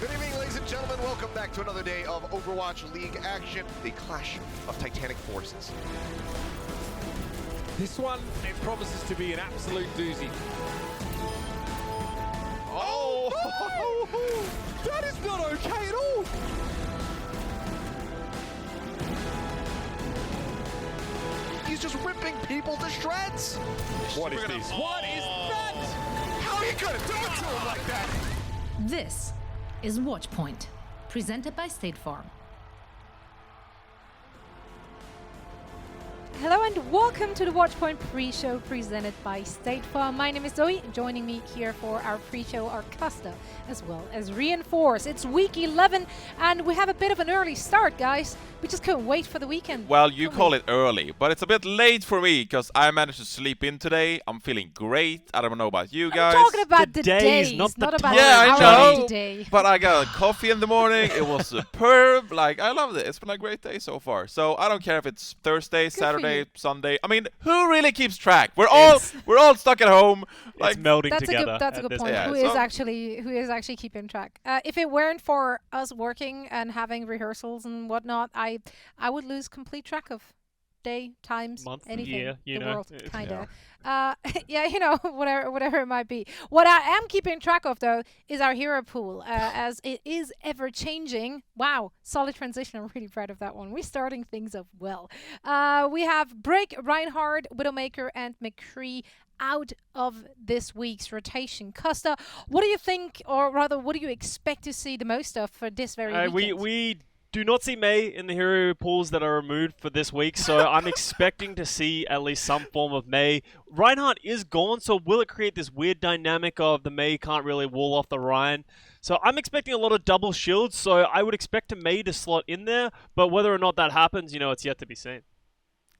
Good evening, ladies and gentlemen. Welcome back to another day of Overwatch League action. The clash of titanic forces. This one, it promises to be an absolute doozy. Oh! That is not okay at all! He's just ripping people to shreds. What is this? What is that? How are you gonna do it to him like that? This is Watchpoint, presented by State Farm. Hello and welcome to the Watchpoint pre-show presented by State Farm. My name is Zoe. Joining me here for our pre-show are Costa as well as Reinforce. It's week 11 and we have a bit of an early start, guys. We just couldn't wait for the weekend. Well, you call it early, but it's a bit late for me because I managed to sleep in today. I'm feeling great. I don't know about you guys. I'm talking about the days, days, not the about Yeah, I our know. day. But I got a coffee in the morning. It was superb. Like, I loved it. It's been a great day so far. So I don't care if it's Thursday, Saturday, Sunday. I mean, who really keeps track? We're all stuck at home. Like, It's melding That's together. a good point. Yeah, Who so- is actually keeping track? If it weren't for us working and having rehearsals and whatnot, I would lose complete track of day, times, Month, anything, year, you the know. world, kinda. Yeah, you know, whatever it might be. What I am keeping track of though is our hero pool, as it is ever changing. Wow, solid transition. I'm really proud of that one. We're starting things up well. We have Break, Reinhardt, Widowmaker, and McCree out of this week's rotation. Costa, what do you think, or rather, what do you expect to see the most of for this very weekend? We do not see May in the hero pools that are removed for this week, so I'm expecting to see at least some form of May. Reinhardt is gone, so will it create this weird dynamic of the May can't really wall off the Rein? So I'm expecting a lot of double shields, so I would expect a May to slot in there, but whether or not that happens, you know, it's yet to be seen.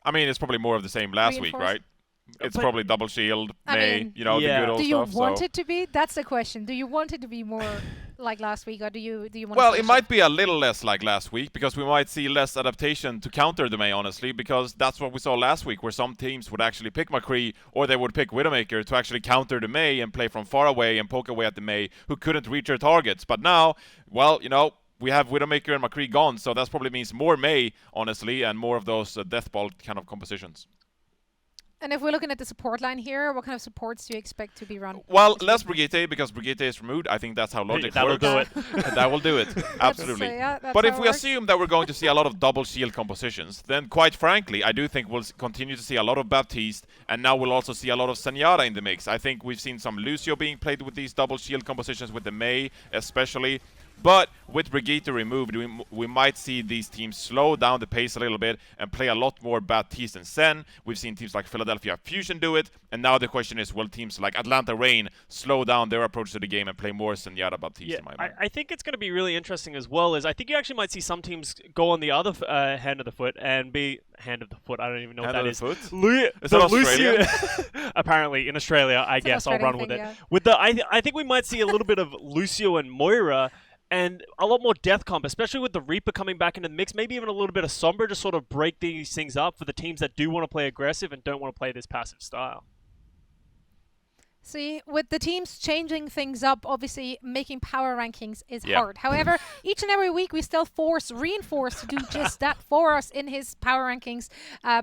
I mean, it's probably more of the same last week, Reinforce? right? It's But- probably double shield, I May, mean- you know, Yeah. the good old Do you stuff. want so. it to be? That's the question. Do you want it to be more like last week, or do you want? Well, it might be a little less like last week because we might see less adaptation to counter the May, honestly, because that's what we saw last week where some teams would actually pick McCree or they would pick Widowmaker to actually counter the May and play from far away and poke away at the May who couldn't reach their targets. But now, well, you know, we have Widowmaker and McCree gone, so that probably means more May, honestly, and more of those death ball kind of compositions. And if we're looking at the support line here, what kind of supports do you expect to be run? Well, less Brigitte because Brigitte is removed. I think that's how logic That'll works. do it. That will do it. Absolutely. That's But how if it we works. assume that we're going to see a lot of double shield compositions, then quite frankly, I do think we'll continue to see a lot of Baptiste, and now we'll also see a lot of Zenyatta in the mix. I think we've seen some Lucio being played with these double shield compositions with the Mei, especially. But with Brigitte removed, we might see these teams slow down the pace a little bit and play a lot more Baptiste and Zen. We've seen teams like Philadelphia Fusion do it, and now the question is, will teams like Atlanta Reign slow down their approach to the game and play more Zenyatta Baptiste, Yeah, in my mind? I think it's going to be really interesting as well. As I think you actually might see some teams go on the other hand of the foot and be hand of the foot. I don't even know Hand what of that the is. foot? Is that Australian? Apparently in Australia, I It's an guess I'll Australian run with thing, it. yeah. With the, I think we might see a little bit of Lucio and Moira. And a lot more death comp, especially with the Reaper coming back into the mix. Maybe even a little bit of Sombra to sort of break these things up for the teams that do want to play aggressive and don't want to play this passive style. See, with the teams changing things up, obviously making power rankings is Yeah. hard. However, each and every week we still Reinforce to do just that for us in his power rankings,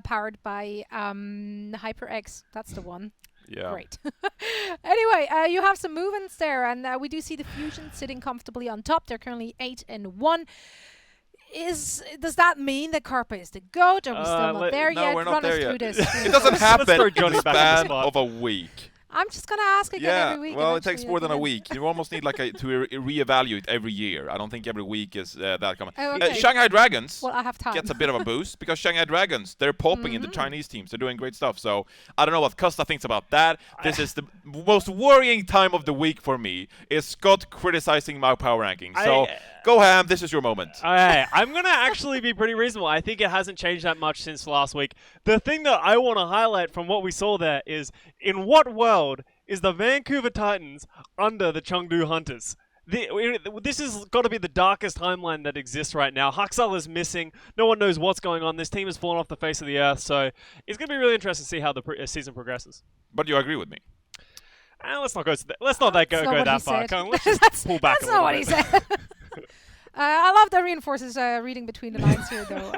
powered by HyperX. That's the one. Yeah. Great. Anyway, you have some movements there, and we do see the Fusion sitting comfortably on top. They're currently 8-1. Does that mean that Carpa is the GOAT? Are we still not there No, yet? we're not Run us there through yet. this. It doesn't happen throw in Johnny the back in the span spot. of a week. I'm just gonna ask again Yeah, every week. well, it takes eventually more than a again. week. You almost need like to reevaluate every year. I don't think every week is that common. Oh, okay. Shanghai Dragons Well, I have time. gets a bit of a boost because Shanghai Dragons, they're popping in the Chinese teams. They're doing great stuff. So I don't know what Costa thinks about that. This is the most worrying time of the week for me, is Scott criticizing my power ranking. So go ham, this is your moment. I'm going to actually be pretty reasonable. I think it hasn't changed that much since last week. The thing that I want to highlight from what we saw there is, in what world is the Vancouver Titans under the Chengdu Hunters? This has got to be the darkest timeline that exists right now. Huxal is missing. No one knows what's going on. This team has fallen off the face of the earth. So it's going to be really interesting to see how the season progresses. But you agree with me? let's not go. Let's not go that far. Come on, let's just pull back. That's not what he said. I love that reinforces reading between the lines here, though.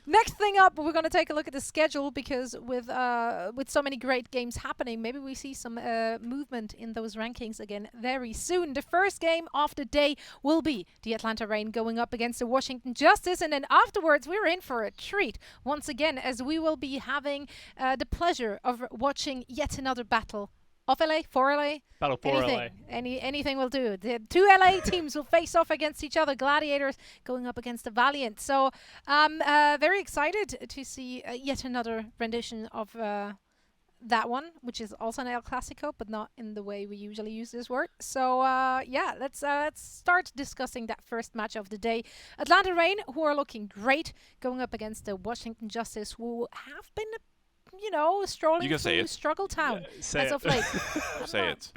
Next thing up, we're going to take a look at the schedule because with so many great games happening, maybe we see some movement in those rankings again very soon. The first game of the day will be the Atlanta Reign going up against the Washington Justice, and then afterwards we're in for a treat once again as we will be having the pleasure of watching yet another battle. Of LA, for LA, battle for anything, LA. Anything will do. The two LA teams will face off against each other. Gladiators going up against the Valiant. So I'm very excited to see yet another rendition of that one, which is also an El Clasico, but not in the way we usually use this word. So yeah, let's start discussing that first match of the day. Atlanta Reign, who are looking great, going up against the Washington Justice, who have been strolling through Struggle Town as of late. Say it.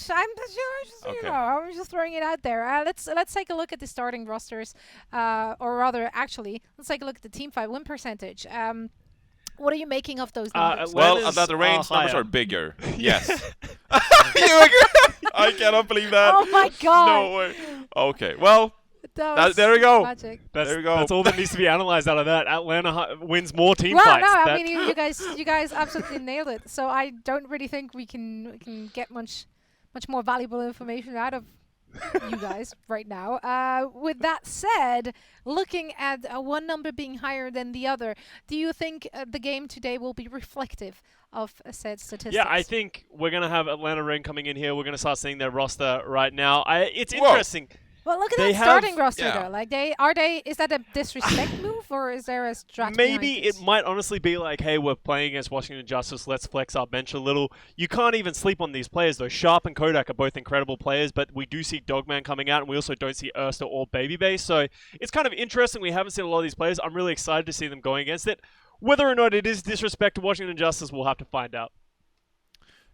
I'm just throwing it out there. Let's take a look at the starting rosters, or rather, actually, let's take a look at the team fight win percentage. What are you making of those numbers? Well, Atlanta Reign's numbers are bigger. Yes. You agree? I cannot believe that. Oh my god. No way. Okay, well. There we go. Magic. There we go. That's all that needs to be analyzed out of that. Atlanta wins more team well, fights. No, I mean you guys absolutely nailed it. So I don't really think we can get much more valuable information out of you guys right now. With that said, looking at one number being higher than the other, do you think the game today will be reflective of said statistics? Yeah, I think we're gonna have Atlanta Reign coming in here. We're gonna start seeing their roster right now. It's interesting. Well, look at that starting roster though. Like is that a disrespect move or is there a strategy? Maybe it might honestly be like, hey, we're playing against Washington Justice. Let's flex our bench a little. You can't even sleep on these players though. Sharp and Kodak are both incredible players, but we do see Dogman coming out, and we also don't see Erster or Babybase. So it's kind of interesting. We haven't seen a lot of these players. I'm really excited to see them going against it. Whether or not it is disrespect to Washington Justice, we'll have to find out.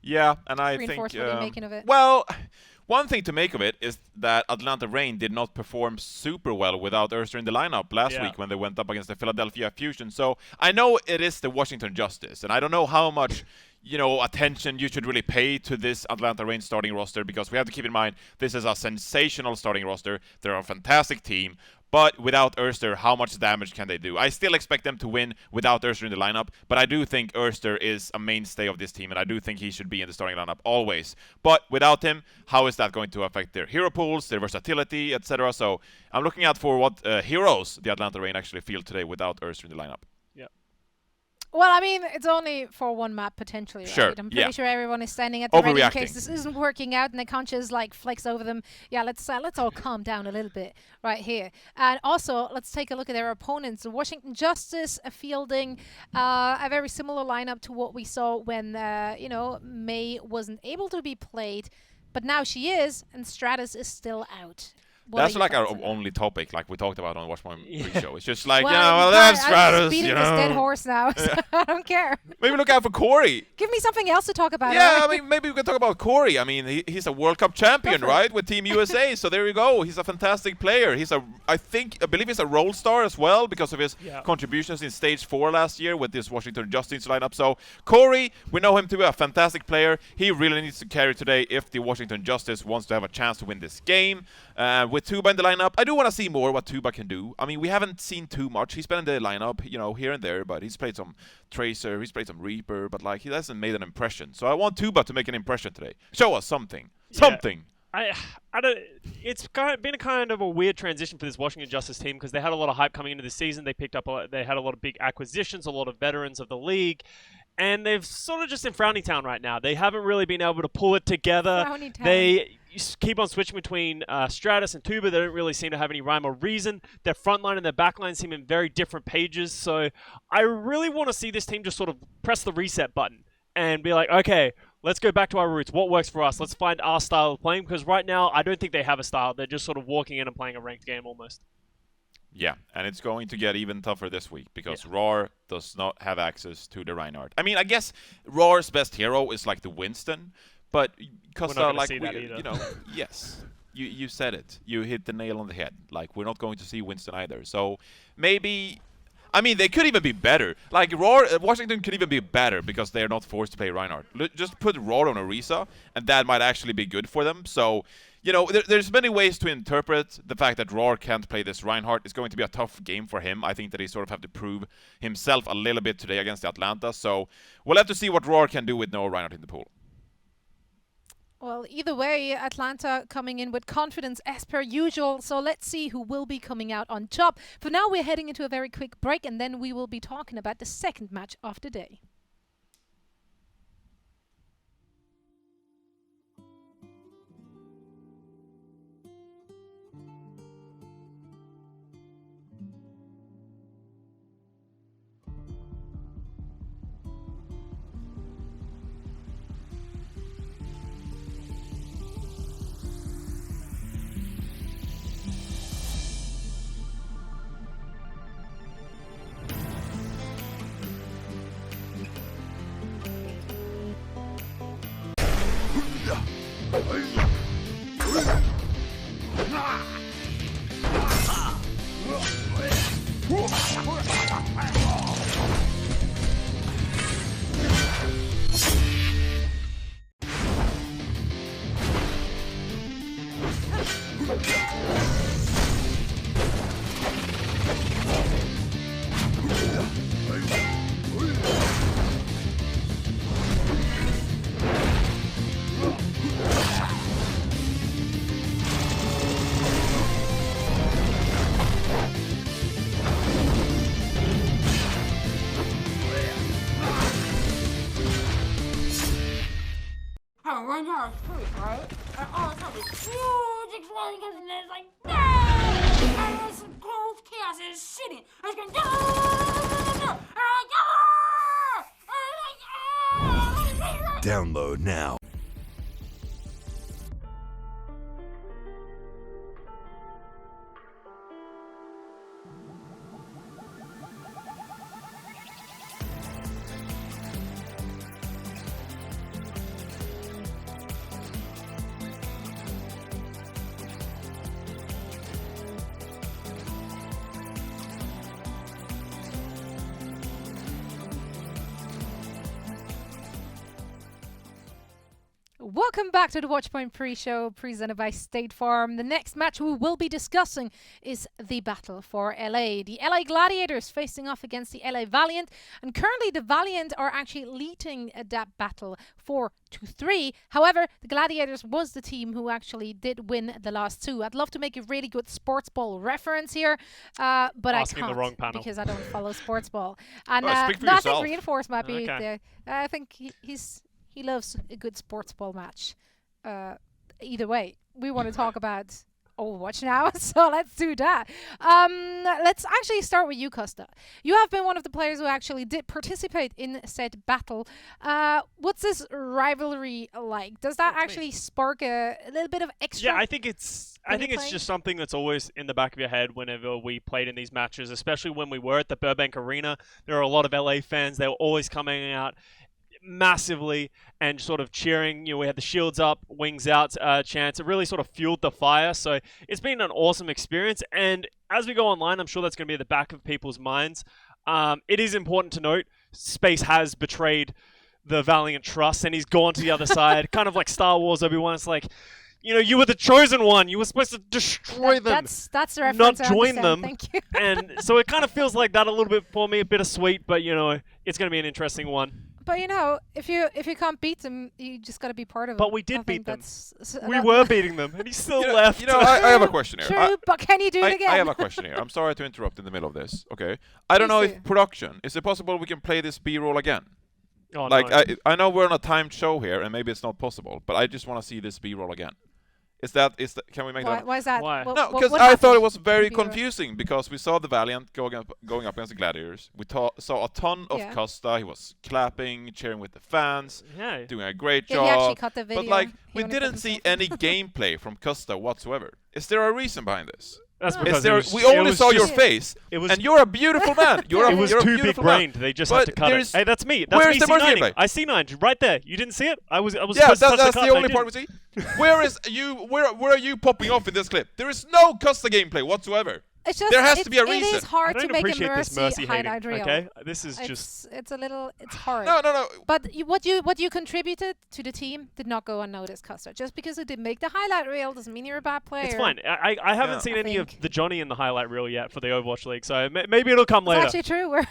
Yeah, and I think. What are you making of it? Well. One thing to make of it is that Atlanta Reign did not perform super well without Erster in the lineup last week when they went up against the Philadelphia Fusion. So I know it is the Washington Justice, and I don't know how much attention you should really pay to this Atlanta Reign starting roster, because we have to keep in mind this is a sensational starting roster. They're a fantastic team. But without Erster, how much damage can they do? I still expect them to win without Erster in the lineup, but I do think Erster is a mainstay of this team, and I do think he should be in the starting lineup always. But without him, how is that going to affect their hero pools, their versatility, etc.? So I'm looking out for what heroes the Atlanta Reign actually field today without Erster in the lineup. Well, I mean, it's only for one map potentially, right? Sure, I'm pretty sure everyone is standing at the ready in case this isn't working out and they can't just flex over them. Yeah, let's all calm down a little bit right here. And also, let's take a look at their opponents. The Washington Justice fielding a very similar lineup to what we saw when May wasn't able to be played, but now she is, and Stratus is still out. That's like our only topic, like we talked about on Watch My pre-show. It's just like, well, that's Stratus, I'm beating this dead horse now, so I don't care. Maybe look out for Corey. Give me something else to talk about. Yeah, I mean, maybe we can talk about Corey. I mean, he's a World Cup champion, right, with Team USA. So there you go. He's a fantastic player. I believe he's a role star as well because of his contributions in Stage 4 last year with this Washington Justice lineup. So Corey, we know him to be a fantastic player. He really needs to carry today if the Washington Justice wants to have a chance to win this game. With Tuba in the lineup, I do want to see more what Tuba can do. I mean, we haven't seen too much. He's been in the lineup, here and there, but he's played some Tracer, he's played some Reaper, but he hasn't made an impression. So I want Tuba to make an impression today. Show us something. Something. I don't. It's been a kind of a weird transition for this Washington Justice team because they had a lot of hype coming into the season. They had a lot of big acquisitions, a lot of veterans of the league. And they've sort of just in Frowny Town right now. They haven't really been able to pull it together. They keep on switching between Stratus and Tuba. They don't really seem to have any rhyme or reason. Their front line and their back line seem in very different pages. So I really want to see this team just sort of press the reset button and be like, okay, let's go back to our roots. What works for us? Let's find our style of playing. Because right now, I don't think they have a style. They're just sort of walking in and playing a ranked game almost. Yeah, and it's going to get even tougher this week because Roar does not have access to the Reinhardt. I mean, I guess Roar's best hero is the Winston, but because yes, you said it. You hit the nail on the head. We're not going to see Winston either. So maybe I mean, they could even be better. Like, Washington could even be better because they're not forced to play Reinhardt. Just put Roar on Orisa, and that might actually be good for them. So, you know, there's many ways to interpret the fact that Roar can't play this Reinhardt. It's going to be a tough game for him. I think that he sort of have to prove himself a little bit today against Atlanta. So, we'll have to see what Roar can do with no Reinhardt in the pool. Well, either way, Atlanta coming in with confidence as per usual. So let's see who will be coming out on top. For now, we're heading into a very quick break, and then we will be talking about the second match of the day. Download now. Welcome back to the Watchpoint pre-show presented by State Farm. The next match we will be discussing is the battle for LA. The LA Gladiators facing off against the LA Valiant, and currently the Valiant are actually leading that battle 4-3. However, the Gladiators was the team who actually did win the last two. I'd love to make a really good sports ball reference here, but Asking I the can't wrong panel. because I don't follow sports ball. And Speak for no, I yourself. think Reinforce might be Okay. I think he loves a good sports ball match. Either way, we want to talk about Overwatch now, so let's do that. Let's actually start with you, Costa. You have been one of the players who actually did participate in said battle. What's this rivalry like? Does that actually spark a little bit of extra? Yeah, I think it's just something that's always in the back of your head whenever we played in these matches, especially when we were at the Burbank Arena. There are a lot of LA fans. They were always coming out massively and sort of cheering. You know, we had the shields up, wings out chants. It really sort of fueled the fire. So it's been an awesome experience. And as we go online, I'm sure that's going to be at the back of people's minds. It is important to note, Space has betrayed the Valiant trust and he's gone to the other side, kind of like Star Wars, Obi-Wan. It's like, you know, you were the chosen one. You were supposed to destroy them. That's the reference. Not join them. Thank you. And so it kind of feels like that a little bit for me, a bittersweet, but you know, it's going to be an interesting one. But you know, if you can't beat them, you just got to be part of it. But we I did think beat them. that's- We were beating them, and he still left. You know, I have a question here. True, but can you do it again? I have a question here. I'm sorry to interrupt in the middle of this. Okay. I don't know Please if do. production, is it possible we can play this B-roll again? Oh, Like, no. I know we're on a timed show here, and maybe it's not possible, but I just want to see this B-roll again. Can we make that? Why is that? Why? What- No, what- because what I thought happened it was in very B-roll? confusing because we saw the Valiant going up against the Gladiators. We saw a ton of Yeah. Costa. He was clapping, cheering with the fans, Yeah. doing a great Yeah, job. he actually cut the video. But like, He we only put didn't see himself in. any gameplay from Costa whatsoever. Is there a reason behind this? That's Is because We only saw your just, face, It was and you're a beautiful man. You're it was you're a too beautiful big-brained. man. They just But had to cut it. there's- Hey, that's me. That's where's me the merge C9ing. gameplay? I C9'd right there. You didn't see it? I was Yeah, supposed to touch that's the the cut, only but I part we see. Where are you popping off in this clip? There is no Costa gameplay whatsoever. It's just There has to be a It reason. is hard I to don't make a appreciate this mercy hating. highlight reel. Okay, this is just. It's a little. It's hard. No. But what you contributed to the team did not go unnoticed, Costa. Just because it didn't make the highlight reel doesn't mean you're a bad player. It's fine. I haven't Yeah. seen I any of think. the Johnny in the highlight reel yet for the Overwatch League, so maybe it'll come It's later. actually true. We're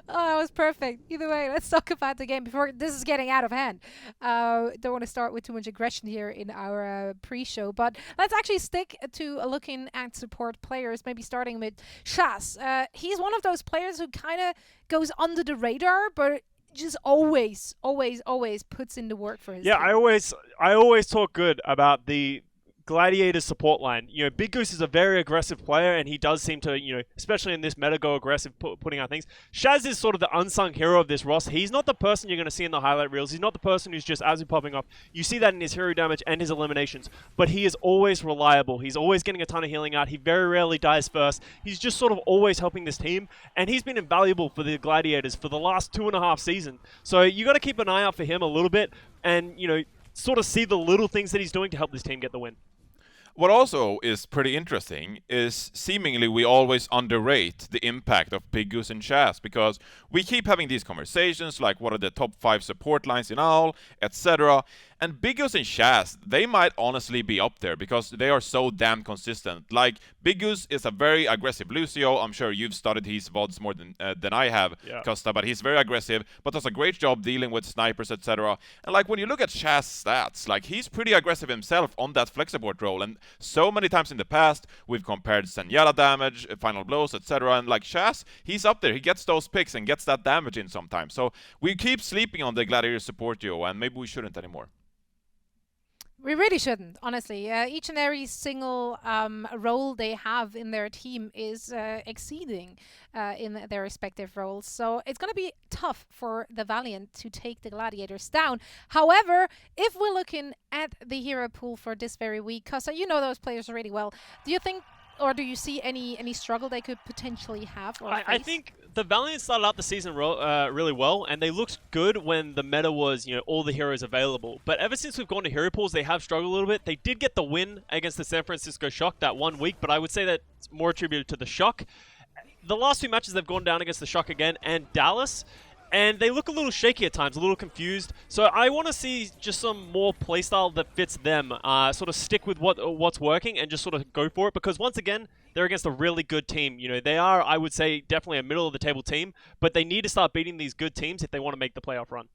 Oh, that was perfect. Either way, let's talk about the game before this is getting out of hand. Don't want to start with too much aggression here in our pre-show, but let's actually stick to looking at support players, maybe starting with Shaz. He's one of those players who kind of goes under the radar, but just always puts in the work for his Yeah, team. I always talk good about the Gladiators support line. You know, Big Goose is a very aggressive player, and he does seem to, you know, especially in this meta, go aggressive, putting out things. Shaz is sort of the unsung hero of this roster. He's not the person you're going to see in the highlight reels. He's not the person who's just absolutely popping off. You see that in his hero damage and his eliminations, but he is always reliable. He's always getting a ton of healing out. He very rarely dies first. He's just sort of always helping this team, and he's been invaluable for the Gladiators for the last 2.5 seasons. So you got to keep an eye out for him a little bit, and, you know, sort of see the little things that he's doing to help this team get the win. What also is pretty interesting is seemingly we always underrate the impact of Big Goose and Shaz, because we keep having these conversations like what are the top 5 support lines in all, etc. And Big Goose and Shaz, they might honestly be up there because they are so damn consistent. Like, Big Goose is a very aggressive Lucio. I'm sure you've studied his VODs more than I have, Yeah. Costa, but he's very aggressive, but does a great job dealing with snipers, etc. And like, when you look at Shaz's stats, like, he's pretty aggressive himself on that flex support role. And so many times in the past, we've compared Zenyatta damage, final blows, etc. And like, Shaz, he's up there. He gets those picks and gets that damage in sometimes. So we keep sleeping on the Gladiator support duo, and maybe we shouldn't anymore. We really shouldn't, honestly. Each and every single role they have in their team is exceeding in their respective roles. So it's going to be tough for the Valiant to take the Gladiators down. However, if we're looking at the hero pool for this very week, Costa, you know those players really well. Do you think, or do you see any struggle they could potentially have? Or I face? think the Valiant started out the season really well, and they looked good when the meta was, you know, all the heroes available. But ever since we've gone to hero pools, they have struggled a little bit. They did get the win against the San Francisco Shock that 1 week, but I would say that's more attributed to the Shock. The last 2 matches they've gone down against the Shock again and Dallas, and they look a little shaky at times, a little confused. So I want to see just some more playstyle that fits them, sort of stick with what's working and just sort of go for it, because once again, they're against a really good team. You know, they are, I would say, definitely a middle-of-the-table team, but they need to start beating these good teams if they want to make the playoff run.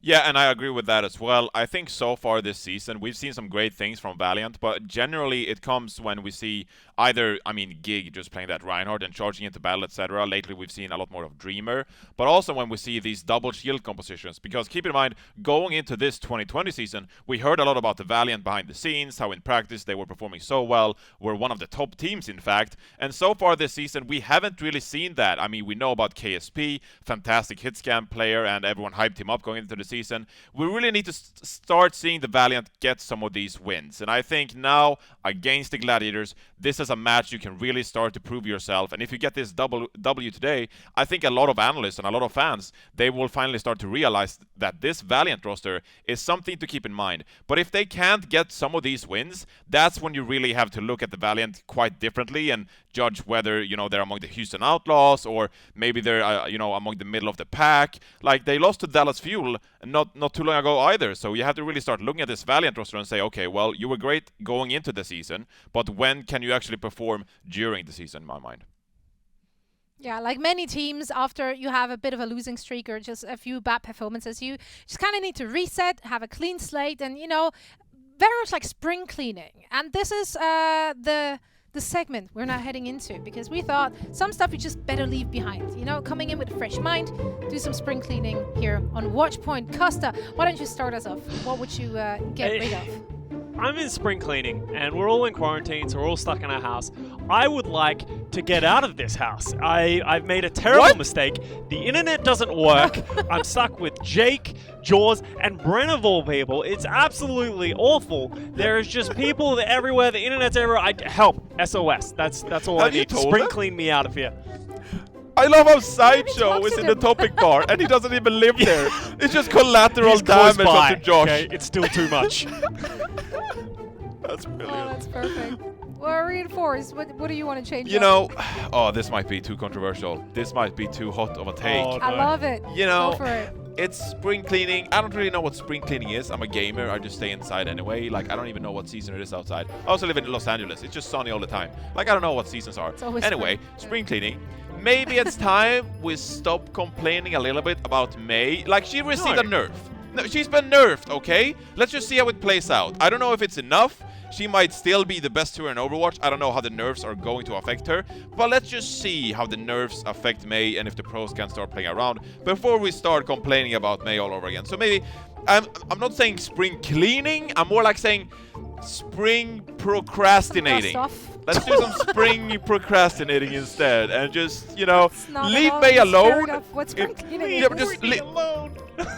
Yeah, and I agree with that as well. I think so far this season, we've seen some great things from Valiant, but generally it comes when we see either, I mean, Gig just playing that Reinhardt and charging into battle, etc. Lately we've seen a lot more of Dreamer, but also when we see these double shield compositions, because keep in mind, going into this 2020 season, we heard a lot about the Valiant behind the scenes, how in practice they were performing so well, were one of the top teams in fact, and so far this season we haven't really seen that. I mean, we know about KSP, fantastic hit scan player, and everyone hyped him up going into the season. We really need to start seeing the Valiant get some of these wins, and I think now against the Gladiators, this is a match you can really start to prove yourself, and if you get this W today, I think a lot of analysts and a lot of fans, they will finally start to realize that this Valiant roster is something to keep in mind. But if they can't get some of these wins, that's when you really have to look at the Valiant quite differently and judge whether, you know, they're among the Houston Outlaws or maybe they're, you know, among the middle of the pack. Like, they lost to Dallas Fuel not too long ago either, so you have to really start looking at this Valiant roster and say, okay, well, you were great going into the season, but when can you actually perform during the season, in my mind? Yeah, like many teams, after you have a bit of a losing streak or just a few bad performances, you just kind of need to reset, have a clean slate, and, you know, very much like spring cleaning. And this is the segment we're now heading into, because we thought some stuff you just better leave behind. You know, coming in with a fresh mind, do some spring cleaning here on Watchpoint. Costa, why don't you start us off? What would you get rid of? I'm in spring cleaning, and we're all in quarantine, so we're all stuck in our house. I would like to get out of this house. I've made a terrible mistake. The internet doesn't work. I'm stuck with Jake, Jaws, and Brenna of all people. It's absolutely awful. There's just people everywhere. The internet's everywhere. Help. SOS. That's all I Have you need. told Spring them? clean me out of here. I love how Sideshow talk is to in the them. topic bar and he doesn't even live there. It's just collateral He's close damage by, up to Josh. okay? It's still too much. That's brilliant. Oh, that's perfect. Well, reinforce. What do you want to change? You up? know, oh, this might be too controversial. This might be too hot of a take. Oh, I love it. You know, Go for it. it's spring cleaning. I don't really know what spring cleaning is. I'm a gamer. I just stay inside anyway. Like, I don't even know what season it is outside. I also live in Los Angeles. It's just sunny all the time. Like, I don't know what seasons are. It's always Anyway, spring cleaning. Maybe it's time we stop complaining a little bit about May. Like, she received a nerf. No, she's been nerfed, okay? Let's just see how it plays out. I don't know if it's enough. She might still be the best hero in Overwatch. I don't know how the nerfs are going to affect her. But let's just see how the nerfs affect May and if the pros can start playing around before we start complaining about May all over again. So maybe, I'm not saying spring cleaning. I'm more like saying spring procrastinating. Let's do some spring procrastinating instead, and just, you know, leave May alone. Yeah, just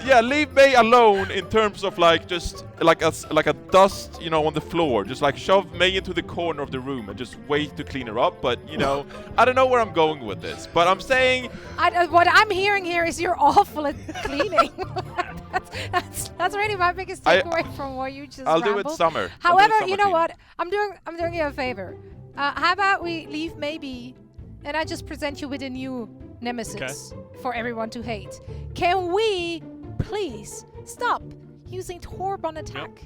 yeah, leave May alone in terms of like just like a dust, you know, on the floor. Just like shove May into the corner of the room and just wait to clean her up. But you know, I don't know where I'm going with this. But I'm saying what I'm hearing here is you're awful at cleaning. that's really my biggest takeaway from what you just. I'll do it summer. However, you know what? I'm doing you a favor. How about we leave maybe, and I just present you with a new nemesis for everyone to hate. Can we please stop using Torb on attack?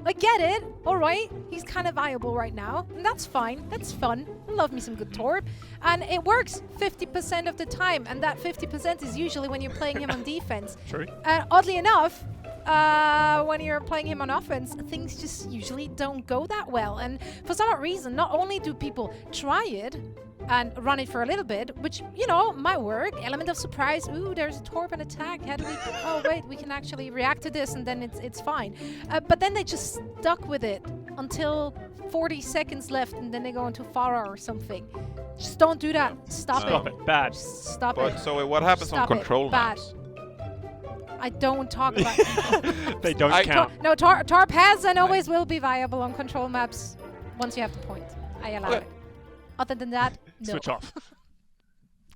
I get it. All right, he's kind of viable right now, and that's fine. That's fun. I love me some good Torb, and it works 50% of the time, and that 50% is usually when you're playing him on defense. True. Oddly enough, when you're playing him on offense, things just usually don't go that well. And for some odd reason, not only do people try it and run it for a little bit, which, you know, might work. Element of surprise. Ooh, there's a Torb and attack. How do we... Oh, wait, we can actually react to this, and then it's fine. But then they just stuck with it until 40 seconds left, and then they go into Farah or something. Just don't do that. Stop it. Bad. Just stop but, it. So what happens on control Bad. maps? I don't talk about They don't count. No, Torb has and always will be viable on control maps once you have the point. I allow it. Other than that, no. Switch off.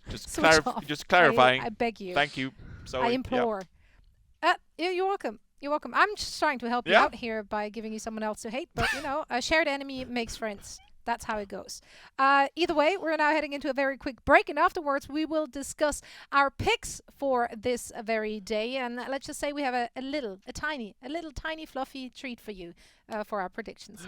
Just clarifying. I beg you. Thank you. So I implore. You're welcome. You're welcome. I'm just trying to help you out here by giving you someone else to hate, but you know, a shared enemy makes friends. That's how it goes. Either way, we're now heading into a very quick break, and afterwards we will discuss our picks for this very day. And let's just say we have a little tiny fluffy treat for you for our predictions.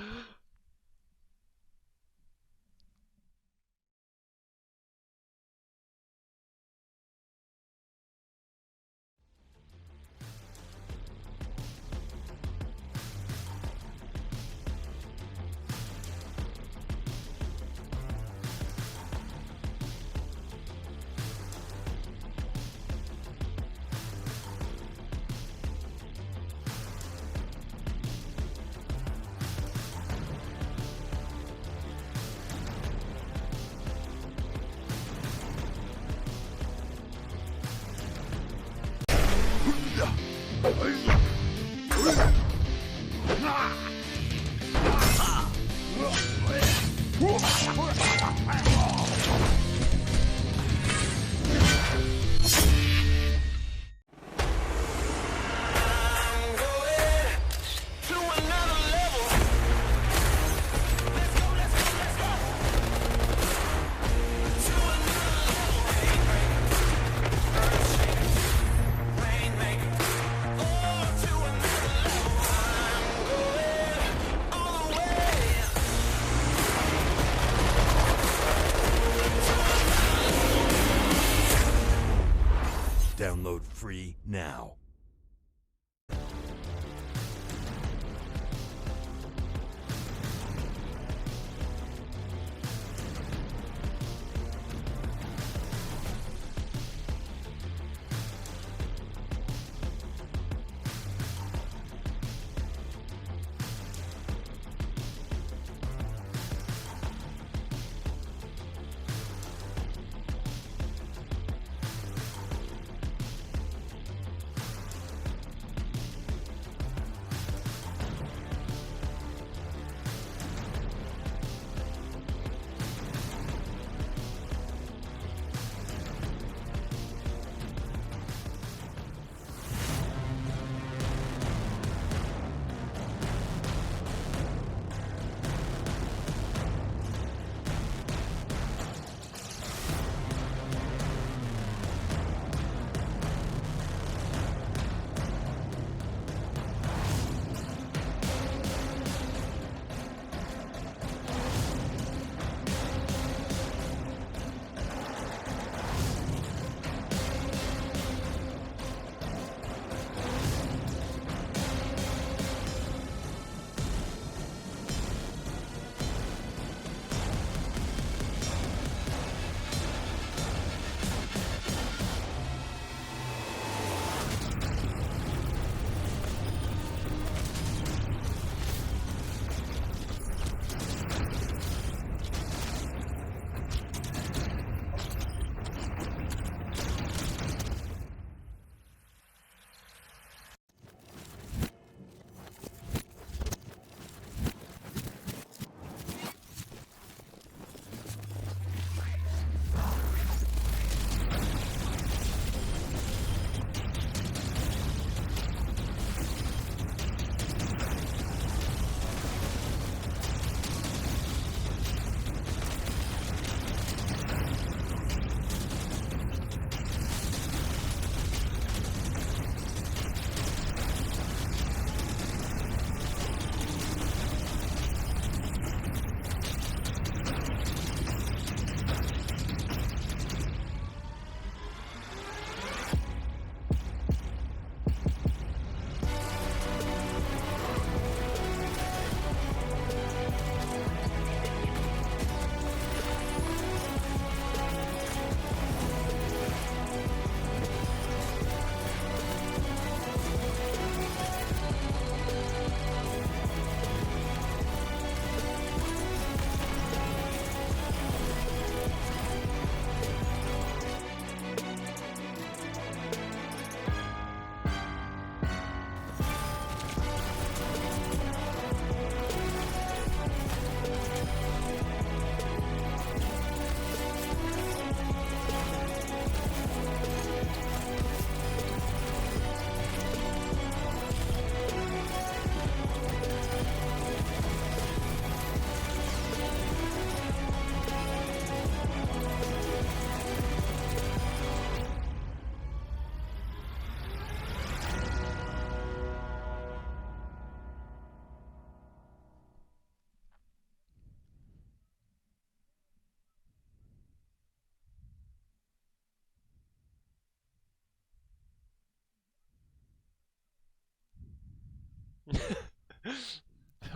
Download free now.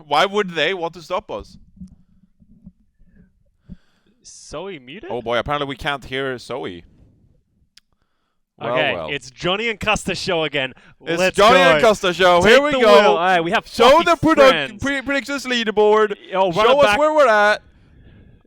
Why would they want to stop us? Zoe muted? Oh boy, apparently we can't hear Zoe. Well, Okay, well. it's Johnny and Custa show again. It's Let's Johnny go. and Costa show. Take Here we the go. wheel. All right, we have Show fluffy the friends. predictions leaderboard. Yo, run Show it us back. where we're at.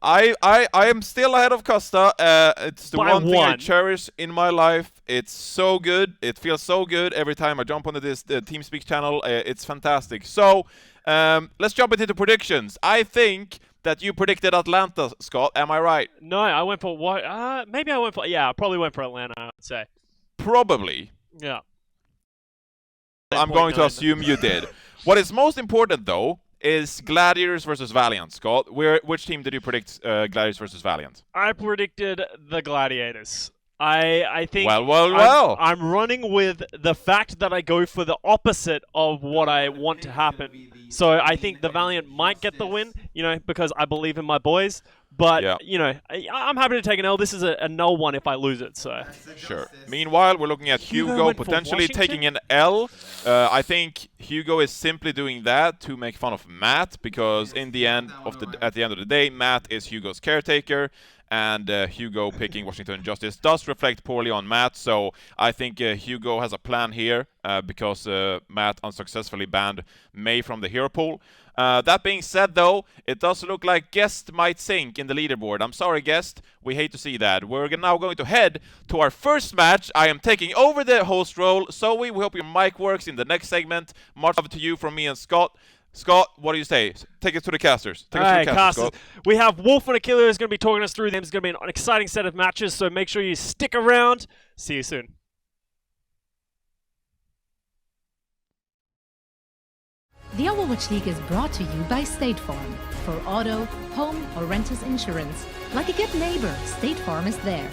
I am still ahead of Costa. It's the By one thing I one. cherish in my life. It's so good. It feels so good every time I jump onto this TeamSpeak channel. It's fantastic. So let's jump into predictions. I think that you predicted Atlanta, Scott. Am I right? No, I went for what? Maybe I went for. Yeah, I probably went for Atlanta. I would say. Probably. Yeah. I'm going to 10.9. assume you did. What is most important, though, is Gladiators versus Valiant. Scott, which team did you predict Gladiators versus Valiant? I predicted the Gladiators. I think. Well. I'm running with the fact that I go for the opposite of what I want to happen. So I think the Valiant might get the win, because I believe in my boys. But, Yeah. I'm happy to take an L. This is a null one if I lose it, so. Sure. Meanwhile, we're looking at Hugo went for potentially Washington? taking an L. I think Hugo is simply doing that to make fun of Matt, because at the end of the day, Matt is Hugo's caretaker, and Hugo picking Washington Justice does reflect poorly on Matt. So I think Hugo has a plan here, because Matt unsuccessfully banned May from the hero pool. That being said, though, it does look like Guest might sink in the leaderboard. I'm sorry, Guest. We hate to see that. We're now going to head to our first match. I am taking over the host role. Zoe, we hope your mic works in the next segment. Much love to you from me and Scott. Scott, what do you say? Take us to the casters. Take us to the casters, Scott. We have Wolf and Achille who's going to be talking us through them. It's going to be an exciting set of matches, so make sure you stick around. See you soon. The Overwatch League is brought to you by State Farm. For auto, home, or renter's insurance, like a good neighbor, State Farm is there.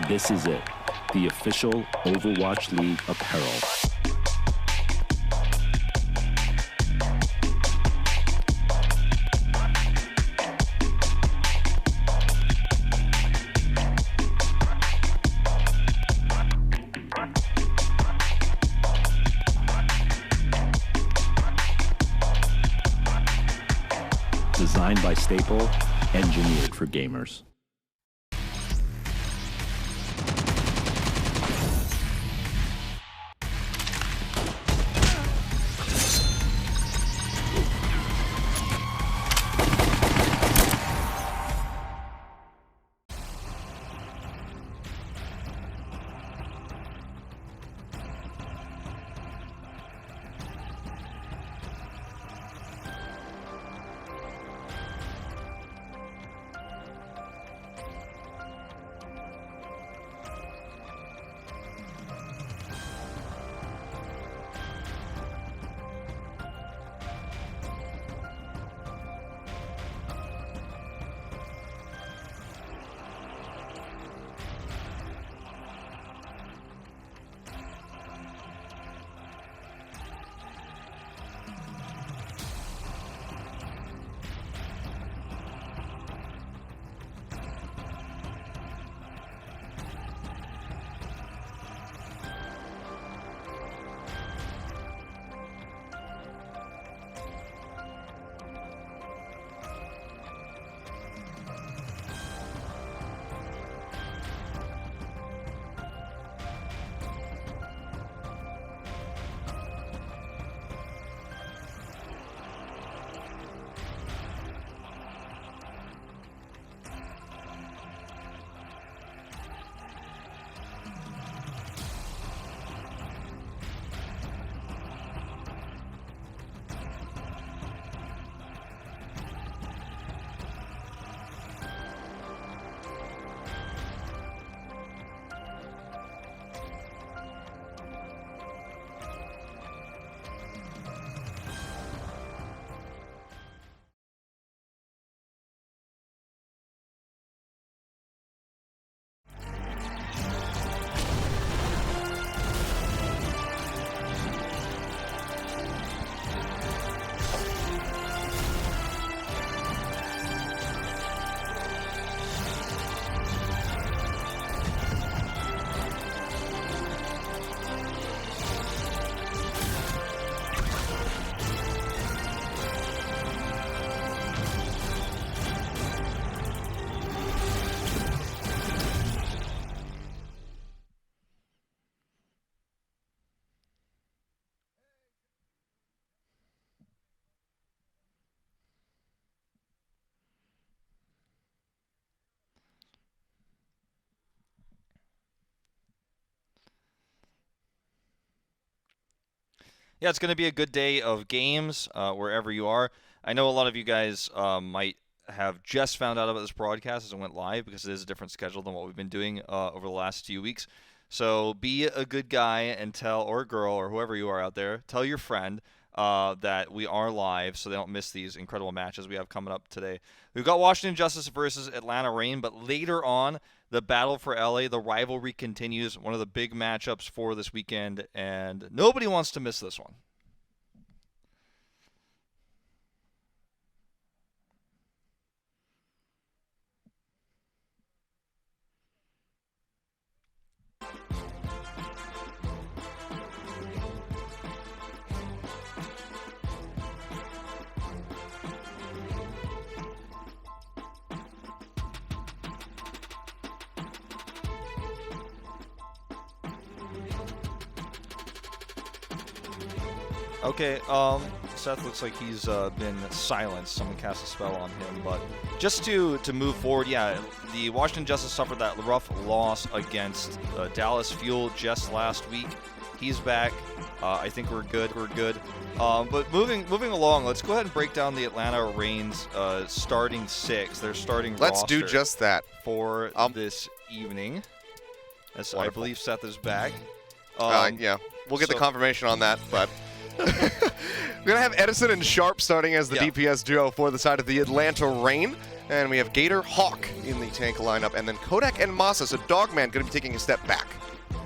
This is it, the official Overwatch League apparel. Designed by Staple, engineered for gamers. Yeah, it's going to be a good day of games wherever you are. I know a lot of you guys might have just found out about this broadcast as it went live because it is a different schedule than what we've been doing over the last few weeks. So be a good guy and tell, or girl, or whoever you are out there, tell your friend that we are live so they don't miss these incredible matches we have coming up today. We've got Washington Justice versus Atlanta Reign, but later on, the battle for LA, the rivalry continues, one of the big matchups for this weekend, and nobody wants to miss this one. Okay, Seth looks like he's been silenced. Someone cast a spell on him, but just to move forward, yeah, the Washington Justice suffered that rough loss against Dallas Fuel just last week. He's back. I think we're good. But moving along, let's go ahead and break down the Atlanta Reign's starting six. Their starting Let's roster do just that for this evening. As I believe Seth is back. Yeah, we'll get the confirmation on that, but we're going to have Edison and Sharp starting as the DPS duo for the side of the Atlanta Reign. And we have Gator Hawk in the tank lineup. And then Kodak and Masa, so Dogman going to be taking a step back.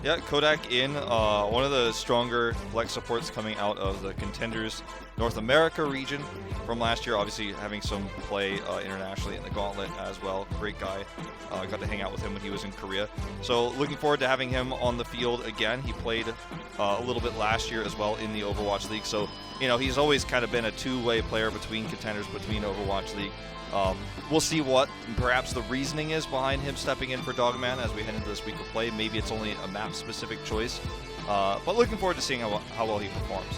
Yeah, Kodak in, one of the stronger flex supports coming out of the Contenders North America region from last year. Obviously having some play internationally in the Gauntlet as well. Great guy. Got to hang out with him when he was in Korea. So looking forward to having him on the field again. He played a little bit last year as well in the Overwatch League. So, you know, he's always kind of been a two-way player between Contenders, between Overwatch League. We'll see what perhaps the reasoning is behind him stepping in for Dogman as we head into this week of play. Maybe it's only a map-specific choice. But looking forward to seeing how well he performs.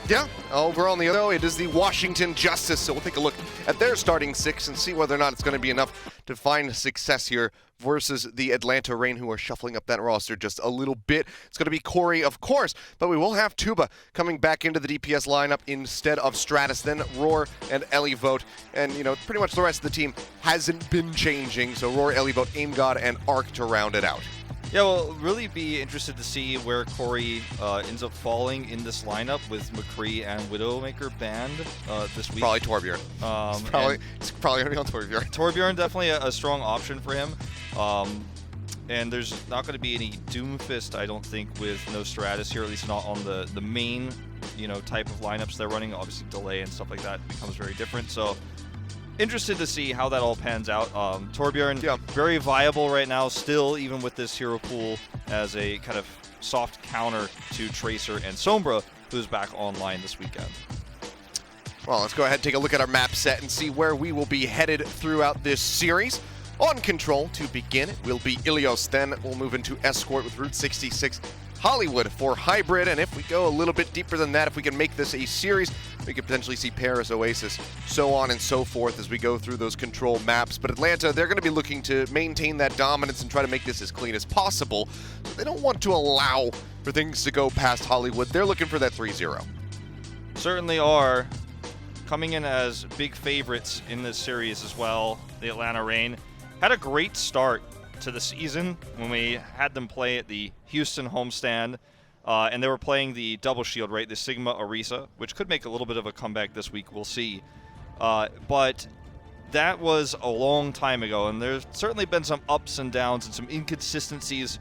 Yeah, over on the other, it is the Washington Justice, so we'll take a look at their starting six and see whether or not it's going to be enough to find success here versus the Atlanta Reign, who are shuffling up that roster just a little bit. It's going to be Corey, of course, but we will have Tuba coming back into the DPS lineup instead of Stratus, then Roar and Elivote, and, you know, pretty much the rest of the team hasn't been changing, so Roar, Elivote, Aim God, and Arc to round it out. Yeah, we'll really be interested to see where Corey ends up falling in this lineup with McCree and Widowmaker banned this week. Probably Torbjorn. It's probably going to be on Torbjorn. Torbjorn, definitely a strong option for him. And there's not going to be any Doomfist, I don't think, with no Stratus here, at least not on the main, you know, type of lineups they're running. Obviously, delay and stuff like that becomes very different. So, interested to see how that all pans out. Torbjorn, very viable right now still, even with this hero pool as a kind of soft counter to Tracer and Sombra, who's back online this weekend. Well, let's go ahead and take a look at our map set and see where we will be headed throughout this series. On Control, to begin, it will be Ilios. Then we'll move into Escort with Route 66 Hollywood for Hybrid. And if we go a little bit deeper than that, if we can make this a series, we could potentially see Paris, Oasis, so on and so forth as we go through those Control maps. But Atlanta, they're going to be looking to maintain that dominance and try to make this as clean as possible. So they don't want to allow for things to go past Hollywood. They're looking for that 3-0. Certainly are. Coming in as big favorites in this series as well, the Atlanta Reign had a great start to the season when we had them play at the Houston homestand, and they were playing the double shield, right, the Sigma Orisa, which could make a little bit of a comeback this week, we'll see. But that was a long time ago, and there's certainly been some ups and downs and some inconsistencies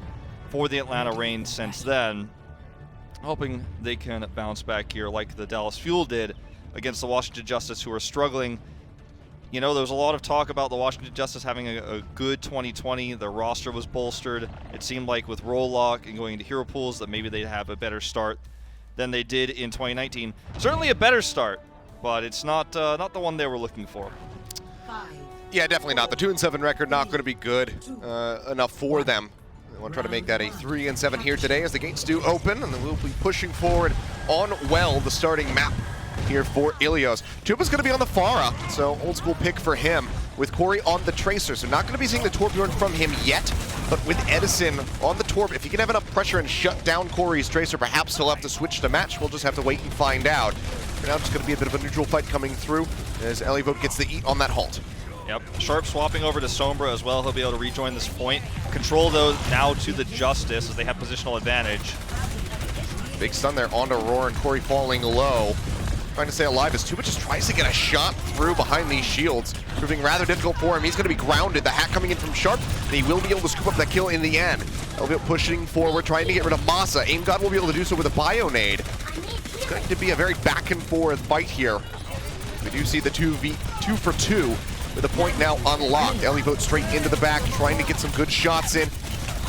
for the Atlanta Reign since then. Hoping they can bounce back here like the Dallas Fuel did against the Washington Justice, who are struggling. You know, there was a lot of talk about the Washington Justice having a good 2020. Their roster was bolstered. It seemed like with roll lock and going into hero pools that maybe they'd have a better start than they did in 2019. Certainly a better start, but it's not the one they were looking for. Yeah, definitely not. The 2-7 record not going to be good enough for them. They want to try to make that a 3-7 here today as the gates do open, and then we'll be pushing forward on Well, the starting map here for Ilios. Tuba's going to be on the Pharah, so old school pick for him with Corey on the Tracer. So not going to be seeing the Torbjorn from him yet, But with Edison on the Torb, if he can have enough pressure and shut down Corey's Tracer, perhaps he'll have to switch to match. We'll just have to wait and find out. For now, it's going to be a bit of a neutral fight coming through as Ilios gets the eat on that halt. Yep, Sharp swapping over to Sombra as well. He'll be able to rejoin this point. Control, though, now to the Justice as they have positional advantage. Big stun there onto Roar and Corey falling low. Trying to stay alive as Tuba just tries to get a shot through behind these shields, proving rather difficult for him. He's going to be grounded. The hack coming in from Sharp, and he will be able to scoop up that kill in the end. Elvio pushing forward, trying to get rid of Masa. AimGod will be able to do so with a Bionade. It's going to be a very back and forth fight here. We do see the 2 for 2 with the point now unlocked. Ilios straight into the back, trying to get some good shots in.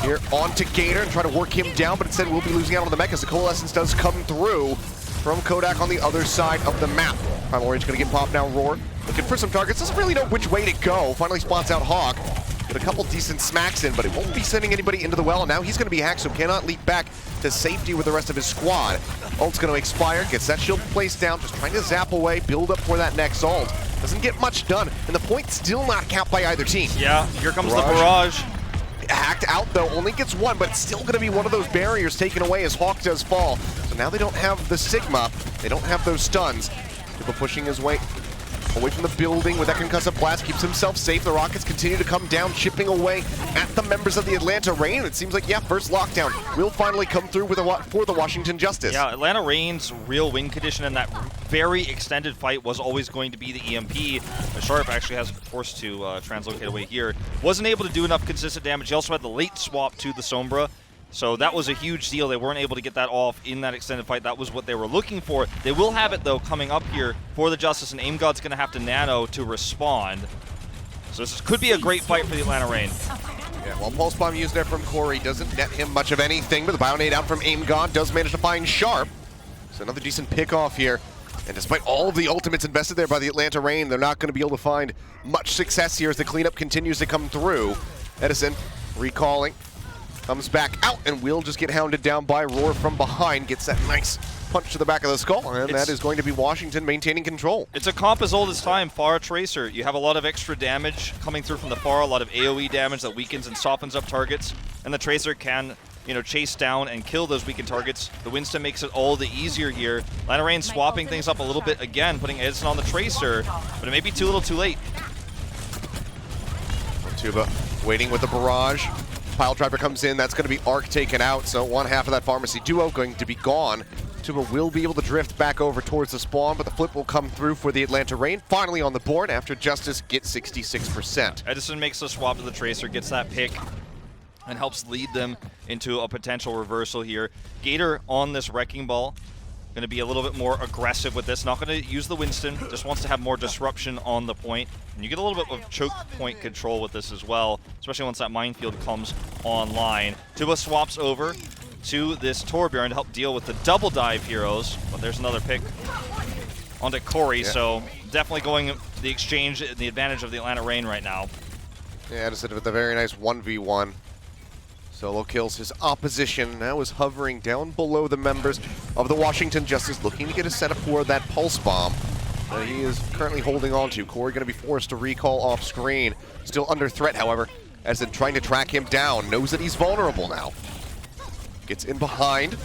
Here onto Gator and try to work him down, but instead we'll be losing out on the mech as the Coalescence does come through from Kodak on the other side of the map. Primal Rage gonna get popped now. Roar looking for some targets, doesn't really know which way to go. Finally spots out Hawk. Get a couple decent smacks in, but it won't be sending anybody into the well. And now he's gonna be hacked, so cannot leap back to safety with the rest of his squad. Ult's gonna expire, gets that shield placed down, just trying to zap away, build up for that next ult. Doesn't get much done, and the point's still not capped by either team. Yeah, here comes the barrage. Hacked out though, only gets one, but it's still going to be one of those barriers taken away as Hawk does fall. So now they don't have the Sigma, they don't have those stuns. People pushing his way away from the building with that concussive blast, keeps himself safe. The rockets continue to come down, chipping away at the members of the Atlanta Reign. It seems like, yeah, first lockdown will finally come through with for the Washington Justice. Yeah, Atlanta Reign's real win condition in that very extended fight was always going to be the EMP. Sharp actually has forced to translocate away here. Wasn't able to do enough consistent damage. He also had the late swap to the Sombra. So that was a huge deal. They weren't able to get that off in that extended fight. That was what they were looking for. They will have it, though, coming up here for the Justice, and AimGod's going to have to nano to respond. So this could be a great fight for the Atlanta Reign. Yeah, well, Pulse Bomb used there from Corey doesn't net him much of anything, but the Bionade out from AimGod does manage to find Sharp. So another decent pick off here. And despite all of the ultimates invested there by the Atlanta Reign, they're not going to be able to find much success here as the cleanup continues to come through. Edison recalling. Comes back out and will just get hounded down by Roar from behind. Gets that nice punch to the back of the skull, and that is going to be Washington maintaining control. It's a comp as old as time, Pharah Tracer. You have a lot of extra damage coming through from the Pharah, a lot of AoE damage that weakens and softens up targets, and the Tracer can, you know, chase down and kill those weakened targets. The Winston makes it all the easier here. Atlanta Reign swapping things up a little bit again, putting Edison on the Tracer, but it may be too little too late. Tuba waiting with the barrage. Pile driver comes in, that's going to be Arc taken out, so one half of that pharmacy duo going to be gone. Tuba will be able to drift back over towards the spawn, but the flip will come through for the Atlanta Reign. Finally on the board after Justice gets 66%. Edison makes the swap to the Tracer, gets that pick, and helps lead them into a potential reversal here. Gator on this Wrecking Ball. Going to be a little bit more aggressive with this. Not going to use the Winston, just wants to have more disruption on the point. And you get a little bit of choke point control with this as well, especially once that minefield comes online. Tuba swaps over to this Torbjorn to help deal with the double dive heroes. But there's another pick onto Corey, so definitely going the exchange, the advantage of the Atlanta Reign right now. Yeah, Edison with a very nice 1v1. Solo kills his opposition, now is hovering down below the members of the Washington Justice, looking to get a setup for that Pulse Bomb that he is currently holding on to. Corey going to be forced to recall off screen. Still under threat, however, as in trying to track him down. Knows that he's vulnerable now. Gets in behind.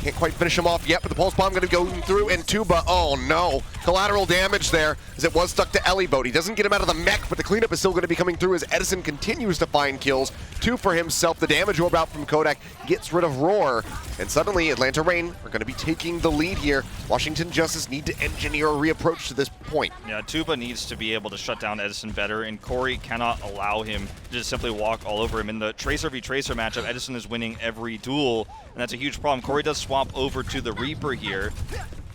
Can't quite finish him off yet, but the Pulse Bomb going to go through, and Tuba, oh no. Collateral damage there, as it was stuck to Ilios. He doesn't get him out of the mech, but the cleanup is still going to be coming through as Edison continues to find kills. 2 for himself. The damage orb out from Kodak gets rid of Roar. And suddenly, Atlanta Reign are going to be taking the lead here. Washington Justice need to engineer a reapproach to this point. Yeah, Tuba needs to be able to shut down Edison better, and Corey cannot allow him to just simply walk all over him. In the Tracer v Tracer matchup, Edison is winning every duel, and that's a huge problem. Corey does swap over to the Reaper here,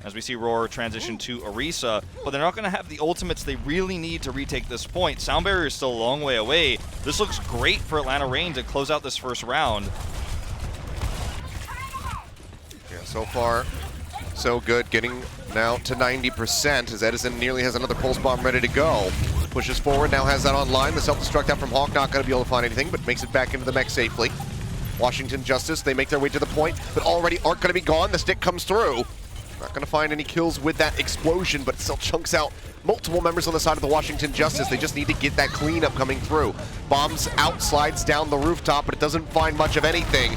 as we see Roar transition to Orisa, but they're not going to have the ultimates they really need to retake this point. Sound Barrier is still a long way away. This looks great for Atlanta Reign to close out this first round. Yeah, so far, so good. Getting now to 90% as Edison nearly has another Pulse Bomb ready to go. Pushes forward, now has that online. The self-destruct out from Hawk, not going to be able to find anything, but makes it back into the mech safely. Washington Justice, they make their way to the point, but already Arc going to be gone. The stick comes through. Not going to find any kills with that explosion, but it still chunks out multiple members on the side of the Washington Justice. They just need to get that cleanup coming through. Bombs out, slides down the rooftop, but it doesn't find much of anything.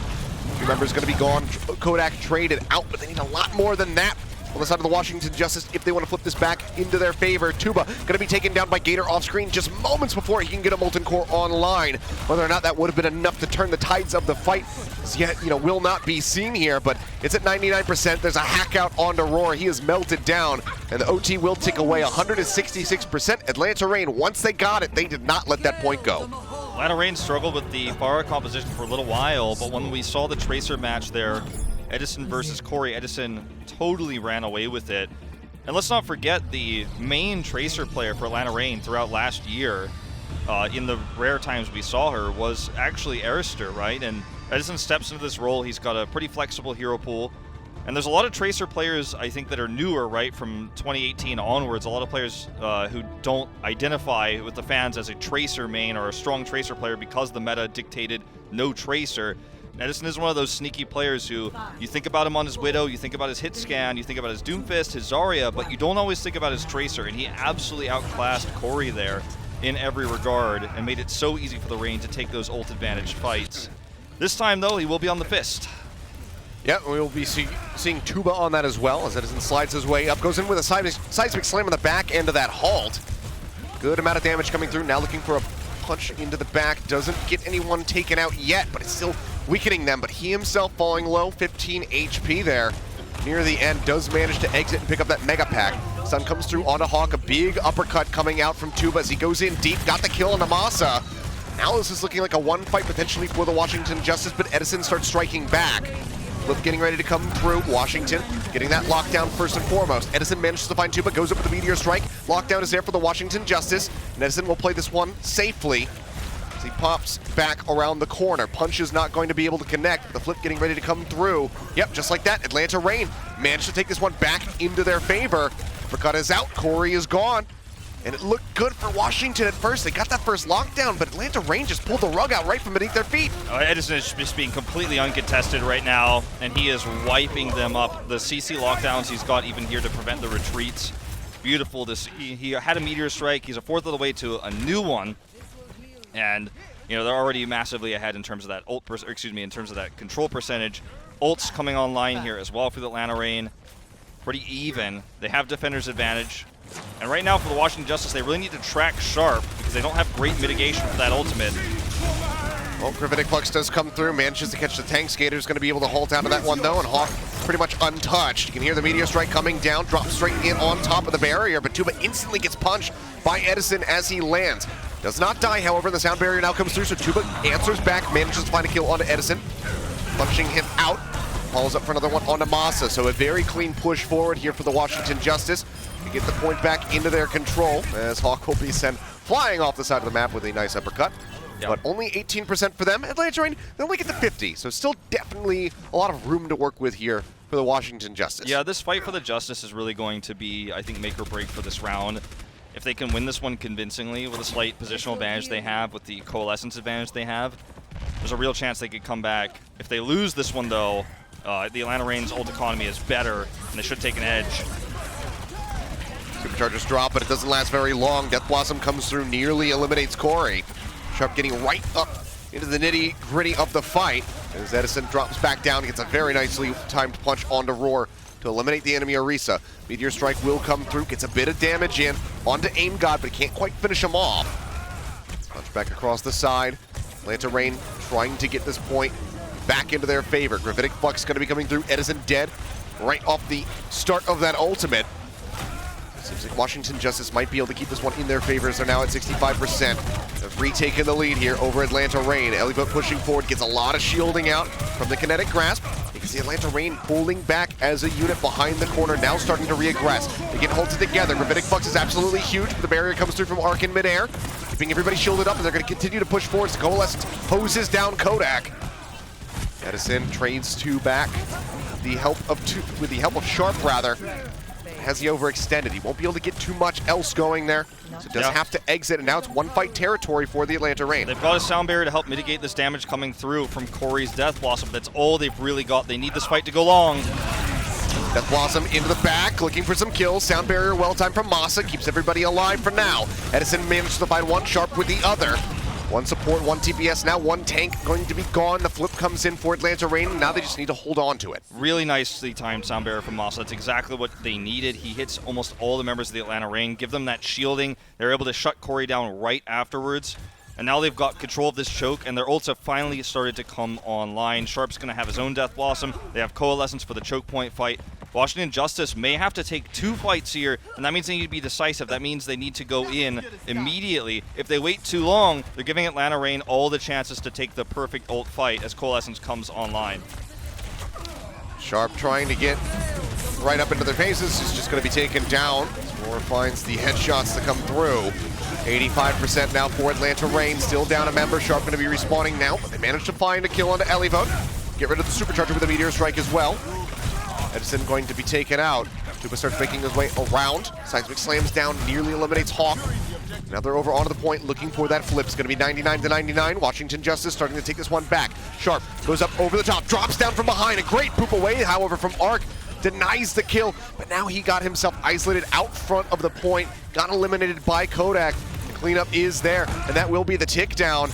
2 members going to be gone. Kodak traded out, but they need a lot more than that on the side of the Washington Justice if they want to flip this back into their favor. Tuba going to be taken down by Gator off screen just moments before he can get a Molten Core online. Whether or not that would have been enough to turn the tides of the fight yet, will not be seen here, but it's at 99%. There's a hack out onto Roar. He is melted down, and the OT will tick away 166%. Atlanta Reign, once they got it, they did not let that point go. Atlanta Reign struggled with the Pharah composition for a little while, but when we saw the Tracer match there, Edison versus Corey, Edison totally ran away with it. And let's not forget the main Tracer player for Atlanta Reign throughout last year, in the rare times we saw her, was actually Arister, right? And Edison steps into this role. He's got a pretty flexible hero pool. And there's a lot of Tracer players, I think, that are newer, right, from 2018 onwards. A lot of players who don't identify with the fans as a Tracer main or a strong Tracer player because the meta dictated no Tracer. Edison is one of those sneaky players who you think about him on his Widow, you think about his hit scan, you think about his Doomfist, his Zarya, but you don't always think about his Tracer, and he absolutely outclassed Corey there in every regard and made it so easy for the Reign to take those ult advantage fights. This time, though, he will be on the Fist. Yeah, we will be seeing Tuba on that as well, as Edison slides his way up, goes in with a seismic slam on the back end of that halt. Good amount of damage coming through, now looking for a punch into the back, doesn't get anyone taken out yet, but it's still weakening them, but he himself falling low, 15 HP there. Near the end, does manage to exit and pick up that Mega Pack. Sun comes through onto Hawk, a big uppercut coming out from Tuba as he goes in deep, got the kill on Namasa. Now this is looking like a one fight potentially for the Washington Justice, but Edison starts striking back. Flip getting ready to come through. Washington getting that lockdown first and foremost. Edison manages to find Tuba, goes up with the Meteor Strike. Lockdown is there for the Washington Justice, and Edison will play this one safely as he pops back around the corner. Punch is not going to be able to connect. The Flip getting ready to come through. Yep, just like that, Atlanta Reign managed to take this one back into their favor. Uppercut is out, Corey is gone. And it looked good for Washington at first. They got that first lockdown, but Atlanta Reign just pulled the rug out right from beneath their feet. Edison is just being completely uncontested right now, and he is wiping them up. The CC lockdowns he's got even here to prevent the retreats. Beautiful. He had a Meteor Strike. He's a fourth of the way to a new one. And, they're already massively ahead in terms of that in terms of that control percentage. Ults coming online here as well for the Atlanta Reign. Pretty even. They have defender's advantage. And right now for the Washington Justice, they really need to track sharp because they don't have great mitigation for that ultimate. Well, Gravitic Flux does come through, manages to catch the Tank Skater. Is going to be able to halt out of that one though, and Hawk pretty much untouched. You can hear the Meteor Strike coming down, drops straight in on top of the barrier, but Tuba instantly gets punched by Edison as he lands. Does not die, however, the sound barrier now comes through, so Tuba answers back, manages to find a kill onto Edison. Punching him out, follows up for another one onto Masa, so a very clean push forward here for the Washington Justice to get the point back into their control, as Hawk will be sent flying off the side of the map with a nice uppercut. Yep. But only 18% for them. Atlanta Reign, they only get to 50, so still definitely a lot of room to work with here for the Washington Justice. Yeah, this fight for the Justice is really going to be, I think, make or break for this round. If they can win this one convincingly with a slight positional advantage they have, with the coalescence advantage they have, there's a real chance they could come back. If they lose this one, though, the Atlanta Reign's ult economy is better, and they should take an edge. Superchargers drop, but it doesn't last very long. Death Blossom comes through, nearly eliminates Corey. Sharp getting right up into the nitty-gritty of the fight as Edison drops back down, gets a very nicely timed punch onto Roar to eliminate the enemy Orisa. Meteor Strike will come through, gets a bit of damage in onto Aim God, but he can't quite finish him off. Punch back across the side. Atlanta Reign trying to get this point back into their favor. Gravitic Flux going to be coming through. Edison dead right off the start of that ultimate. Seems like Washington Justice might be able to keep this one in their favor, so now at 65%. They've retaken the lead here over Atlanta Reign. Elliot pushing forward, gets a lot of shielding out from the kinetic grasp. You can see Atlanta Reign pulling back as a unit behind the corner, now starting to reaggress. They get halted together. Gravitic Flux is absolutely huge. The barrier comes through from Arc in midair, keeping everybody shielded up, and they're going to continue to push forward. Coalescence hoses down Kodak. Edison trades two back with the help of Sharp, rather. Has he overextended? He won't be able to get too much else going there, so does have to exit, and now it's one fight territory for the Atlanta Reign. They've got a sound barrier to help mitigate this damage coming through from Corey's Death Blossom. That's all they've really got. They need this fight to go long. Death Blossom into the back, looking for some kills. Sound barrier well timed from Masa, keeps everybody alive for now. Edison managed to find one, Sharp with the other. One support, one TPS, now one tank going to be gone. The flip comes in for Atlanta Reign. Now they just need to hold on to it. Really nicely timed sound barrier from Masa. That's exactly what they needed. He hits almost all the members of the Atlanta Reign, give them that shielding. They're able to shut Corey down right afterwards. And now they've got control of this choke, and their ults have finally started to come online. Sharp's going to have his own Death Blossom. They have Coalescence for the choke point fight. Washington Justice may have to take 2 fights here, and that means they need to be decisive. That means they need to go in immediately. If they wait too long, they're giving Atlanta Reign all the chances to take the perfect ult fight as Coalescence comes online. Sharp trying to get right up into their faces. Is just going to be taken down. Moore finds the headshots to come through. 85% now for Atlanta Reign. Still down a member. Sharp going to be respawning now, but they managed to find a kill onto Elivone. Get rid of the Supercharger with a Meteor Strike as well. Edison going to be taken out. Tuba starts making his way around. Seismic slams down, nearly eliminates Hawk. Now they're over onto the point, looking for that flip. It's going to be 99 to 99. Washington Justice starting to take this one back. Sharp goes up over the top, drops down from behind. A great poop away, however, from Arc. Denies the kill, but now he got himself isolated out front of the point. Got eliminated by Kodak. The cleanup is there, and that will be the tick down.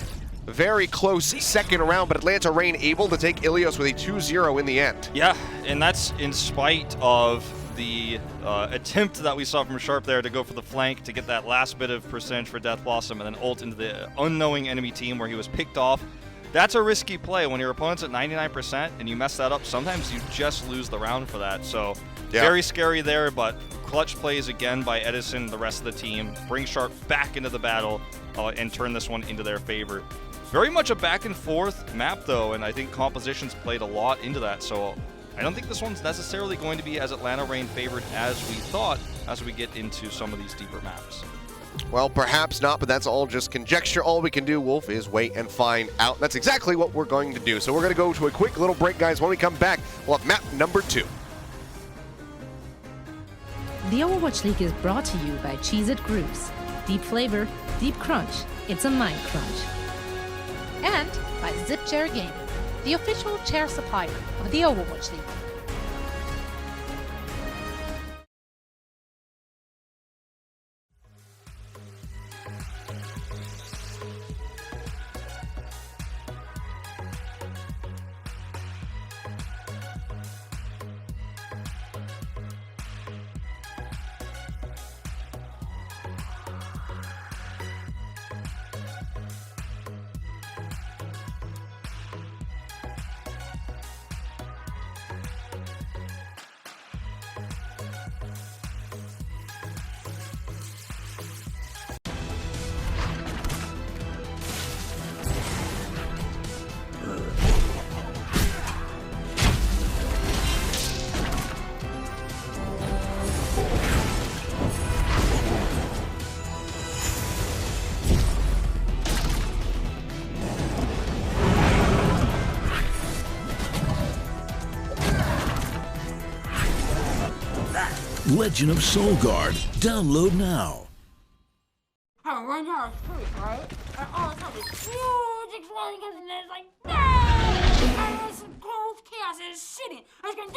Very close second round, but Atlanta Reign able to take Ilios with a 2-0 in the end. Yeah, and that's in spite of the attempt that we saw from Sharp there to go for the flank to get that last bit of percentage for Death Blossom and then ult into the unknowing enemy team where he was picked off. That's a risky play. When your opponent's at 99% and you mess that up, sometimes you just lose the round for that. So very scary there, but clutch plays again by Edison, the rest of the team. Bring Sharp back into the battle and turn this one into their favor. Very much a back and forth map though, and I think compositions played a lot into that. So I don't think this one's necessarily going to be as Atlanta Reign favored as we thought as we get into some of these deeper maps. Well, perhaps not, but that's all just conjecture. All we can do, Wolf, is wait and find out. That's exactly what we're going to do. So we're going to go to a quick little break, guys. When we come back, we'll have map number 2. The Overwatch League is brought to you by Cheez-It Grooves. Deep flavor, deep crunch. It's a mind crunch. And by Zip Chair Gaming, the official chair supplier of the Overwatch League. Legend of Soulguard. Download now. Right now it's free, right? And all of a sudden, huge explosion and it's like, BAM! And there's some cold chaos and it's shitty. And it's going,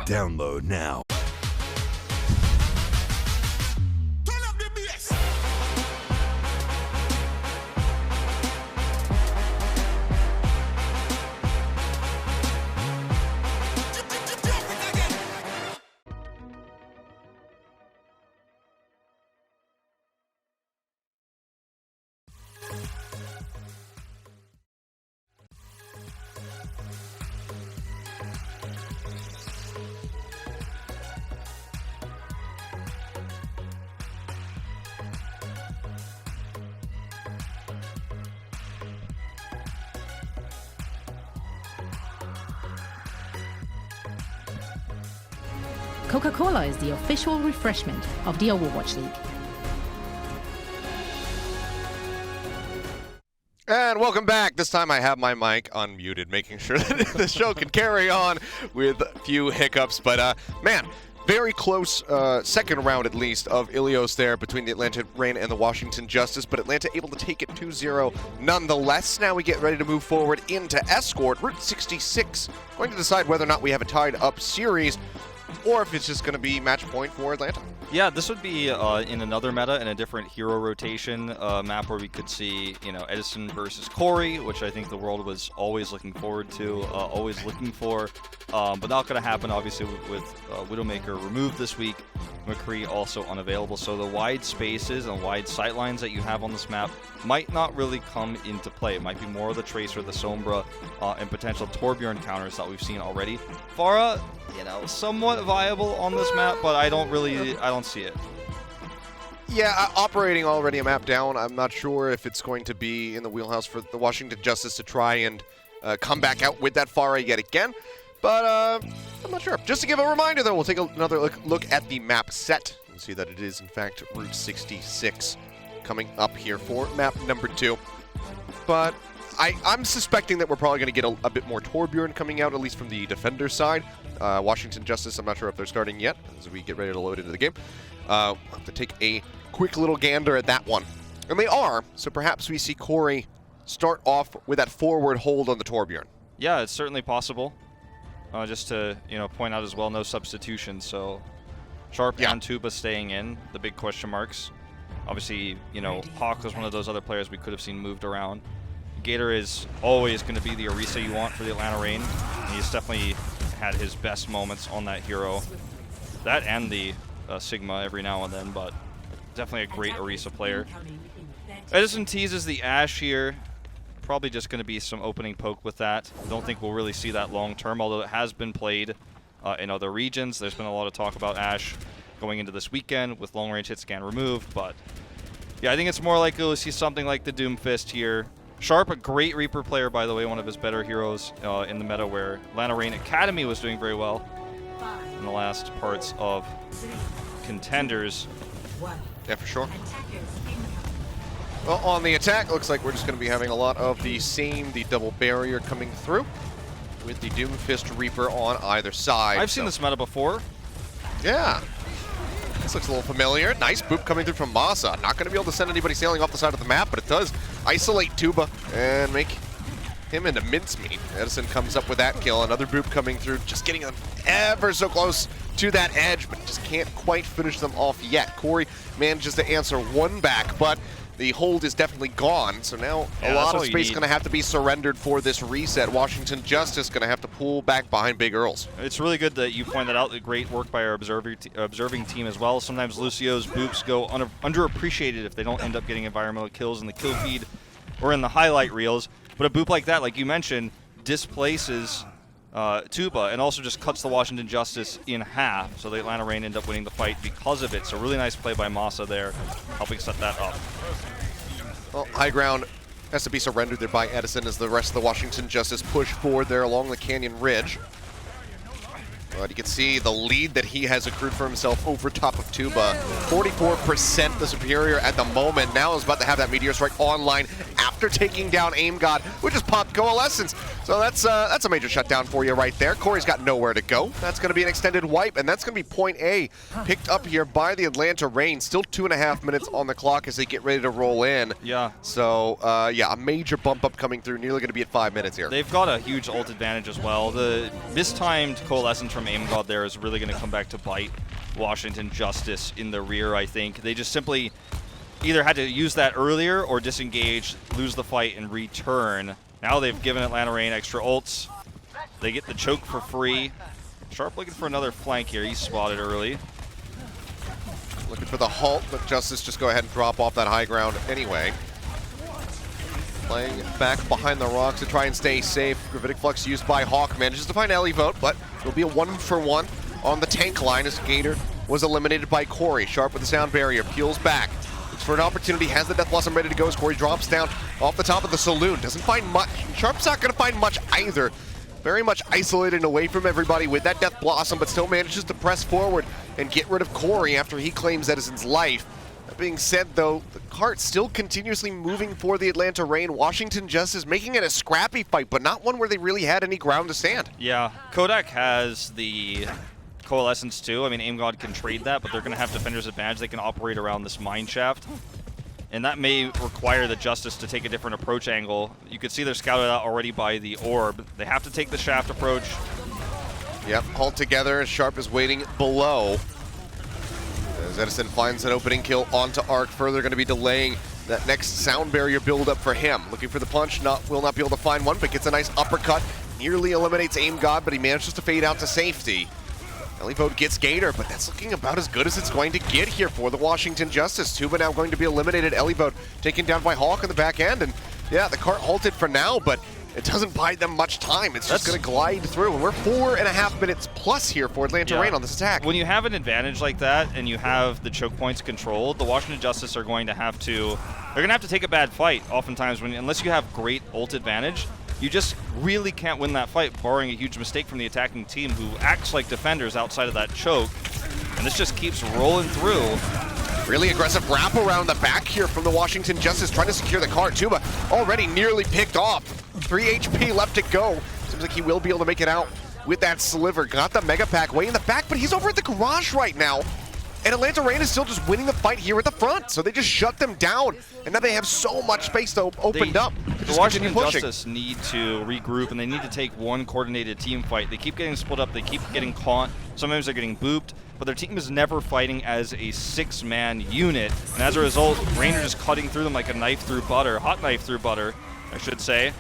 Download now. Coca-Cola is the official refreshment of the Overwatch League. And welcome back. This time I have my mic unmuted, making sure that the show can carry on with a few hiccups. But man, very close second round, at least, of Ilios there between the Atlanta Reign and the Washington Justice, but Atlanta able to take it 2-0 nonetheless. Now we get ready to move forward into Escort. Route 66 going to decide whether or not we have a tied up series, or if it's just going to be match point for Atlanta. Yeah, this would be in another meta, in a different hero rotation map where we could see, Edison versus Corey, which I think the world was always looking forward to, always looking for, but not going to happen, obviously, with Widowmaker removed this week. McCree also unavailable, so the wide spaces and wide sightlines that you have on this map might not really come into play. It might be more of the Tracer, the Sombra, and potential Torbjorn counters that we've seen already. Pharah, somewhat viable on this map, but I don't see it. Yeah, operating already a map down. I'm not sure if it's going to be in the wheelhouse for the Washington Justice to try and come back out with that Pharah yet again. But I'm not sure. Just to give a reminder, though, we'll take another look at the map set and see that it is, in fact, Route 66 coming up here for map number 2. But I'm suspecting that we're probably going to get a bit more Torbjorn coming out, at least from the defender side. Washington Justice, I'm not sure if they're starting yet as we get ready to load into the game. We'll have to take a quick little gander at that one. And they are, so perhaps we see Corey start off with that forward hold on the Torbjorn. Yeah, it's certainly possible. Just to point out as well, no substitutions, so Sharp and Tuba staying in, the big question marks. Obviously, Hawk was one of those other players we could have seen moved around. Gator is always going to be the Orisa you want for the Atlanta Reign. He's definitely had his best moments on that hero. That and the Sigma every now and then, but definitely a great Orisa player. Edison teases the Ashe here. Probably just going to be some opening poke with that. Don't think we'll really see that long term, although it has been played in other regions. There's been a lot of talk about Ashe going into this weekend with long range hit scan removed, but yeah, I think it's more likely to see something like the Doomfist here. Sharp, a great Reaper player, by the way, one of his better heroes in the meta, where Atlanta Reign Academy was doing very well in the last parts of Contenders. Yeah, for sure. Well, on the attack, looks like we're just going to be having a lot of the double barrier coming through with the Doomfist Reaper on either side. I've seen this meta before. Yeah. This looks a little familiar. Nice boop coming through from Masa. Not going to be able to send anybody sailing off the side of the map, but it does isolate Tuba and make him into mincemeat. Edison comes up with that kill. Another boop coming through, just getting them ever so close to that edge, but just can't quite finish them off yet. Corey manages to answer one back, but the hold is definitely gone, so now a lot of space is going to have to be surrendered for this reset. Washington Justice going to have to pull back behind Big Earls. It's really good that you pointed out the great work by our observing team as well. Sometimes Lucio's boops go underappreciated if they don't end up getting environmental kills in the kill feed or in the highlight reels. But a boop like that, like you mentioned, displaces Tuba and also just cuts the Washington Justice in half. So the Atlanta Reign end up winning the fight because of it. So really nice play by Masa there, helping set that up. Well, high ground has to be surrendered there by Edison as the rest of the Washington Justice push forward there along the Canyon Ridge. But you can see the lead that he has accrued for himself over top of Tuba. 44% the superior at the moment. Now is about to have that Meteor Strike online after taking down Aim God, which just popped Coalescence. So that's a major shutdown for you right there. Corey's got nowhere to go. That's going to be an extended wipe, and that's going to be point A, picked up here by the Atlanta Reign. Still 2.5 minutes on the clock as they get ready to roll in. Yeah. So, yeah, a major bump up coming through. Nearly going to be at 5 minutes here. They've got a huge ult advantage as well. The mistimed Coalescence from Aim God there is really going to come back to bite Washington Justice in the rear, I think. They just simply either had to use that earlier or disengage, lose the fight, and return. Now they've given Atlanta Reign extra ults. They get the choke for free. Sharp looking for another flank here. He's spotted early. Looking for the halt, but Justice just go ahead and drop off that high ground anyway. Playing back behind the rocks to try and stay safe. Gravitic Flux used by Hawk manages to find Ellie Vote, but it'll be a 1-for-1 on the tank line as Gator was eliminated by Corey. Sharp with the sound barrier, peels back. Looks for an opportunity, has the Death Blossom ready to go as Corey drops down off the top of the saloon. Doesn't find much. Sharp's not going to find much either. Very much isolated and away from everybody with that Death Blossom, but still manages to press forward and get rid of Corey after he claims Edison's life. That being said, though, the cart still continuously moving for the Atlanta Reign. Washington Justice making it a scrappy fight, but not one where they really had any ground to stand. Yeah, Kodak has the Coalescence too. I mean, Aim God can trade that, but they're going to have Defender's Advantage. They can operate around this mine shaft. And that may require the Justice to take a different approach angle. You can see they're scouted out already by the Orb. They have to take the shaft approach. Yep, hold together. Sharp is waiting below. As Edison finds an opening kill onto Arc, further going to be delaying that next sound barrier build up for him. Looking for the punch, will not be able to find one, but gets a nice uppercut. Nearly eliminates Aim God, but he manages to fade out to safety. Ilios gets Gator, but that's looking about as good as it's going to get here for the Washington Justice. Tuba now going to be eliminated. Ilios taken down by Hawk on the back end, and yeah, the cart halted for now, but it doesn't buy them much time. It's just going to glide through, and we're 4.5 minutes plus here for Atlanta Reign on this attack. When you have an advantage like that, and you have the choke points controlled, the Washington Justice are going to have to, take a bad fight oftentimes, unless you have great ult advantage. You just really can't win that fight, barring a huge mistake from the attacking team who acts like defenders outside of that choke. And this just keeps rolling through. Really aggressive wrap around the back here from the Washington Justice, trying to secure the cart. Tuba already nearly picked off. 3 HP left to go. Seems like he will be able to make it out with that sliver. Got the Mega Pack way in the back, but he's over at the garage right now. And Atlanta Reign is still just winning the fight here at the front. So they just shut them down. And now they have so much space to opened up. The Washington Justice need to regroup, and they need to take one coordinated team fight. They keep getting split up. They keep getting caught. Sometimes they're getting booped. But their team is never fighting as a 6-man unit. And as a result, Reign are just cutting through them like a knife through butter. Hot knife through butter, I should say.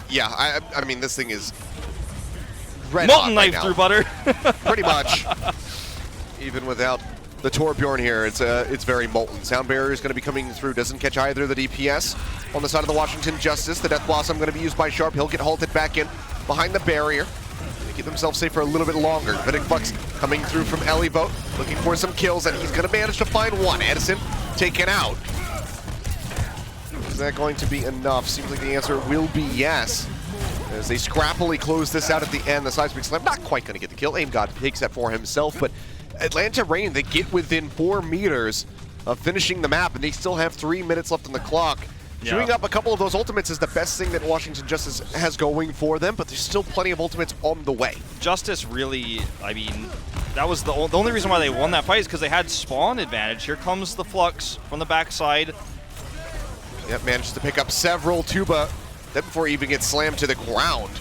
Yeah, I mean, this thing is red molten hot knife right through butter. Pretty much. Even without the Torbjorn here, it's very molten. Sound barrier is going to be coming through. Doesn't catch either of the DPS. On the side of the Washington Justice, the Death Blossom going to be used by Sharp. He'll get halted back in behind the barrier. They keep themselves safe for a little bit longer. Vidic Bucks coming through from Ilios, looking for some kills, and he's going to manage to find one. Edison taken out. Is that going to be enough? Seems like the answer will be yes. As they scrappily close this out at the end, the Seismic Slam not quite going to get the kill. Aim God takes that for himself, but Atlanta Reign, they get within 4 meters of finishing the map, and they still have 3 minutes left on the clock. Shooting up a couple of those ultimates is the best thing that Washington Justice has going for them, but there's still plenty of ultimates on the way. Justice really, I mean, that was the only reason why they won that fight is because they had spawn advantage. Here comes the Flux from the backside. Yep, managed to pick up several. Tuba, then before he even gets slammed to the ground.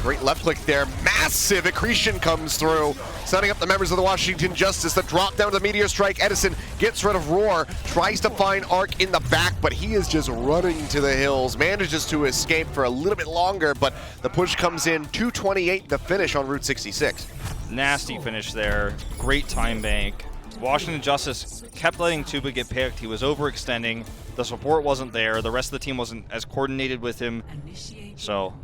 Great left click there. Massive accretion comes through, setting up the members of the Washington Justice. The drop down to the Meteor Strike. Edison gets rid of Roar, tries to find Arc in the back, but he is just running to the hills. Manages to escape for a little bit longer, but the push comes in. 2:28 the finish on Route 66. Nasty finish there. Great time bank. Washington Justice kept letting Tuba get picked. He was overextending. The support wasn't there. The rest of the team wasn't as coordinated with him. So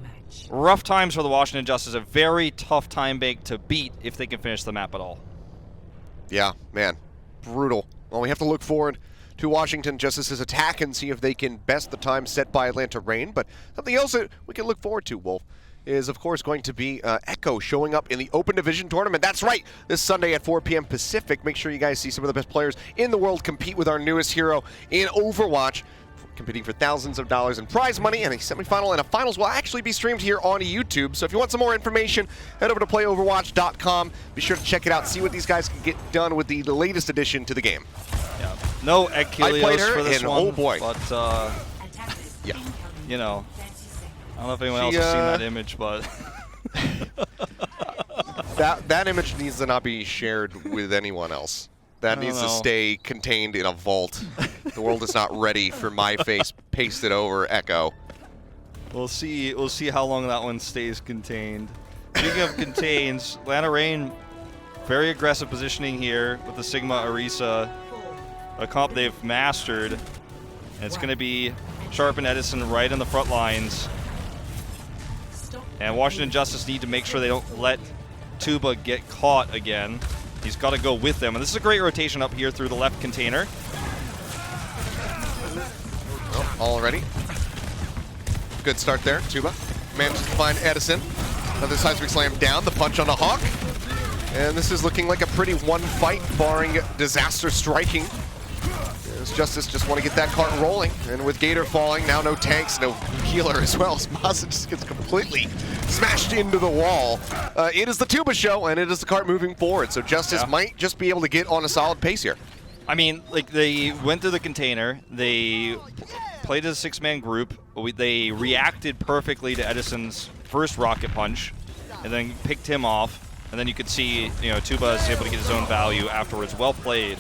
rough times for the Washington Justice. A very tough time bank to beat if they can finish the map at all. Yeah, man, brutal. Well, we have to look forward to Washington Justice's attack and see if they can best the time set by Atlanta Reign. But something else that we can look forward to, Wolf, is of course going to be Echo showing up in the Open Division tournament. That's right, this Sunday at 4 p.m. Pacific. Make sure you guys see some of the best players in the world compete with our newest hero in Overwatch, competing for thousands of dollars in prize money, and a semifinal and a finals will actually be streamed here on YouTube. So if you want some more information, head over to playoverwatch.com. Be sure to check it out, see what these guys can get done with the latest addition to the game. Yeah. No Ilios for this one, oh boy. But yeah, you know, I don't know if anyone else has seen that image, but that image needs to not be shared with anyone else. That needs to stay contained in a vault. The world is not ready for my face pasted over Echo. We'll see how long that one stays contained. Speaking of contains, Atlanta Reign, very aggressive positioning here with the Sigma Orisa, a comp they've mastered. And it's going to be Sharp and Edison right in the front lines. And Washington Justice need to make sure they don't let Tuba get caught again. He's got to go with them. And this is a great rotation up here through the left container. Oh, already. Good start there. Tuba manages to find Edison. Another seismic slam down. The punch on the Hawk. And this is looking like a pretty one fight, barring disaster striking. As Justice just want to get that cart rolling. And with Gator falling, now no tanks, no healer as well. As Masa just gets completely smashed into the wall. It is the Tuba show, and it is the cart moving forward. So Justice might just be able to get on a solid pace here. I mean, like, they went through the container. They played as a 6-man group. They reacted perfectly to Edison's first rocket punch, and then picked him off. And then you could see, you know, Tuba is able to get his own value afterwards. Well played.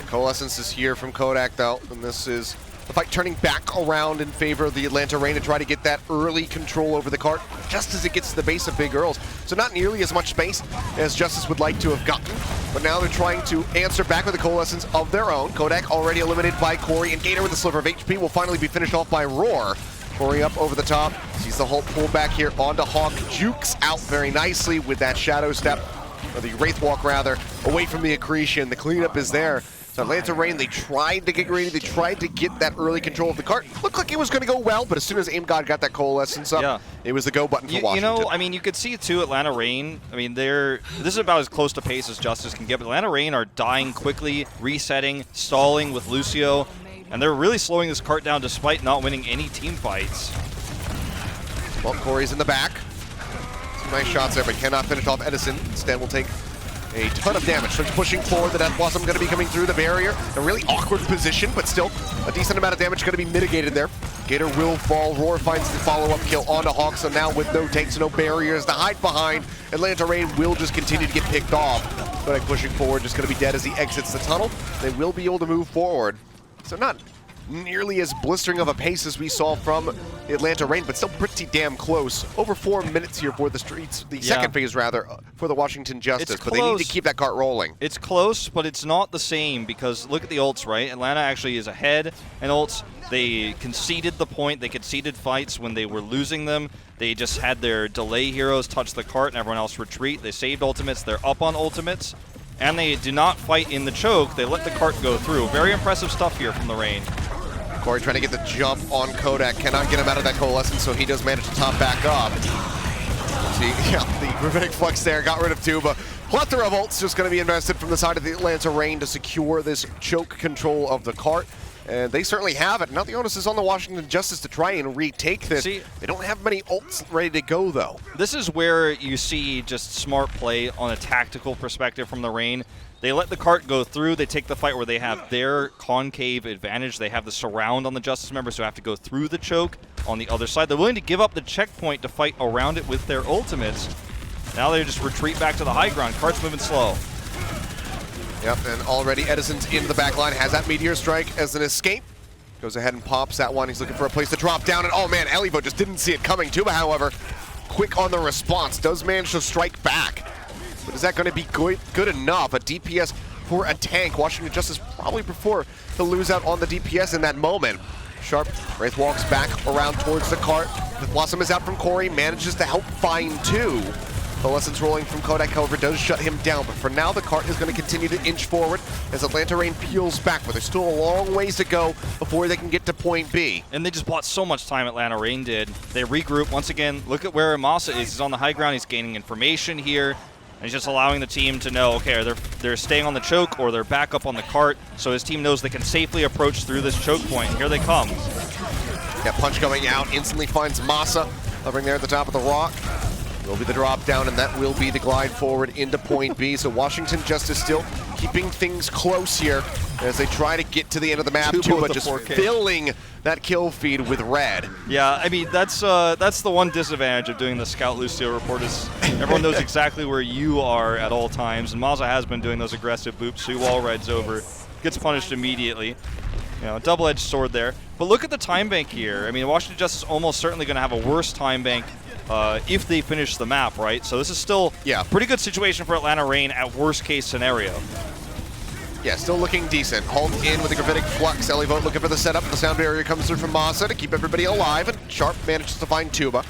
Coalescence is here from Kodak, though, and this is the fight turning back around in favor of the Atlanta Reign to try to get that early control over the cart just as it gets to the base of Big Earls. So not nearly as much space as Justice would like to have gotten, but now they're trying to answer back with a Coalescence of their own. Kodak already eliminated by Corey, and Gator with a sliver of HP will finally be finished off by Roar. Corey up over the top, sees the Hulk pull back here onto Hawk, jukes out very nicely with that Shadow Step, or the Wraith Walk rather, away from the Accretion. The cleanup is there. So Atlanta Reign, they tried to get greedy, they tried to get that early control of the cart. Looked like it was going to go well, but as soon as Aim God got that Coalescence up, it was the go button for Washington. You know, I mean, you could see too, Atlanta Reign, I mean, this is about as close to pace as Justice can get, but Atlanta Reign are dying quickly, resetting, stalling with Lucio, and they're really slowing this cart down despite not winning any team fights. Well, Corey's in the back. Some nice shots there, but cannot finish off Edison. Instead, will take a ton of damage. So pushing forward, the Death Blossom going to be coming through the barrier. A really awkward position, but still a decent amount of damage going to be mitigated there. Gator will fall. Roar finds the follow-up kill onto Hawk, so now with no tanks, no barriers to hide behind, Atlanta Reign will just continue to get picked off. But pushing forward, just going to be dead as he exits the tunnel. They will be able to move forward. So not nearly as blistering of a pace as we saw from the Atlanta Reign, but still pretty damn close. Over 4 minutes here for the streets, the second phase rather, for the Washington Justice, but they need to keep that cart rolling. It's close, but it's not the same because look at the ults, right? Atlanta actually is ahead in ults. They conceded the point. They conceded fights when they were losing them. They just had their delay heroes touch the cart and everyone else retreat. They saved ultimates. They're up on ultimates. And they do not fight in the choke. They let the cart go through. Very impressive stuff here from the Reign. Corey trying to get the jump on Kodak. Cannot get him out of that Coalescence, so he does manage to top back up. See, the Rabbinic Flux there got rid of Tuba. Plethora of ults just going to be invested from the side of the Atlanta Reign to secure this choke control of the cart. And they certainly have it. Now the onus is on the Washington Justice to try and retake this. See, they don't have many ults ready to go, though. This is where you see just smart play on a tactical perspective from the Reign. They let the cart go through. They take the fight where they have their concave advantage. They have the surround on the Justice members who have to go through the choke on the other side. They're willing to give up the checkpoint to fight around it with their ultimates. Now they just retreat back to the high ground. Cart's moving slow. Yep, and already Edison's into the back line. Has that Meteor Strike as an escape. Goes ahead and pops that one. He's looking for a place to drop down. And oh man, Elivo just didn't see it coming. Tuba, however, quick on the response. Does manage to strike back. But is that going to be good enough? A DPS for a tank. Washington Justice probably prefer to lose out on the DPS in that moment. Sharp, Wraith walks back around towards the cart. The Blossom is out from Corey, manages to help find two. The lessons rolling from Kodak, however, does shut him down. But for now, the cart is going to continue to inch forward as Atlanta Reign peels back. But there's still a long ways to go before they can get to point B. And they just bought so much time, Atlanta Reign did. They regroup once again. Look at where Masa is. He's on the high ground. He's gaining information here. And he's just allowing the team to know, okay, they're staying on the choke or they're back up on the cart. So his team knows they can safely approach through this choke point. Here they come. Yeah, punch coming out. Instantly finds Masa hovering there at the top of the rock. Will be the drop down, and that will be the glide forward into point B. So Washington Justice still keeping things close here as they try to get to the end of the map. Tuba just filling that kill feed with red. Yeah, I mean, that's the one disadvantage of doing the Scout Lucio report is everyone knows exactly where you are at all times, and Mazza has been doing those aggressive boops, so he wall rides over, gets punished immediately. You know, double-edged sword there. But look at the time bank here. I mean, Washington Justice is almost certainly going to have a worse time bank if they finish the map, right? So this is still a pretty good situation for Atlanta Reign at worst case scenario. Yeah, still looking decent. Hulk in with the Gravitic Flux. Elivote looking for the setup. The sound barrier comes through from Masa to keep everybody alive, and Sharp manages to find Tuba.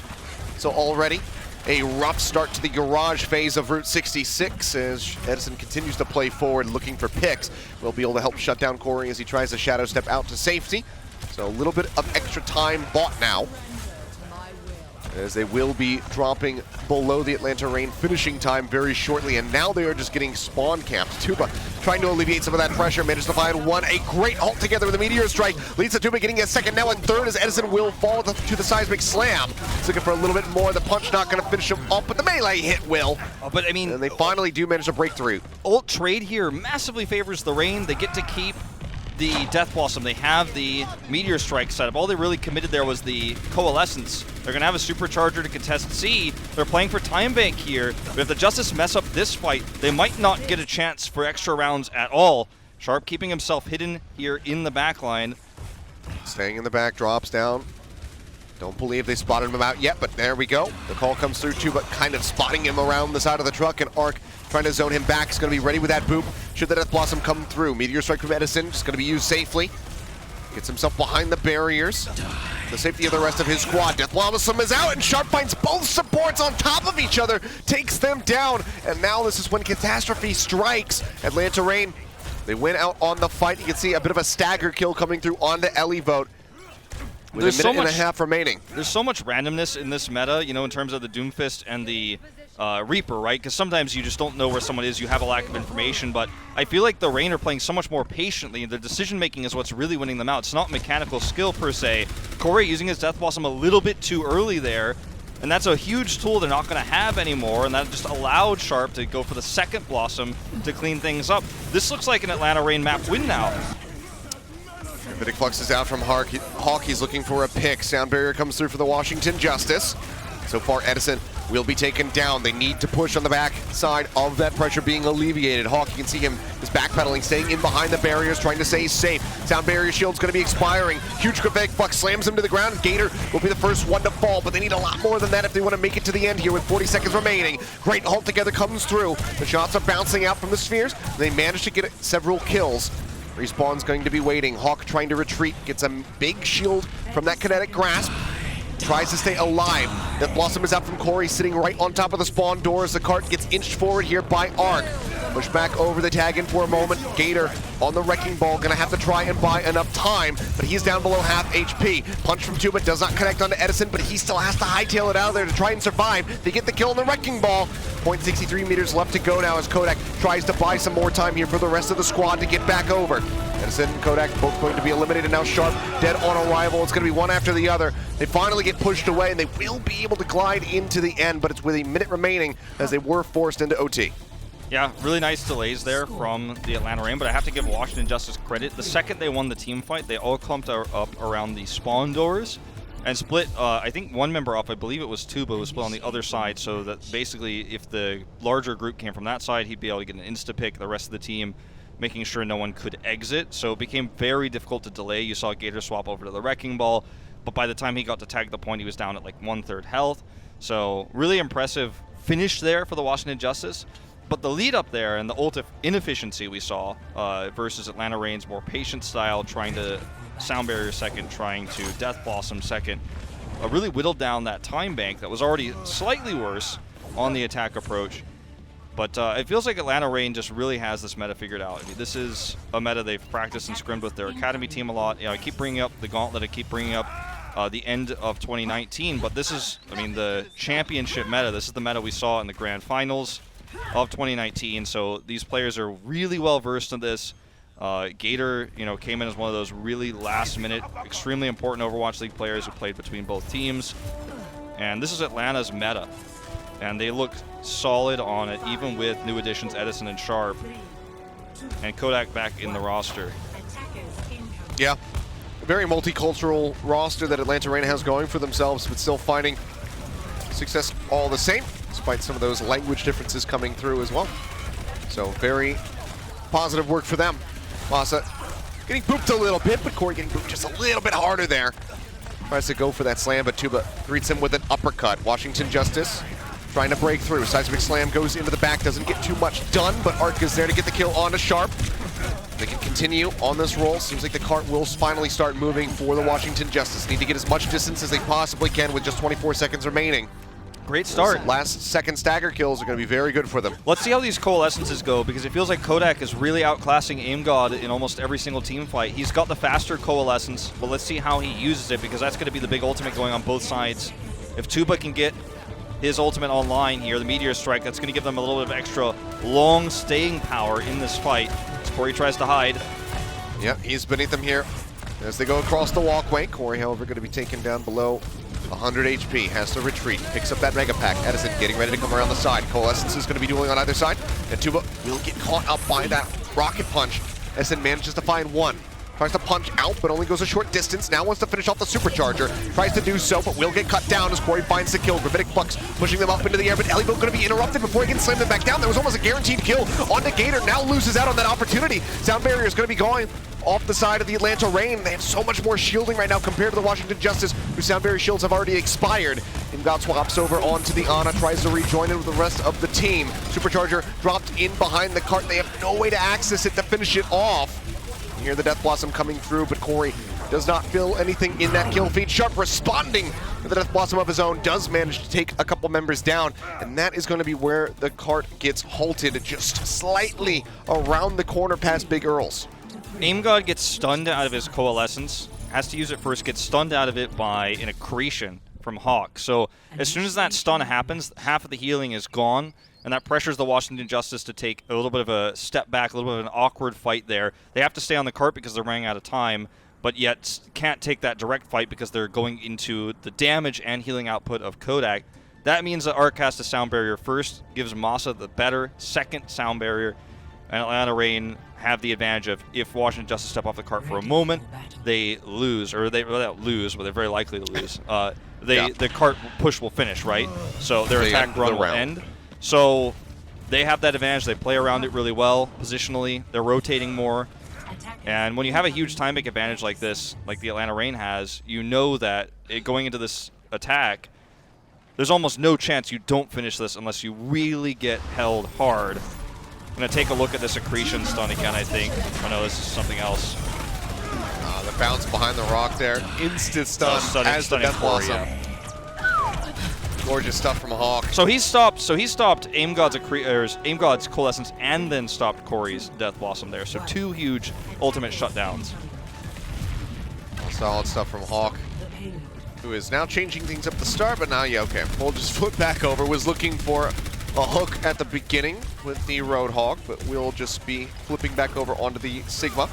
So already a rough start to the garage phase of Route 66 as Edison continues to play forward looking for picks. We'll be able to help shut down Corey as he tries to shadow step out to safety. So a little bit of extra time bought now, as they will be dropping below the Atlanta Reign finishing time very shortly, and now they are just getting spawn camped. Tuba trying to alleviate some of that pressure. Managed to find one. A great ult together with the Meteor Strike. Leads to Tuba getting a second, now in third as Edison will fall to the Seismic Slam. He's looking for a little bit more. The punch not going to finish him off, but the melee hit will. But I mean, and they finally do manage to break through. Ult trade here massively favors the Rain. They get to keep the Death Blossom. They have the Meteor Strike set up. All they really committed there was the Coalescence. They're going to have a Supercharger to contest C. They're playing for Time Bank here. But if the Justice mess up this fight, they might not get a chance for extra rounds at all. Sharp keeping himself hidden here in the back line. Staying in the back, drops down. Don't believe they spotted him out yet, but there we go. The call comes through too, but kind of spotting him around the side of the truck, and Arc trying to zone him back. He's going to be ready with that boop. Should the Death Blossom come through? Meteor Strike from Edison, just going to be used safely. Gets himself behind the barriers. The safety of the rest of his squad. Death Blossom is out, and Sharp finds both supports on top of each other, takes them down, and now this is when Catastrophe strikes. Atlanta Reign, they win out on the fight. You can see a bit of a stagger kill coming through onto Elivote. With a minute and a half remaining. There's so much randomness in this meta, you know, in terms of the Doomfist and the Reaper, right? Because sometimes you just don't know where someone is, you have a lack of information, but I feel like the Reign are playing so much more patiently, and their decision-making is what's really winning them out. It's not mechanical skill, per se. Corey using his Death Blossom a little bit too early there, and that's a huge tool they're not going to have anymore, and that just allowed Sharp to go for the second Blossom to clean things up. This looks like an Atlanta Reign map win now. Vidic Flux is out from Hawk. He's looking for a pick. Sound Barrier comes through for the Washington Justice. So far, Edison will be taken down. They need to push on the back side of that pressure being alleviated. Hawk, you can see him is backpedaling, staying in behind the barriers, trying to stay safe. Sound Barrier shield's going to be expiring. Huge Vidic Flux slams him to the ground. Gator will be the first one to fall, but they need a lot more than that if they want to make it to the end here with 40 seconds remaining. Great ult together comes through. The shots are bouncing out from the spheres. They manage to get several kills. Respawn's going to be waiting. Hawk trying to retreat. Gets a big shield from that kinetic grasp. Tries to stay alive. That Blossom is out from Corey, sitting right on top of the spawn door as the cart gets inched forward here by Arc. Push back over the tag in for a moment. Gator on the Wrecking Ball, gonna have to try and buy enough time, but he's down below half HP. Punch from Tuba does not connect onto Edison, but he still has to hightail it out of there to try and survive. They get the kill on the Wrecking Ball. 0.63 meters left to go now as Kodak tries to buy some more time here for the rest of the squad to get back over. Edison and Kodak both going to be eliminated now. Sharp dead on arrival. It's going to be one after the other. They finally get pushed away, and they will be able to glide into the end, but it's with a minute remaining as they were forced into OT. Yeah, really nice delays there from the Atlanta Reign, but I have to give Washington Justice credit. The second they won the team fight, they all clumped up around the spawn doors and split, I think, one member up. I believe it was Tuba, was split on the other side, so that basically if the larger group came from that side, he'd be able to get an insta-pick. The rest of the team making sure no one could exit, so it became very difficult to delay. You saw Gator swap over to the Wrecking Ball, but by the time he got to tag the point, he was down at like 1/3 health. So really impressive finish there for the Washington Justice. But the lead up there and the ult inefficiency we saw versus Atlanta Reign's more patient style, trying to Sound Barrier second, trying to Death Blossom second, really whittled down that time bank that was already slightly worse on the attack approach. But it feels like Atlanta Reign just really has this meta figured out. I mean, this is a meta they've practiced and scrimmed with their academy team a lot. You know, I keep bringing up the Gauntlet, I keep bringing up the end of 2019, but this is, I mean, the championship meta. This is the meta we saw in the grand finals of 2019, so these players are really well versed in this. Gator, you know, came in as one of those really last-minute, extremely important Overwatch League players who played between both teams, and this is Atlanta's meta, and they look solid on it, even with new additions Edison and Sharp, and Kodak back in the roster. Yeah, a very multicultural roster that Atlanta Reign has going for themselves, but still finding success all the same, despite some of those language differences coming through as well. So very positive work for them. Masa getting booped a little bit, but Corey getting booped just a little bit harder there. Tries to go for that slam, but Tuba greets him with an uppercut. Washington Justice trying to break through. Seismic Slam goes into the back, doesn't get too much done, but Arc is there to get the kill onto Sharp. They can continue on this roll. Seems like the cart will finally start moving for the Washington Justice. Need to get as much distance as they possibly can with just 24 seconds remaining. Great start. Those last second stagger kills are going to be very good for them. Let's see how these coalescences go, because it feels like Kodak is really outclassing Aim God in almost every single team fight. He's got the faster coalescence, but let's see how he uses it, because that's going to be the big ultimate going on both sides. If Tuba can get his ultimate online here, the Meteor Strike, that's going to give them a little bit of extra long staying power in this fight. Corey tries to hide. Yep, he's beneath them here as they go across the walkway. Corey, however, going to be taken down below 100 HP. Has to retreat. Picks up that Mega Pack. Edison getting ready to come around the side. Coalescence is going to be dueling on either side. And Tuba will get caught up by that Rocket Punch. Edison manages to find one. Tries to punch out, but only goes a short distance. Now wants to finish off the Supercharger. Tries to do so, but will get cut down as Corey finds the kill. Gravitic Bucks pushing them up into the air, but Ellievo going to be interrupted before he can slam them back down. There was almost a guaranteed kill onto Gator. Now loses out on that opportunity. Sound Barrier is going to be going off the side of the Atlanta Reign. They have so much more shielding right now compared to the Washington Justice, whose Sound Barrier shields have already expired. Ingod swaps over onto the Ana, tries to rejoin in with the rest of the team. Supercharger dropped in behind the cart. They have no way to access it to finish it off. You hear the Death Blossom coming through, but Corey does not feel anything in that kill feed. Sharp responding with the Death Blossom of his own, does manage to take a couple members down, and that is going to be where the cart gets halted, just slightly around the corner past Big Earls. AimGod gets stunned out of his Coalescence, has to use it first, gets stunned out of it by an accretion from Hawk. So as soon as that stun happens, half of the healing is gone, and that pressures the Washington Justice to take a little bit of a step back, a little bit of an awkward fight there. They have to stay on the cart because they're running out of time, but yet can't take that direct fight because they're going into the damage and healing output of Kodak. That means that Arc has to Sound Barrier first, gives Masa the better second Sound Barrier, and Atlanta Reign have the advantage of if Washington Justice step off the cart for a moment, they lose, or they don't lose, but they're very likely to lose. The cart push will finish, right? So their attack run will end. So they have that advantage. They play around it really well positionally. They're rotating more. And when you have a huge timing advantage like this, like the Atlanta Reign has, you know that going into this attack, there's almost no chance you don't finish this unless you really get held hard. I'm going to take a look at this accretion stun again, I think. Oh no, this is something else. The bounce behind the rock there. Instant stun as the Death Blossom. Yeah. Gorgeous stuff from Hawk. So he stopped AimGod's Coalescence and then stopped Corey's Death Blossom there. So two huge ultimate shutdowns. Solid stuff from Hawk, who is now changing things up at the start, but now, yeah, okay. We'll just flip back over. Was looking for a hook at the beginning with the Roadhog, but we'll just be flipping back over onto the Sigma.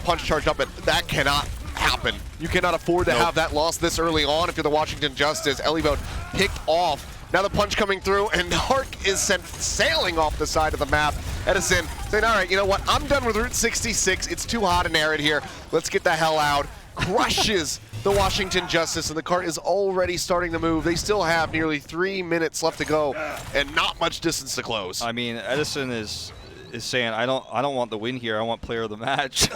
Punch charged up, and that cannot happen. You cannot afford to have that loss this early on if you're the Washington Justice. Ellievo picked off. Now the punch coming through, and Hark is sent sailing off the side of the map. Edison saying, all right, you know what? I'm done with Route 66. It's too hot and arid here. Let's get the hell out. Crushes the Washington Justice, and the cart is already starting to move. They still have nearly 3 minutes left to go, and not much distance to close. I mean, Edison is saying, I don't want the win here. I want player of the match.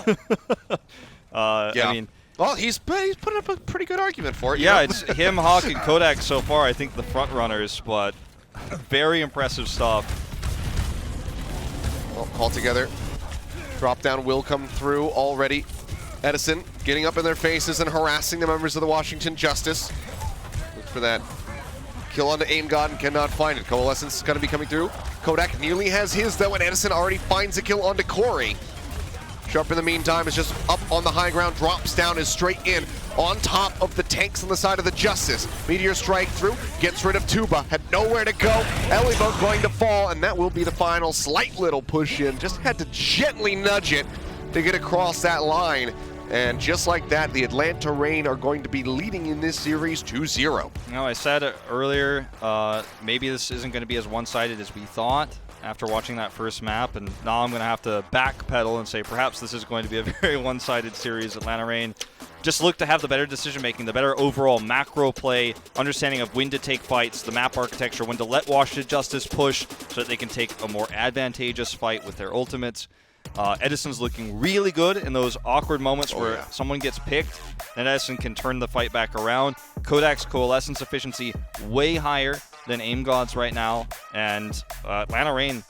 I mean, well, he's put up a pretty good argument for it. Yeah, it's him, Hawk, and Kodak so far. I think the front runners, but very impressive stuff. Well, all together. Drop down will come through already. Edison getting up in their faces and harassing the members of the Washington Justice. Look for that kill onto AimGod and cannot find it. Coalescence is going to be coming through. Kodak nearly has his, though, and Edison already finds a kill onto Corey. Sharp in the meantime is just up on the high ground, drops down, is straight in on top of the tanks on the side of the Justice. Meteor strike through, gets rid of Tuba, had nowhere to go. Ellievo going to fall, and that will be the final slight little push in. Just had to gently nudge it to get across that line. And just like that, the Atlanta Reign are going to be leading in this series 2-0. You know, I said earlier, maybe this isn't going to be as one-sided as we thought after watching that first map, and now I'm going to have to backpedal and say perhaps this is going to be a very one-sided series. Atlanta Reign just look to have the better decision-making, the better overall macro play, understanding of when to take fights, the map architecture, when to let Washington Justice push so that they can take a more advantageous fight with their ultimates. Edison's looking really good in those awkward moments where someone gets picked, and Edison can turn the fight back around. Kodak's Coalescence efficiency way higher than AimGod's right now, and Atlanta Reign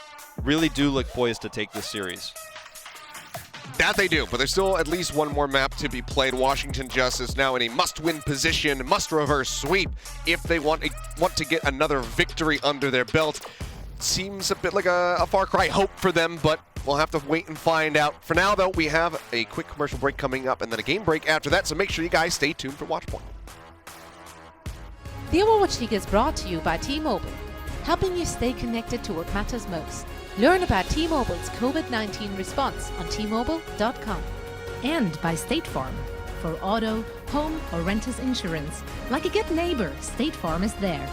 really do look poised to take this series. That they do, but there's still at least one more map to be played. Washington Justice now in a must-win position, must-reverse sweep if they want to get another victory under their belt. Seems a bit like a Far Cry hope for them, but we'll have to wait and find out. For now, though, we have a quick commercial break coming up and then a game break after that, so make sure you guys stay tuned for Watchpoint. The Overwatch League is brought to you by T-Mobile, helping you stay connected to what matters most. Learn about T-Mobile's COVID-19 response on T-Mobile.com. And by State Farm. For auto, home, or renters insurance. Like a good neighbor, State Farm is there.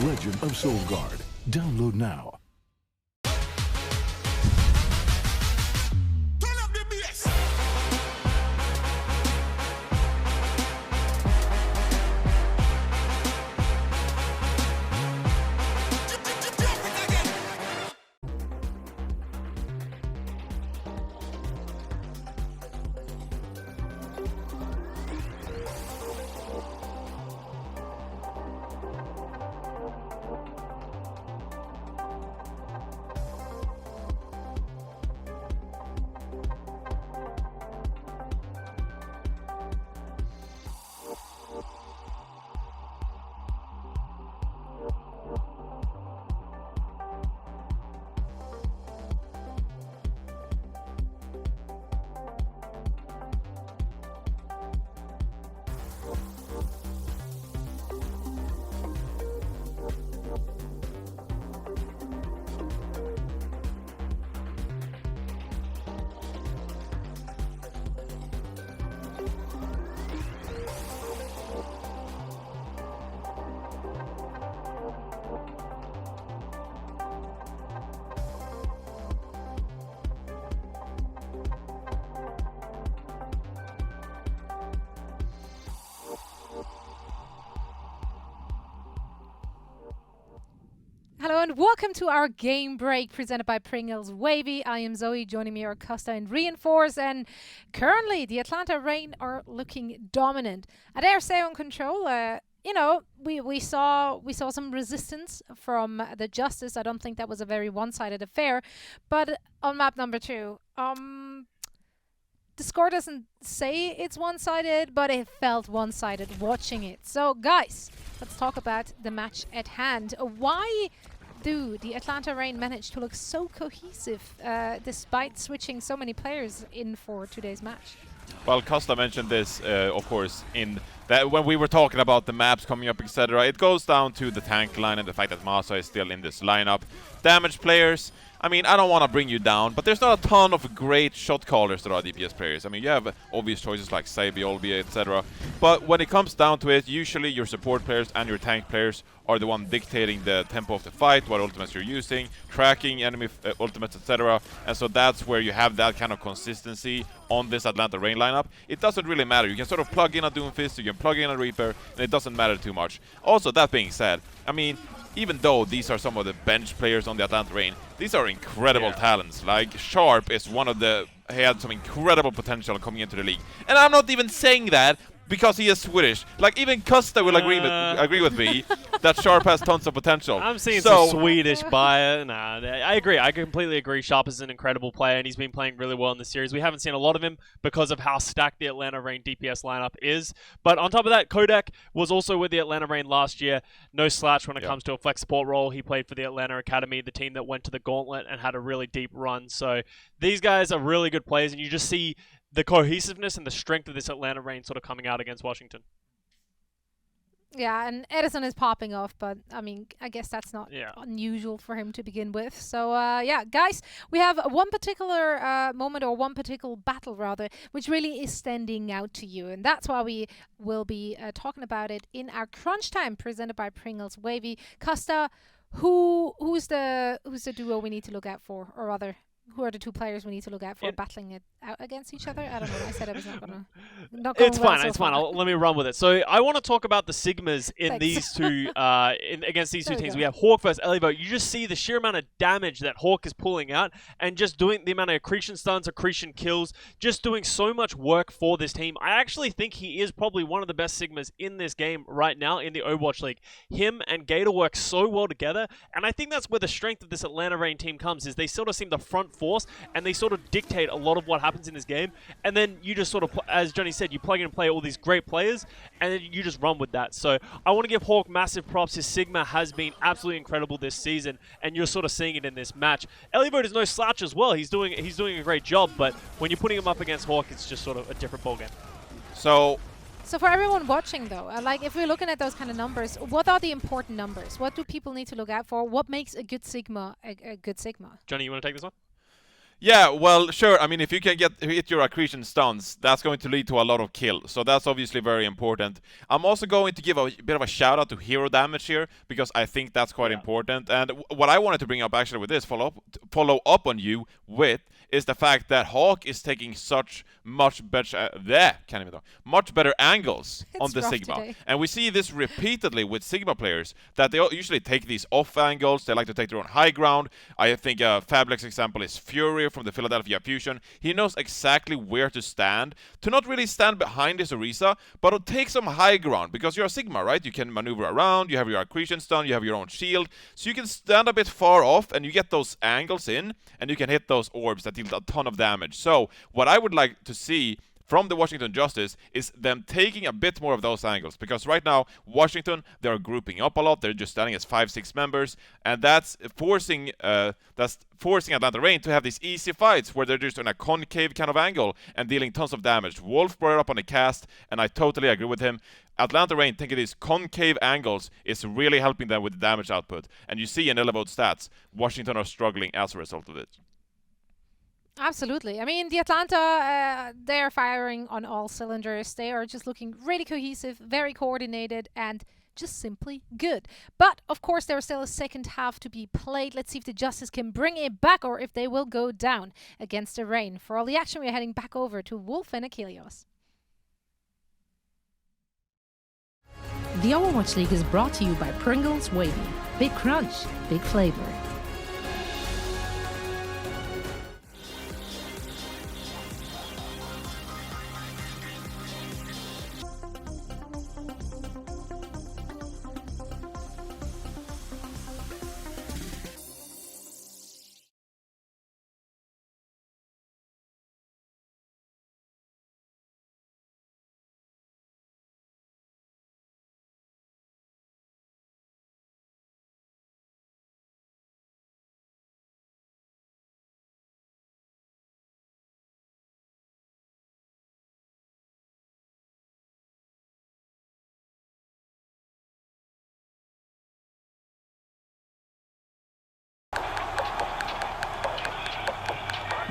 Legend of Soulguard. Download now. Hello and welcome to our game break presented by Pringles Wavy. I am Zoe, joining me are Costa and Reinforce, and currently the Atlanta Reign are looking dominant. I dare say on control, you know, we saw some resistance from the Justice. I don't think that was a very one-sided affair, but on map number 2, the score doesn't say it's one-sided, but it felt one-sided watching it. So guys, let's talk about the match at hand. Why do the Atlanta Reign manage to look so cohesive despite switching so many players in for today's match? Well, Costa mentioned this, of course, in that when we were talking about the maps coming up, etc. It goes down to the tank line and the fact that Masa is still in this lineup. Damage players, I mean, I don't want to bring you down, but there's not a ton of great shot callers that are DPS players. I mean, you have obvious choices like Sabi, Olbia, etc. But when it comes down to it, usually your support players and your tank players are the one dictating the tempo of the fight, what ultimates you're using, tracking enemy ultimates, etc. And so that's where you have that kind of consistency on this Atlanta Reign lineup. It doesn't really matter. You can sort of plug in a Doomfist, you can plug in a Reaper, and it doesn't matter too much. Also, that being said, I mean, even though these are some of the bench players on the Atlanta Reign, these are incredible talents. Like, Sharp is one of the... He had some incredible potential coming into the league. And I'm not even saying that because he is Swedish. Like, even Costa will agree with me that Sharp has tons of potential. I'm seeing some Swedish bias. Nah, I agree. I completely agree. Sharp is an incredible player, and he's been playing really well in the series. We haven't seen a lot of him because of how stacked the Atlanta Reign DPS lineup is. But on top of that, Kodak was also with the Atlanta Reign last year. No slouch when it comes to a flex support role. He played for the Atlanta Academy, the team that went to the Gauntlet and had a really deep run. So these guys are really good players, and you just see the cohesiveness and the strength of this Atlanta Reign sort of coming out against Washington. Yeah, and Edison is popping off, but I mean, I guess that's not unusual for him to begin with. So, yeah, guys, we have one particular moment, or one particular battle, rather, which really is standing out to you. And that's why we will be talking about it in our Crunch Time, presented by Pringles Wavy. Costa, who's the duo we need to look out for, or rather, who are the two players we need to look out for battling it out against each other? I don't know. I said I was not going to. It's fine. It's fine. Let me run with it. So I want to talk about the Sigmas in these two, against these two teams. We have Hawk versus Elivo. You just see the sheer amount of damage that Hawk is pulling out, and just doing the amount of accretion stuns, accretion kills, just doing so much work for this team. I actually think he is probably one of the best Sigmas in this game right now in the Overwatch League. Him and Gator work so well together, and I think that's where the strength of this Atlanta Reign team comes, is they sort of seem the front force, and they sort of dictate a lot of what happens in this game. And then you just sort of, as Johnny said, you plug in and play all these great players, and then you just run with that. So I want to give Hawk massive props. His Sigma has been absolutely incredible this season, and you're sort of seeing it in this match. Elivo is no slouch as well. He's doing a great job, but when you're putting him up against Hawk, it's just sort of a different ballgame. So for everyone watching, though, like if we're looking at those kind of numbers, what are the important numbers? What do people need to look out for? What makes a good Sigma a good Sigma? Johnny, you want to take this one? Yeah, well, sure. I mean, if you can hit your accretion stuns, that's going to lead to a lot of kills. So that's obviously very important. I'm also going to give a bit of a shout out to hero damage here, because I think that's quite important. And what I wanted to bring up actually with this, follow up on you with, is the fact that Hawk is taking such much better angles on the Sigma. Today. And we see this repeatedly with Sigma players, that they usually take these off angles. They like to take their own high ground. I think a Fablex example is Fury from the Philadelphia Fusion. He knows exactly where to stand, to not really stand behind his Orisa, but to take some high ground, because you're a Sigma, right? You can maneuver around, you have your accretion stun, you have your own shield, so you can stand a bit far off, and you get those angles in, and you can hit those orbs that deal a ton of damage. So what I would like to see from the Washington Justice is them taking a bit more of those angles, because right now Washington, they're grouping up a lot. They're just standing as 5-6 members, and that's forcing Atlanta Reign to have these easy fights where they're just on a concave kind of angle and dealing tons of damage. Wolf brought it up on the cast, and I totally agree with him. Atlanta Reign taking these concave angles is really helping them with the damage output, and you see in Elevote stats, Washington are struggling as a result of it. Absolutely. I mean, the Atlanta, they're firing on all cylinders. They are just looking really cohesive, very coordinated, and just simply good. But, of course, there's still a second half to be played. Let's see if the Justice can bring it back, or if they will go down against the Reign. For all the action, we're heading back over to Wolf and Ilios. The Overwatch League is brought to you by Pringles Wavy. Big crunch, big flavor.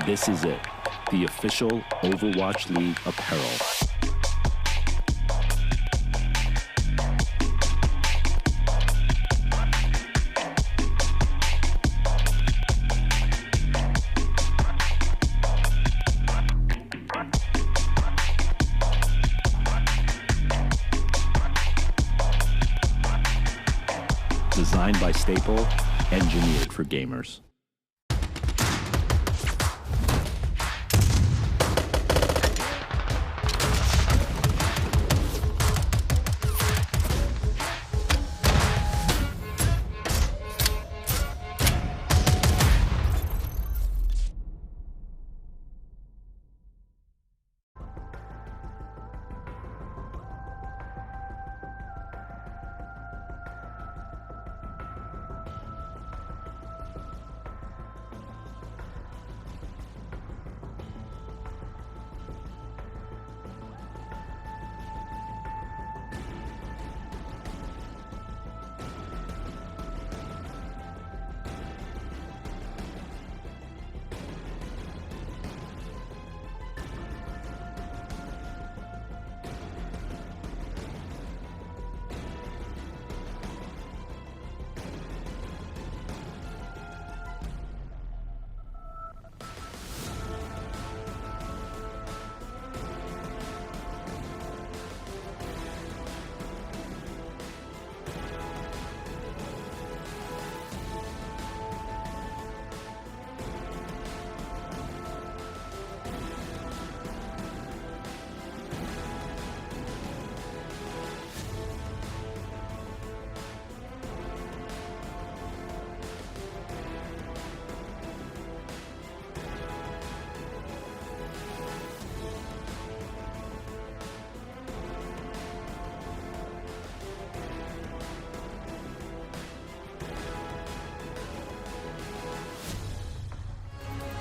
This is it, the official Overwatch League apparel. Designed by Staple, engineered for gamers.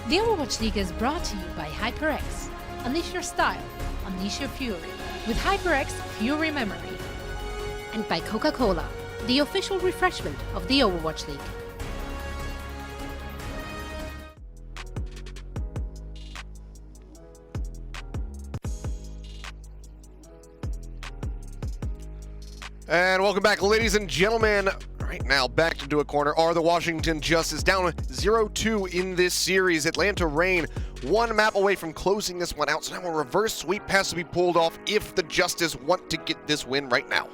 The Overwatch League is brought to you by HyperX. Unleash your style, unleash your fury with HyperX Fury Memory. And by Coca-Cola, the official refreshment of the Overwatch League. And welcome back, ladies and gentlemen. Right now, back into a corner are the Washington Justice, down 0-2 in this series. Atlanta Reign, one map away from closing this one out. So now a reverse sweep has to be pulled off if the Justice want to get this win right now.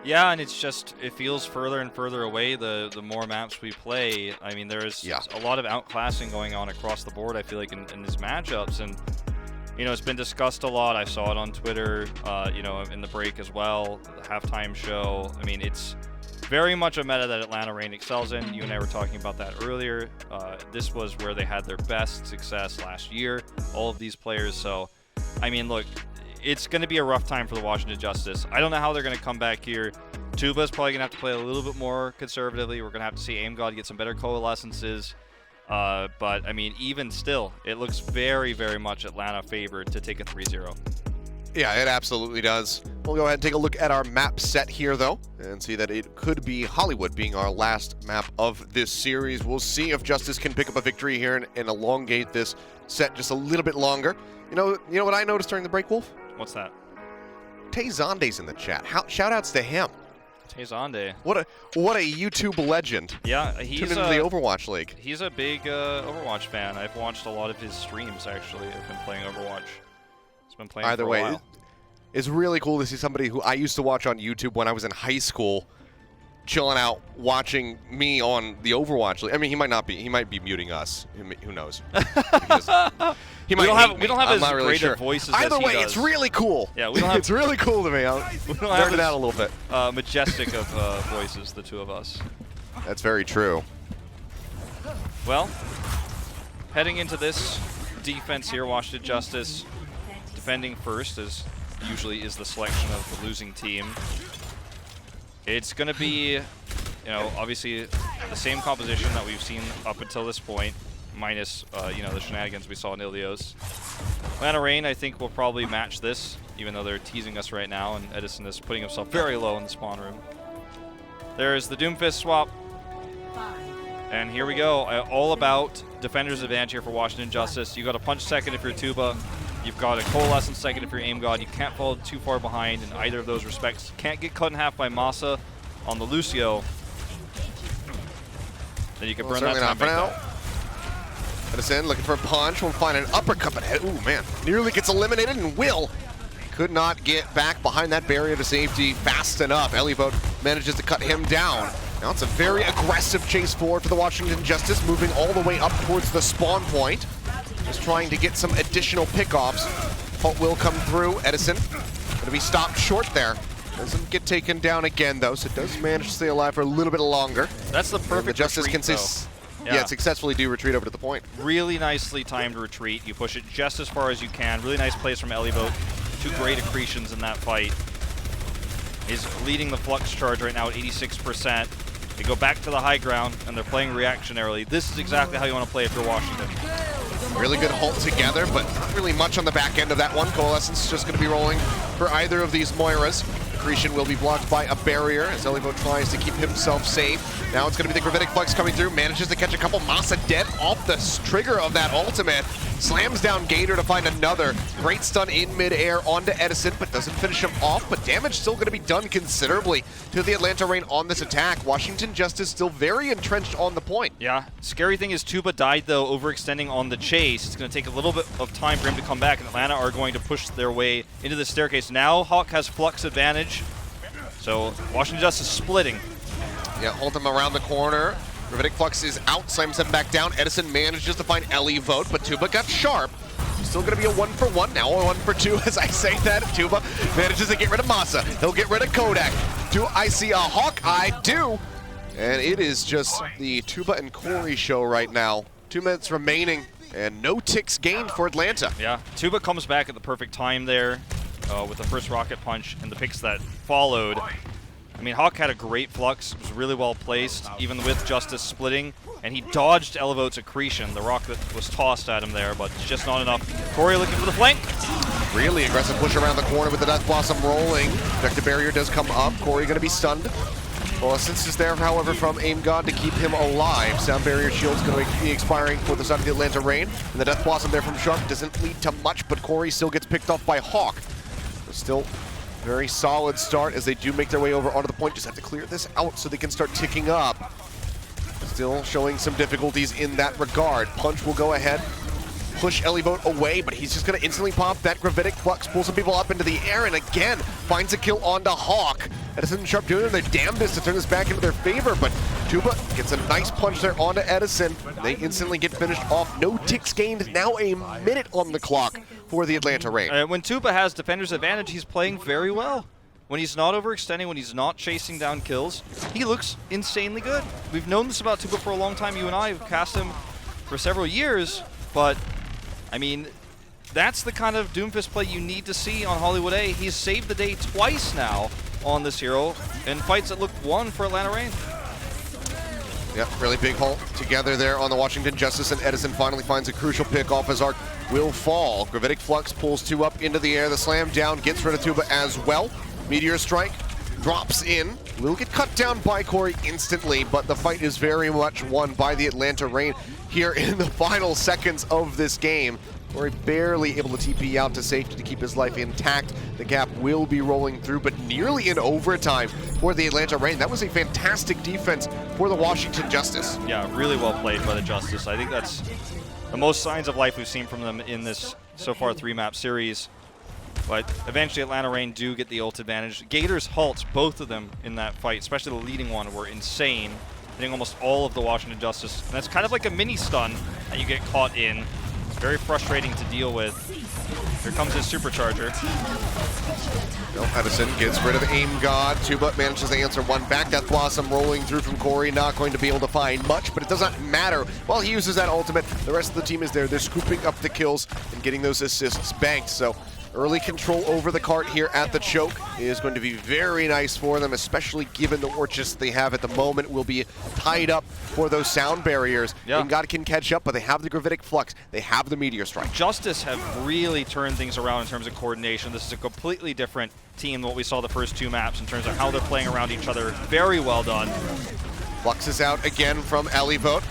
Yeah, and it's just, it feels further and further away the more maps we play. I mean, there's a lot of outclassing going on across the board, I feel like, in these matchups. And you know, it's been discussed a lot. I saw it on Twitter, you know, in the break as well, the halftime show. I mean, it's very much a meta that Atlanta Reign excels in. You and I were talking about that earlier. This was where they had their best success last year, all of these players. So, I mean, look, it's going to be a rough time for the Washington Justice. I don't know how they're going to come back here. Tuba's probably going to have to play a little bit more conservatively. We're going to have to see AimGod get some better coalescences. But, I mean, even still, it looks very, very much Atlanta favored to take a 3-0. Yeah, it absolutely does. We'll go ahead and take a look at our map set here, though, and see that it could be Hollywood being our last map of this series. We'll see if Justice can pick up a victory here and elongate this set just a little bit longer. You know what I noticed during the break, Wolf? What's that? Tay Zonde's in the chat. Shout-outs to him. Tay Zonde. What a YouTube legend. Yeah, he's tuned into the Overwatch League. He's a big Overwatch fan. I've watched a lot of his streams, actually. I've been playing Overwatch. He's been playing Either for a way, while. It's really cool to see somebody who I used to watch on YouTube when I was in high school chilling out watching me on the Overwatch League. I mean, he might not be. He might be muting us. Who knows? We don't have as great of voices as he does. Either way, it's really cool. Yeah, we don't have. It's really cool to me. We don't have it out a little bit. Majestic of voices, the two of us. That's very true. Well, heading into this defense here, Washington Justice defending first, as usually is the selection of the losing team. It's going to be, you know, obviously the same composition that we've seen up until this point, minus, you know, the shenanigans we saw in Ilios. Atlanta Reign, I think, will probably match this, even though they're teasing us right now, and Edison is putting himself very low in the spawn room. There's the Doomfist swap. And here we go. All about defender's advantage here for Washington Justice. You got a punch second if you're Tuba. You've got a coalescence second if you're AimGod. You can't fall too far behind in either of those respects. Can't get cut in half by Masa on the Lucio. Then you can burn that time back though. Edison looking for a punch. We'll find an uppercut, but ooh, man. Nearly gets eliminated, and Will could not get back behind that barrier to safety fast enough. Elivote manages to cut him down. Now it's a very aggressive chase forward for the Washington Justice, moving all the way up towards the spawn point. Just trying to get some additional pickoffs. Halt will come through. Edison going to be stopped short there. Doesn't get taken down again, though, so does manage to stay alive for a little bit longer. That's the perfect the Justice retreat, can yeah, successfully do retreat over to the point. Really nicely timed retreat. You push it just as far as you can. Really nice plays from Elivote. Two great accretions in that fight. He's leading the Flux Charge right now at 86%. They go back to the high ground, and they're playing reactionarily. This is exactly how you want to play if you're Washington. Really good halt together, but not really much on the back end of that one. Coalescence is just going to be rolling for either of these Moiras. Accretion will be blocked by a barrier as Elivo tries to keep himself safe. Now it's going to be the Gravitic Flux coming through. Manages to catch a couple. Masa dead off the trigger of that ultimate. Slams down Gator to find another. Great stun in midair onto Edison, but doesn't finish him off. But damage still going to be done considerably to the Atlanta Reign on this attack. Washington Justice still very entrenched on the point. Yeah. Scary thing is Tuba died, though, overextending on the chase. It's going to take a little bit of time for him to come back, and Atlanta are going to push their way into the staircase. Now Hawk has Flux advantage, so Washington Justice splitting. Yeah, hold him around the corner. Gravitic Flux is out, slams him back down. Edison manages to find Elivote, but Tuba got sharp. Still going to be a 1-for-1, now a 1-for-2 as I say that. Tuba manages to get rid of Masa. He'll get rid of Kodak. Do I see a Hawk? I do. And it is just the Tuba and Corey show right now. 2 minutes remaining, and no ticks gained for Atlanta. Yeah, Tuba comes back at the perfect time there with the first rocket punch and the picks that followed. I mean, Hawk had a great Flux. It was really well placed, even with Justice splitting. and he dodged Elevote's accretion, the rock that was tossed at him there, but it's just not enough. Corey looking for the flank. Really aggressive push around the corner with the Death Blossom rolling. Protective barrier does come up. Corey going to be stunned. Well, assist is there, however, from Aim God to keep him alive. Sound barrier shield's going to be expiring for the side of the Atlanta Rain. And the Death Blossom there from Sharp doesn't lead to much, but Corey still gets picked off by Hawk. Still very solid start as they do make their way over onto the point. Just have to clear this out so they can start ticking up. Still showing some difficulties in that regard. Punch will go ahead, push Elevote away, but he's just going to instantly pop that Gravitic Flux, pull some people up into the air, and again finds a kill onto Hawk. Edison and Sharp doing their damnedest to turn this back into their favor, but Tuba gets a nice punch there onto Edison. They instantly get finished off. No ticks gained, now a minute on the clock for the Atlanta Rain. When Tuba has defender's advantage, he's playing very well. When he's not overextending, when he's not chasing down kills, he looks insanely good. We've known this about Tuba for a long time. You and I have cast him for several years, but I mean, that's the kind of Doomfist play you need to see on Hollywood A. He's saved the day twice now on this hero in fights that look won for Atlanta Rain. Yep, really big haul together there on the Washington Justice, and Edison finally finds a crucial pick off as Arc will fall. Gravitic Flux pulls 2 up into the air. The slam down gets rid of Tuba as well. Meteor Strike drops in. Will get cut down by Corey instantly, but the fight is very much won by the Atlanta Rain here in the final seconds of this game. Corey barely able to TP out to safety to keep his life intact. The gap will be rolling through, but nearly in overtime for the Atlanta Rain. That was a fantastic defense for the Washington Justice. Yeah, really well played by the Justice. I think that's the most signs of life we've seen from them in this so far 3-map series. But eventually Atlanta Rain do get the ult advantage. Gators halts both of them in that fight, especially the leading one, were insane, hitting almost all of the Washington Justice. And that's kind of like a mini stun that you get caught in. It's very frustrating to deal with. Here comes his supercharger. Edison gets rid of Aim God. Tuba manages to answer one back. Death Blossom rolling through from Corey. Not going to be able to find much, but it does not matter. While he uses that ultimate, the rest of the team is there. They're scooping up the kills and getting those assists banked. So early control over the cart here at the choke is going to be very nice for them, especially given the Orchis they have at the moment will be tied up for those sound barriers. Yeah. And God can catch up, but they have the Gravitic Flux. They have the Meteor Strike. Justice have really turned things around in terms of coordination. This is a completely different team than what we saw the first 2 maps in terms of how they're playing around each other. Very well done. Flux is out again from Elevote.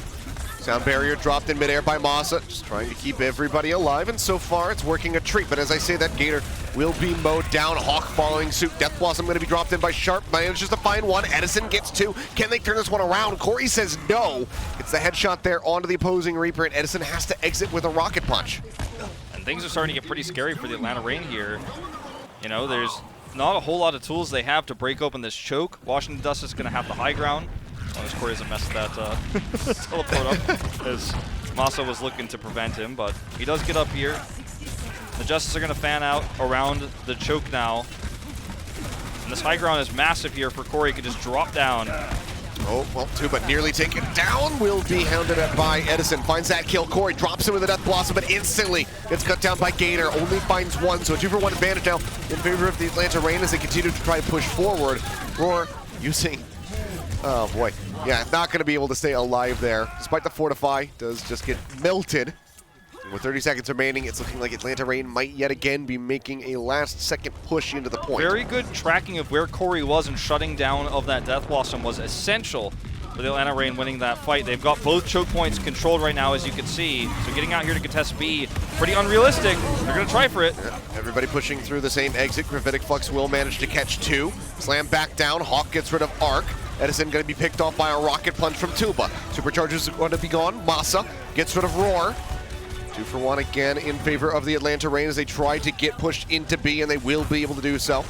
Sound barrier dropped in midair by Masa, just trying to keep everybody alive, and so far it's working a treat. But as I say, that Gator will be mowed down. Hawk following suit. Death Blossom going to be dropped in by Sharp. Manages to find one. Edison gets 2. Can they turn this one around? Corey says no. It's the headshot there onto the opposing Reaper, and Edison has to exit with a rocket punch. And things are starting to get pretty scary for the Atlanta Rain here. You know, there's not a whole lot of tools they have to break open this choke. Washington Dust is going to have the high ground. As long as Corey doesn't mess that teleport up, as Masa was looking to prevent him, but he does get up here. The Justice are going to fan out around the choke now. And this high ground is massive here for Corey. He can just drop down. Oh, well, Tuba nearly taken down. Will be hounded at by Edison. Finds that kill. Corey drops him with a Death Blossom, but instantly gets cut down by Gator. Only finds 1, so a 2-for-1 advantage now in favor of the Atlanta Rain as they continue to try to push forward. Roar using... Oh boy, yeah, not going to be able to stay alive there. Despite the Fortify, does just get melted. And with 30 seconds remaining, it's looking like Atlanta Rain might yet again be making a last-second push into the point. Very good tracking of where Corey was and shutting down of that Death Blossom was essential for the Atlanta Rain winning that fight. They've got both choke points controlled right now, as you can see. So getting out here to contest B, pretty unrealistic. They're going to try for it. Yeah, everybody pushing through the same exit. Gravitic Flux will manage to catch 2. Slam back down. Hawk gets rid of Arc. Edison going to be picked off by a rocket punch from Tuba. Superchargers are going to be gone. Masa gets rid of Roar. 2-for-1 again in favor of the Atlanta Rain as they try to get pushed into B, and they will be able to do so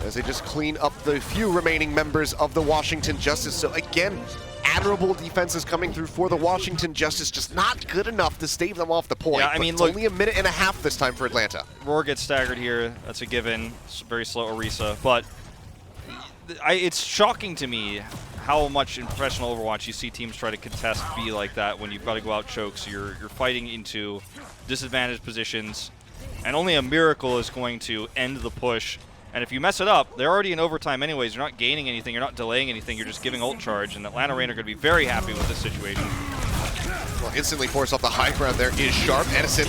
as they just clean up the few remaining members of the Washington Justice. So again, admirable defenses coming through for the Washington Justice, just not good enough to stave them off the point. Yeah, I mean, it's look, only a minute and a half this time for Atlanta. Roar gets staggered here. That's a given. It's very slow Orisa, but it's shocking to me how much in professional Overwatch you see teams try to contest B like that when you've got to go out choke. So you're fighting into disadvantaged positions, and only a miracle is going to end the push. And if you mess it up, they're already in overtime anyways. You're not gaining anything. You're not delaying anything. You're just giving ult charge. And Atlanta Rain are going to be very happy with this situation. Well, instantly force off the high ground there is Sharp. Edison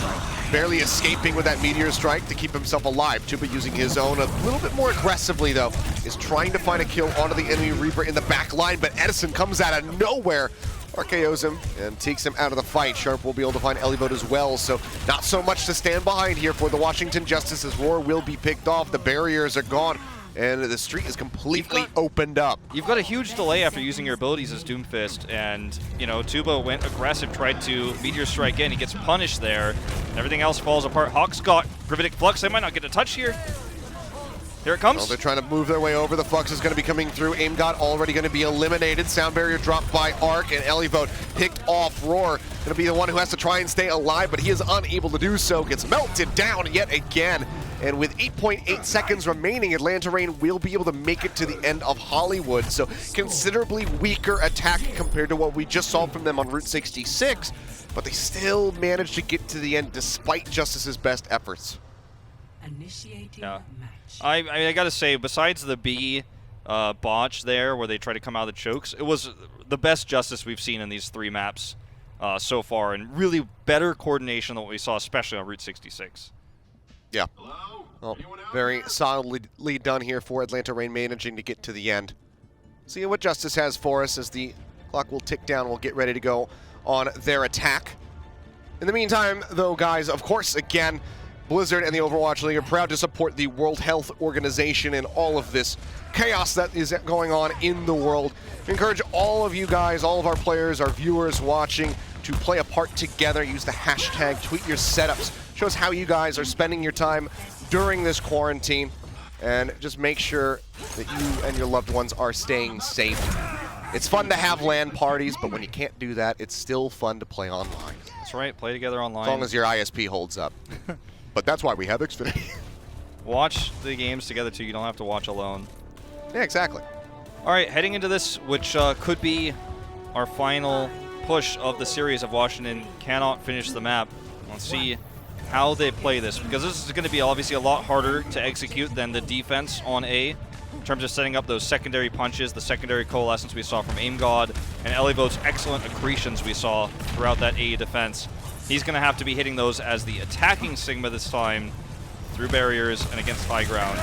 barely escaping with that Meteor Strike to keep himself alive. Tuba using his own a little bit more aggressively, though, is trying to find a kill onto the enemy Reaper in the back line, but Edison comes out of nowhere, RKOs him, and takes him out of the fight. Sharp will be able to find Elivote as well, so not so much to stand behind here for the Washington Justice as Roar will be picked off. The barriers are gone, and the street is completely opened up. You've got a huge delay after using your abilities as Doomfist, and, you know, Tuba went aggressive, tried to Meteor Strike in. He gets punished there. Everything else falls apart. Hawk's got Gravitic Flux. They might not get a touch here. Here it comes. Well, they're trying to move their way over. The Flux is going to be coming through. Aim God already going to be eliminated. Sound Barrier dropped by Arc, and Elivote picked off. Roar going to be the one who has to try and stay alive, but he is unable to do so. Gets melted down yet again. And with 8.8 seconds remaining, Atlanta Reign will be able to make it to the end of Hollywood. So considerably weaker attack compared to what we just saw from them on Route 66, but they still managed to get to the end despite Justice's best efforts. Yeah. I mean, I gotta say, besides the B botch there, where they try to come out of the chokes, it was the best Justice we've seen in these 3 maps so far, and really better coordination than what we saw, especially on Route 66. Yeah. Well, very solidly done here for Atlanta Reign, managing to get to the end. See what Justice has for us as the clock will tick down. We'll get ready to go on their attack. In the meantime, though, guys, of course, again, Blizzard and the Overwatch League are proud to support the World Health Organization and all of this chaos that is going on in the world. We encourage all of you guys, all of our players, our viewers watching, to play a part together. Use the hashtag, tweet your setups. Show us how you guys are spending your time during this quarantine, and just make sure that you and your loved ones are staying safe. It's fun to have LAN parties, but when you can't do that, it's still fun to play online. That's right, play together online. As long as your ISP holds up. But that's why we have Xfinity. Watch the games together, too. You don't have to watch alone. Yeah, exactly. All right, heading into this, which could be our final push of the series of Washington cannot finish the map. Let's see how they play this, because this is going to be obviously a lot harder to execute than the defense on A in terms of setting up those secondary punches, the secondary coalescence we saw from Aim God, and Elivote's excellent accretions we saw throughout that A defense. He's going to have to be hitting those as the attacking Sigma this time, through barriers and against high ground.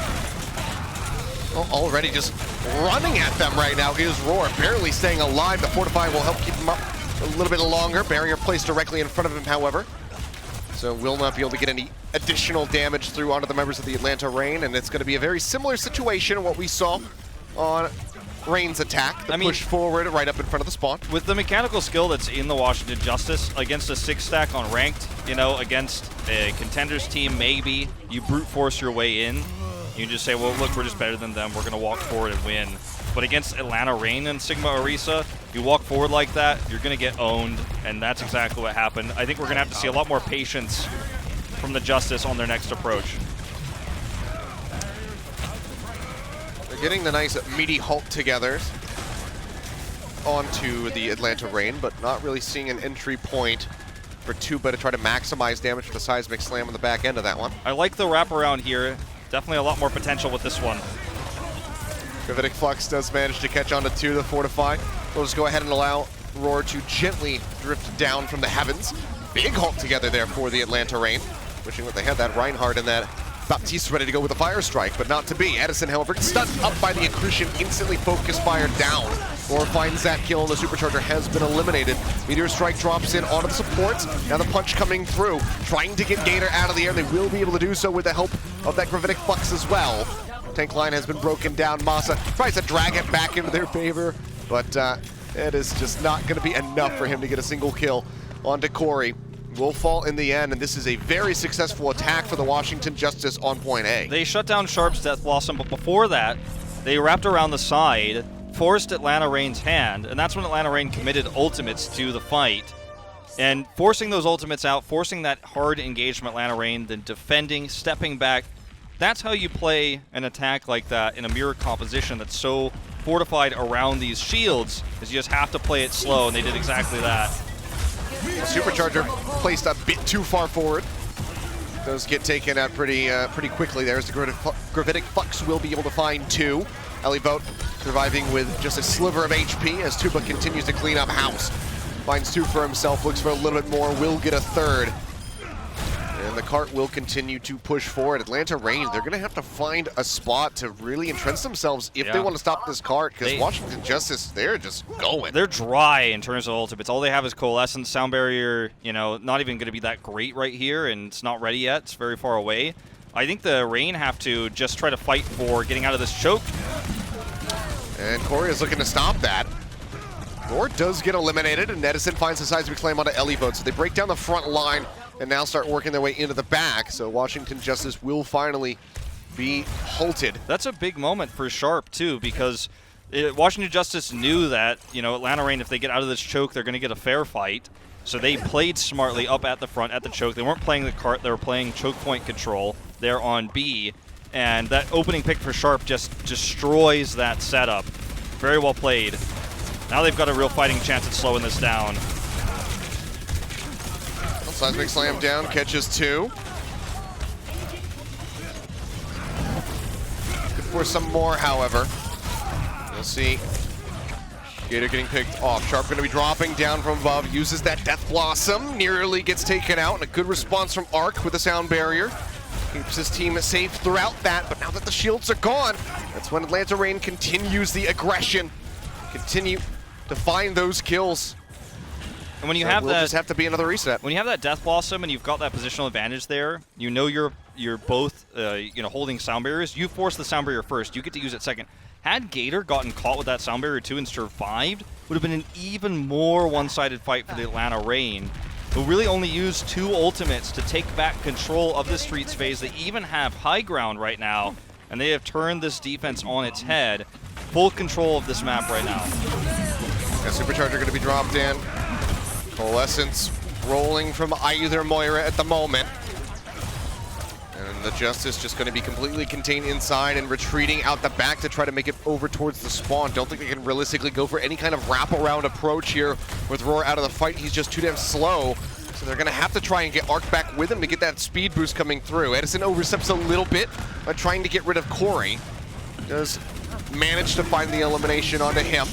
Well, already just running at them right now is Roar, barely staying alive. The Fortify will help keep him up a little bit longer. Barrier placed directly in front of him, however. So will not be able to get any additional damage through onto the members of the Atlanta Reign, and it's going to be a very similar situation to what we saw on Reign's attack. The push forward right up in front of the spawn. With the mechanical skill that's in the Washington Justice, against a 6-stack on ranked, you know, against a contenders team, maybe you brute force your way in. You can just say, well, look, we're just better than them. We're going to walk forward and win. But against Atlanta Reign and Sigma Orisa, you walk forward like that, you're going to get owned, and that's exactly what happened. I think we're going to have to see a lot more patience from the Justice on their next approach. They're getting the nice meaty halt together onto the Atlanta Reign, but not really seeing an entry point for Tuba to try to maximize damage with the Seismic Slam on the back end of that one. I like the wraparound here. Definitely a lot more potential with this one. Gravitic Flux does manage to catch onto 2, the Fortify. We'll just go ahead and allow Roar to gently drift down from the heavens. Big halt together there for the Atlanta Reign. Wishing that they had that Reinhardt and that Baptiste ready to go with a Fire Strike, but not to be. Edison, however, stunned up by the accretion, instantly focus fire down. Roar finds that kill, and the Supercharger has been eliminated. Meteor Strike drops in onto the supports. Now the punch coming through, trying to get Gator out of the air. They will be able to do so with the help of that Gravitic Flux as well. Tank line has been broken down. Massa tries to drag it back into their favor, but it is just not going to be enough for him to get a single kill onto Corey. Will fall in the end, and this is a very successful attack for the Washington Justice on point A. They shut down Sharp's Death Blossom, but before that, they wrapped around the side, forced Atlanta Reign's hand, and that's when Atlanta Reign committed ultimates to the fight. And forcing those ultimates out, forcing that hard engagement Atlanta Reign, then defending, stepping back, that's how you play an attack like that in a mirror composition that's so fortified around these shields, is you just have to play it slow, and they did exactly that. The Supercharger placed a bit too far forward. Those get taken out pretty quickly. There's the Gravitic Flux will be able to find 2. Elivote surviving with just a sliver of HP as Tuba continues to clean up house. Finds 2 for himself, looks for a little bit more, will get a 3rd. And the cart will continue to push forward. Atlanta Reign, they're going to have to find a spot to really entrench themselves if they want to stop this cart, because Washington Justice, they're just going. They're dry in terms of ultimates. All they have is Coalescence. Sound Barrier, not even going to be that great right here, and it's not ready yet. It's very far away. I think the Reign have to just try to fight for getting out of this choke. And Corey is looking to stop that. Roar does get eliminated, and Edison finds the seismic slam onto Elivote, so they break down the front line and now start working their way into the back. So Washington Justice will finally be halted. That's a big moment for Sharp, too, because Washington Justice knew that, Atlanta Reign, if they get out of this choke, they're going to get a fair fight. So they played smartly up at the front, at the choke. They weren't playing the cart, they were playing choke point control. They're on B, and that opening pick for Sharp just destroys that setup. Very well played. Now they've got a real fighting chance at slowing this down. Seismic slam down, catches 2. Good for some more, however. You'll see Gator getting picked off. Sharp going to be dropping down from above, uses that Death Blossom, nearly gets taken out, and a good response from Arc with the sound barrier. Keeps his team safe throughout that, but now that the shields are gone, that's when Atlanta Reign continues the aggression. Continue to find those kills. And when you have that, just have to be another reset. When you have that Death Blossom and you've got that positional advantage there, you're both holding sound barriers. You force the sound barrier first. You get to use it second. Had Gator gotten caught with that sound barrier too and survived, would have been an even more one-sided fight for the Atlanta Reign, who really only used 2 ultimates to take back control of the Streets phase. They even have high ground right now, and they have turned this defense on its head. Full control of this map right now. A Supercharger going to be dropped in. Coalescence rolling from either Moira at the moment. And the Justice just going to be completely contained inside and retreating out the back to try to make it over towards the spawn. Don't think they can realistically go for any kind of wraparound approach here with Roar out of the fight. He's just too damn slow. So they're going to have to try and get Arc back with him to get that speed boost coming through. Edison oversteps a little bit by trying to get rid of Corey. Does manage to find the elimination onto him.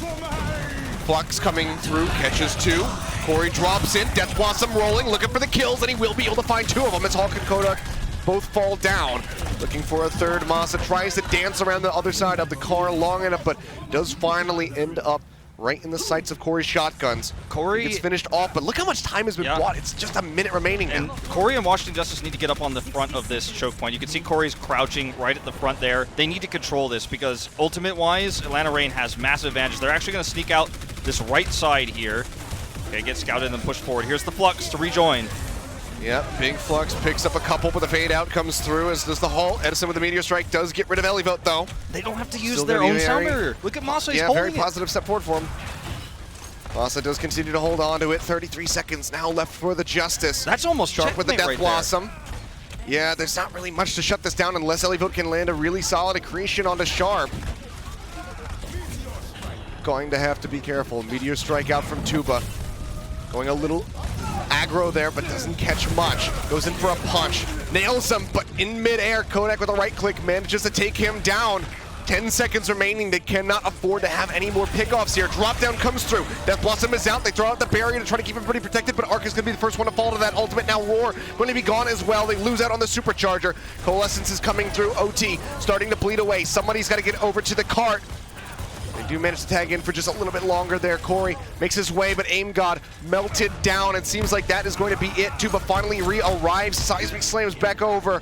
Flux coming through, catches 2. Corey drops in, Death Blossom rolling, looking for the kills, and he will be able to find 2 of them as Hawk and Kodak both fall down. Looking for a 3rd. Masa tries to dance around the other side of the car long enough, but does finally end up right in the sights of Corey's shotguns. Corey gets finished off, but look how much time has been bought. It's just a minute remaining now. And Corey and Washington Justice need to get up on the front of this choke point. You can see Corey's crouching right at the front there. They need to control this because ultimate-wise, Atlanta Reign has massive advantage. They're actually going to sneak out this right side here. Okay, get scouted and then push forward. Here's the Flux to rejoin. Yep, Big Flux picks up a couple, but the fade out comes through, as does the halt. Edison with the Meteor Strike does get rid of Elivote, though. They don't have to use their own sound barrier. Look at Masa, he's holding it. Yeah, very positive step forward for him. Masa does continue to hold on to it. 33 seconds now left for the Justice. That's almost Sharp with the Death right Blossom. Yeah, there's not really much to shut this down unless Elivote can land a really solid accretion onto Sharp. Going to have to be careful. Meteor Strike out from Tuba. Going a little aggro there, but doesn't catch much. Goes in for a punch. Nails him, but in midair, Kodak with a right click manages to take him down. 10 seconds remaining. They cannot afford to have any more pickoffs here. Drop down comes through. Death Blossom is out. They throw out the barrier to try to keep everybody protected, but Arc is going to be the first one to fall to that ultimate. Now Roar going to be gone as well. They lose out on the Supercharger. Coalescence is coming through. OT starting to bleed away. Somebody's got to get over to the cart. They do manage to tag in for just a little bit longer there. Corey makes his way, but Aim God melted down. It seems like that is going to be it. Tuba finally re-arrives. Seismic slams back over.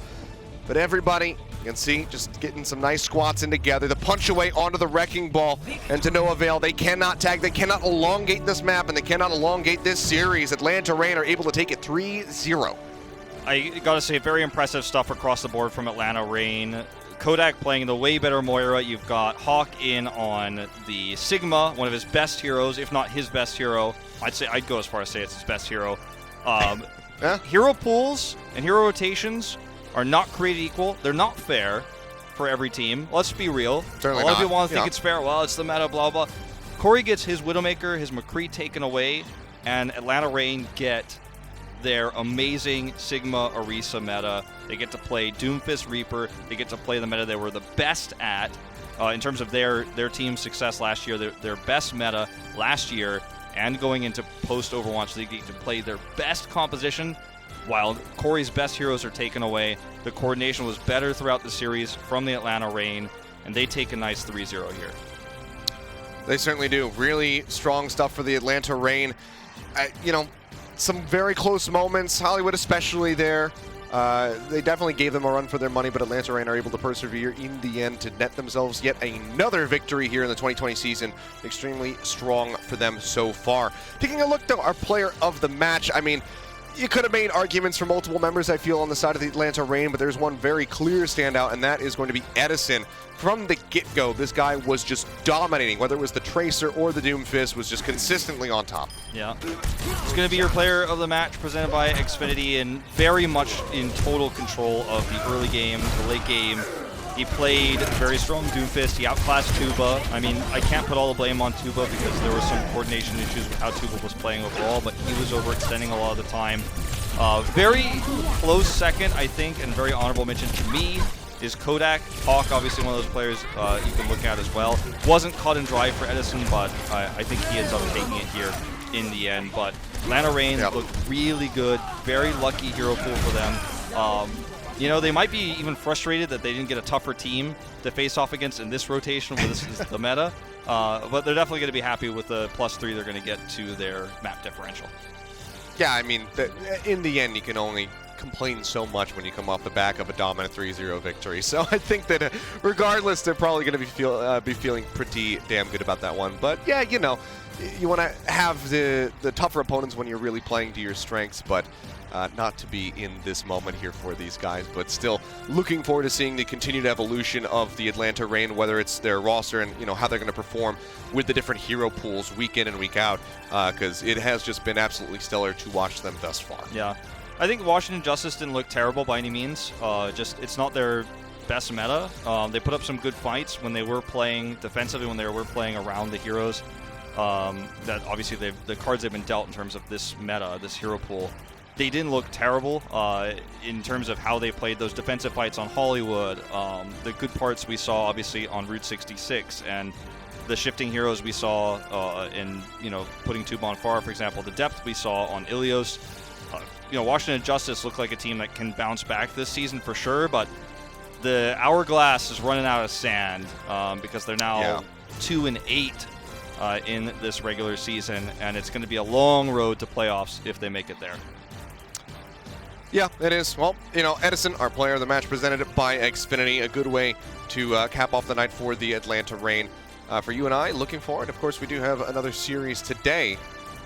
But everybody, you can see, just getting some nice squats in together. The punch away onto the Wrecking Ball, and to no avail. They cannot tag, they cannot elongate this map, and they cannot elongate this series. Atlanta Reign are able to take it 3-0. I gotta say, very impressive stuff across the board from Atlanta Reign. Kodak playing the way better Moira. You've got Hawk in on the Sigma, one of his best heroes, if not his best hero. I'd go as far as say it's his best hero. Hero pools and hero rotations are not created equal. They're not fair for every team. Let's be real. Certainly a lot of not. people want to think it's fair. Well, it's the meta, blah, blah. Corey gets his Widowmaker, his McCree taken away, and Atlanta Reign get their amazing Sigma Orisa meta. They get to play Doomfist Reaper. They get to play the meta they were the best at in terms of their team's success last year. Their best meta last year. and going into post-Overwatch League to play their best composition. While Corey's best heroes are taken away, the coordination was better throughout the series from the Atlanta Reign, and they take a nice 3-0 here. They certainly do. Really strong stuff for the Atlanta Reign. You know, some very close moments, Hollywood especially there. They definitely gave them a run for their money, but Atlanta Reign are able to persevere in the end to net themselves yet another victory here in the 2020 season. Extremely strong for them so far. Taking a look, though, our player of the match, I mean, you could have made arguments for multiple members, I feel, on the side of the Atlanta Reign, but there's one very clear standout, and that is going to be Edison. From the get-go, this guy was just dominating. Whether it was the Tracer or the Doomfist, was just consistently on top. Yeah. It's going to be your player of the match, presented by Xfinity, and very much in total control of the early game, the late game. He played very strong Doomfist. He outclassed Tuba. I mean, I can't put all the blame on Tuba because there were some coordination issues with how Tuba was playing overall, but he was overextending a lot of the time. Very close second, I think, and very honorable mention to me is Kodak. Hawk, obviously one of those players you can look at as well. Wasn't cut and dry for Edison, but I think he ends up taking it here in the end. But Atlanta Reign looked really good. Very lucky hero pool for them. You know, they might be even frustrated that they didn't get a tougher team to face off against in this rotation where this is the meta. But they're definitely going to be happy with the +3 they're going to get to their map differential. Yeah, I mean, in the end, you can only complain so much when you come off the back of a dominant 3-0 victory. So I think that regardless, they're probably going to be feeling pretty damn good about that one. But yeah, you know, you want to have the tougher opponents when you're really playing to your strengths, but not to be in this moment here for these guys. But still looking forward to seeing the continued evolution of the Atlanta Reign, whether it's their roster and, you know, how they're going to perform with the different hero pools week in and week out, because it has just been absolutely stellar to watch them thus far. Yeah. I think Washington Justice didn't look terrible by any means. It's not their best meta. They put up some good fights when they were playing defensively, when they were playing around the heroes. That obviously the cards they've been dealt in terms of this meta, this hero pool, they didn't look terrible in terms of how they played those defensive fights on Hollywood. The good parts we saw obviously on Route 66, and the shifting heroes we saw in, you know, putting Tuba on Pharah, for example. The depth we saw on Ilios. You know, Washington Justice looked like a team that can bounce back this season for sure, but the hourglass is running out of sand because they're now 2-8 in this regular season, and it's going to be a long road to playoffs if they make it there. Yeah, it is. Well, you know, Edison, our player of the match, presented by Xfinity, a good way to cap off the night for the Atlanta Reign. For you and I, looking forward. Of course, we do have another series today.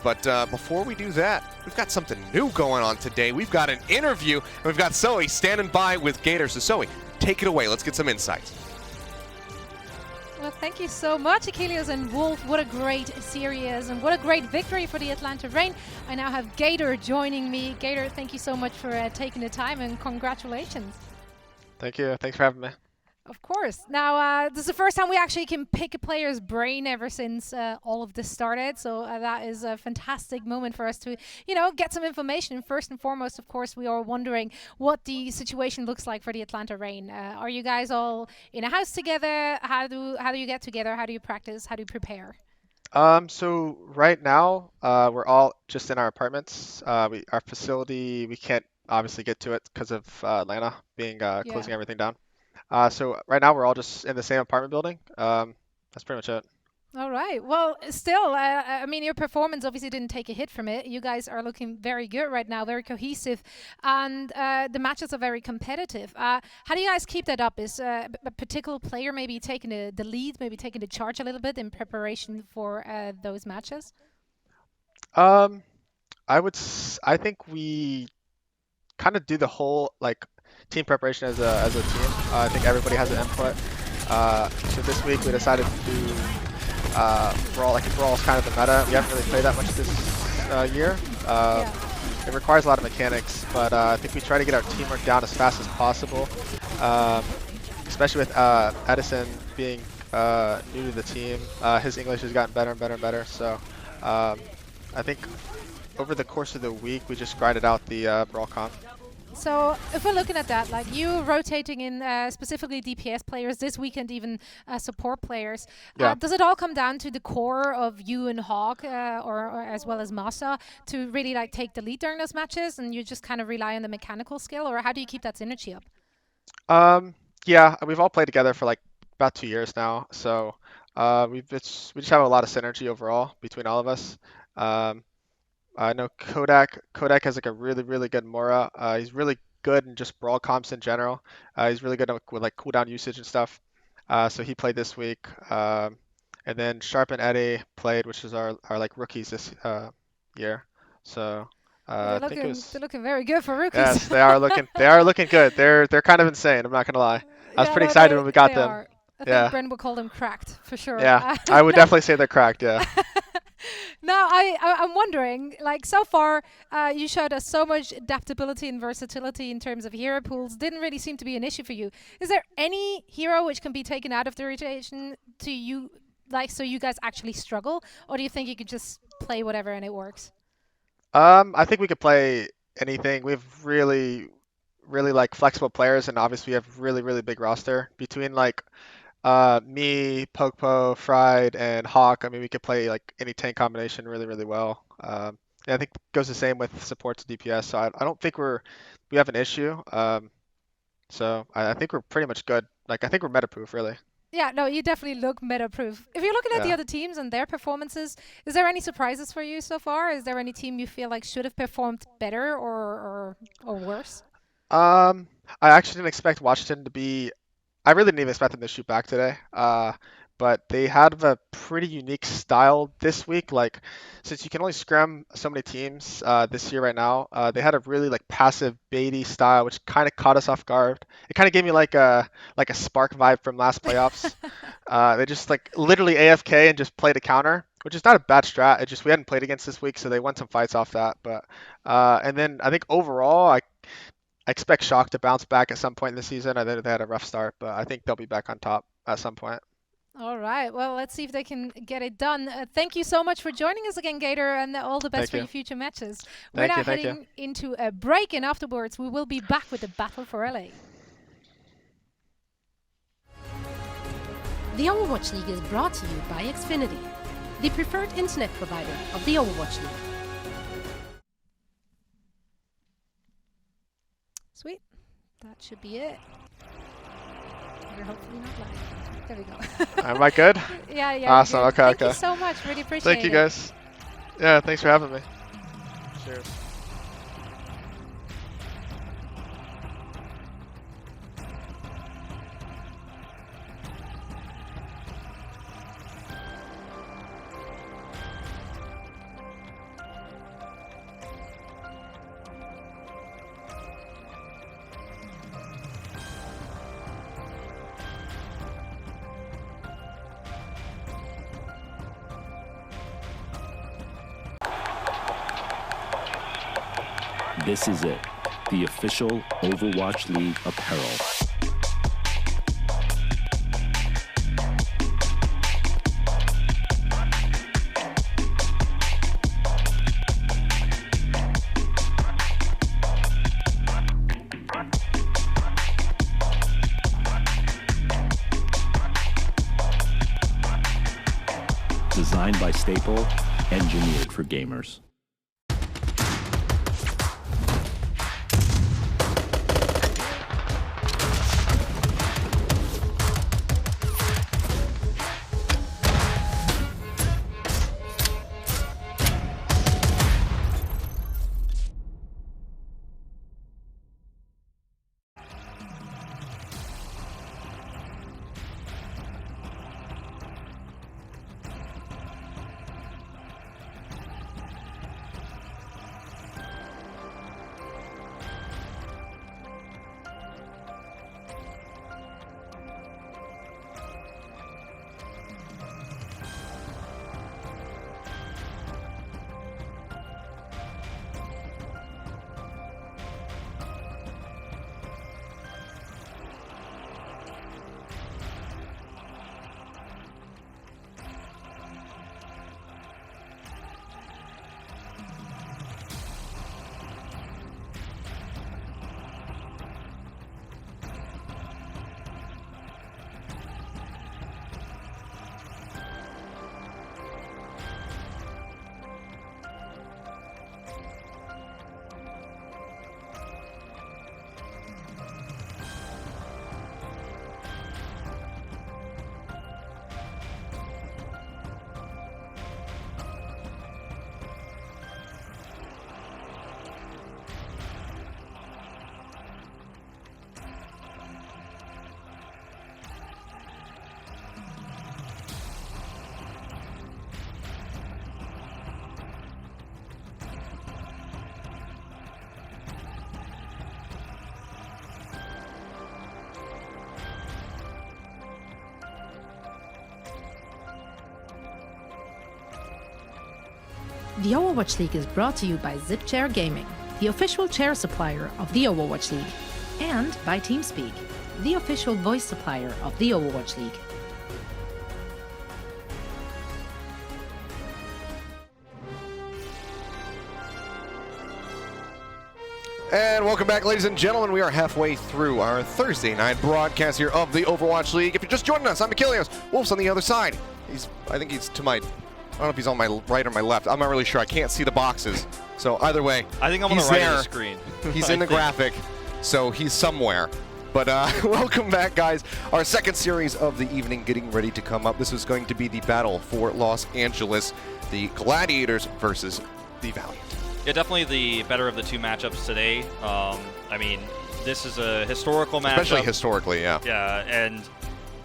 But before we do that, we've got something new going on today. We've got an interview, and we've got Zoe standing by with Gator. So Zoe, take it away. Let's get some insights. Well, thank you so much, Ilios and Wolf. What a great series, and what a great victory for the Atlanta Reign. I now have Gator joining me. Gator, thank you so much for taking the time, and congratulations. Thank you. Thanks for having me. Of course. Now, this is the first time we actually can pick a player's brain ever since all of this started. So that is a fantastic moment for us to, you know, get some information. First and foremost, of course, we are wondering what the situation looks like for the Atlanta Reign. Are you guys all in a house together? How do you get together? How do you practice? How do you prepare? So right now, we're all just in our apartments. Our facility, we can't obviously get to it because of Atlanta being closing everything down. So right now we're all just in the same apartment building. That's pretty much it. All right. Well, still, I mean, your performance obviously didn't take a hit from it. You guys are looking very good right now, very cohesive, and the matches are very competitive. How do you guys keep that up? Is a particular player maybe taking the lead, maybe taking the charge a little bit in preparation for those matches? I think we kind of do the whole team preparation as a team. I think everybody has an input. So this week we decided to do Brawl. Brawl is kind of the meta. We haven't really played that much this year. It requires a lot of mechanics, but I think we try to get our teamwork down as fast as possible. Especially with Edison being new to the team, his English has gotten better and better and better. So I think over the course of the week we just grinded out the Brawl comp. So if we're looking at that, like you rotating in specifically DPS players this weekend, even support players, Yeah. does it all come down to the core of you and Hawk, or as well as Masa, to really like take the lead during those matches, and you just kind of rely on the mechanical skill, or how do you keep that synergy up? Yeah, we've all played together for like about 2 years now, so we just have a lot of synergy overall between all of us. I know Kodak has like a really good Mora. He's really good in just brawl comps in general. He's really good with like cooldown usage and stuff. So he played this week. And then Sharp and Eddie played, which is our like rookies this year. So I think it was. They're looking very good for rookies. Yes, they are looking good. They're kind of insane. I'm not gonna lie. I was pretty excited when we got them. Are. I Yeah. think Bren would call them cracked for sure. Yeah, I would definitely say they're cracked. Yeah. Now, I'm wondering, like, so far, you showed us so much adaptability and versatility in terms of hero pools. Didn't really seem to be an issue for you. Is there any hero which can be taken out of the rotation to you, like, so you guys actually struggle? Or do you think you could just play whatever and it works? I think we could play anything. We have really like flexible players, and obviously we have really big roster between like me, Pokepo, Fried, and Hawk. I mean, we could play like any tank combination really well. And I think it goes the same with support to DPS. So I don't think we have an issue. So I think we're pretty much good. Like I think we're meta-proof, really. Yeah, no, you definitely look meta-proof. If you're looking at the other teams and their performances, is there any surprises for you so far? Is there any team you feel like should have performed better or worse? I actually didn't expect Washington to be. I really didn't even expect them to shoot back today. But they had a pretty unique style this week. Like, since you can only scrim so many teams this year right now, they had a really like passive baity style, which kind of caught us off guard. It kind of gave me like a Spark vibe from last playoffs. They just like literally AFK and just played a counter, which is not a bad strat. It just we hadn't played against this week, so they won some fights off that. But and then I think overall, I expect Shock to bounce back at some point in the season. I know they had a rough start, but I think they'll be back on top at some point. All right. Well, let's see if they can get it done. Thank you so much for joining us again, Gator, and all the best for your future matches. We're now heading into a break, and afterwards we will be back with the battle for LA. The Overwatch League is brought to you by Xfinity, the preferred internet provider of the Overwatch League. Sweet. That should be it. You're hopefully not live. There we go. Am I good? Yeah. Awesome. Okay. Thank you so much. Really appreciate it. Thank you, guys. Yeah, thanks for having me. Cheers. This is it, the official Overwatch League apparel. Designed by Staple, engineered for gamers. The Overwatch League is brought to you by ZipChair Gaming, the official chair supplier of the Overwatch League, and by TeamSpeak, the official voice supplier of the Overwatch League. And welcome back, ladies and gentlemen. We are halfway through our Thursday night broadcast here of the Overwatch League. If you're just joining us, I'm Ilios. Wolf's on the other side. I think he's to my, I don't know if he's on my right or my left. I'm not really sure. I can't see the boxes. So either way, I think I'm on the right of the screen. He's in the graphic, so he's somewhere. But welcome back, guys. Our second series of the evening getting ready to come up. This is going to be the battle for Los Angeles, the Gladiators versus the Valiant. Yeah, definitely the better of the two matchups today. I mean, this is a historical matchup. Especially historically, yeah. Yeah, and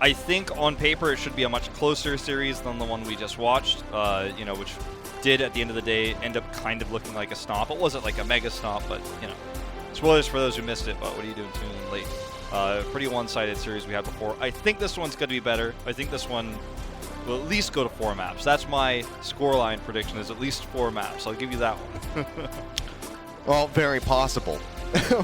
I think on paper it should be a much closer series than the one we just watched, you know, which did at the end of the day end up kind of looking like a stomp. It wasn't like a mega stomp, but, you know, spoilers for those who missed it, but what are you doing tuning in late? Pretty one-sided series we had before. I think this one's going to be better. I think this one will at least go to 4 maps. That's my scoreline prediction, is at least 4 maps. I'll give you that one. Well, very possible.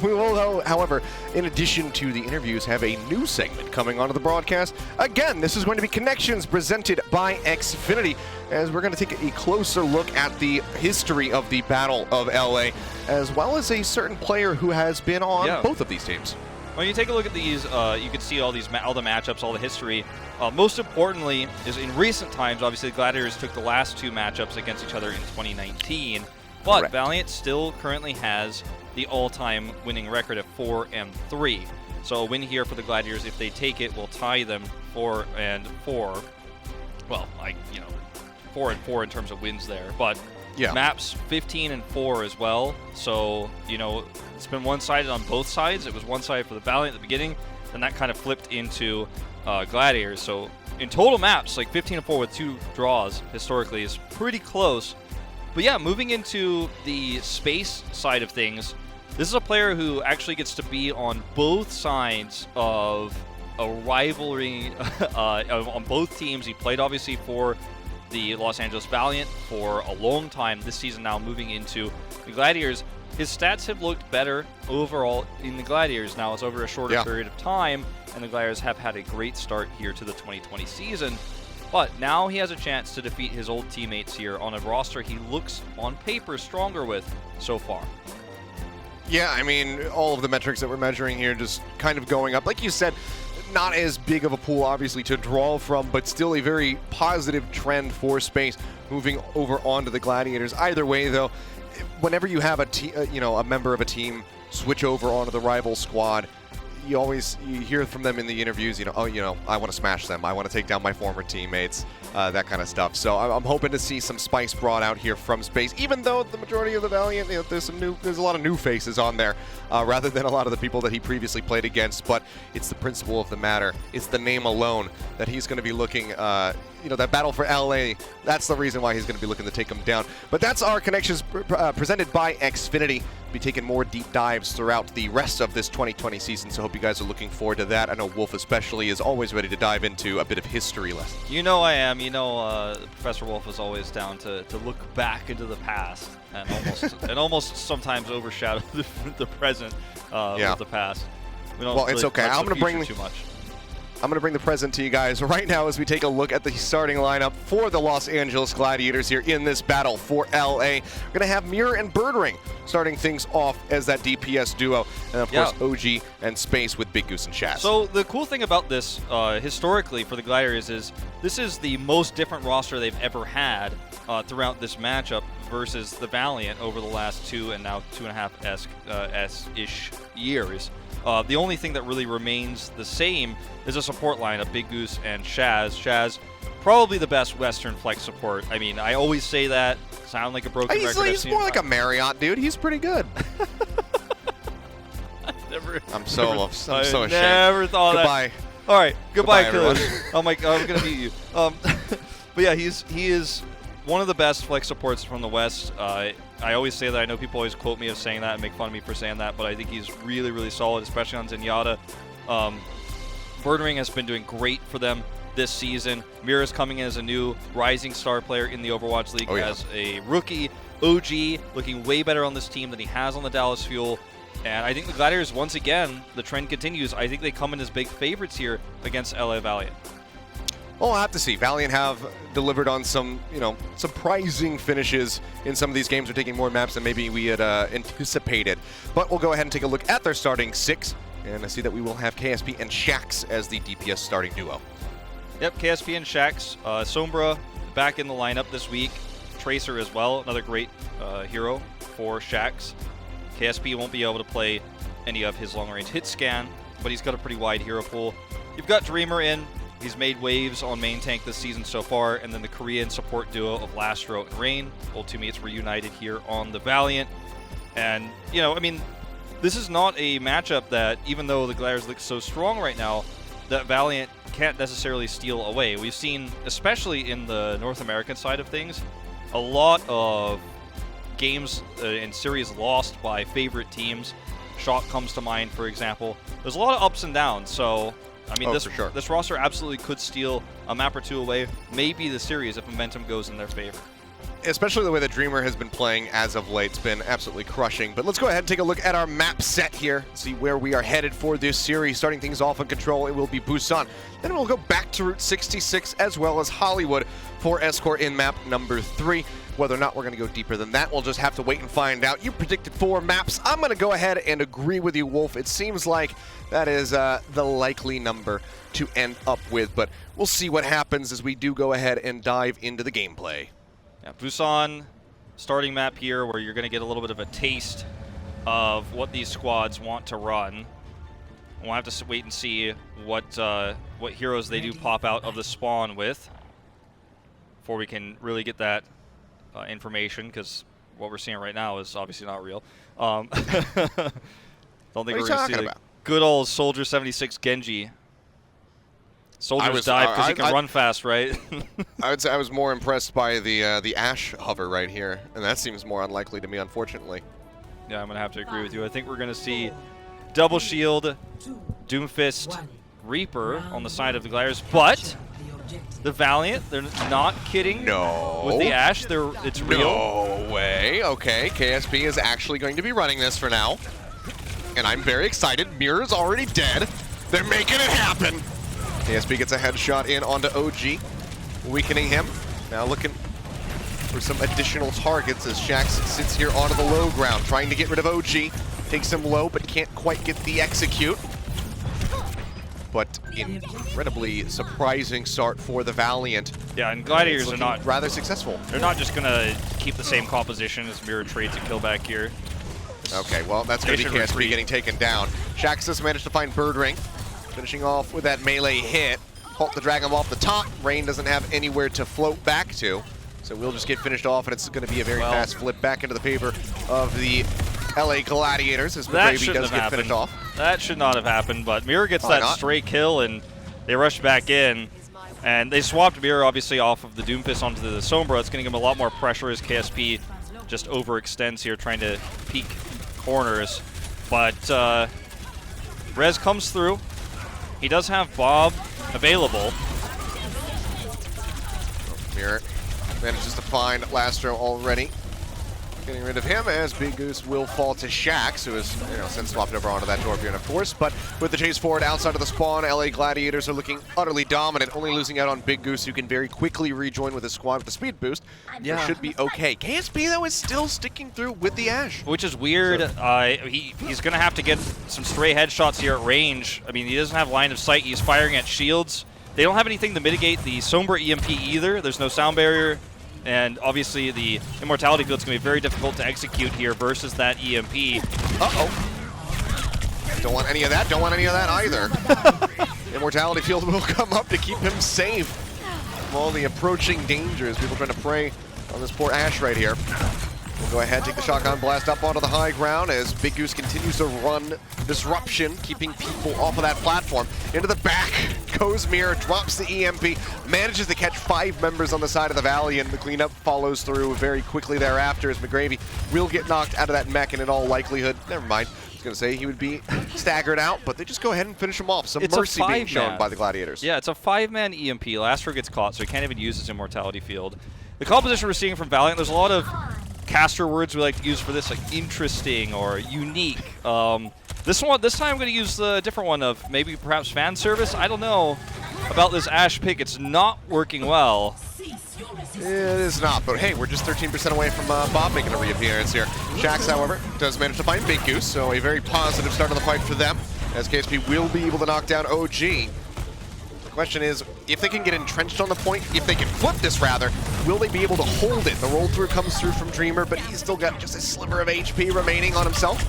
We will, however, in addition to the interviews, have a new segment coming onto the broadcast. Again, this is going to be Connections presented by Xfinity, as we're going to take a closer look at the history of the Battle of LA, as well as a certain player who has been on both of these teams. When you take a look at these, you can see all the matchups, all the history. Most importantly is in recent times, obviously the Gladiators took the last 2 matchups against each other in 2019, but Correct. Valiant still currently has the all-time winning record of 4-3. So a win here for the Gladiators, if they take it, will tie them 4-4. Well, 4-4 in terms of wins there, but maps 15-4 as well. So, you know, it's been one-sided on both sides. It was one-sided for the Valiant at the beginning, then that kind of flipped into Gladiators. So in total maps, like 15-4 with 2 draws historically is pretty close. But yeah, moving into the space side of things, this is a player who actually gets to be on both sides of a rivalry on both teams. He played obviously for the Los Angeles Valiant for a long time. This season now moving into the Gladiators. His stats have looked better overall in the Gladiators. Now it's over a shorter period of time, and the Gladiators have had a great start here to the 2020 season. But now he has a chance to defeat his old teammates here on a roster he looks, on paper, stronger with so far. Yeah, I mean, all of the metrics that we're measuring here just kind of going up. Like you said, not as big of a pool, obviously, to draw from, but still a very positive trend for space moving over onto the Gladiators. Either way, though, whenever you have a member of a team switch over onto the rival squad, you hear from them in the interviews, I want to smash them. I want to take down my former teammates, that kind of stuff. So I'm hoping to see some spice brought out here from space, even though the majority of the Valiant, there's a lot of new faces on there, rather than a lot of the people that he previously played against. But it's the principle of the matter. It's the name alone that he's going to be looking, that battle for LA, that's the reason why he's going to be looking to take him down. But that's our Connections presented by Xfinity. Be taking more deep dives throughout the rest of this 2020 season, so hope you guys are looking forward to that. I know Wolf especially is always ready to dive into a bit of history lesson. You know I am. Professor Wolf is always down to look back into the past and almost sometimes overshadow the present with the past. Well, it's okay. I'm going to bring too much. I'm going to bring the present to you guys right now as we take a look at the starting lineup for the Los Angeles Gladiators here in this battle for LA. We're going to have Mirror and Birdring starting things off as that DPS duo, and of course OG and Space with Big Goose and Shaz. So the cool thing about this historically for the Gladiators is this is the most different roster they've ever had throughout this matchup versus the Valiant over the last 2 and now 2.5-ish years. The only thing that really remains the same is a support line of Big Goose and Shaz. Shaz, probably the best Western flex support. I mean, I always say that. Sound like a broken record. He's more like a Marriott dude. He's pretty good. I'm so ashamed. Never thought Goodbye. that. All right, goodbye, everyone. Oh my God, I'm gonna beat you. But yeah, he is one of the best flex supports from the West. I always say that. I know people always quote me of saying that and make fun of me for saying that, but I think he's really, really solid, especially on Zenyatta. Birdring has been doing great for them. this season. Mira's coming in as a new rising star player in the Overwatch League as a rookie. OG looking way better on this team than he has on the Dallas Fuel. And I think the Gladiators, once again, the trend continues. I think they come in as big favorites here against LA Valiant. Well, we'll have to see. Valiant have delivered on some, surprising finishes in some of these games. They're taking more maps than maybe we had anticipated. But we'll go ahead and take a look at their starting 6. And I see that we will have KSP and Shax as the DPS starting duo. Yep, KSP and Shax. Sombra back in the lineup this week. Tracer as well, another great hero for Shax. KSP won't be able to play any of his long-range hit scan, but he's got a pretty wide hero pool. You've got Dreamer in. He's made waves on main tank this season so far, and then the Korean support duo of Lastro and Rain. Both teammates reunited here on the Valiant. And, this is not a matchup that, even though the Gladiators look so strong right now, that Valiant can't necessarily steal away. We've seen, especially in the North American side of things, a lot of games and series lost by favorite teams. Shock comes to mind, for example. There's a lot of ups and downs, so this roster absolutely could steal a map or two away, maybe the series if momentum goes in their favor. Especially the way that Dreamer has been playing as of late. It's been absolutely crushing. But let's go ahead and take a look at our map set here, see where we are headed for this series. Starting things off on Control, it will be Busan. Then we'll go back to Route 66 as well as Hollywood for Escort in map number 3. Whether or not we're going to go deeper than that, we'll just have to wait and find out. You predicted 4 maps. I'm going to go ahead and agree with you, Wolf. It seems like that is the likely number to end up with, but we'll see what happens as we do go ahead and dive into the gameplay. Yeah, Busan, starting map here where you're going to get a little bit of a taste of what these squads want to run. We'll have to wait and see what heroes they do pop out of the spawn with before we can really get that information, because what we're seeing right now is obviously not real. Don't think we're going to see the good old Soldier 76 Genji. Soldiers dive because he can run fast, right? I would say I was more impressed by the Ashe hover right here, and that seems more unlikely to me, unfortunately. Yeah, I'm going to have to agree with you. I think we're going to see Double Shield, Doomfist, Reaper on the side of the Gladiators, but the Valiant, they're not kidding with the Ashe. It's real. No way. Okay, KSP is actually going to be running this for now, and I'm very excited. Mira's already dead. They're making it happen. KSP gets a headshot in onto OG, weakening him. Now looking for some additional targets as Shax sits here onto the low ground, trying to get rid of OG. Takes him low, but can't quite get the execute. But incredibly surprising start for the Valiant. Yeah, and Gladiators are not rather successful. They're not just going to keep the same composition as Mira trades a kill back here. Okay, well, that's going to be KSP getting taken down. Shax has managed to find Bird Ring. Finishing off with that melee hit. Halt the Dragon off the top. Rain doesn't have anywhere to float back to. So we'll just get finished off, and it's going to be a very fast flip back into the favor of the LA Gladiators as McGravy does get finished off. That should not have happened, but Mira gets that stray kill, and they rush back in. And they swapped Mira, obviously, off of the Doomfist onto the Sombra. It's going to give him a lot more pressure as KSP just overextends here, trying to peek corners. But Rez comes through. He does have Bob available. Mira manages to find Lastro already. Getting rid of him as Big Goose will fall to Shax, who is since swapped over onto that Dorpion, of course. But with the chase forward outside of the spawn, LA Gladiators are looking utterly dominant, only losing out on Big Goose, who can very quickly rejoin with his squad with the speed boost. Yeah, should be okay. KSP though is still sticking through with the Ashe, which is weird. He's going to have to get some stray headshots here at range. I mean, he doesn't have line of sight. He's firing at shields. They don't have anything to mitigate the Sombra EMP either. There's no sound barrier. And obviously the Immortality Field is going to be very difficult to execute here versus that EMP. Uh-oh. Don't want any of that. Don't want any of that either. Immortality Field will come up to keep him safe from all the approaching dangers. People trying to prey on this poor Ashe right here. We'll go ahead, take the shotgun blast up onto the high ground as Big Goose continues to run disruption, keeping people off of that platform. Into the back goes Mira, drops the EMP, manages to catch 5 members on the side of the Valiant. The cleanup follows through very quickly thereafter as McGravy will get knocked out of that mech, and in all likelihood, never mind, going to say he would be staggered out, but they just go ahead and finish him off. Some It's mercy a being shown 5-man. by the Gladiators. Yeah, it's a 5-man EMP. Lastro gets caught, so he can't even use his immortality field. The composition we're seeing from Valiant, there's a lot of caster words we like to use for this, like interesting or unique. This time I'm going to use the different one of maybe perhaps fan service. I don't know about this Ashe pick. It's not working well. It is not, but hey, we're just 13% away from Bob making a reappearance here. Shax, however, does manage to find Big Goose, so a very positive start of the fight for them, as KSP will be able to knock down OG. The question is, if they can get entrenched on the point, if they can flip this rather, will they be able to hold it? The roll through comes through from Dreamer, but he's still got just a sliver of HP remaining on himself.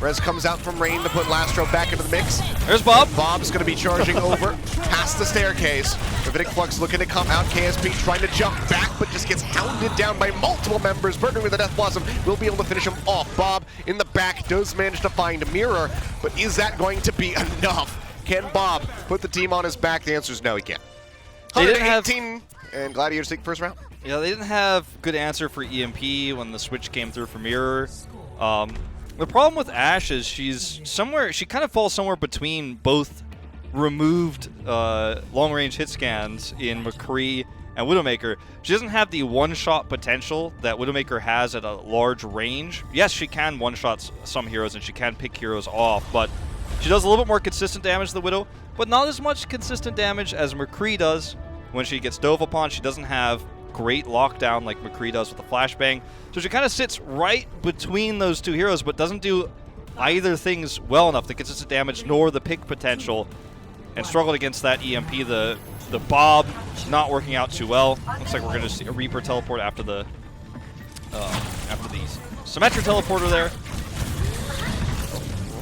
Rez comes out from Rain to put Lastro back into the mix. There's Bob. Bob's going to be charging over past the staircase. Ravidic Flux looking to come out. KSP trying to jump back, but just gets hounded down by multiple members. Burning with the Death Blossom will be able to finish him off. Bob in the back does manage to find Mirror, but is that going to be enough? Can Bob put the team on his back? The answer is no, he can't. They didn't have, and Gladiators take first round. Yeah, they didn't have good answer for EMP when the switch came through for Mirror. The problem with Ashe is she kind of falls somewhere between both removed long-range hit scans in McCree and Widowmaker. She doesn't have the one-shot potential that Widowmaker has at a large range. Yes, she can one-shot some heroes and she can pick heroes off, but she does a little bit more consistent damage to the Widow, but not as much consistent damage as McCree does when she gets dove upon. She doesn't have great lockdown like McCree does with the flashbang. So she kind of sits right between those two heroes, but doesn't do either things well enough, the consistent damage nor the pick potential, and struggled against that EMP. The Bob not working out too well. Looks like we're going to see a Reaper teleport after the Symmetra teleporter there.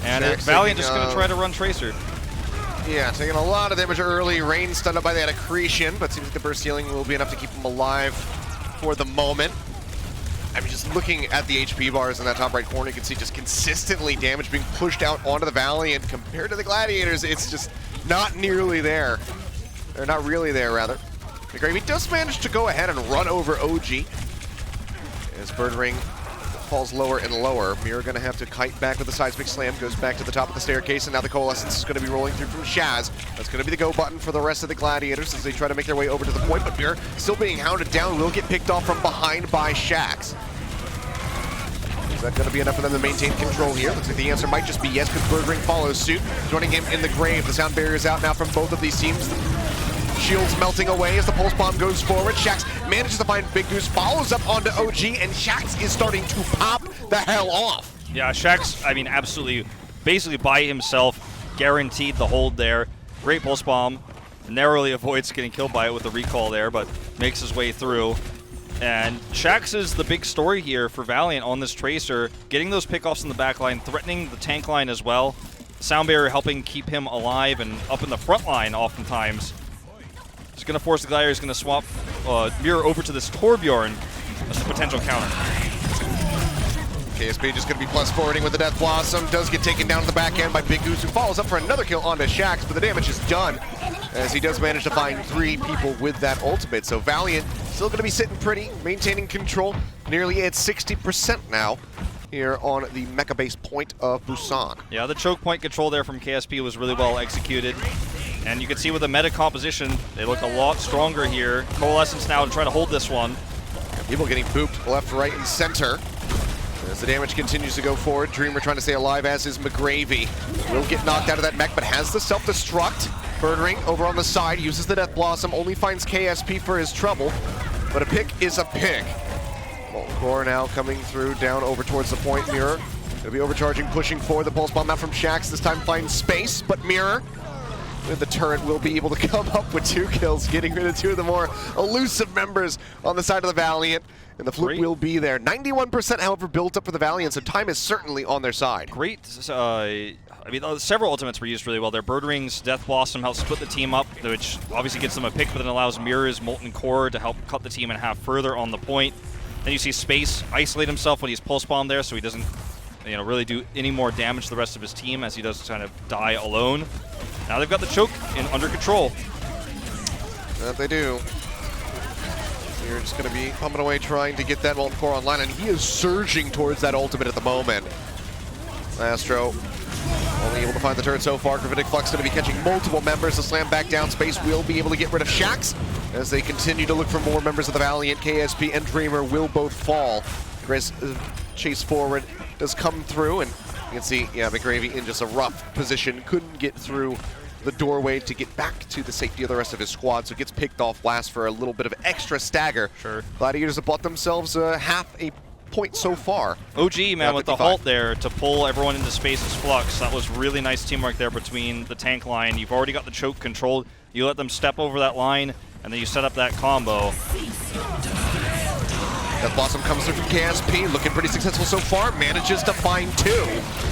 And Valiant just going to try to run Tracer. Yeah, taking a lot of damage early. Rain stunned up by that accretion, but seems like the burst healing will be enough to keep him alive for the moment. I mean, just looking at the HP bars in that top right corner, you can see just consistently damage being pushed out onto the Valiant. Compared to the Gladiators, it's just not nearly there. Or not really there, rather. McGravy does manage to go ahead and run over OG. As Bird Ring falls lower and lower. Mirror going to have to kite back with the seismic slam, goes back to the top of the staircase, and now the Coalescence is going to be rolling through from Shaz. That's going to be the go button for the rest of the Gladiators as they try to make their way over to the point, but Mirror still being hounded down, will get picked off from behind by Shax. Is that going to be enough for them to maintain control here? Looks like the answer might just be yes, because Bird Ring follows suit, joining him in the grave. The sound barrier's out now from both of these teams. Shields melting away as the Pulse Bomb goes forward. Shax manages to find Big Goose, follows up onto OG, and Shax is starting to pop the hell off. Yeah, Shax, I mean, absolutely, basically by himself, guaranteed the hold there. Great Pulse Bomb. Narrowly avoids getting killed by it with the recall there, but makes his way through. And Shax is the big story here for Valiant on this Tracer, getting those pickoffs in the back line, threatening the tank line as well. Sound Barrier helping keep him alive and up in the front line oftentimes. It's going to force the Gladiators going to swap Mirror over to this Torbjorn as a potential counter. KSP just going to be plus forwarding with the Death Blossom. Does get taken down to the back end by Big Goose, who follows up for another kill onto Shax, but the damage is done as he does manage to find 3 people with that ultimate. So Valiant still going to be sitting pretty, maintaining control, nearly at 60% now here on the mecha base point of Busan. Yeah, the choke point control there from KSP was really well executed. And you can see with the meta composition, they look a lot stronger here. Coalescence now to try to hold this one. People getting booped left, right, and center. As the damage continues to go forward, Dreamer trying to stay alive, as is McGravy. Will get knocked out of that mech, but has the self-destruct. Bird Ring over on the side, uses the Death Blossom, only finds KSP for his trouble. But a pick is a pick. Molten Core now coming through, down over towards the point. Mirror gonna be overcharging, pushing forward. The Pulse Bomb out from Shax, this time finds space, but Mirror with the turret will be able to come up with 2 kills, getting rid of 2 of the more elusive members on the side of the Valiant. And the fluke will be there. 91%, however, built up for the Valiant, so time is certainly on their side. Great. I mean, several ultimates were used really well there. Bird Ring's Death Blossom helps split the team up, which obviously gets them a pick, but then allows Mirror's Molten Core to help cut the team in half further on the point. Then you see Space isolate himself when he's Pulse Bomb there, so he doesn't really do any more damage to the rest of his team as he does kind of die alone. Now they've got the choke under control. That they do. You're just going to be pumping away trying to get that Molten Core online, and he is surging towards that ultimate at the moment. Astro only able to find the turret so far. Gravitic Flux going to be catching multiple members. The slam back down space will be able to get rid of Shax as they continue to look for more members of the Valiant. KSP and Dreamer will both fall. Grizz chase forward does come through, and you can see, yeah, McGravy in just a rough position. Couldn't get through the doorway to get back to the safety of the rest of his squad, so gets picked off last for a little bit of extra stagger. Sure. Gladiators have bought themselves half a point so far. OG, man, with the halt there to pull everyone into space as Flux. That was really nice teamwork there between the tank line. You've already got the choke controlled. You let them step over that line, and then you set up that combo. Death Blossom comes through from KSP, looking pretty successful so far, manages to find 2.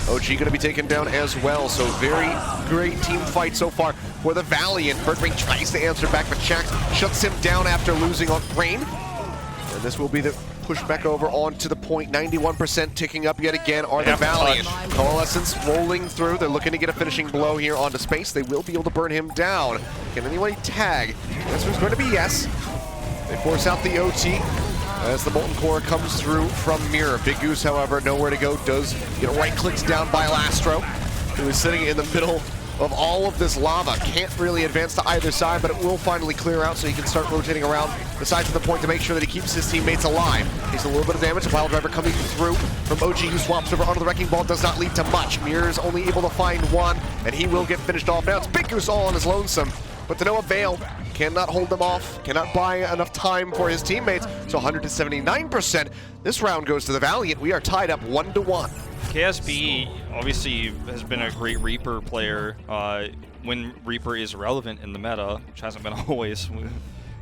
OG going to be taken down as well, so very great team fight so far for the Valiant. Birdwing tries to answer back, but Shax shuts him down after losing on Rain. And this will be the push back over onto the point. 91% ticking up yet again are the Valiant. Coalescence rolling through. They're looking to get a finishing blow here onto space. They will be able to burn him down. Can anyone tag? The answer is going to be yes. They force out the OT as the Molten Core comes through from Mirror. Big Goose, however, nowhere to go. Does get right clicks down by Lastro, who is sitting in the middle of all of this lava. Can't really advance to either side, but it will finally clear out so he can start rotating around the sides of the point to make sure that he keeps his teammates alive. Takes a little bit of damage. Pile Driver coming through from OG, who swaps over onto the Wrecking Ball. Does not lead to much. Mirror's only able to find 1, and he will get finished off. Now it's Big Goose all on his lonesome, but to no avail. Cannot hold them off, cannot buy enough time for his teammates. So 179%. This round goes to the Valiant. We are tied up 1-1. KSP obviously has been a great Reaper player when Reaper is relevant in the meta, which hasn't been always.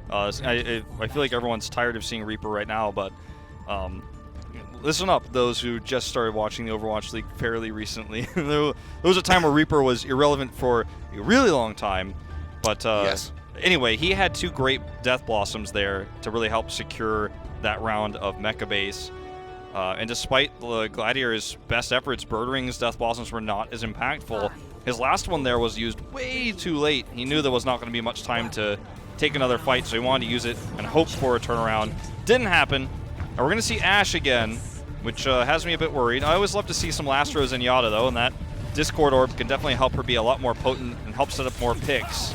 I feel like everyone's tired of seeing Reaper right now, but listen up, those who just started watching the Overwatch League fairly recently. There was a time where Reaper was irrelevant for a really long time, but yes. Anyway, he had 2 great Death Blossoms there to really help secure that round of Mecha Base. And despite the Gladiators' best efforts, Birdwing's Death Blossoms were not as impactful. His last one there was used way too late. He knew there was not going to be much time to take another fight, so he wanted to use it and hope for a turnaround. Didn't happen. And we're going to see Ashe again, which has me a bit worried. I always love to see some Lastros in Yada, though, and that Discord Orb can definitely help her be a lot more potent and help set up more picks.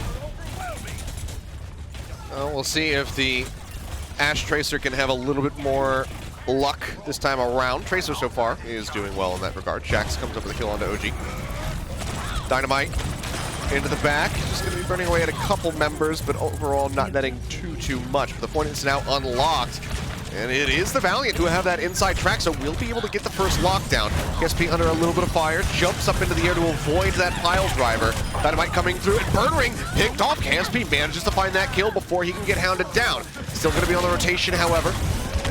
We'll see if the Ashe Tracer can have a little bit more luck this time around. Tracer so far is doing well in that regard. Shax comes up with a kill onto OG. Dynamite into the back. Just going to be burning away at a couple members, but overall not netting too much. But the point is now unlocked. And it is the Valiant who have that inside track, so we'll be able to get the first lockdown. KSP under a little bit of fire, jumps up into the air to avoid that pile driver. Dynamite coming through, and Birdwing picked off. KSP manages to find that kill before he can get hounded down. Still going to be on the rotation, however.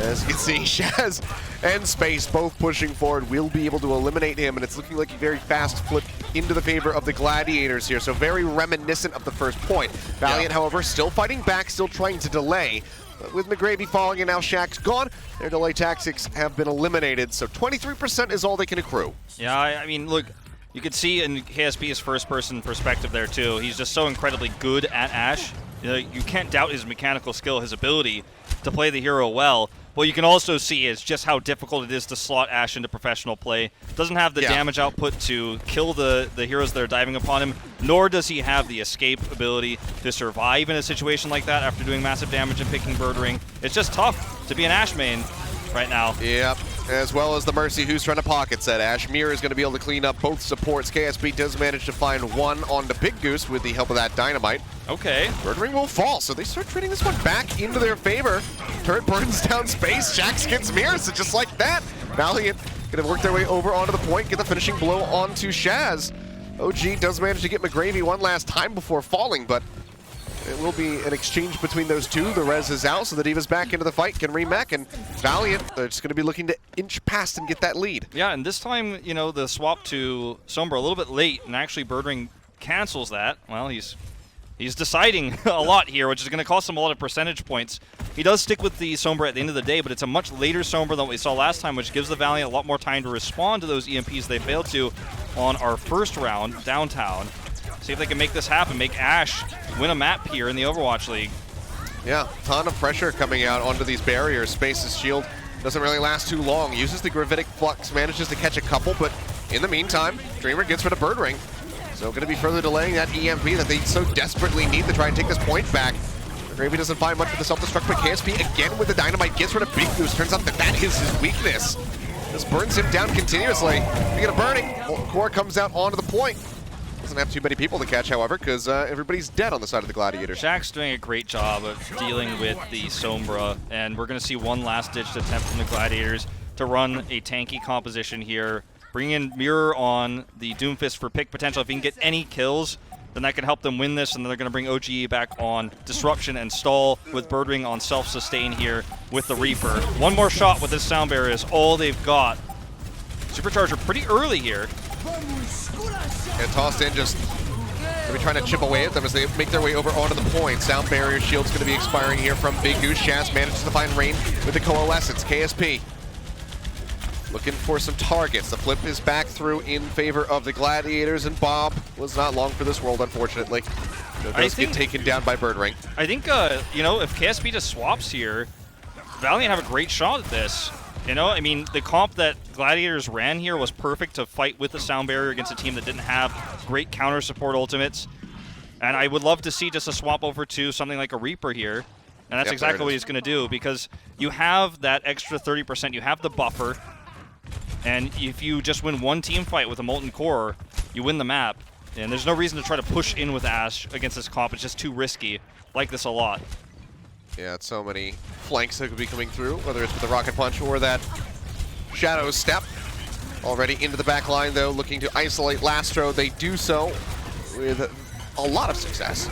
As you can see, Shaz and Space both pushing forward. We'll be able to eliminate him, and it's looking like a very fast flip into the favor of the Gladiators here, so very reminiscent of the first point. Valiant, however, still fighting back, still trying to delay. But with McGravy falling and now Shax gone, their delay tactics have been eliminated, so 23% is all they can accrue. Yeah, I mean, look, you could see in KSP's first-person perspective there, too. He's just so incredibly good at Ashe. You know, you can't doubt his mechanical skill, his ability to play the hero well. What you can also see is just how difficult it is to slot Ashe into professional play. Doesn't have the damage output to kill the heroes that are diving upon him, nor does he have the escape ability to survive in a situation like that after doing massive damage and picking Birdwing. It's just tough to be an Ashe main right now. Yep, as well as the Mercy who's trying to pocket set Ashe. Mirror is going to be able to clean up both supports. KSP does manage to find 1 on the Big Goose with the help of that Dynamite. Okay. Birdwing will fall, so they start trading this one back into their favor. Turret burns down Space, Shax gets Mirror, so just like that, Valiant gonna work their way over onto the point, get the finishing blow onto Shaz. OG does manage to get McGravy one last time before falling, but it will be an exchange between those two. The res is out, so the Diva's back into the fight, can remech, and Valiant, they're just going to be looking to inch past and get that lead. Yeah, and this time, you know, the swap to Sombra a little bit late, and actually Birdwing cancels that. Well, he's deciding a lot here, which is going to cost him a lot of percentage points. He does stick with the Sombra at the end of the day, but it's a much later Sombra than what we saw last time, which gives the Valiant a lot more time to respond to those EMPs they failed to on our first round downtown. See if they can make this happen, make Ashe win a map here in the Overwatch League. Yeah, ton of pressure coming out onto these barriers. Space's shield doesn't really last too long. Uses the Gravitic Flux, manages to catch a couple, but In the meantime, Dreamer gets rid of Bird Ring. So going to be further delaying that EMP that they so desperately need to try and take this point back. Gravy doesn't find much with the self-destruct, but KSP again with the dynamite gets rid of Big Goose. Turns out that is his weakness. This burns him down continuously. We get a burning. Core comes out onto the point. Doesn't have too many people to catch, however, because everybody's dead on the side of the Gladiators. Shaq's doing a great job of dealing with the Sombra, and we're going to see one last-ditch attempt from the Gladiators to run a tanky composition here. Bring in Mirror on the Doomfist for pick potential. If he can get any kills, then that can help them win this, and then they're going to bring OGE back on Disruption and Stall with Birdwing on self-sustain here with the Reaper. One more shot with this Sound Barrier is all they've got. Supercharger pretty early here. And tossed in, just going to be trying to chip away at them as they make their way over onto the point. Sound Barrier shield's going to be expiring here from Big Goose. Shaz manages to find Rain with the Coalescence. KSP looking for some targets. The flip is back through in favor of the Gladiators, and Bob was not long for this world, unfortunately. Does get taken down by Bird Ring. I think, you know, if KSP just swaps here, Valiant have a great shot at this. You know, I mean, the comp that Gladiators ran here was perfect to fight with the Sound Barrier against a team that didn't have great counter support ultimates. And I would love to see just a swap over to something like a Reaper here. And that's exactly what he's going to do, because you have that extra 30%, you have the buffer. And if you just win one team fight with a Molten Core, you win the map. And there's no reason to try to push in with Ash against this comp. It's just too risky. Like this a lot. Yeah, it's so many flanks that could be coming through, whether it's with the Rocket Punch or that Shadow Step. Already into the back line, though, looking to isolate Lastro. They do so with a lot of success.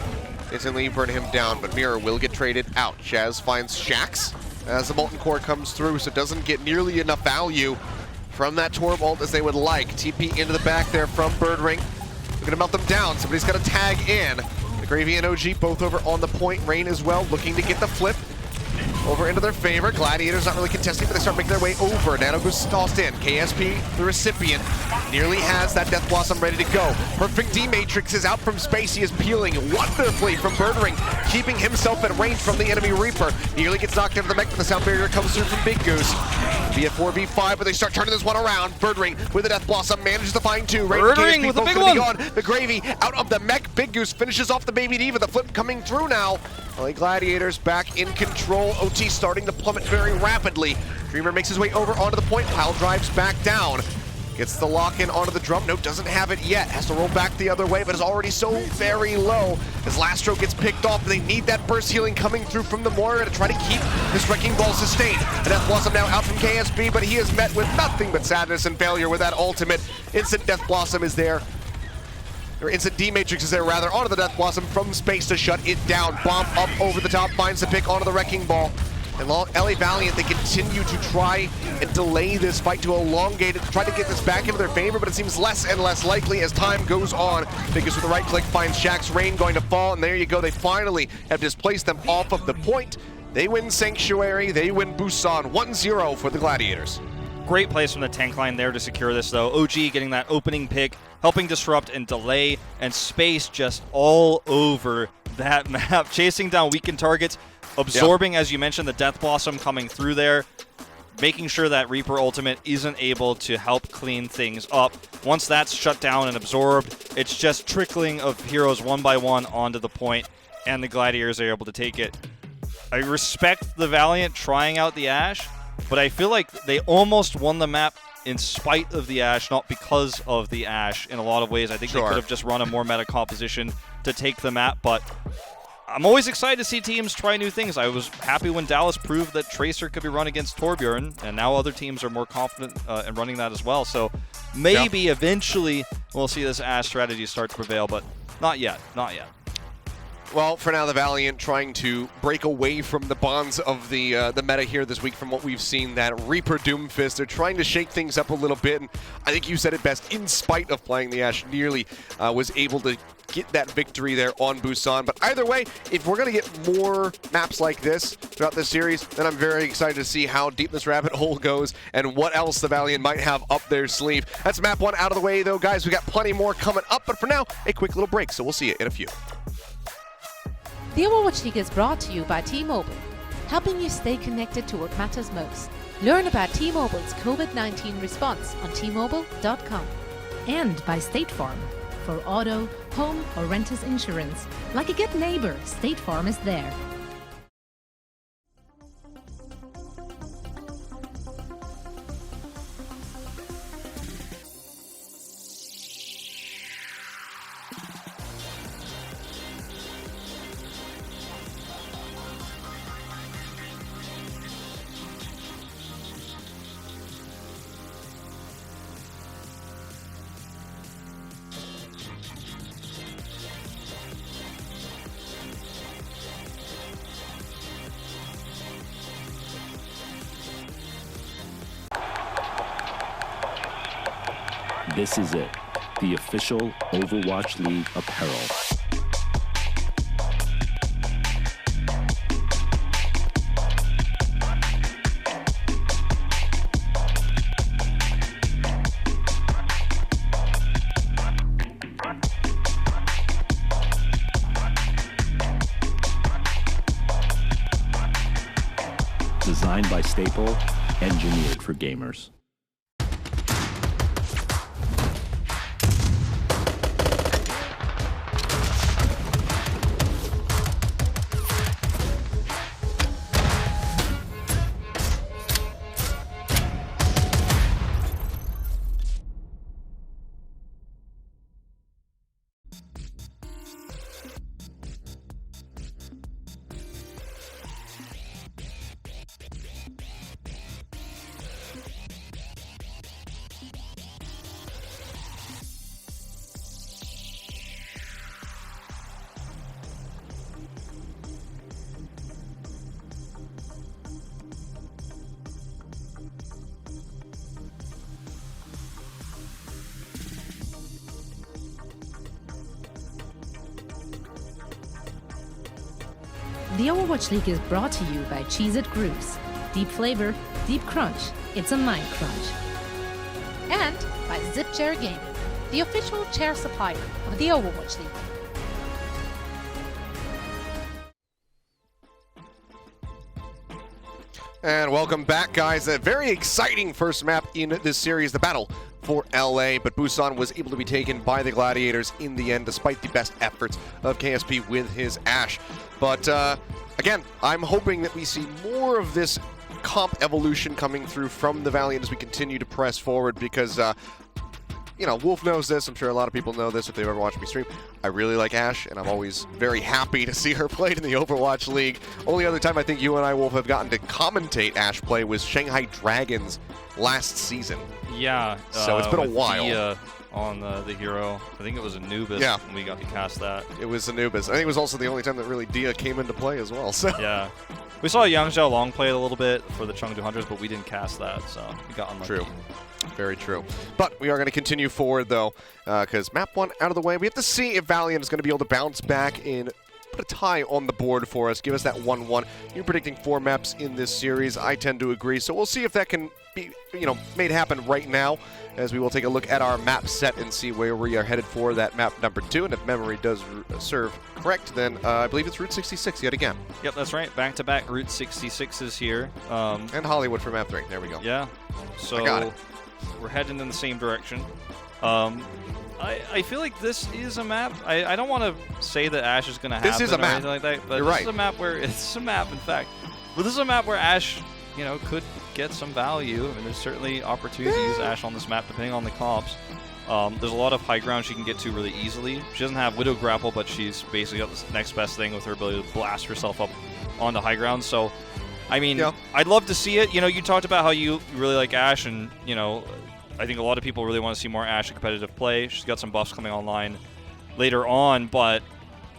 Instantly burn him down, but Mirror will get traded out. Shaz finds Shax as the Molten Core comes through, so doesn't get nearly enough value from that Torb ult as they would like. TP into the back there from Bird Ring. Looking to melt them down. Somebody's got to tag in. The Gravy and OG both over on the point. Rain as well, looking to get the flip over into their favor. Gladiators not really contesting, but they start making their way over. Nano goes tossed in. KSP, the recipient, nearly has that Death Blossom ready to go. Perfect D-Matrix is out from space. He is peeling wonderfully from Bird Ring, keeping himself at range from the enemy Reaper. Nearly gets knocked into the mech, but the Sound Barrier comes through from Big Goose. Be a 4v5, but they start turning this one around. Bird Ring with the Death Blossom manages to find two. Bird Ring with the big one. The Gravy out of the mech. Big Goose finishes off the Baby Diva. The flip coming through now. LA Gladiators back in control. OT starting to plummet very rapidly. Dreamer makes his way over onto the point. Pile drives back down. Gets the lock-in onto the drum. No, doesn't have it yet. Has to roll back the other way, but is already so very low. As Lastro gets picked off, they need that burst healing coming through from the Moira to try to keep this Wrecking Ball sustained. The Death Blossom now out from KSB, but he is met with nothing but sadness and failure with that ultimate. Instant Death Blossom is there. Or Instant D-Matrix is there, rather, onto the Death Blossom from space to shut it down. Bomb up over the top, finds the pick onto the Wrecking Ball. And LA Valiant, they continue to try and delay this fight, to elongate it, to try to get this back into their favor, but it seems less and less likely as time goes on. Because with the right click finds Shaq's Rain going to fall, and there you go, they finally have displaced them off of the point. They win Sanctuary, they win Busan, 1-0 for the Gladiators. Great plays from the tank line there to secure this, though. OG getting that opening pick, helping disrupt and delay, and space just all over that map. Chasing down weakened targets, absorbing, as you mentioned, the Death Blossom coming through there, making sure that Reaper ultimate isn't able to help clean things up. Once that's shut down and absorbed, it's just trickling of heroes one by one onto the point, and the Gladiators are able to take it. I respect the Valiant trying out the Ashe, but I feel like they almost won the map in spite of the Ashe, not because of the Ashe in a lot of ways. I think they could have just run a more meta composition to take the map, but I'm always excited to see teams try new things. I was happy when Dallas proved that Tracer could be run against Torbjorn, and now other teams are more confident in running that as well. So maybe eventually we'll see this Ashe strategy start to prevail, but not yet, not yet. Well, for now, the Valiant trying to break away from the bonds of the meta here this week from what we've seen, that Reaper Doomfist. They're trying to shake things up a little bit, and I think you said it best, in spite of playing the Ashe, nearly was able to get that victory there on Busan. But either way, if we're going to get more maps like this throughout this series, then I'm very excited to see how deep this rabbit hole goes and what else the Valiant might have up their sleeve. That's map one out of the way, though, guys. We got plenty more coming up, but for now, a quick little break, so we'll see you in a few. The Overwatch League is brought to you by T-Mobile, helping you stay connected to what matters most. Learn about T-Mobile's COVID-19 response on T-Mobile.com. And by State Farm. For auto, home, or renters insurance, like a good neighbor, State Farm is there. This is it, the official Overwatch League apparel. Designed by Staple, engineered for gamers. The Overwatch League is brought to you by Cheez-It Grooves. Deep flavor, deep crunch, it's a mind crunch. And by Zip Chair Gaming, the official chair supplier of the Overwatch League. And welcome back, guys. A very exciting first map in this series, the battle for LA, but Busan was able to be taken by the Gladiators in the end, despite the best efforts of KSP with his Ashe. But again, I'm hoping that we see more of this comp evolution coming through from the Valiant as we continue to press forward, because you know, Wolf knows this. I'm sure a lot of people know this if they've ever watched me stream. I really like Ashe, and I'm always very happy to see her played in the Overwatch League. Only other time I think you and I, Wolf, have gotten to commentate Ashe play was Shanghai Dragons last season. Yeah. So it's been a while. Dia on the hero. I think it was Anubis when we got to cast that. It was Anubis. I think it was also the only time that really Dia came into play as well. So yeah. We saw Guangzhou Long play it a little bit for the Chengdu Hunters, but we didn't cast that, so we got unlucky. True. Very true. But we are going to continue forward, though, because map 1 out of the way. We have to see if Valiant is going to be able to bounce back and put a tie on the board for us, give us that 1-1. You're predicting 4 maps in this series. I tend to agree, so we'll see if that can be, you know, made happen right now, as we will take a look at our map set and see where we are headed for that map number 2. And if memory does serve correct, then I believe it's Route 66 yet again. Yep, that's right. Back-to-back Route 66s here. And Hollywood for map 3. There we go. Yeah. So I got it. We're heading in the same direction. I feel like this is a map. I don't want to say that Ashe is going to happen this is a or map. anything like that, but You're this right. is a map where it's a map, in fact. But this is a map where Ashe, you know, could get some value, and there's certainly opportunity to use Ashe on this map depending on the comps. There's a lot of high ground she can get to really easily. She doesn't have Widow Grapple, but she's basically got the next best thing with her ability to blast herself up onto high ground. So, I mean, I'd love to see it. You know, you talked about how you really like Ashe, and, you know, I think a lot of people really want to see more Ashe in competitive play. She's got some buffs coming online later on, but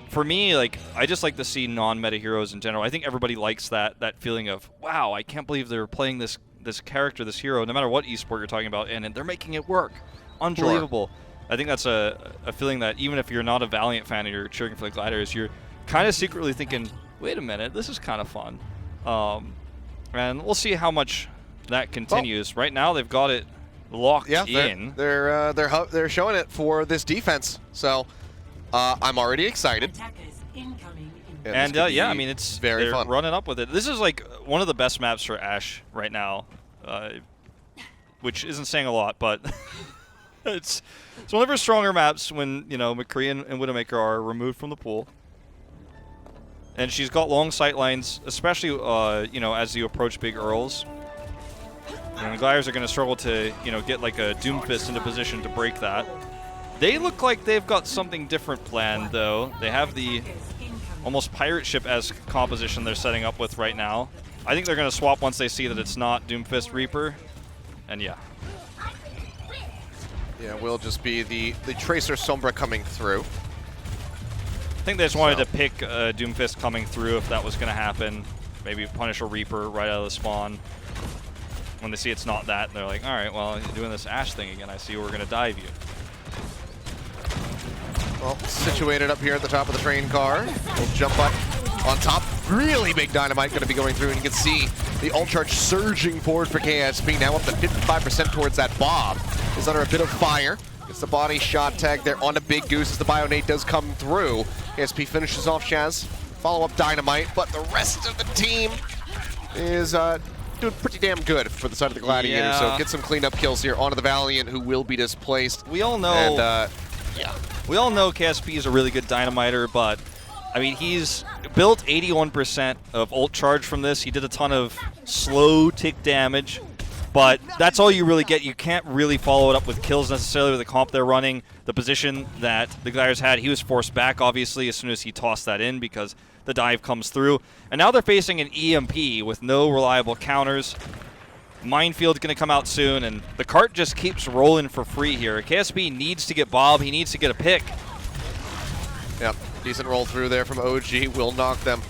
for me, like, I just like to see non-meta heroes in general. I think everybody likes that feeling of, wow, I can't believe they're playing this character, this hero, no matter what esport you're talking about, and they're making it work. Unbelievable. Sure. I think that's a feeling that even if you're not a Valiant fan and you're cheering for the Gladiators, you're kind of secretly thinking, wait a minute, this is kind of fun. And we'll see how much that continues. Right now, they've got it locked in. They're showing it for this defense. So I'm already excited. And yeah, I mean, it's very fun. Running up with it. This is like one of the best maps for Ashe right now, which isn't saying a lot, but It's one of her stronger maps when, you know, McCree and Widowmaker are removed from the pool. And she's got long sight lines, especially, you know, as you approach big Earls. And the Gladiators are going to struggle to, you know, get like a Doomfist into position to break that. They look like they've got something different planned, though. They have the almost pirate ship as composition they're setting up with right now. I think they're going to swap once they see that it's not Doomfist Reaper. And yeah. Yeah, will just be the Tracer Sombra coming through. I think they just wanted to pick Doomfist coming through if that was going to happen. Maybe punish a Reaper right out of the spawn. When they see it's not that, they're like, all right, well, you're doing this Ashe thing again. I see we're going to dive you. Well, situated up here at the top of the train car. We'll jump up on top. Really big dynamite going to be going through, and you can see the ult charge surging forward for KSP. Now up to 55% towards that Bob. Is under a bit of fire. Gets the body shot tag there on a Big Goose as the Bionate does come through. KSP finishes off Shaz. Follow-up dynamite, but the rest of the team is doing pretty damn good for the side of the Gladiators. Yeah. So get some cleanup kills here onto the Valiant, who will be displaced. We all know. And, we all know KSP is a really good dynamiter, but I mean, he's built 81% of ult charge from this. He did a ton of slow tick damage, but that's all you really get. You can't really follow it up with kills necessarily with the comp they're running. The position that the Gladiators had, he was forced back, obviously, as soon as he tossed that in because the dive comes through. And now they're facing an EMP with no reliable counters. Minefield's going to come out soon, and the cart just keeps rolling for free here. KSP needs to get Bob. He needs to get a pick. Yep, decent roll through there from OG. Will knock them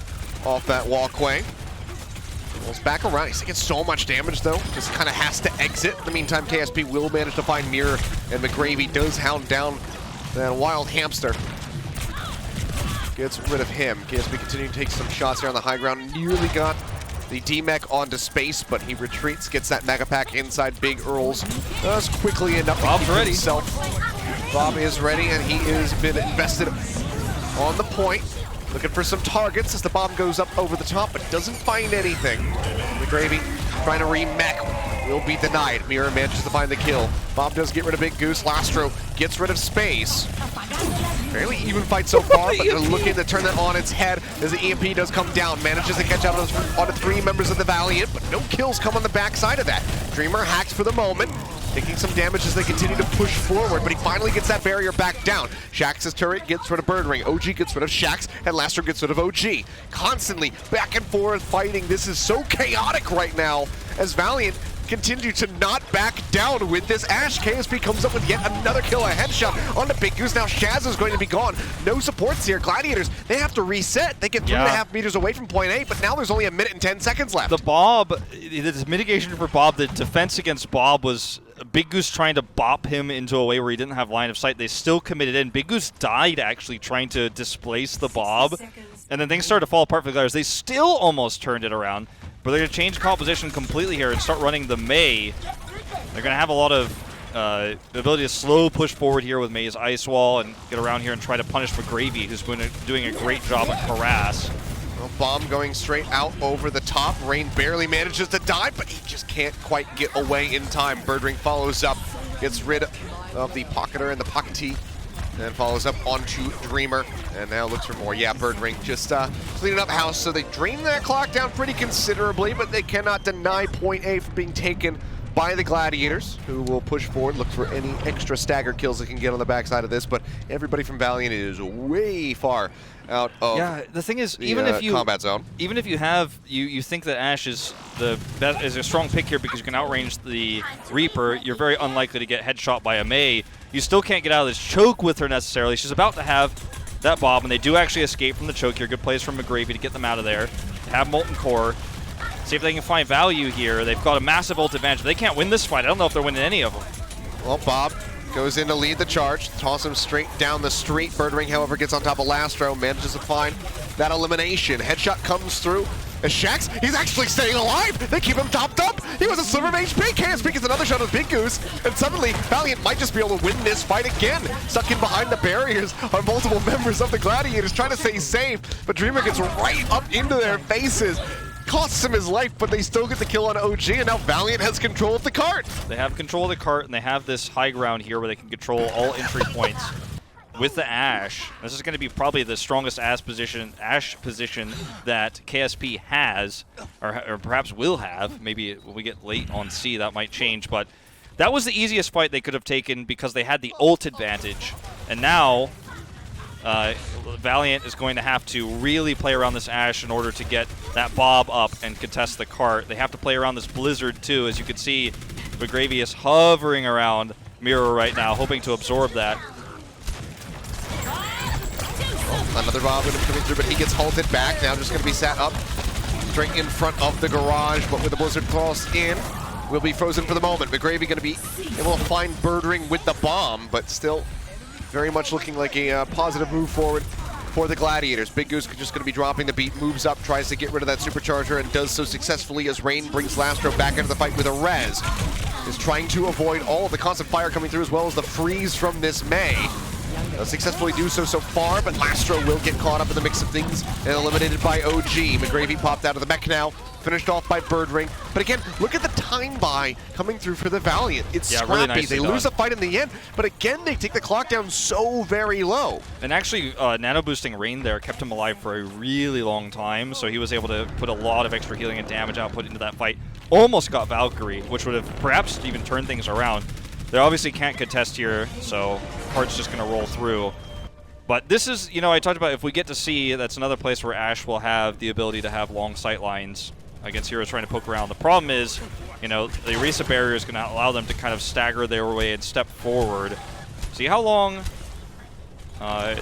off that walkway. Rolls back around. He's taking so much damage, though. Just kind of has to exit. In the meantime, KSP will manage to find Mirror, and McGravy does hound down that wild hamster. Gets rid of him. KSP continuing to take some shots here on the high ground. Nearly got the D-Mech onto space, but he retreats, gets that Mega Pack inside Big Earls. Does quickly end up Bob's ready. himself. Bob is ready, and he has been invested on the point. Looking for some targets as the bomb goes up over the top, but doesn't find anything. McGravy trying to re-mech will be denied. Mirror manages to find the kill. Bob does get rid of Big Goose. Lastro gets rid of space. Fairly even fight so far, but they're looking to turn that on its head as the EMP does come down. Manages to catch out on the 3 members of the Valiant, but no kills come on the backside of that. Dreamer hacks for the moment, taking some damage as they continue to push forward, but he finally gets that barrier back down. Shax's turret gets rid of Birdring. OG gets rid of Shax, and Lastro gets rid of OG. Constantly back and forth fighting. This is so chaotic right now as Valiant continue to not back down with this Ashe. KSP comes up with yet another kill, a headshot on the Big Goose. Now Shaz is going to be gone. No supports here. Gladiators, they have to reset. They get 3.5 meters away from point A, but now there's only 1 minute and 10 seconds left. The Bob, the mitigation for Bob, the defense against Bob was Big Goose trying to bop him into a way where he didn't have line of sight. They still committed in. Big Goose died actually trying to displace the Bob, and then things started to fall apart for the Gladiators. They still almost turned it around. But they're going to change composition completely here and start running the May. They're going to have a lot of the ability to slow push forward here with May's Ice Wall and get around here and try to punish McGravy, who's doing a great job on Harass. Well, bomb going straight out over the top. Rain barely manages to dive, but he just can't quite get away in time. Birdring follows up, gets rid of the Pocketer and the Pocketee. And follows up onto Dreamer, and now looks for more. Yeah, Birdring just cleaning up house, so they drain that clock down pretty considerably, but they cannot deny point A from being taken by the Gladiators, who will push forward, look for any extra stagger kills they can get on the backside of this, but everybody from Valiant is way far out of the thing is, the, even if you combat zone. Even if you have you think that Ashe is is a strong pick here because you can outrange the Reaper, you're very unlikely to get headshot by a May. You still can't get out of this choke with her necessarily. She's about to have that Bob, and they do actually escape from the choke here. Good plays from McGravy to get them out of there. Have Molten Core. See if they can find value here. They've got a massive ult advantage. They can't win this fight. I don't know if they're winning any of them. Well, Bob goes in to lead the charge. Toss him straight down the street. Birdring, however, gets on top of Lastro. Manages to find that elimination. Headshot comes through. As Shax, he's actually staying alive. They keep him topped up. He was a sliver of HP. KSP gets another shot of Big Goose. And suddenly, Valiant might just be able to win this fight again. Stuck in behind the barriers are multiple members of the Gladiators trying to stay safe. But Dreamer gets right up into their faces. costs him his life, but they still get the kill on OG, and now Valiant has control of the cart. They have control of the cart, and they have this high ground here where they can control all entry points with the Ashe. This is going to be probably the strongest Ashe position that KSP has, or perhaps will have. Maybe when we get late on C, that might change, but that was the easiest fight they could have taken because they had the ult advantage, and now Valiant is going to have to really play around this Ashe in order to get that Bob up and contest the cart. They have to play around this Blizzard too. As you can see, McGravy is hovering around Mirror right now, hoping to absorb that. Another Bob coming through, but he gets halted back. Now just going to be sat up straight in front of the garage, but with the Blizzard cross in, will be frozen for the moment. McGravy going to be able to find Birdring with the bomb, but still very much looking like a positive move forward for the Gladiators. Big Goose just going to be dropping the beat, moves up, tries to get rid of that supercharger, and does so successfully as Rain brings Lastro back into the fight with a res. Is trying to avoid all of the constant fire coming through as well as the freeze from this May. They'll successfully do so far, but Lastro will get caught up in the mix of things and eliminated by OG. McGravy popped out of the mech now, finished off by Birdring. But again, look at the time buy coming through for the Valiant. It's scrappy. Really nicely they lose the fight in the end, but again, they take the clock down so very low. And actually, nano boosting Rain there kept him alive for a really long time, so he was able to put a lot of extra healing and damage output into that fight. Almost got Valkyrie, which would have perhaps even turned things around. They obviously can't contest here, so Cart's just going to roll through. But this is, you know, I talked about if we get to C, that's another place where Ashe will have the ability to have long sight lines against heroes trying to poke around. The problem is, you know, the Orisa barrier is going to allow them to kind of stagger their way and step forward. See how long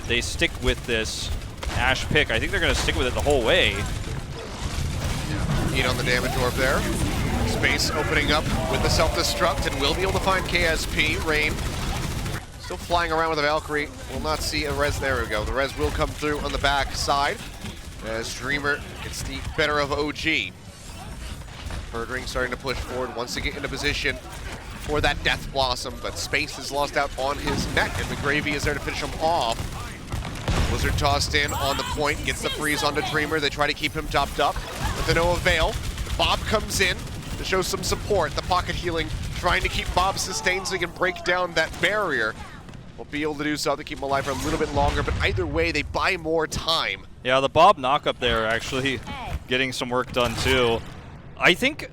they stick with this Ashe pick. I think they're going to stick with it the whole way. Eat on the damage orb there. Space opening up with the self-destruct, and we'll be able to find KSP. Rain still flying around with a Valkyrie. We'll not see a res. There we go. The res will come through on the back side as Dreamer gets the better of OG. Birdring starting to push forward, wants to get into position for that Death Blossom, but Space is lost out on his neck, and McGravy is there to finish him off. Blizzard tossed in on the point, gets the freeze onto Dreamer. They try to keep him topped up, but to no avail. Bob comes in to show some support. The pocket healing, trying to keep Bob sustained so he can break down that barrier. Will be able to do so to keep him alive for a little bit longer, but either way, they buy more time. Yeah, the Bob knockup there actually getting some work done too. I think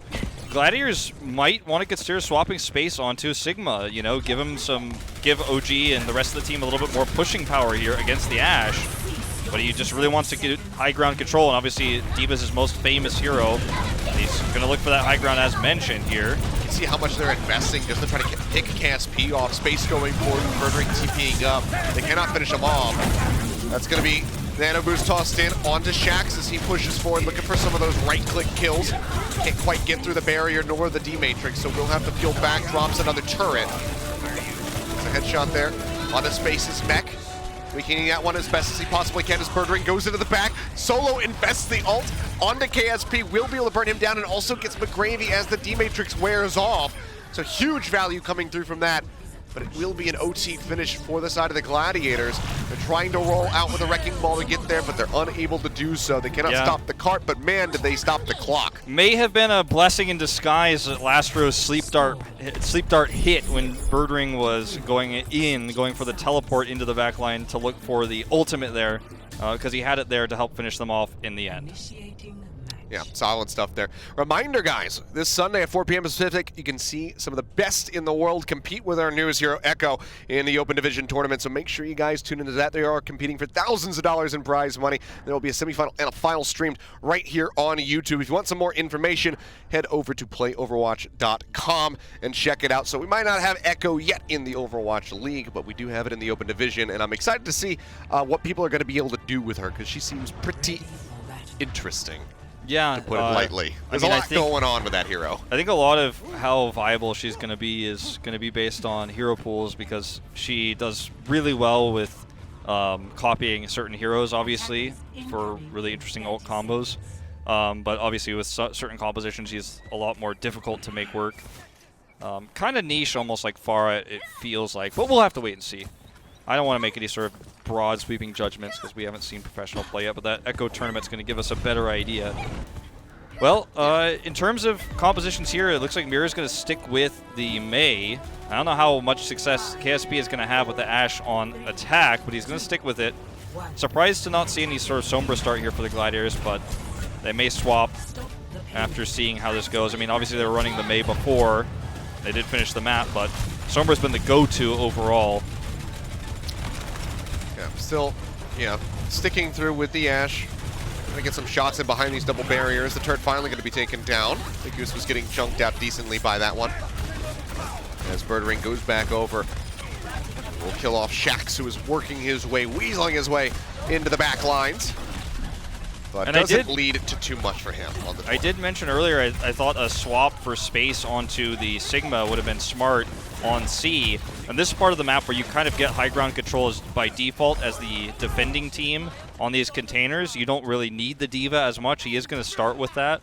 Gladiators might want to consider swapping Space onto Sigma, you know, give OG and the rest of the team a little bit more pushing power here against the Ashe. But he just really wants to get high ground control, and obviously D.Va's his most famous hero. He's going to look for that high ground as mentioned here. You can see how much they're investing just to try to pick KSP off. Space going forward, Birdring TPing up. They cannot finish him off. That's going to be Nano Boost tossed in onto Shax as he pushes forward, looking for some of those right-click kills. Can't quite get through the barrier nor the D-Matrix, so we'll have to peel back, drops another turret. There's a headshot there onto Space's mech. Making that one as best as he possibly can as Birdring goes into the back. Solo invests the ult onto KSP, will be able to burn him down, and also gets McGravy as the D-Matrix wears off. So huge value coming through from that. But it will be an OT finish for the side of the Gladiators. They're trying to roll out with a Wrecking Ball to get there, but they're unable to do so. They cannot stop the cart, but man, did they stop the clock. May have been a blessing in disguise that Lastro's sleep dart hit when Birdring was going for the teleport into the backline to look for the ultimate there, because he had it there to help finish them off in the end. Yeah, solid stuff there. Reminder, guys, this Sunday at 4 p.m. Pacific, you can see some of the best in the world compete with our newest hero, Echo, in the Open Division tournament. So make sure you guys tune into that. They are competing for thousands of dollars in prize money. There will be a semifinal and a final streamed right here on YouTube. If you want some more information, head over to playoverwatch.com and check it out. So we might not have Echo yet in the Overwatch League, but we do have it in the Open Division, and I'm excited to see what people are going to be able to do with her, because she seems pretty interesting. Yeah, to put it lightly. There's a lot going on with that hero. I think a lot of how viable she's going to be is going to be based on hero pools, because she does really well with copying certain heroes, obviously, for really interesting ult combos. But obviously with certain compositions, she's a lot more difficult to make work. Kind of niche, almost like Pharah, it feels like. But we'll have to wait and see. I don't want to make any sort of broad sweeping judgments because we haven't seen professional play yet, but that Echo tournament's going to give us a better idea. Well, in terms of compositions here, it looks like Mirror's going to stick with the Mei. I don't know how much success KSP is going to have with the Ashe on attack, but he's going to stick with it. Surprised to not see any sort of Sombra start here for the Gladiators, but they may swap after seeing how this goes. I mean, obviously they were running the Mei before. They did finish the map, but Sombra's been the go-to overall. Yeah, still, sticking through with the Ashe. Gonna get some shots in behind these double barriers. The turret finally gonna be taken down. Big Goose was getting chunked out decently by that one. As Birdring goes back over. We'll kill off Shax, who is working his way, weaseling his way into the back lines. But doesn't lead to too much for him on the tour. I did mention earlier, I thought a swap for space onto the Sigma would have been smart on C. And this is part of the map where you kind of get high ground control by default as the defending team on these containers. You don't really need the Diva as much. He is going to start with that.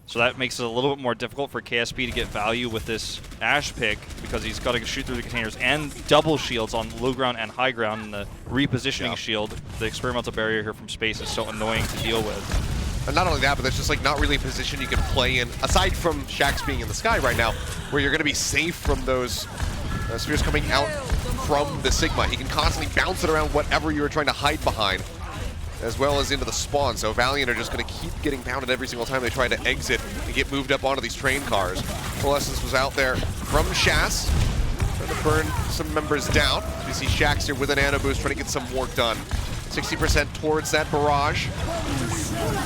So that makes it a little bit more difficult for KSP to get value with this Ashe pick because he's got to shoot through the containers and double shields on low ground and high ground. And the repositioning shield, the experimental barrier here from space, is so annoying to deal with. And not only that, but there's just like not really a position you can play in, aside from Shax being in the sky right now, where you're going to be safe from those spheres coming out from the Sigma. He can constantly bounce it around whatever you're trying to hide behind, as well as into the spawn. So Valiant are just going to keep getting pounded every single time they try to exit and get moved up onto these train cars. Coalescence was out there from Shas, trying to burn some members down. We see Shax here with an nano boost trying to get some work done. 60% towards that barrage.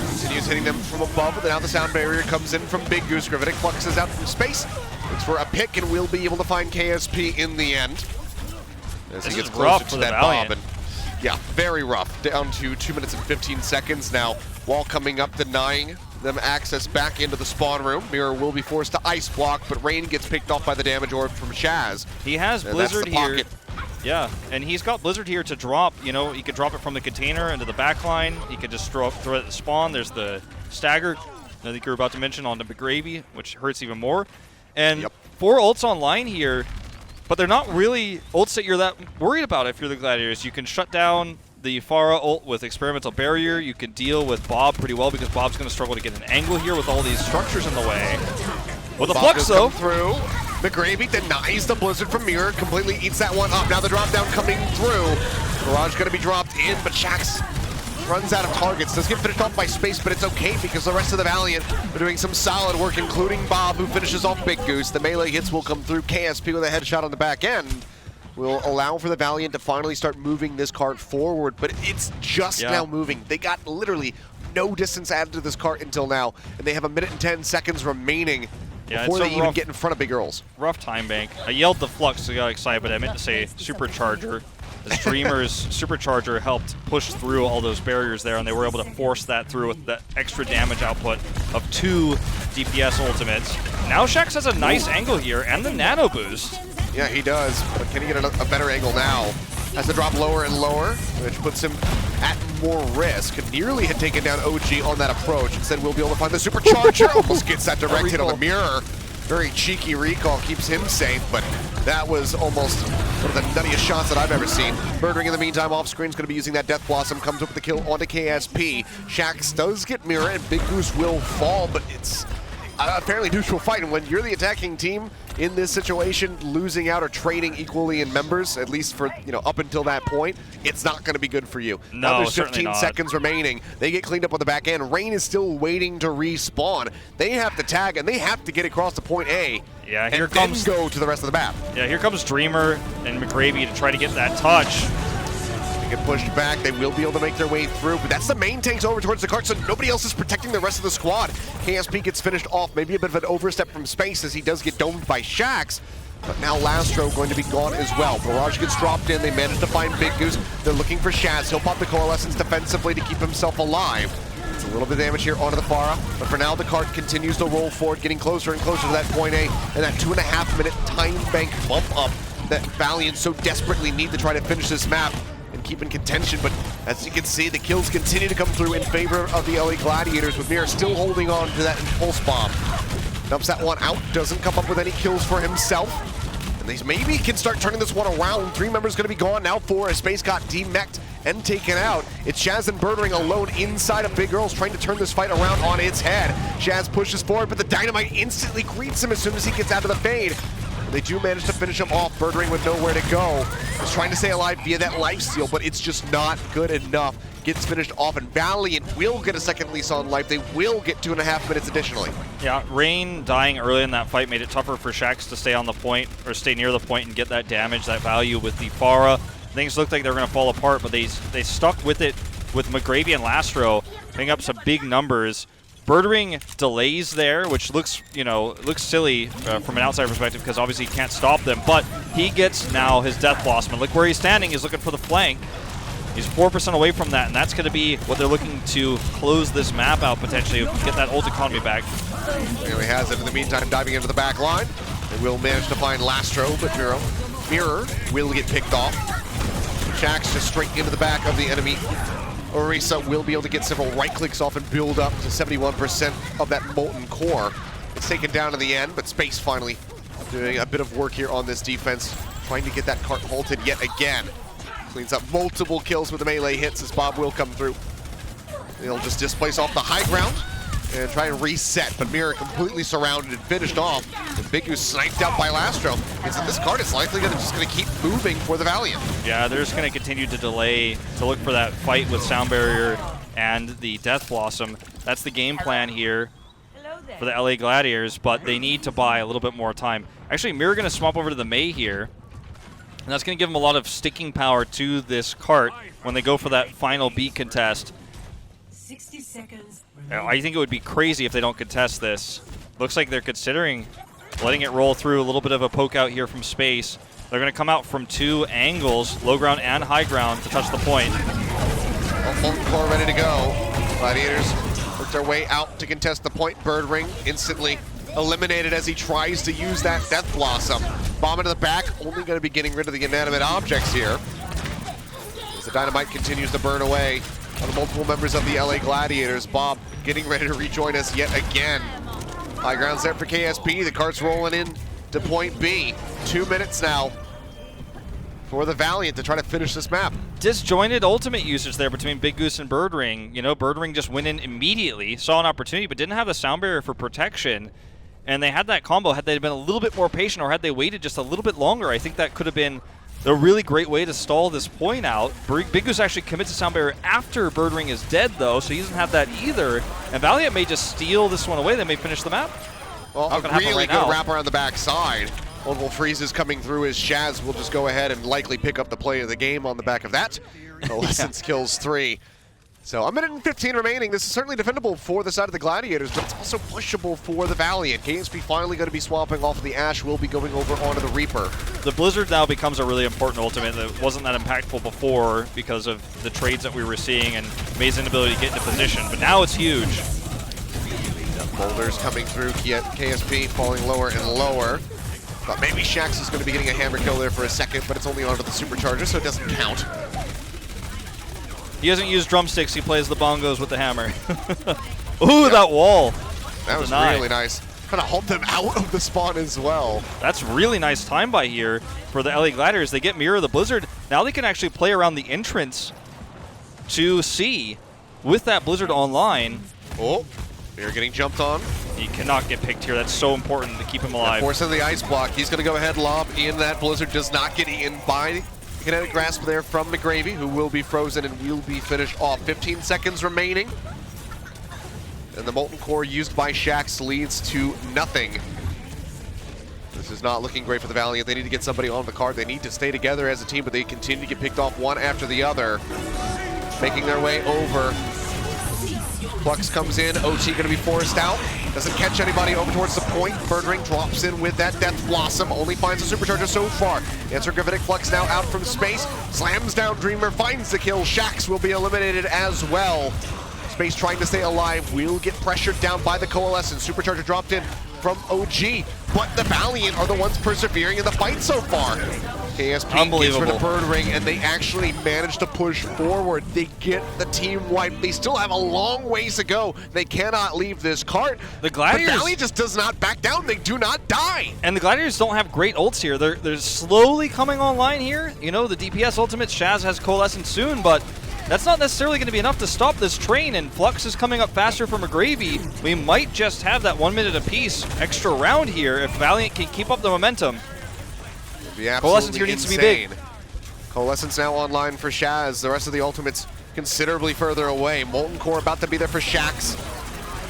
Continues hitting them from above, but now the sound barrier comes in from Big Goose. Gravitic fluxes out from space. Looks for a pick and will be able to find KSP in the end. As he gets closer to that Bob. And yeah, very rough. Down to 2 minutes and 15 seconds now. Wall coming up, denying them access back into the spawn room. Mirror will be forced to ice block, but Rain gets picked off by the damage orb from Shaz. He has Blizzard here. Yeah, and he's got Blizzard here to drop. You know, he could drop it from the container into the back line. He could just throw it at the spawn. There's the stagger, I think you're about to mention, on the McGravy, which hurts even more. And 4 ults online here, but they're not really ults that you're that worried about if you're the Gladiators. You can shut down the Pharah ult with Experimental Barrier. You can deal with Bob pretty well because Bob's going to struggle to get an angle here with all these structures in the way. With the Flux, though. Through. McGravy denies the Blizzard from Mirror, completely eats that one up. Now the drop down coming through. Barrage going to be dropped in, but Shax runs out of targets. Does get finished off by space, but it's okay because the rest of the Valiant are doing some solid work, including Bob, who finishes off Big Goose. The melee hits will come through. KSP with a headshot on the back end will allow for the Valiant to finally start moving this cart forward, but it's just now moving. They got literally no distance added to this cart until now, and they have 1 minute and 10 seconds remaining before they even get in front of Big Girls. Rough time bank. I yelled the Flux, so I got excited, but I meant to say Supercharger. The Streamer's Supercharger helped push through all those barriers there, and they were able to force that through with the extra damage output of 2 DPS ultimates. Now Shax has a nice angle here, and the nano boost. Yeah, he does, but can he get a better angle now? Has to drop lower and lower, which puts him at more risk. Nearly had taken down OG on that approach. Instead, we'll be able to find the Supercharger. Almost gets that direct hit on the Mirror. Very cheeky recall, keeps him safe, but that was almost one of the nuttiest shots that I've ever seen. Birdring in the meantime off screen is going to be using that Death Blossom, comes up with the kill onto KSP. Shax does get Mirror, and Big Goose will fall, but it's a fairly neutral fight, and when you're the attacking team in this situation, losing out or trading equally in members, at least for, up until that point, it's not going to be good for you. No, now there's 15 seconds remaining. They get cleaned up on the back end. Rain is still waiting to respawn. They have to tag, and they have to get across to point A. Yeah, here and comes then go to the rest of the map. Yeah, here comes Dreamer and McGravy to try to get that touch. Get pushed back. They will be able to make their way through, but that's the main tanks over towards the cart, so nobody else is protecting the rest of the squad. KSP gets finished off. Maybe a bit of an overstep from space as he does get domed by Shax, but now Lastro going to be gone as well. Barrage gets dropped in. They manage to find Big Goose. They're looking for Shaz. He'll pop the Coalescence defensively to keep himself alive. It's a little bit of damage here onto the Pharah, but for now the cart continues to roll forward, getting closer and closer to that point A, and that 2.5 minute time bank bump up that Valiant so desperately need to try to finish this map and keep in contention. But as you can see, the kills continue to come through in favor of the LA Gladiators, with Mirror still holding on to that impulse bomb. Dumps that one out, doesn't come up with any kills for himself. And these maybe can start turning this one around. 3 members going to be gone, now 4 as Space got demech'd and taken out. It's Shaz and Birdring alone inside of Big Girls, trying to turn this fight around on its head. Shaz pushes forward, but the Dynamite instantly greets him as soon as he gets out of the fade. They do manage to finish him off. Birdring with nowhere to go. He's trying to stay alive via that lifesteal, but it's just not good enough. Gets finished off, and Valiant will get a second lease on life. They will get 2.5 minutes additionally. Yeah, Rain dying early in that fight made it tougher for Shax to stay on the point, or stay near the point and get that damage, that value with the Pharah. Things looked like they were going to fall apart, but they stuck with it with McGravy and Lastro, picking up some big numbers. Birdring delays there, which looks, looks silly from an outside perspective because obviously he can't stop them, but he gets now his Death Blossom. And look where he's standing, he's looking for the flank. He's 4% away from that, and that's going to be what they're looking to close this map out potentially, get that ult economy back. There he has it in the meantime, diving into the back line. They will manage to find Lastro, but Mirror will get picked off. Shax just straight into the back of the enemy. Orisa will be able to get several right clicks off and build up to 71% of that Molten Core. It's taken down in the end, but Space finally doing a bit of work here on this defense, trying to get that cart halted yet again. Cleans up multiple kills with the melee hits as Bob will come through. They'll just displace off the high ground and try and reset, but Mirror completely surrounded and finished off. And Bigu sniped out by Lastro. And so this card is likely just going to keep moving for the Valiant. Yeah, they're just going to continue to delay to look for that fight with Sound Barrier and the Death Blossom. That's the game plan here for the LA Gladiators, but they need to buy a little bit more time. Actually, Mirror going to swap over to the May here. And that's going to give them a lot of sticking power to this cart when they go for that final B contest. 60 seconds. I think it would be crazy if they don't contest this. Looks like they're considering letting it roll through. A little bit of a poke out here from Space. They're going to come out from 2 angles, low ground and high ground, to touch the point. Molten Core ready to go. Gladiators work their way out to contest the point. Birdring instantly eliminated as he tries to use that Death Blossom. Bomb into the back, only going to be getting rid of the inanimate objects here. As the Dynamite continues to burn away on the multiple members of the LA Gladiators. Bob getting ready to rejoin us yet again. High ground's there for KSP. The cart's rolling in to point B. 2 minutes now for the Valiant to try to finish this map. Disjointed ultimate usage there between Big Goose and Birdring. Birdring just went in immediately, saw an opportunity, but didn't have the Sound Barrier for protection. And they had that combo. Had they been a little bit more patient, or had they waited just a little bit longer, I think that could have been a really great way to stall this point out. Big Goose actually commits to Sound Barrier after Birdring is dead, though, so he doesn't have that either. And Valiant may just steal this one away. They may finish the map. Well, a really good wrap around the backside. Multiple freezes coming through as Shaz will just go ahead and likely pick up the play of the game on the back of that. Adolescence kills 3. So a minute and 15 remaining. This is certainly defendable for the side of the Gladiators, but it's also pushable for the Valiant. KSP finally going to be swapping off of the Ashe, will be going over onto the Reaper. The Blizzard now becomes a really important ultimate that wasn't that impactful before because of the trades that we were seeing and May's inability to get into position, but now it's huge. Boulders coming through, KSP falling lower and lower. Thought maybe Shax is going to be getting a hammer kill there for a second, but it's only onto the supercharger, so it doesn't count. He doesn't use drumsticks, he plays the bongos with the hammer. Ooh, yep. That wall. That was really nice. Kind of halt them out of the spawn as well. That's really nice time by here for the LA Gladiators. They get Mirror the Blizzard. Now they can actually play around the entrance to C with that Blizzard online. Oh, Mirror getting jumped on. He cannot get picked here. That's so important to keep him alive. Forcing the ice block. He's going to go ahead and lob in that Blizzard. Does not get in by kinetic grasp there from McGravy, who will be frozen and will be finished off. 15 seconds remaining. And the Molten Core used by Shax leads to nothing. This is not looking great for the Valiant. They need to get somebody on the card. They need to stay together as a team, but they continue to get picked off one after the other. Making their way over. Flux comes in. OT going to be forced out. Doesn't catch anybody over towards the point. Birdring drops in with that Death Blossom. Only finds a supercharger so far. Answer Gravitic Flux now out from space. Slams down Dreamer. Finds the kill. Shax will be eliminated as well. Space trying to stay alive. Will get pressured down by the Coalescence. Supercharger dropped in from OG. But the Valiant are the ones persevering in the fight so far. KSP gets rid of Bird Ring, and they actually manage to push forward. They get the team wipe. They still have a long ways to go. They cannot leave this cart. The Gladiators... But Valiant just does not back down. They do not die. And the Gladiators don't have great ults here. They're slowly coming online here. You know, the DPS ultimate, Shaz has Coalescence soon, but that's not necessarily going to be enough to stop this train, and Flux is coming up faster for McGravy. We might just have that 1 minute apiece extra round here if Valiant can keep up the momentum. Coalescence here needs to be big. Coalescence now online for Shaz. The rest of the ultimates considerably further away. Molten Core about to be there for Shax.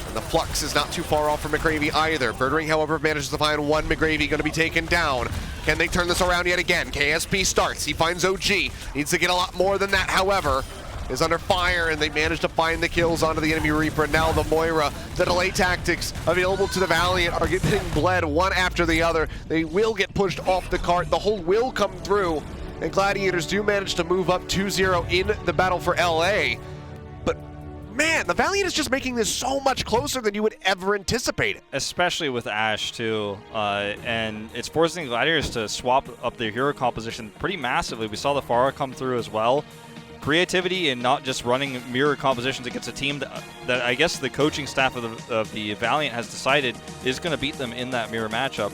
And the Flux is not too far off from McGravy either. Birdring, however, manages to find one. McGravy going to be taken down. Can they turn this around yet again? KSP starts. He finds OG. Needs to get a lot more than that, however. Is under fire, and they manage to find the kills onto the enemy Reaper. Now the Moira, the delay tactics available to the Valiant are getting bled one after the other. They will get pushed off the cart. The hold will come through, and Gladiators do manage to move up 2-0 in the battle for LA. But man, the Valiant is just making this so much closer than you would ever anticipate it. Especially with Ashe too, and it's forcing the Gladiators to swap up their hero composition pretty massively. We saw the Pharah come through as well. Creativity and not just running mirror compositions against a team that I guess the coaching staff of the Valiant has decided is going to beat them in that mirror matchup.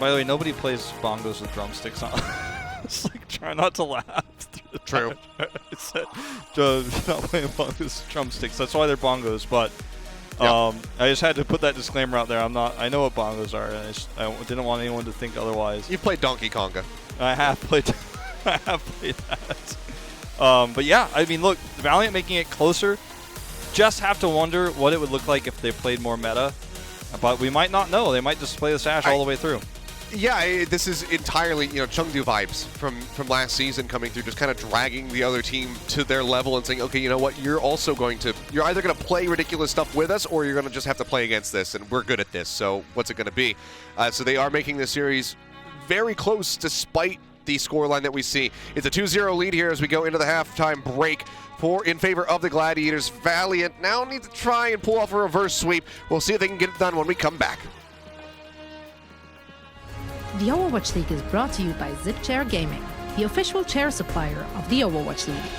By the way, nobody plays bongos with drumsticks on. It's like, try not to laugh. True. It's not playing bongos with drumsticks. That's why they're bongos. But I just had to put that disclaimer out there. I know what bongos are, and I didn't want anyone to think otherwise. You've played Donkey Konga. I have played. I have played that. But yeah, I mean, look, Valiant making it closer. Just have to wonder what it would look like if they played more meta. But we might not know. They might just play this Ashe all the way through. Yeah, this is entirely, Chengdu vibes from last season coming through, just kind of dragging the other team to their level and saying, okay, you know what, you're either going to play ridiculous stuff with us, or you're going to just have to play against this, and we're good at this, so what's it going to be? So they are making this series very close despite the scoreline that we see. It's a 2-0 lead here as we go into the halftime break in favor of the Gladiators. Valiant now need to try and pull off a reverse sweep. We'll see if they can get it done when we come back. The Overwatch League is brought to you by ZipChair Gaming, the official chair supplier of the Overwatch League.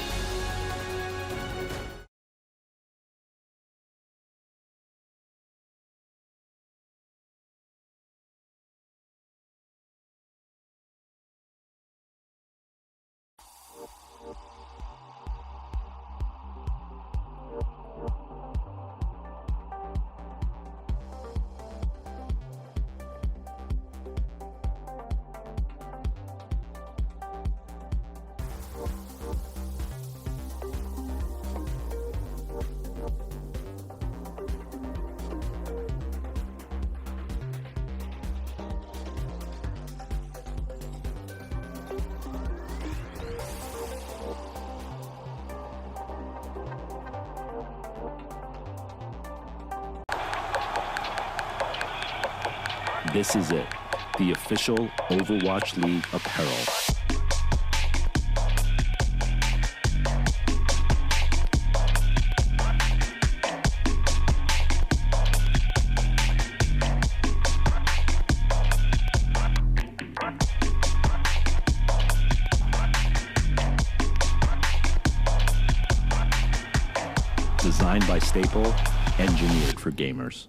This is it, the official Overwatch League apparel. Designed by Staple, engineered for gamers.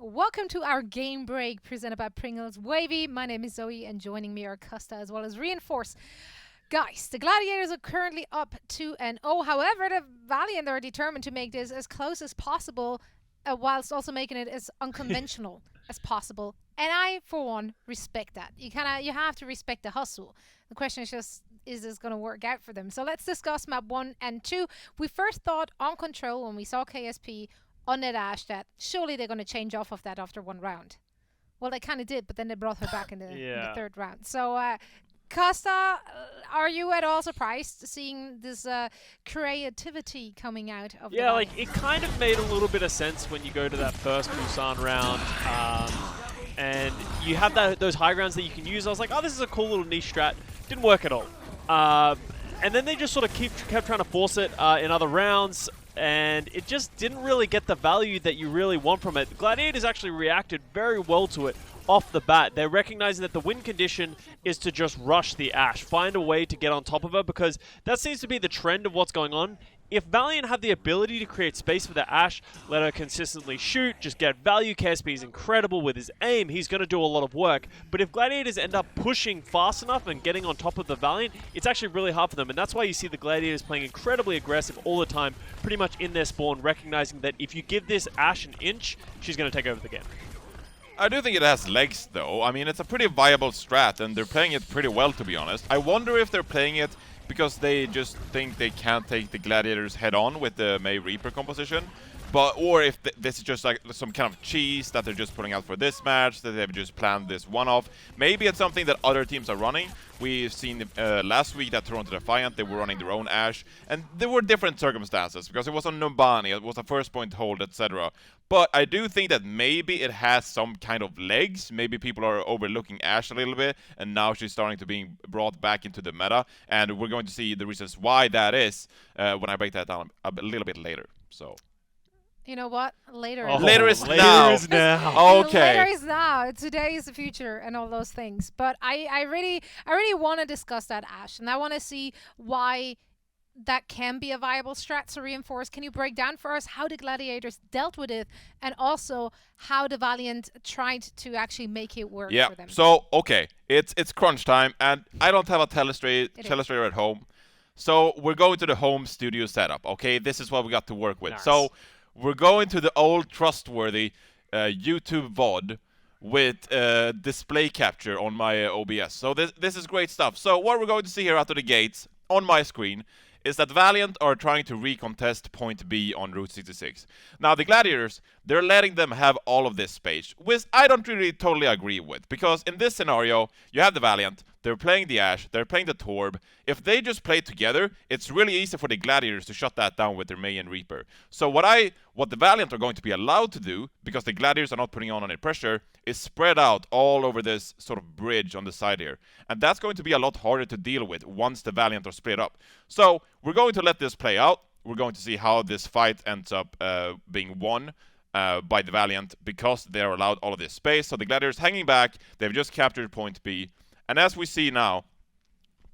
welcome to our game break presented by Pringles Wavy. My name is Zoe, and joining me are Costa as well as Reinforce. Guys, the Gladiators are currently up 2-0. However, the Valiant are determined to make this as close as possible, whilst also making it as unconventional as possible. And I, for one, respect that. You have to respect the hustle. The question is just, is this going to work out for them? So let's discuss map 1 and 2. We first thought on Control when we saw KSP on that Ash that surely they're going to change off of that after one round. Well, they kind of did, but then they brought her back in the, in the third round. So, Costa, are you at all surprised seeing this creativity coming out of the Yeah, like, Valiant? it kind of made a little bit of sense when you go to that first Busan round. And you have those high grounds that you can use. I was like, oh, this is a cool little niche strat. Didn't work at all. And then they just sort of kept trying to force it in other rounds, and it just didn't really get the value that you really want from it. The Gladiators actually reacted very well to it off the bat. They're recognizing that the win condition is to just rush the Ashe, find a way to get on top of her, because that seems to be the trend of what's going on. If Valiant have the ability to create space for the Ashe, let her consistently shoot, just get value. KSP is incredible with his aim. He's going to do a lot of work. But if Gladiators end up pushing fast enough and getting on top of the Valiant, it's actually really hard for them. And that's why you see the Gladiators playing incredibly aggressive all the time, pretty much in their spawn, recognizing that if you give this Ashe an inch, she's going to take over the game. I do think it has legs, though. I mean, it's a pretty viable strat, and they're playing it pretty well, to be honest. I wonder if they're playing it because they just think they can't take the Gladiators head-on with the May Reaper composition, or if this is just like some kind of cheese that they're just putting out for this match, that they've just planned this one-off. Maybe it's something that other teams are running. We've seen last week that Toronto Defiant, they were running their own Ashe, and there were different circumstances, because it was on Numbani, it was a first point hold, etc. But I do think that maybe it has some kind of legs. Maybe people are overlooking Ashe a little bit, and now she's starting to be brought back into the meta, and we're going to see the reasons why that is when I break that down a little bit later. So. You know what? Later. Later is later now. Is now. Okay. Later is now. Today is the future, and all those things. But I really want to discuss that Ashe, and I want to see why that can be a viable strat. So Reinforce, can you break down for us how the Gladiators dealt with it, and also how the Valiant tried to actually make it work for them? So okay, it's crunch time, and I don't have a telestrator at home, so we're going to the home studio setup. Okay, this is what we got to work with. Nice. So we're going to the old trustworthy YouTube VOD with display capture on my OBS. So this is great stuff. So what we're going to see here out of the gates on my screen is that Valiant are trying to recontest point B on Route 66. Now the Gladiators, they're letting them have all of this space, which I don't really totally agree with, because in this scenario, you have the Valiant, they're playing the Ashe, they're playing the Torb. If they just play together, it's really easy for the Gladiators to shut that down with their May and Reaper. So what the Valiant are going to be allowed to do, because the Gladiators are not putting on any pressure, is spread out all over this sort of bridge on the side here. And that's going to be a lot harder to deal with once the Valiant are split up. So we're going to let this play out. We're going to see how this fight ends up being won by the Valiant, because they're allowed all of this space. So the Gladiators hanging back, they've just captured point B. And as we see now,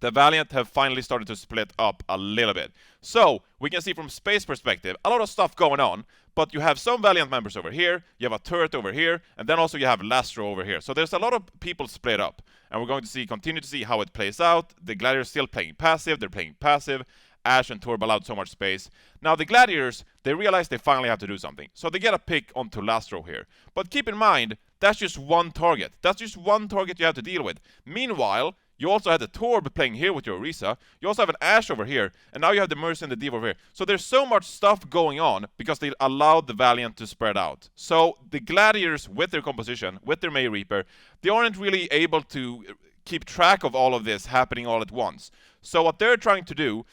the Valiant have finally started to split up a little bit. So we can see from space perspective, a lot of stuff going on, but you have some Valiant members over here, you have a turret over here, and then also you have Lastro over here. So there's a lot of people split up, and we're going to continue to see how it plays out. The Gladiators still playing passive, they're playing passive. Ashe and Torb allowed so much space. Now the Gladiators, they realize they finally have to do something. So they get a pick onto Lastro here. But keep in mind, that's just one target. That's just one target you have to deal with. Meanwhile, you also have the Torb playing here with your Orisa. You also have an Ashe over here. And now you have the Mercy and the Diva over here. So there's so much stuff going on because they allowed the Valiant to spread out. So the Gladiators, with their composition, with their May Reaper, they aren't really able to keep track of all of this happening all at once. So what they're trying to do,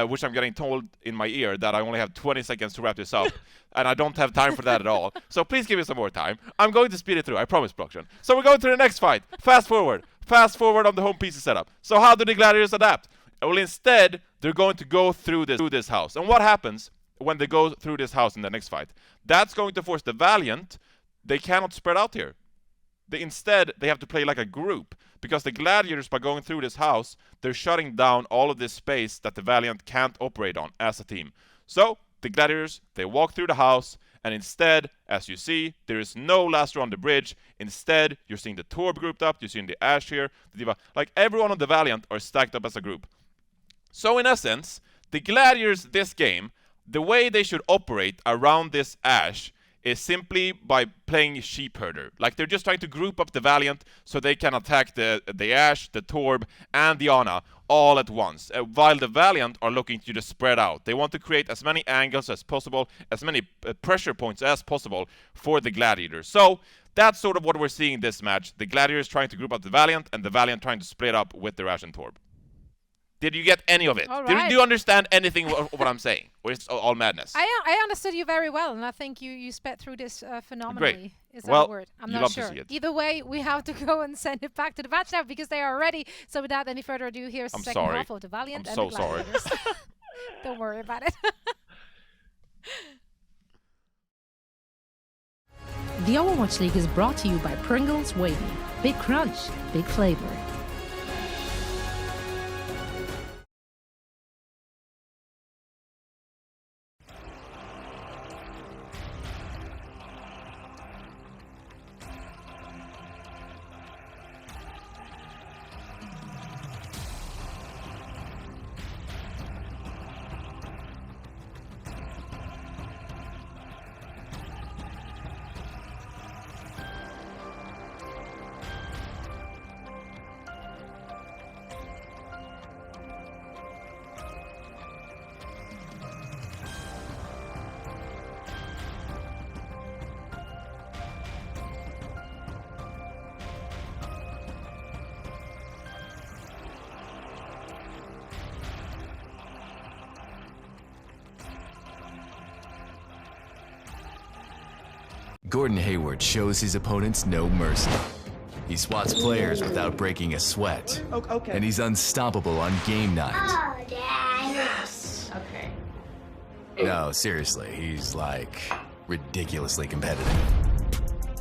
which I'm getting told in my ear that I only have 20 seconds to wrap this up, and I don't have time for that at all. So please give me some more time. I'm going to speed it through, I promise, production. So we're going to the next fight. Fast forward on the home PC setup. So how do the Gladiators adapt? Well, instead, they're going to go through this house. And what happens when they go through this house in the next fight? That's going to force the Valiant. They cannot spread out here. Instead, they have to play like a group, because the Gladiators, by going through this house, they're shutting down all of this space that the Valiant can't operate on as a team. So the Gladiators, they walk through the house, And instead, as you see, there is no Laster on the bridge. Instead, you're seeing the Torb grouped up, you're seeing the Ashe here, the Diva. Like, everyone on the Valiant are stacked up as a group. So in essence, the Gladiators this game, the way they should operate around this Ashe is simply by playing sheep herder. Like, they're just trying to group up the Valiant so they can attack the Ashe, the Torb, and the Ana all at once, while the Valiant are looking to just spread out. They want to create as many angles as possible, as many pressure points as possible for the Gladiators. So that's sort of what we're seeing in this match. The Gladiators trying to group up the Valiant, and the Valiant trying to split up with their Ashe and Torb. Did you get any of it? All right. Do you understand anything of what I'm saying? Or is it all madness? I understood you very well, and I think you sped through this phenomenally. Great. Is that Well, a word? I'm you not love to sure. see it. Either way, we have to go and send it back to the match now because they are ready. So without any further ado, here's the I'm second sorry. half of the Valiant I'm and so the sorry. Gladiators. Don't worry about it. The Overwatch League is brought to you by Pringles Wavy. Big crunch, big flavor. Gordon Hayward shows his opponents no mercy. He swats players without breaking a sweat. Okay. And he's unstoppable on game night. Oh, Dad. Yes. Okay. No, seriously, he's like ridiculously competitive.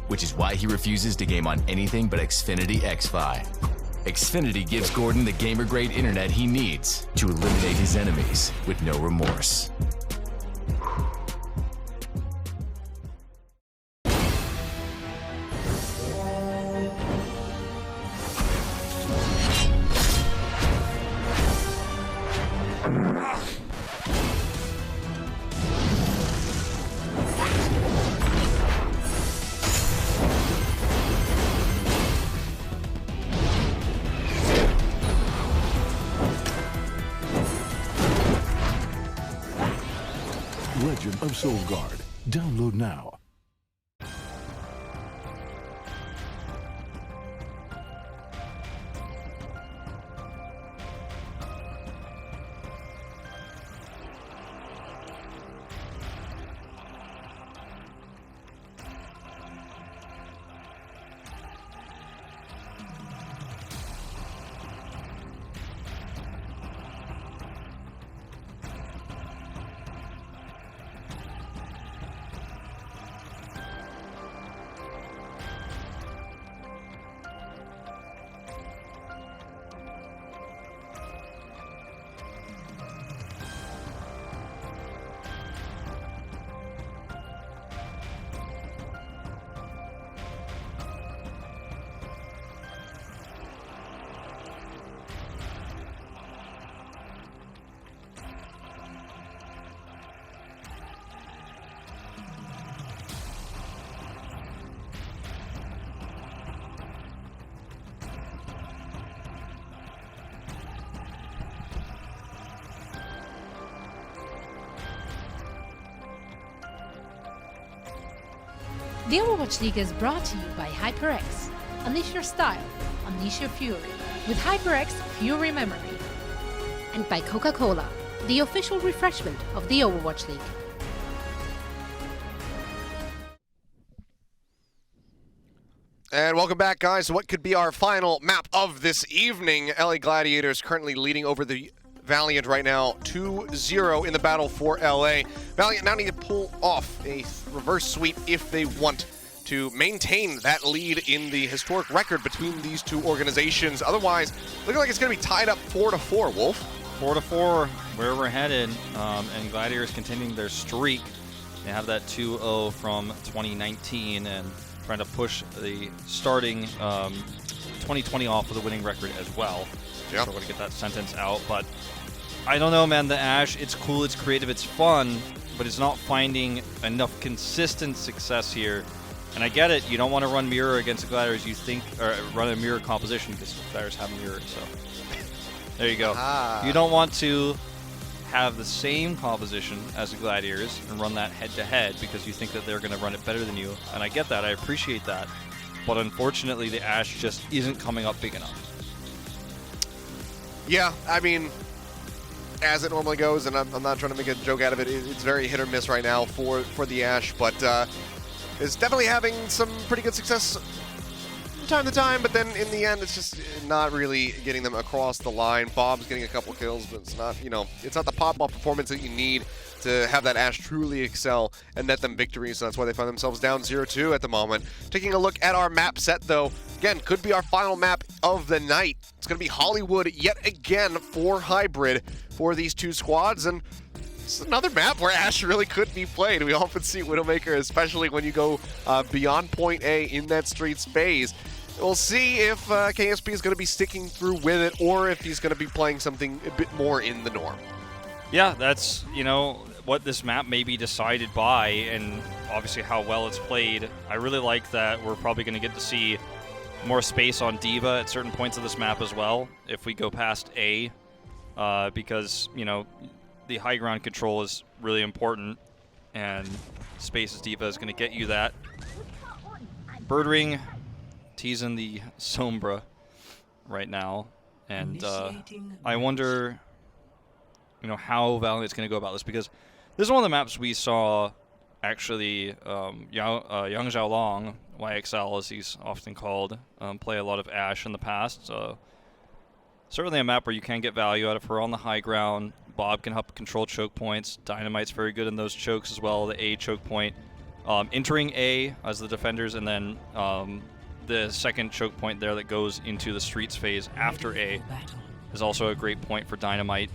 Which is why he refuses to game on anything but Xfinity X-Fi. Xfinity gives Gordon the gamer-grade internet he needs to eliminate his enemies with no remorse. Legend of Soulguard. Download now. The Overwatch League is brought to you by HyperX. Unleash your style, unleash your fury with HyperX Fury Memory. And by Coca-Cola, the official refreshment of the Overwatch League. And welcome back, guys, to what could be our final map of this evening. LA Gladiators currently leading over the Valiant right now, 2-0 in the battle for LA. Valiant now need to pull off a reverse sweep if they want to maintain that lead in the historic record between these two organizations. Otherwise, looking like it's going to be tied up 4-4, Wolf. 4-4, where we're headed, and Gladiators continuing their streak They have that 2-0 from 2019 and trying to push the starting 2020 off with a winning record as well. Yeah. So we're going to get that sentence out. But I don't know, man. The Ashe, it's cool, it's creative, it's fun, but it's not finding enough consistent success here. And I get it. You don't want to run mirror against the Gladiators. You think, or run a mirror composition because the Gladiators have mirror. So there you go. You don't want to have the same composition as the Gladiators and run that head-to-head because you think that they're going to run it better than you. And I get that. I appreciate that. But unfortunately, the Ashe just isn't coming up big enough. Yeah, I mean, as it normally goes, and I'm not trying to make a joke out of it, it's very hit or miss right now for the Ashe, but is definitely having some pretty good success from time to time, but then in the end, it's just not really getting them across the line. Bob's getting a couple kills, but it's not, it's not the pop-off performance that you need to have that Ashe truly excel and net them victories, so that's why they find themselves down 0-2 at the moment. Taking a look at our map set, though, again, could be our final map of the night. It's going to be Hollywood yet again for Hybrid for these two squads, and it's another map where Ashe really could be played. We often see Widowmaker, especially when you go beyond point A in that streets phase. We'll see if KSP is going to be sticking through with it or if he's going to be playing something a bit more in the norm. Yeah, that's, what this map may be decided by, and obviously how well it's played. I really like that we're probably going to get to see more space on D.Va at certain points of this map as well, if we go past A, because, the high ground control is really important, and space as D.Va is going to get you that. Birdring teasing the Sombra right now, and I wonder, how Valiant's going to go about this, because this is one of the maps we saw, actually, Yang Xiaolong, YXL as he's often called, play a lot of Ashe in the past. Certainly a map where you can get value out of her on the high ground. Bob can help control choke points. Dynamite's very good in those chokes as well, the A choke point. Entering A as the defenders, and then the second choke point there that goes into the streets phase after A is also a great point for Dynamite.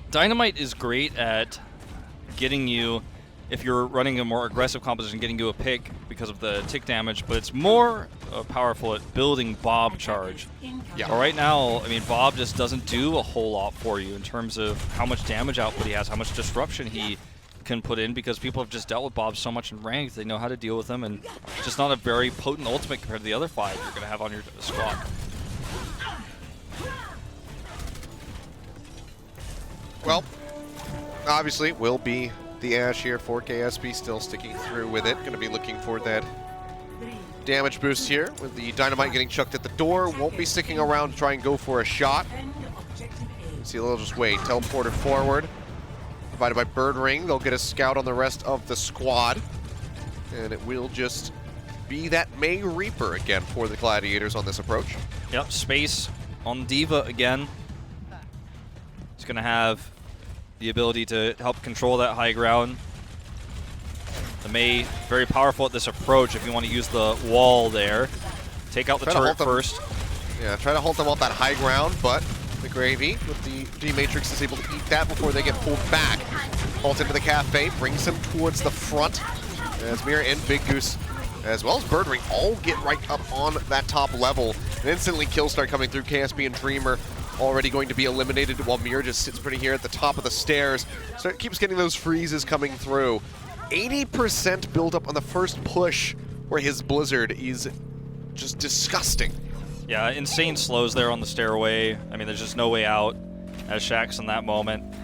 Dynamite is great at getting you, if you're running a more aggressive composition, getting you a pick because of the tick damage, but it's more powerful at building Bob charge. Yeah. But right now, Bob just doesn't do a whole lot for you in terms of how much damage output he has, how much disruption he can put in, because people have just dealt with Bob so much in ranked, they know how to deal with him, and just not a very potent ultimate compared to the other 5 you're going to have on your squad. Well, obviously, will be the Ashe here for KSP, still sticking through with it. Going to be looking for that damage boost here with the Dynamite getting chucked at the door. Won't be sticking around to try and go for a shot. See, they'll just wait. Teleporter forward. Provided by Birdring. They'll get a scout on the rest of the squad. And it will just be that May Reaper again for the Gladiators on this approach. Yep, space on D.Va again. It's going to have the ability to help control that high ground. The May, very powerful at this approach if you want to use the wall there. Take out the turret first. Yeah, try to hold them off that high ground, but the Gravy with the D-Matrix is able to eat that before they get pulled back. Halt into the cafe, brings them towards the front. As Mirror and Big Goose, as well as Birdring, all get right up on that top level. And instantly kills start coming through. KSP and Dreamer already going to be eliminated, while Mir just sits pretty here at the top of the stairs. So it keeps getting those freezes coming through. 80% build up on the first push, where his Blizzard is just disgusting. Yeah, insane slows there on the stairway. There's just no way out as Shaxx in that moment.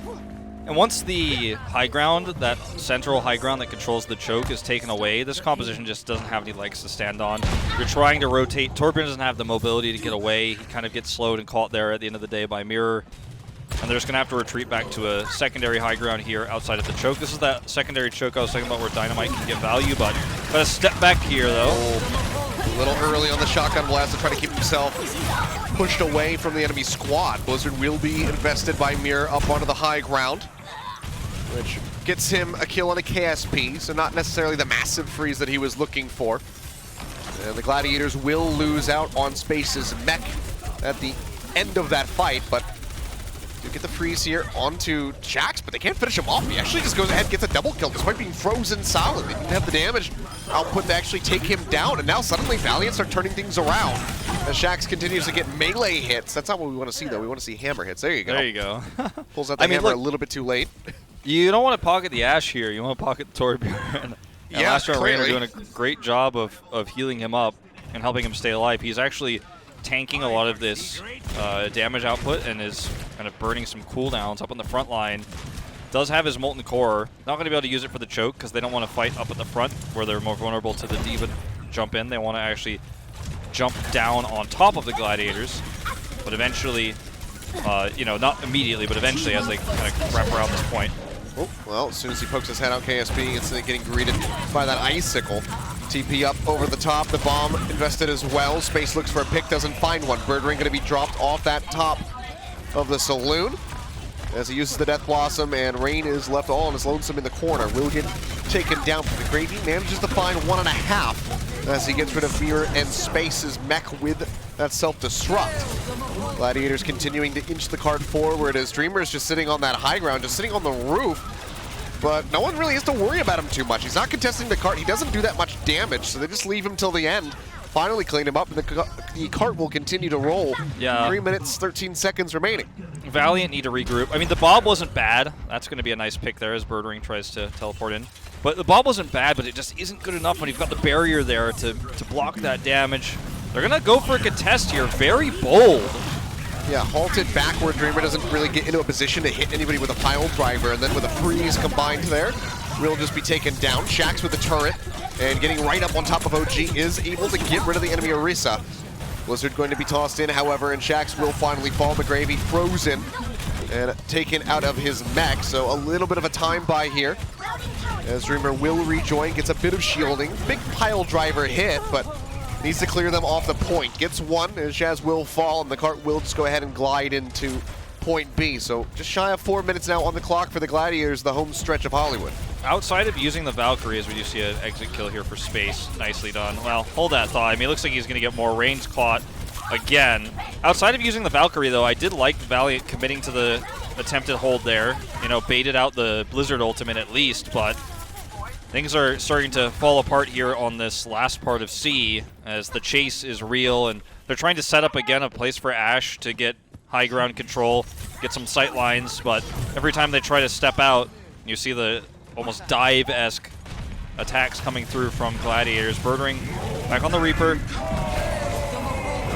And once the high ground, that central high ground that controls the choke, is taken away, this composition just doesn't have any legs to stand on. You're trying to rotate. Torbjorn doesn't have the mobility to get away. He kind of gets slowed and caught there at the end of the day by Mirror. And they're just going to have to retreat back to a secondary high ground here outside of the choke. This is that secondary choke I was talking about where Dynamite can get value, but got to step back here, though. A little early on the shotgun blast to try to keep himself pushed away from the enemy squad. Blizzard will be invested by Mirror up onto the high ground, which gets him a kill on a KSP, so not necessarily the massive freeze that he was looking for. And the Gladiators will lose out on Space's mech at the end of that fight, but Do get the freeze here onto Jax, but they can't finish him off. He actually just goes ahead and gets a double kill despite being frozen solid. They didn't have the damage output to actually take him down, and now suddenly Valiant start turning things around as Shax continues to get melee hits. That's not what we want to see, though. We want to see hammer hits. There you go. There you go. Pulls out the hammer a little bit too late. You don't want to pocket the Ashe here. You want to pocket the Torbjorn. Yeah, Lastro and Rain are doing a great job of healing him up and helping him stay alive. He's actually tanking a lot of this damage output and is kind of burning some cooldowns up on the front line. Does have his Molten Core. Not going to be able to use it for the choke because they don't want to fight up at the front where they're more vulnerable to the D.Va jump in. They want to actually jump down on top of the Gladiators. But eventually, you know, not immediately, but eventually as they kind of wrap around this point. Oh, well, as soon as he pokes his head out, KSB instead of getting greeted by that icicle. TP up over the top, the bomb invested as well. Space looks for a pick, doesn't find one. Birdring going to be dropped off that top of the saloon as he uses the Death Blossom, and Rain is left all on his lonesome in the corner. Will get taken down from the Gravy, manages to find 1.5 as he gets rid of Mirror and Space's mech with that self-destruct. Gladiators continuing to inch the cart forward as Dreamer's just sitting on that high ground, just sitting on the roof. But no one really has to worry about him too much. He's not contesting the cart. He doesn't do that much damage, so they just leave him till the end. Finally clean him up, and the cart will continue to roll. Yeah. 3 minutes, 13 seconds remaining. Valiant need to regroup. I mean, the Bob wasn't bad. That's going to be a nice pick there as Birdring tries to teleport in. But the Bob wasn't bad, but it just isn't good enough when you've got the barrier there to block that damage. They're going to go for a contest here. Very bold. Yeah, halted backward. Dreamer doesn't really get into a position to hit anybody with a pile driver, and then with a freeze combined there, will just be taken down. Shax with the turret, and getting right up on top of OG is able to get rid of the enemy Orisa. Blizzard going to be tossed in, however, and Shax will finally fall. McGravy frozen and taken out of his mech, so a little bit of a time buy here. As Dreamer will rejoin, gets a bit of shielding. Big pile driver hit, but needs to clear them off the point. Gets one, and Shaz will fall, and the cart will just go ahead and glide into point B. So just shy of 4 minutes now on the clock for the Gladiators, the home stretch of Hollywood. Outside of using the Valkyrie, as we do see an exit kill here for Space. Nicely done. Well, hold that thought. I mean, it looks like he's going to get more range caught again. Outside of using the Valkyrie, though, I did like Valiant committing to the attempted hold there. You know, baited out the Blizzard ultimate at least, but things are starting to fall apart here on this last part of C as the chase is real, and they're trying to set up again a place for Ashe to get high ground control, get some sight lines, but every time they try to step out, you see the almost dive-esque attacks coming through from Gladiators. Birdring back on the Reaper.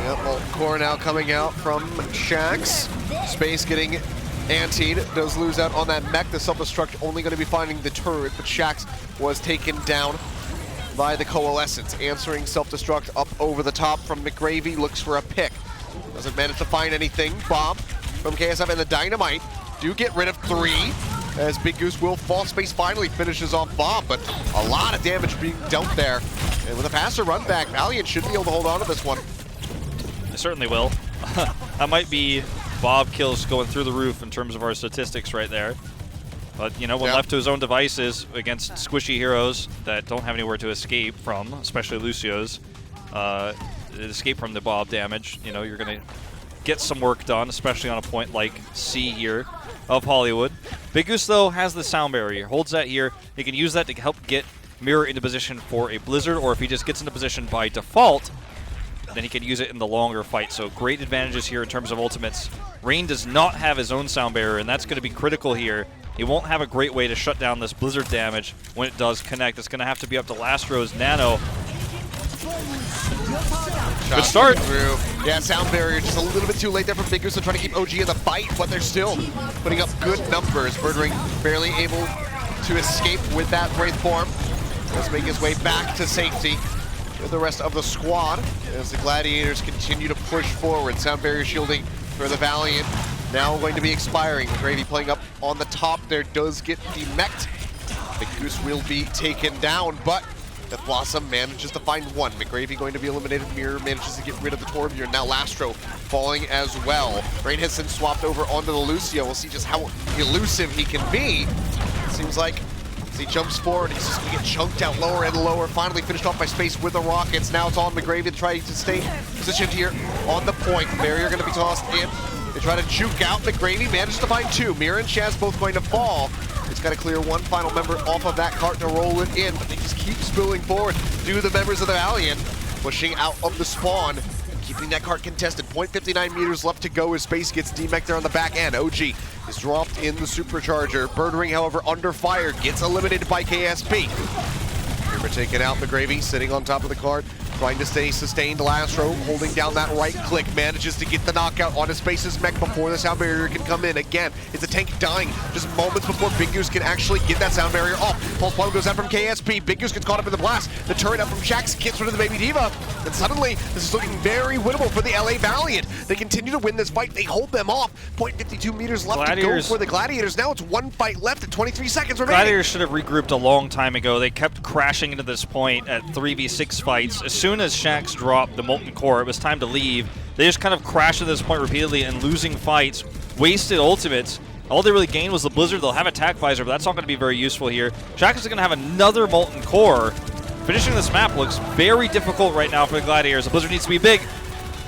Yep, well, core now coming out from Shax. Space getting antied, does lose out on that mech. The self-destruct only going to be finding the turret, but Shax was taken down by the Coalescence. Answering self-destruct up over the top from McGravy, looks for a pick. Doesn't manage to find anything. Bob from KSF and the Dynamite do get rid of 3 as Big Goose will fall. Space finally finishes off Bob, but a lot of damage being dealt there. And with a faster run back, Valiant should be able to hold on to this one. They certainly will. That might be Bob kills going through the roof in terms of our statistics right there. But, you know, when left to his own devices against squishy heroes that don't have anywhere to escape from, especially Lucio's, escape from the Bob damage, you know, you're going to get some work done, especially on a point like C here of Hollywood. Big Goose, though, has the sound barrier. Holds that here. He can use that to help get Mirror into position for a Blizzard, or if he just gets into position by default, then he can use it in the longer fight. So great advantages here in terms of ultimates. Rain does not have his own sound barrier, and that's going to be critical here. He won't have a great way to shut down this Blizzard damage when it does connect. It's going to have to be up to Lastro's Nano. Good start. Through. Yeah, sound barrier just a little bit too late there from Big Goose to try to keep OG in the fight, but they're still putting up good numbers. Birdring barely able to escape with that Wraith form. Let's make his way back to safety with the rest of the squad as the Gladiators continue to push forward. Sound barrier shielding for the Valiant now going to be expiring. Gravy playing up on the top there does get demeched. Big Goose will be taken down, but the Blossom manages to find one. McGravy going to be eliminated. Mirror manages to get rid of the Torbjorn. Now Lastro falling as well. Rain has been swapped over onto the Lucio. We'll see just how elusive he can be. It seems like as he jumps forward, he's just going to get chunked out lower and lower. Finally finished off by Space with the Rockets. Now it's on McGravy to try to stay positioned here on the point. Barrier going to be tossed in. They try to juke out. McGravy manages to find 2. Mira and Shaz both going to fall. It's got to clear one final member off of that cart to roll it in, but they just keep spilling forward. Do the members of the Valiant pushing out of the spawn, keeping that cart contested. 0.59 meters left to go as Space gets demech there on the back end. OG is dropped in the supercharger. Birdring, however, under fire, gets eliminated by KSP. We're taking out McGravy, sitting on top of the cart, trying to stay sustained. Lastro holding down that right click, manages to get the knockout on his Space's mech before the sound barrier can come in. Again, it's a tank dying just moments before Big Goose can actually get that sound barrier off. Pulse bomb goes out from KSP. Big Goose gets caught up in the blast. The turret up from Shax gets rid of the Baby Diva. And suddenly, this is looking very winnable for the LA Valiant. They continue to win this fight. They hold them off. 0.52 meters left to go for the Gladiators. Now it's one fight left at 23 seconds remaining. Gladiators should have regrouped a long time ago. They kept crashing into this point at 3v6 fights. As soon as Shax dropped the Molten Core, it was time to leave. They just kind of crashed at this point repeatedly and losing fights, wasted ultimates. All they really gained was the Blizzard. They'll have Attack Visor, but that's not going to be very useful here. Shax is going to have another Molten Core. Finishing this map looks very difficult right now for the Gladiators. The Blizzard needs to be big.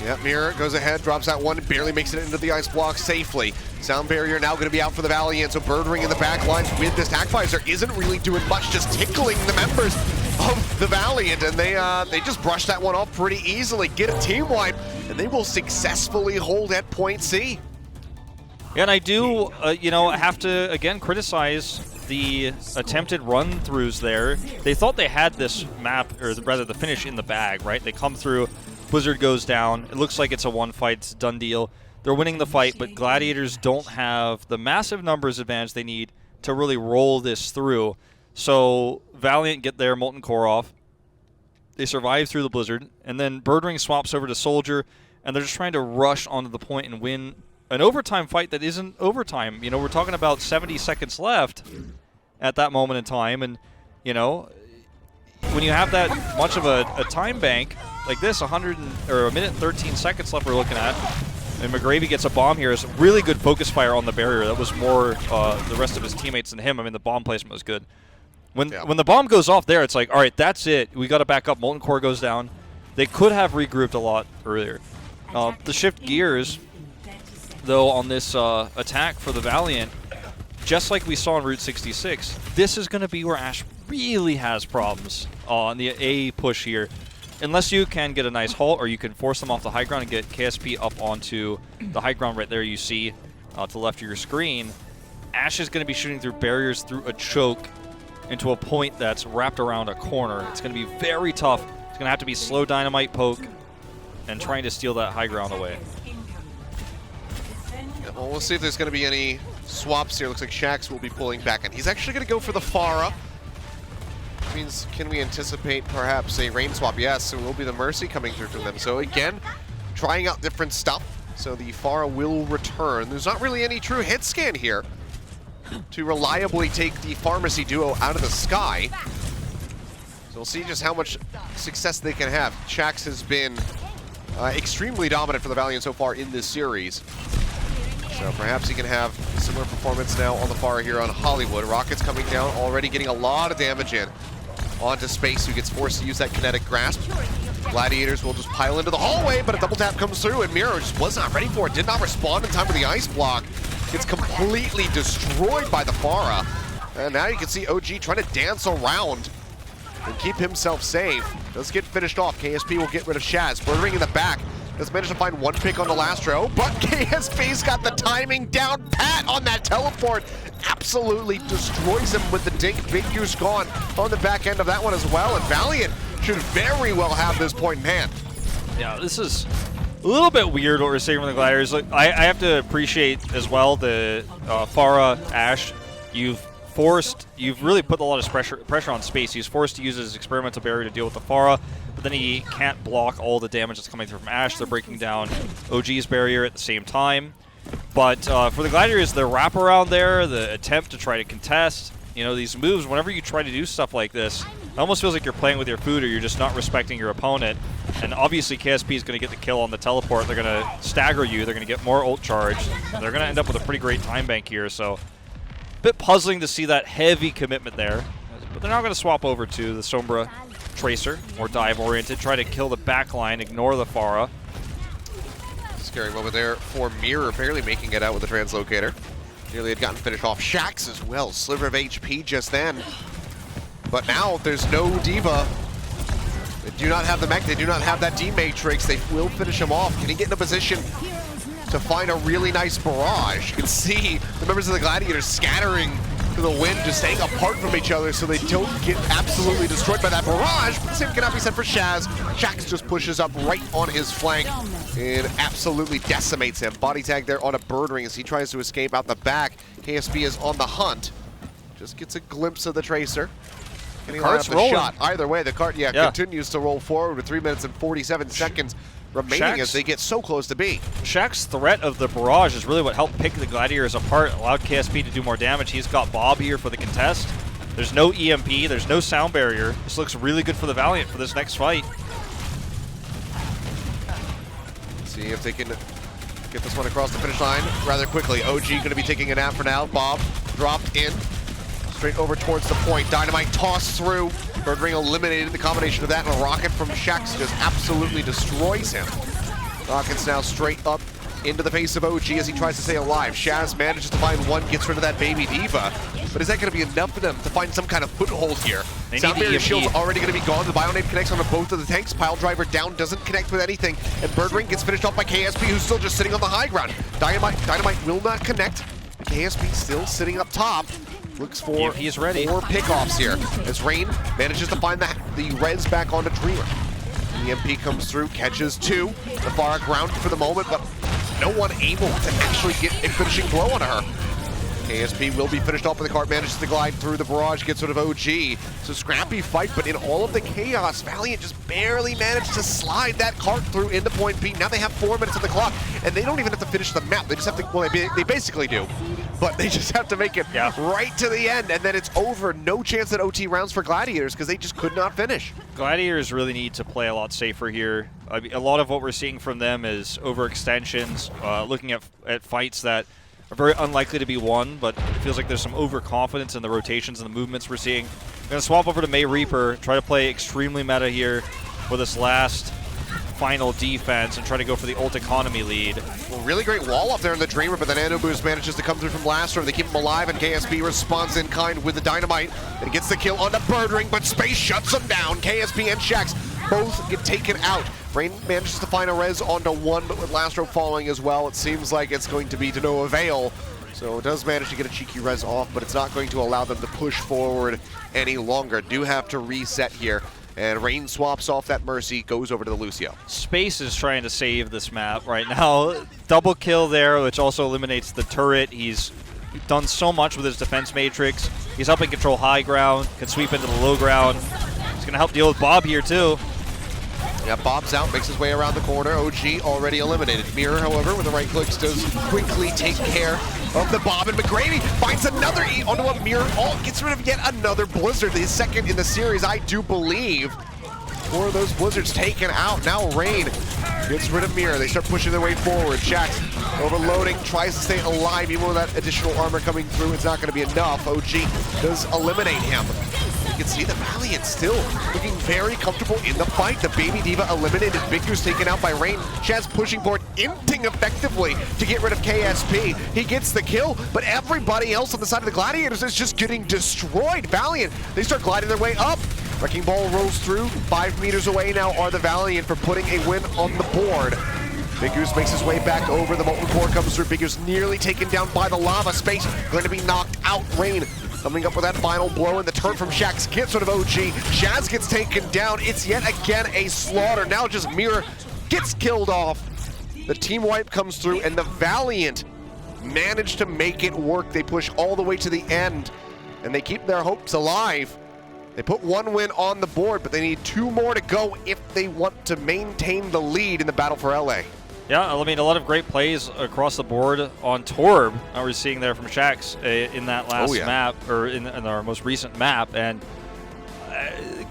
Yep, Mirror goes ahead, drops that one, barely makes it into the ice block safely. Sound barrier now going to be out for the Valiant, so Birdring in the back lines with this Attack Visor isn't really doing much, just tickling the members of the Valiant, and they just brush that one off pretty easily, get a team wipe, and they will successfully hold at point C. Yeah, and I do, have to, again, criticize the attempted run-throughs there. They thought they had this map, or rather the finish in the bag, right? They come through, Blizzard goes down. It looks like it's a one fight, it's a done deal. They're winning the fight, but Gladiators don't have the massive numbers advantage they need to really roll this through. So Valiant get their Molten Core off. They survive through the Blizzard, and then Birdring swaps over to Soldier, and they're just trying to rush onto the point and win an overtime fight that isn't overtime. You know, we're talking about 70 seconds left at that moment in time, and, you know, when you have that much of a time bank like this, a minute and 13 seconds left we're looking at, and McGravy gets a bomb here. It's really good focus fire on the barrier. That was more the rest of his teammates than him. I mean, the bomb placement was good. When the bomb goes off there, it's like, all right, that's it. We got to back up. Molten Core goes down. They could have regrouped a lot earlier. The shift gears, though, on this attack for the Valiant, just like we saw in Route 66, this is going to be where Ash really has problems on the A push here. Unless you can get a nice halt, or you can force them off the high ground and get KSP up onto the high ground right there you see to the left of your screen, Ash is going to be shooting through barriers through a choke into a point that's wrapped around a corner. It's going to be very tough. It's going to have to be slow dynamite poke and trying to steal that high ground away. Yeah, well, we'll see if there's going to be any swaps here. Looks like Shax will be pulling back, and he's actually going to go for the Pharah. Which means, can we anticipate perhaps a rain swap? Yes, it will be the Mercy coming through from them. So again, trying out different stuff. So the Pharah will return. There's not really any true hit scan here to reliably take the Pharmacy duo out of the sky. So we'll see just how much success they can have. Shax has been extremely dominant for the Valiant so far in this series. So perhaps he can have a similar performance now on the Pharah here on Hollywood. Rockets coming down, already getting a lot of damage in onto Space, who gets forced to use that kinetic grasp. Gladiators will just pile into the hallway, but a double tap comes through, and Miro just was not ready for it. Did not respond in time for the ice block. Gets completely destroyed by the Pharah. And now you can see OG trying to dance around and keep himself safe. Does get finished off. KSP will get rid of Shaz. Birdring in the back. Does manage to find one pick on the last row, but KSP's got the timing down pat on that teleport. Absolutely destroys him with the dink. Big Goose gone on the back end of that one as well, and Valiant should very well have this point in hand. Yeah, this is a little bit weird what we're seeing from the Gladiators. Like, I have to appreciate as well the Pharah Ash. You've really put a lot of pressure on Space. He's forced to use his experimental barrier to deal with the Pharah, but then he can't block all the damage that's coming through from Ash. They're breaking down OG's barrier at the same time. But for the Gladiators, the wraparound there, the attempt to try to contest, you know, these moves, whenever you try to do stuff like this, it almost feels like you're playing with your food, or you're just not respecting your opponent. And obviously KSP is going to get the kill on the teleport. They're going to stagger you. They're going to get more ult charge. They're going to end up with a pretty great time bank here. So a bit puzzling to see that heavy commitment there. But they're now going to swap over to the Sombra Tracer, more dive-oriented, try to kill the backline, ignore the Pharah. Scary moment there for Mirror, barely making it out with the translocator. Nearly had gotten finished off. Shax as well, sliver of HP just then. But now there's no D.Va. They do not have the mech, they do not have that D-Matrix. They will finish him off. Can he get in a position to find a really nice barrage? You can see the members of the Gladiators scattering to the wind, just staying apart from each other so they don't get absolutely destroyed by that barrage. But the same cannot be said for Shaz. Shax just pushes up right on his flank and absolutely decimates him. Body tag there on a bird ring as he tries to escape out the back. KSP is on the hunt. Just gets a glimpse of the Tracer. Can he line up the shot? Either way, the cart continues to roll forward with 3 minutes and 47 seconds remaining as they get so close to B. Shaq's threat of the barrage is really what helped pick the Gladiators apart, allowed KSP to do more damage. He's got Bob here for the contest. There's no EMP, there's no sound barrier. This looks really good for the Valiant for this next fight. See if they can get this one across the finish line rather quickly. OG going to be taking a nap for now. Bob dropped in, straight over towards the point. Dynamite tossed through. Bird Ring eliminated. The combination of that and a rocket from Shax just absolutely destroys him. Rockets now straight up into the face of OG as he tries to stay alive. Shaz manages to find one, gets rid of that baby D.Va. But is that going to be enough for them to find some kind of foothold here? Sound barrier shield's already going to be gone. The Bionade connects onto both of the tanks. Pile driver down, doesn't connect with anything. And Bird Ring gets finished off by KSP, who's still just sitting on the high ground. Dynamite will not connect. KSP still sitting up top. Looks for he's ready. 4 pickoffs here as Rain manages to find the res back onto Dreamer. EMP comes through, catches 2. The far ground for the moment, but no one able to actually get a finishing blow on her. KSP will be finished off with the cart, manages to glide through the barrage, gets rid of OG. So scrappy fight, but in all of the chaos, Valiant just barely managed to slide that cart through into point B. Now they have 4 minutes on the clock, and they don't even have to finish the map. They just have to, well, they basically do. But they just have to make it right to the end, and then it's over. No chance at OT rounds for Gladiators because they just could not finish. Gladiators really need to play a lot safer here. I mean, a lot of what we're seeing from them is overextensions, looking at fights that are very unlikely to be won, but it feels like there's some overconfidence in the rotations and the movements we're seeing. I'm going to swap over to May Reaper, try to play extremely meta here for this last final defense and try to go for the ult economy lead. Well, really great wall up there in the Dreamer, but then Nano Boost manages to come through from Blast Storm. They keep him alive, and KSP responds in kind with the Dynamite and gets the kill on the Bird Ring, but Space shuts him down. KSP and Shax both get taken out. Rain manages to find a res onto one, but with Lastro falling as well, it seems like it's going to be to no avail. So it does manage to get a cheeky res off, but it's not going to allow them to push forward any longer. Do have to reset here. And Rain swaps off that Mercy, goes over to the Lucio. Space is trying to save this map right now. Double kill there, which also eliminates the turret. He's done so much with his defense matrix. He's helping control high ground, can sweep into the low ground. He's going to help deal with Bob here too. Yeah, Bob's out, makes his way around the corner. OG already eliminated. Mirror, however, with the right clicks, does quickly take care of the Bob, and McGrady finds another E onto a Mirror. Gets rid of yet another Blizzard, his second in the series, I do believe. 4 of those Blizzards taken out. Now Rain gets rid of Mirror. They start pushing their way forward. Shax overloading, tries to stay alive, even with that additional armor coming through. It's not going to be enough. OG does eliminate him. You can see the Valiant still looking very comfortable in the fight. The baby D.Va eliminated. Big Goose taken out by Rain. Shaz pushing forward, inting effectively to get rid of KSP. He gets the kill, but everybody else on the side of the Gladiators is just getting destroyed. Valiant, they start gliding their way up. Wrecking Ball rolls through. 5 meters away now are the Valiant for putting a win on the board. Big Goose makes his way back over. The Molten Core comes through. Big Goose nearly taken down by the lava. Space going to be knocked out. Rain coming up with that final blow, and the turn from Shax gets rid of OG. Shaz gets taken down. It's yet again a slaughter. Now just Mirror gets killed off. The team wipe comes through, and the Valiant manage to make it work. They push all the way to the end, and they keep their hopes alive. They put 1 win on the board, but they need 2 more to go if they want to maintain the lead in the battle for LA. Yeah, I mean, a lot of great plays across the board on Torb. We're seeing there from Shax in that last map, or in our most recent map. And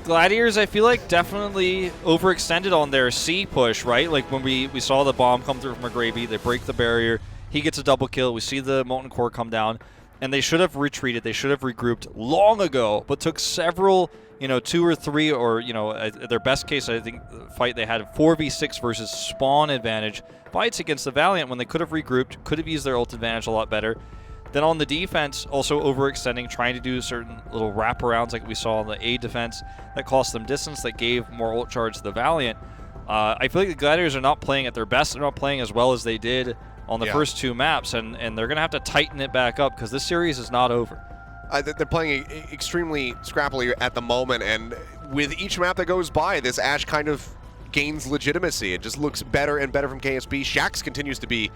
Gladiators, I feel like, definitely overextended on their C push, right? Like when we saw the bomb come through from McGravy, they break the barrier, he gets a double kill, we see the Molten Core come down. and they should have retreated. They should have regrouped long ago, but took several, 2 or 3, or, their best case, I think, fight they had 4v6 versus spawn advantage fights against the Valiant when they could have regrouped, could have used their ult advantage a lot better. Then on the defense, also overextending, trying to do certain little wraparounds like we saw on the A defense that cost them distance, that gave more ult charge to the Valiant. I feel like the Gladiators are not playing at their best. They're not playing as well as they did on the first 2 maps, and they're going to have to tighten it back up because this series is not over. They're playing extremely scrappily at the moment, and with each map that goes by, this Ashe kind of gains legitimacy. It just looks better and better from KSB. Shax continues to be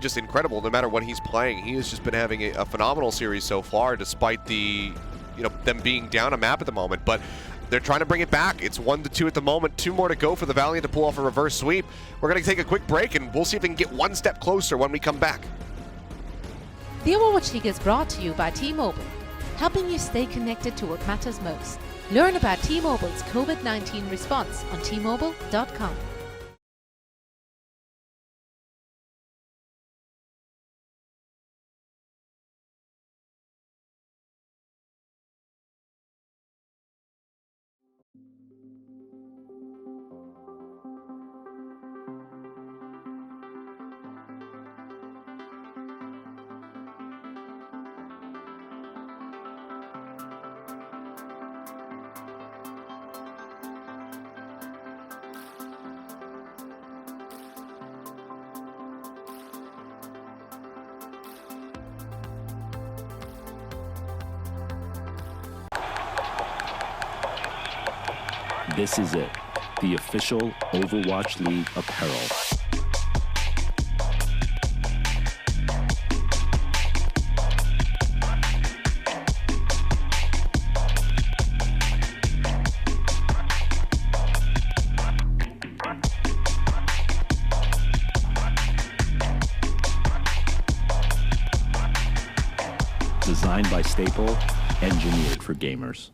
just incredible no matter what he's playing. He has just been having a phenomenal series so far, despite the, them being down a map at the moment. But they're trying to bring it back. It's 1-2 at the moment. 2 more to go for the Valiant to pull off a reverse sweep. We're going to take a quick break, and we'll see if we can get one step closer when we come back. The Overwatch League is brought to you by T-Mobile, helping you stay connected to what matters most. Learn about T-Mobile's COVID-19 response on T-Mobile.com. This is it, the official Overwatch League apparel. Designed by Staple, engineered for gamers.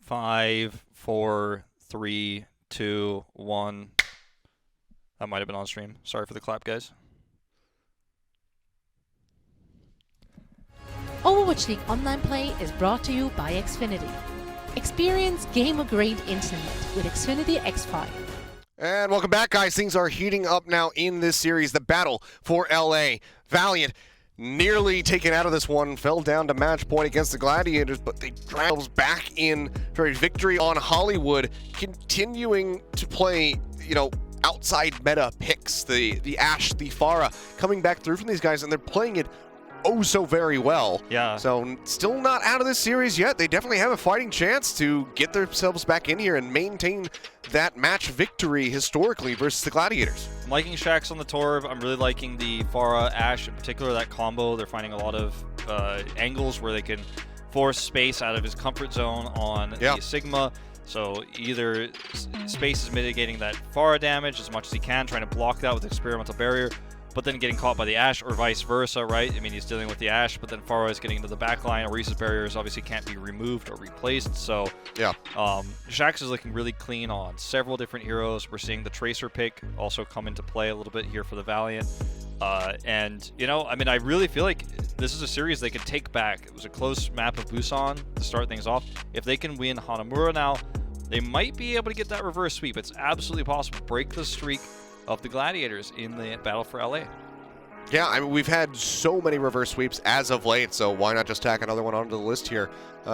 Five, 4, 3, 2, 1. That might have been on stream. Sorry for the clap, guys. Overwatch League online play is brought to you by Xfinity. Experience gamer-grade internet with Xfinity X5. And welcome back, guys. Things are heating up now in this series. The battle for LA. Valiant nearly taken out of this one, fell down to match point against the Gladiators, but they dragged themselves back in for a victory on Hollywood, continuing to play, outside meta picks. The Ashe, the Pharah, coming back through from these guys, and they're playing it oh so very well. Yeah. So still not out of this series yet. They definitely have a fighting chance to get themselves back in here and maintain that match victory historically versus the Gladiators. I'm liking Shax on the Torb. I'm really liking the Pharah Ashe in particular, that combo. They're finding a lot of angles where they can force Space out of his comfort zone on the Sigma. So either Space is mitigating that Pharah damage as much as he can, trying to block that with Experimental Barrier, but then getting caught by the Ashe, or vice versa, right? I mean, he's dealing with the Ashe, but then Pharah is getting into the backline. Orisa's barriers obviously can't be removed or replaced, so Shax is looking really clean on several different heroes. We're seeing the Tracer pick also come into play a little bit here for the Valiant. And, I really feel like this is a series they can take back. It was a close map of Busan to start things off. If they can win Hanamura now, they might be able to get that reverse sweep. It's absolutely possible. Break the streak of the Gladiators in the battle for LA. Yeah, I mean, we've had so many reverse sweeps as of late, so why not just tack another one onto the list here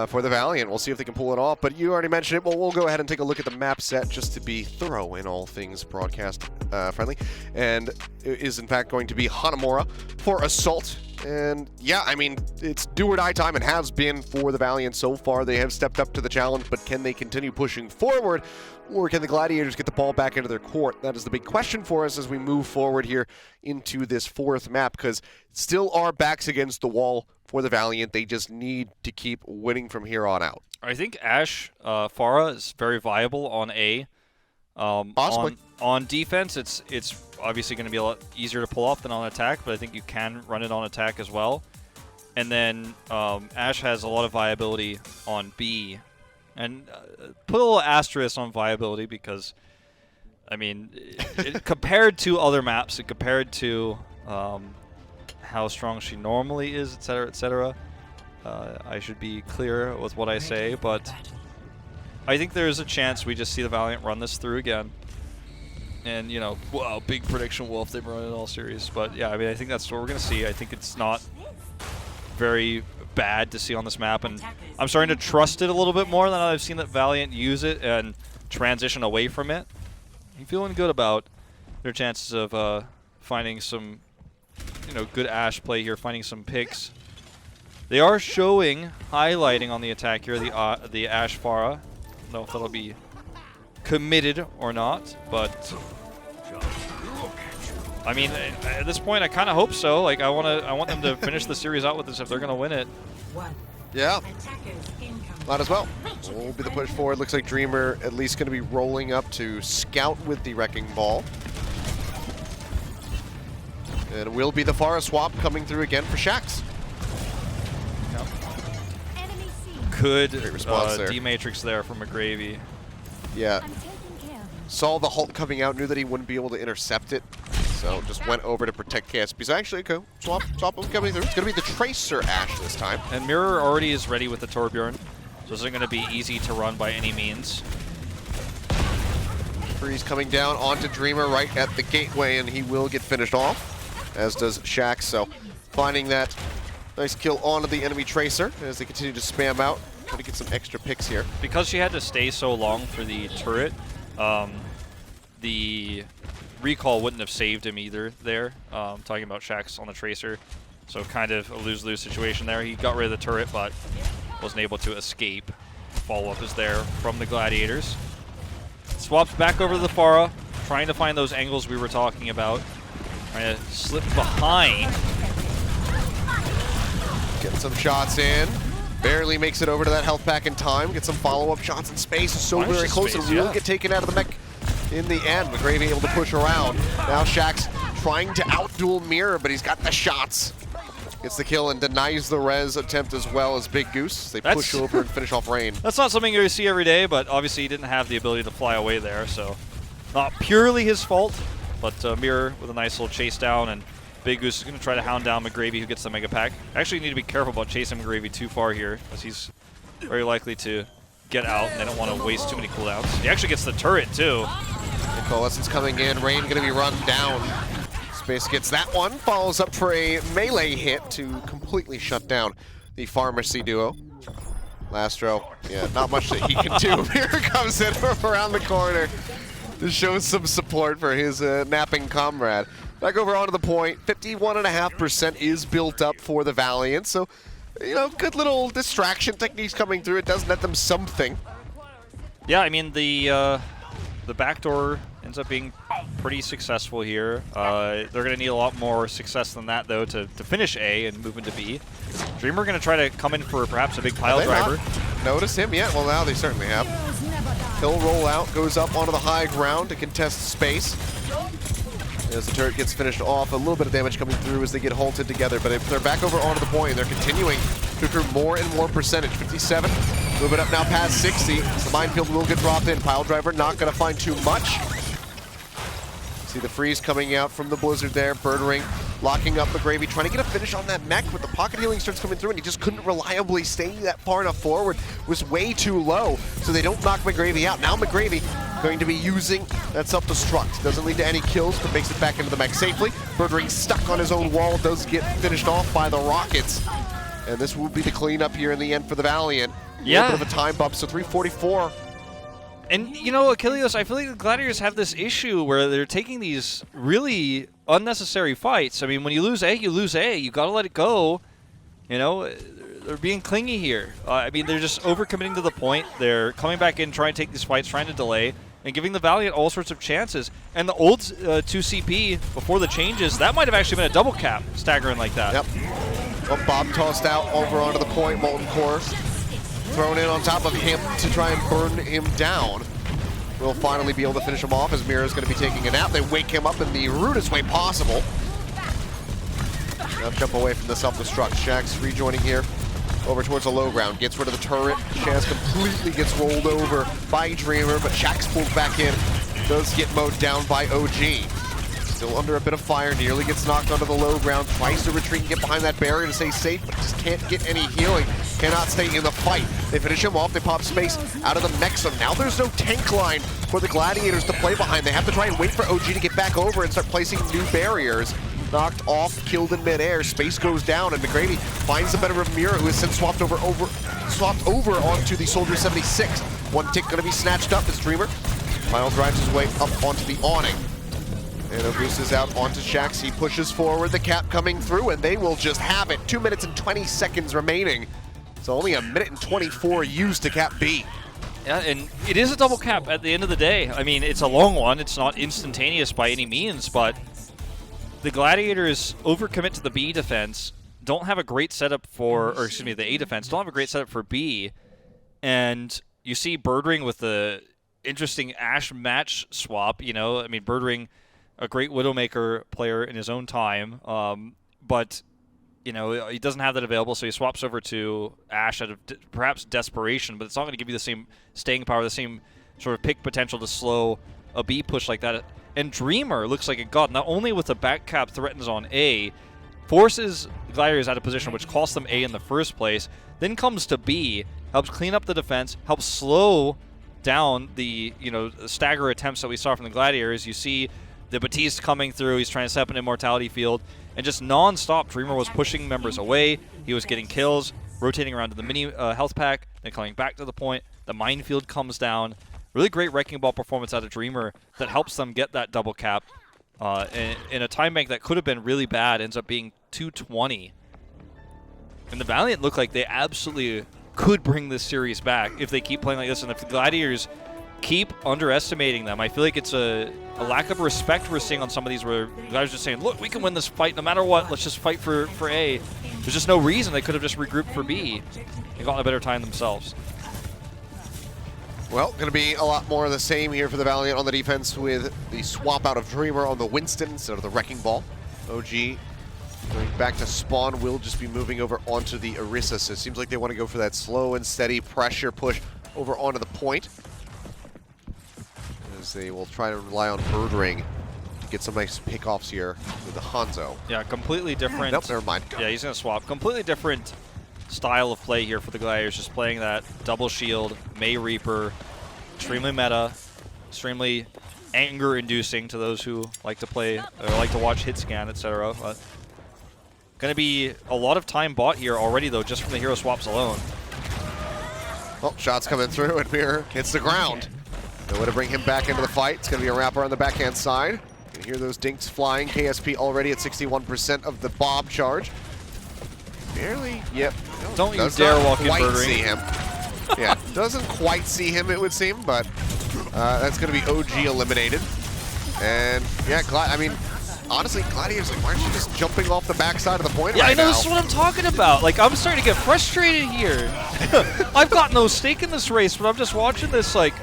for the Valiant? We'll see if they can pull it off, but you already mentioned it. Well, we'll go ahead and take a look at the map set just to be thorough in all things broadcast friendly. And it is, in fact, going to be Hanamura for Assault. And yeah, I mean, it's do or die time and has been for the Valiant so far. They have stepped up to the challenge, but can they continue pushing forward? Or can the Gladiators get the ball back into their court? That is the big question for us as we move forward here into this fourth map, because still are backs against the wall for the Valiant. They just need to keep winning from here on out. I think Ashe Pharah is very viable on A. On defense, it's obviously going to be a lot easier to pull off than on attack, but I think you can run it on attack as well. And then Ashe has a lot of viability on B. And put a little asterisk on viability because, I mean, compared to other maps, and compared to how strong she normally is, etc., I should be clear with what I say, but I think there's a chance we just see the Valiant run this through again. And, you know, wow, big prediction, Wolf, they've run it all series. But, yeah, I mean, I think that's what we're going to see. I think it's not very bad to see on this map, and I'm starting to trust it a little bit more than I've seen that Valiant use it and transition away from it. I'm feeling good about their chances of finding some, you know, good Ashe play here, finding some picks. They are showing, highlighting on the attack here, the Ashe Pharah. I don't know if that'll be committed or not, but I mean, at this point, I kind of hope so. Like, I want them to finish the series out with this if they're gonna win it. Yeah, might as well. Will be the push forward. Looks like Dreamer at least going to be rolling up to scout with the Wrecking Ball. And it will be the Pharah swap coming through again for Shax. Good D-Matrix there from McGravy. Yeah. Saw the Hulk coming out, knew that he wouldn't be able to intercept it. So just went over to protect KSP. So actually, okay, swap him coming through. It's going to be the Tracer Ashe this time. And Mirror already is ready with the Torbjorn. So this isn't going to be easy to run by any means. Freeze coming down onto Dreamer right at the gateway, and he will get finished off, as does Shax. So finding that nice kill onto the enemy Tracer as they continue to spam out. Trying to get some extra picks here. Because she had to stay so long for the turret, the recall wouldn't have saved him either there. Talking about Shax on the Tracer. So kind of a lose-lose situation there. He got rid of the turret, but wasn't able to escape. Follow-up is there from the Gladiators. Swaps back over to the Pharah, trying to find those angles we were talking about. Trying to slip behind. Getting some shots in. Barely makes it over to that health pack in time. Get some follow-up shots in space. So very close, and will get taken out of the mech in the end. McGravy able to push around. Now Shax trying to out-duel Mirror, but he's got the shots. Gets the kill and denies the res attempt as well as Big Goose. They push over and finish off Rain. That's not something you see every day, but obviously he didn't have the ability to fly away there, so not purely his fault, but Mirror with a nice little chase down, and Big Goose is going to try to hound down McGravy, who gets the Mega Pack. Actually, you need to be careful about chasing McGravy too far here, as he's very likely to get out, and they don't want to waste too many cooldowns. He actually gets the turret, too. Coalescence coming in. Rain going to be run down. Space gets that one. Follows up for a melee hit to completely shut down the Pharmacy duo. Lastro, yeah, not much that he can do. Here comes in from around the corner to show some support for his napping comrade. Back over onto the point. 51.5% is built up for the Valiant. So, you know, good little distraction techniques coming through. It does net them something. Yeah, I mean, the backdoor ends up being pretty successful here. They're going to need a lot more success than that, though, to finish A and move into B. Dreamer going to try to come in for perhaps a big pile driver. Notice him yet? Well, now they certainly have. He'll roll out, goes up onto the high ground to contest space. As the turret gets finished off, a little bit of damage coming through as they get halted together, but if they're back over onto the point, they're continuing to accrue more and more percentage. 57, moving up now past 60. The minefield will get dropped in. Pile driver not going to find too much. See the freeze coming out from the blizzard there. Bird ring locking up McGravy, trying to get a finish on that mech, but the pocket healing starts coming through, and he just couldn't reliably stay that far enough forward. Was way too low, so they don't knock McGravy out. Now McGravy going to be using that self-destruct. Doesn't lead to any kills, but makes it back into the mech safely. Birdring stuck on his own wall, does get finished off by the Rockets. And this will be the cleanup here in the end for the Valiant. Yeah. A little bit of a time bump, so 3:44. And, you know, Ilios, I feel like the Gladiators have this issue where they're taking these really unnecessary fights. I mean, when you lose A, you lose A. You got to let it go. You know, they're being clingy here. I mean, they're just overcommitting to the point. They're coming back in, trying to take these fights, trying to delay, and giving the Valiant all sorts of chances. And the old 2CP, before the changes, that might have actually been a double cap, staggering like that. Yep. Well, Bob tossed out over onto the point, Molten Core thrown in on top of him to try and burn him down. We'll finally be able to finish him off as Mira's going to be taking a nap. They wake him up in the rudest way possible. Now jump away from the self-destruct. Shax rejoining here over towards the low ground. Gets rid of the turret. Shaz completely gets rolled over by Dreamer, but Shax pulls back in. Does get mowed down by OG. Still under a bit of fire, nearly gets knocked onto the low ground, tries to retreat and get behind that barrier to stay safe, but just can't get any healing, cannot stay in the fight. They finish him off, they pop space out of the Mexum. Now there's no tank line for the Gladiators to play behind. They have to try and wait for OG to get back over and start placing new barriers. Knocked off, killed in midair, space goes down, and McGrady finds the better of Mira, who is since swapped over onto the Soldier 76. One tick gonna be snatched up as Dreamer. Final drives his way up onto the awning. And Obus is out onto Shax. He pushes forward, the cap coming through, and they will just have it. 2 minutes and 20 seconds remaining. So only 1 minute and 24 used to cap B. Yeah, and it is a double cap at the end of the day. I mean, it's a long one. It's not instantaneous by any means, but the Gladiators overcommit to the B defense, don't have a great setup for, or excuse me, the A defense, don't have a great setup for B. And you see Birdring with the interesting Ashe match swap, you know. I mean, Birdring, a great Widowmaker player in his own time, but, you know, he doesn't have that available, so he swaps over to Ashe out of perhaps desperation, but it's not going to give you the same staying power, the same sort of pick potential to slow a B push like that. And Dreamer looks like a god, not only with the back cap threatens on A, forces the Gladiators out of position, which cost them A in the first place, then comes to B, helps clean up the defense, helps slow down the, you know, stagger attempts that we saw from the Gladiators. You see the Batiste coming through, he's trying to set up an Immortality field, and just non-stop, Dreamer was pushing members away, he was getting kills, rotating around to the mini health pack, then coming back to the point, the minefield comes down. Really great Wrecking Ball performance out of Dreamer that helps them get that double cap. In a time bank that could have been really bad, ends up being 220. And the Valiant look like they absolutely could bring this series back if they keep playing like this, and if the Gladiators keep underestimating them. I feel like it's a lack of respect we're seeing on some of these where guys are just saying, look, we can win this fight no matter what, let's just fight for A. There's just no reason. They could have just regrouped for B and gotten a better time themselves. Well, going to be a lot more of the same here for the Valiant on the defense with the swap out of Dreamer on the Winston instead of the Wrecking Ball. OG going back to spawn will just be moving over onto the Orisa, so it seems like they want to go for that slow and steady pressure push over onto the point. As they will try to rely on Birdring to get some nice pickoffs here with the Hangzhou. Yeah, completely different. Nope, never mind. Yeah, he's going to swap. Completely different style of play here for the Gladiators, just playing that double shield, May Reaper, extremely meta, extremely anger-inducing to those who like to play or like to watch hit scan, etc. But going to be a lot of time bought here already, though, just from the hero swaps alone. Well, shots coming through, and Mirror hits the ground. No way to bring him back into the fight. It's going to be a wrapper on the backhand side. You can hear those dinks flying. KSP already at 61% of the Bob charge. Barely, yep. Don't you dare walk in Birdring. Birdring. See him. Yeah, doesn't quite see him, it would seem, but that's going to be OG eliminated. And yeah, I mean, honestly, Gladiators, like, why aren't you just jumping off the backside of the point right I know, now? this is what I'm talking about. Like, I'm starting to get frustrated here. I've got no stake in this race, but I'm just watching this, like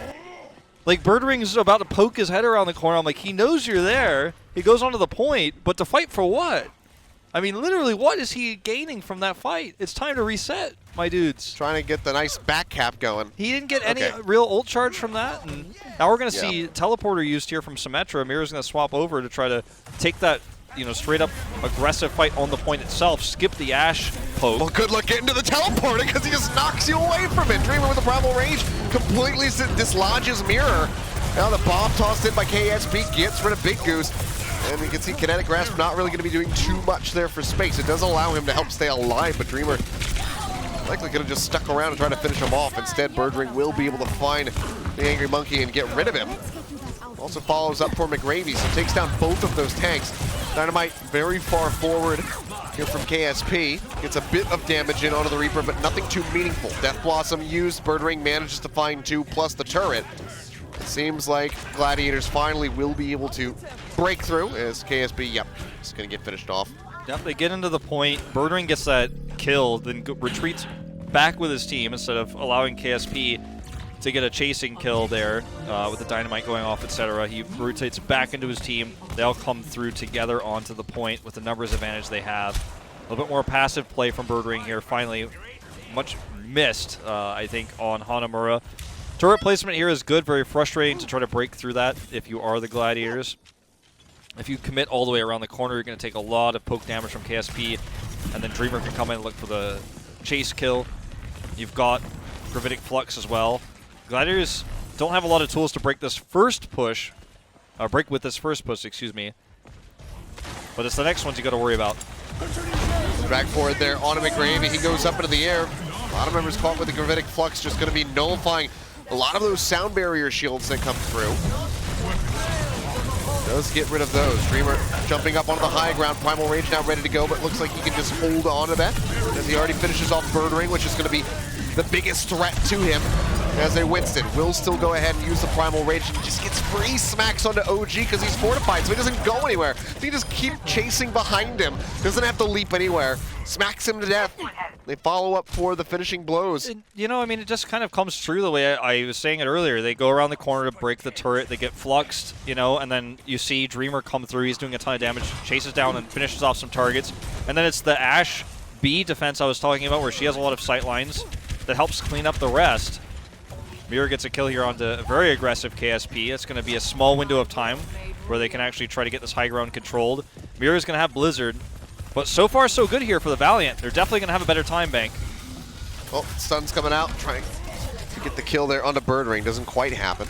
Birdring's about to poke his head around the corner. I'm like, he knows you're there. He goes onto the point, but to fight for what? I mean, literally, what is he gaining from that fight? It's time to reset, my dudes. Trying to get the nice back cap going. He didn't get any real ult charge from that, and now we're going to see Teleporter used here from Symmetra. Mira's going to swap over to try to take that, you know, straight up aggressive fight on the point itself, skip the Ashe poke. Well, good luck getting to the Teleporter because he just knocks you away from it. Dreamer with the primal range completely dislodges Mirror. Now the bomb tossed in by KSP gets rid of Big Goose. And you can see Kinetic Grasp not really going to be doing too much there for space. It does allow him to help stay alive, but Dreamer likely could have just stuck around and tried to finish him off. Instead, Birdring will be able to find the Angry Monkey and get rid of him. Also follows up for McGravy, so takes down both of those tanks. Dynamite very far forward here from KSP. Gets a bit of damage in onto the Reaper, but nothing too meaningful. Death Blossom used, Birdring manages to find 2 plus the turret. It seems like Gladiators finally will be able to break through as KSP, yep, is going to get finished off. Yep, they get into the point. Birdring gets that kill, then retreats back with his team instead of allowing KSP to get a chasing kill there with the dynamite going off, etc. He rotates back into his team. They all come through together onto the point with the numbers advantage they have. A little bit more passive play from Birdring here. Finally, much missed, I think, on Hanamura. Turret placement here is good, very frustrating to try to break through that if you are the Gladiators. If you commit all the way around the corner, you're going to take a lot of poke damage from KSP, and then Dreamer can come in and look for the chase kill. You've got Gravitic Flux as well. Gladiators don't have a lot of tools to break this first push, break with this first push, excuse me. But it's the next ones you got to worry about. Drag forward there onto McGravy. He goes up into the air. A lot of members caught with the Gravitic Flux, just going to be nullifying a lot of those sound barrier shields that come through. Does get rid of those. Dreamer jumping up onto the high ground. Primal Rage now ready to go, but looks like he can just hold on to that as he already finishes off Birdring, which is going to be the biggest threat to him. As a Winston will still go ahead and use the Primal Rage, and just gets free smacks onto OG because he's fortified, so he doesn't go anywhere. He just keep chasing behind him. Doesn't have to leap anywhere. Smacks him to death. They follow up for the finishing blows. You know, I mean, it just kind of comes through the way I was saying it earlier. They go around the corner to break the turret. They get fluxed, you know, and then you see Dreamer come through. He's doing a ton of damage, chases down and finishes off some targets. And then it's the Ashe B defense I was talking about where she has a lot of sight lines that helps clean up the rest. Mirror gets a kill here onto a very aggressive KSP. It's going to be a small window of time where they can actually try to get this high ground controlled. Mirror is going to have Blizzard. But so far, so good here for the Valiant. They're definitely going to have a better time bank. Oh, Stun's coming out, trying to get the kill there onto Birdring. Doesn't quite happen.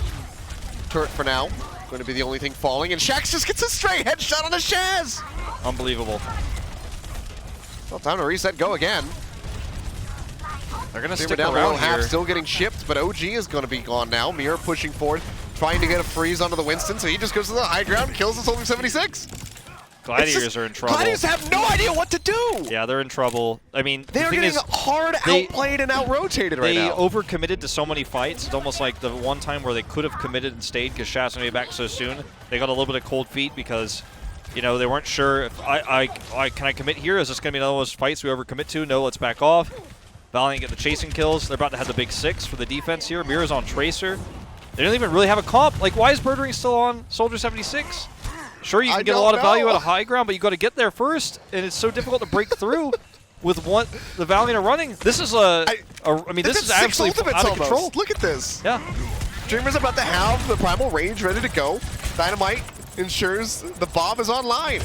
Turret for now. Going to be the only thing falling, and Shax just gets a straight headshot on the Shaz! Unbelievable. Well, time to reset, go again. They're going to stick down around half, here. still getting shipped, but OG is going to be gone now. Mirror pushing forward, trying to get a freeze onto the Winston, so he just goes to the high ground, kills the Soldier 76. Gladiators are in trouble. Gladiators have no idea what to do! Yeah, they're in trouble. I mean, they're getting hard outplayed and out-rotated right now. They overcommitted to so many fights. It's almost like the one time where they could have committed and stayed because Shaz made it back so soon. They got a little bit of cold feet because, you know, they weren't sure if can I commit here? Is this going to be another one of those fights we overcommit to? No, let's back off. Valiant get the chasing kills. They're about to have the big 6 for the defense here. Mirror's on Tracer. They don't even really have a comp. Like, why is Birdring still on Soldier 76? Sure, you can get a lot of value out of high ground, but you got to get there first, and it's so difficult to break through with what the Valiant are running. This is I mean, this is actually out of control. Look at this. Yeah. Dreamer's about to have the Primal Rage ready to go. Dynamite ensures the bomb is online.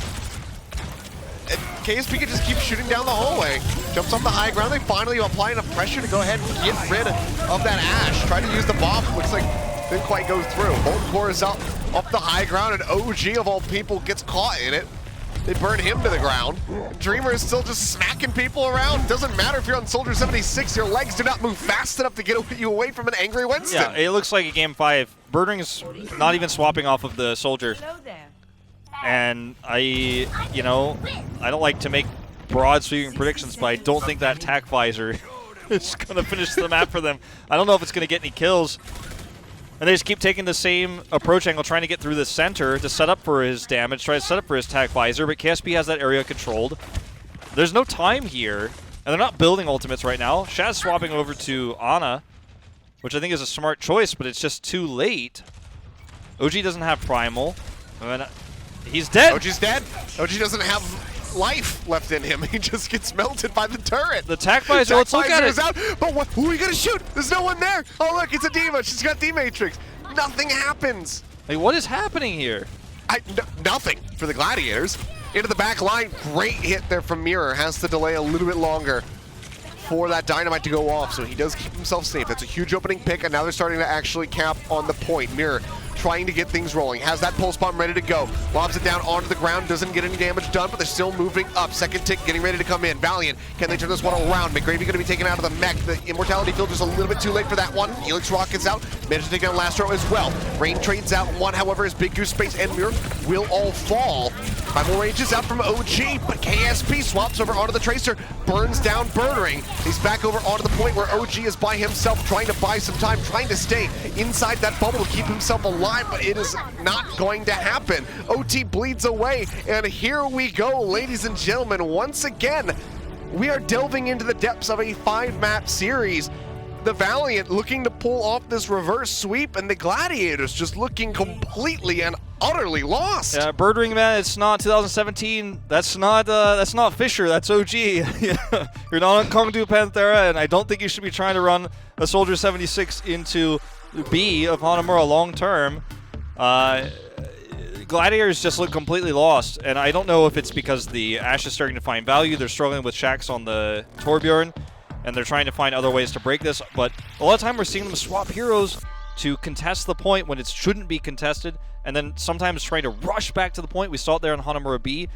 And KSP can just keep shooting down the hallway. Jumps off the high ground. They finally apply enough pressure to go ahead and get rid of that Ashe. Try to use the bomb. Looks like didn't quite go through. Molten Core is up the high ground, and OG of all people gets caught in it. They burn him to the ground. Dreamer is still just smacking people around. Doesn't matter if you're on Soldier 76, your legs do not move fast enough to get you away from an angry Winston. Yeah, it looks like a game 5. Birdring is not even swapping off of the Soldier. And I don't like to make broad sweeping predictions, but I don't think that attack visor is going to finish the map for them. I don't know if it's going to get any kills. And they just keep taking the same approach angle, trying to get through the center to set up for his damage, try to set up for his attack visor, but KSP has that area controlled. There's no time here, and they're not building ultimates right now. Shaz swapping over to Ana, which I think is a smart choice, but it's just too late. OG doesn't have Primal. He's dead. OG's dead. OG doesn't have life left in him. He just gets melted by the turret. The attack visor, let's look at it. Out, but who are you going to shoot? There's no one there. Oh, look, it's a D.Va. She's got D-Matrix. Nothing happens. Like, what is happening here? Nothing for the Gladiators. Into the back line. Great hit there from Mirror. Has to delay a little bit longer for that Dynamite to go off, so he does keep himself safe. That's a huge opening pick, and now they're starting to actually cap on the point. Mirror trying to get things rolling. Has that pulse bomb ready to go. Lobs it down onto the ground, doesn't get any damage done, but they're still moving up. Second tick getting ready to come in. Valiant, can they turn this one around? McGravy going to be taken out of the mech. The Immortality field is a little bit too late for that one. Helix rockets out, managed to take down Lastro as well. Rain trades out one, however, his Big Goose Space and Mirror will all fall. Primal Rage is out from OG, but KSP swaps over onto the Tracer, burns down Burnering. He's back over onto the point where OG is by himself, trying to buy some time, trying to stay inside that bubble to keep himself alive, but it is not going to happen. OT bleeds away, and here we go, ladies and gentlemen. Once again, we are delving into the depths of a 5-map series. The Valiant looking to pull off this reverse sweep, and the Gladiators just looking completely and utterly lost. Yeah, Birdring, man, it's not 2017. That's not Fisher. That's OG. You're not on Chengdu Panthera, and I don't think you should be trying to run a Soldier 76 into B of Hanamura long term. Gladiators just look completely lost, and I don't know if it's because the Ashe is starting to find value. They're struggling with Shax on the Torbjorn, and they're trying to find other ways to break this, but a lot of time we're seeing them swap heroes to contest the point when it shouldn't be contested, and then sometimes trying to rush back to the point. We saw it there on Hanamura B.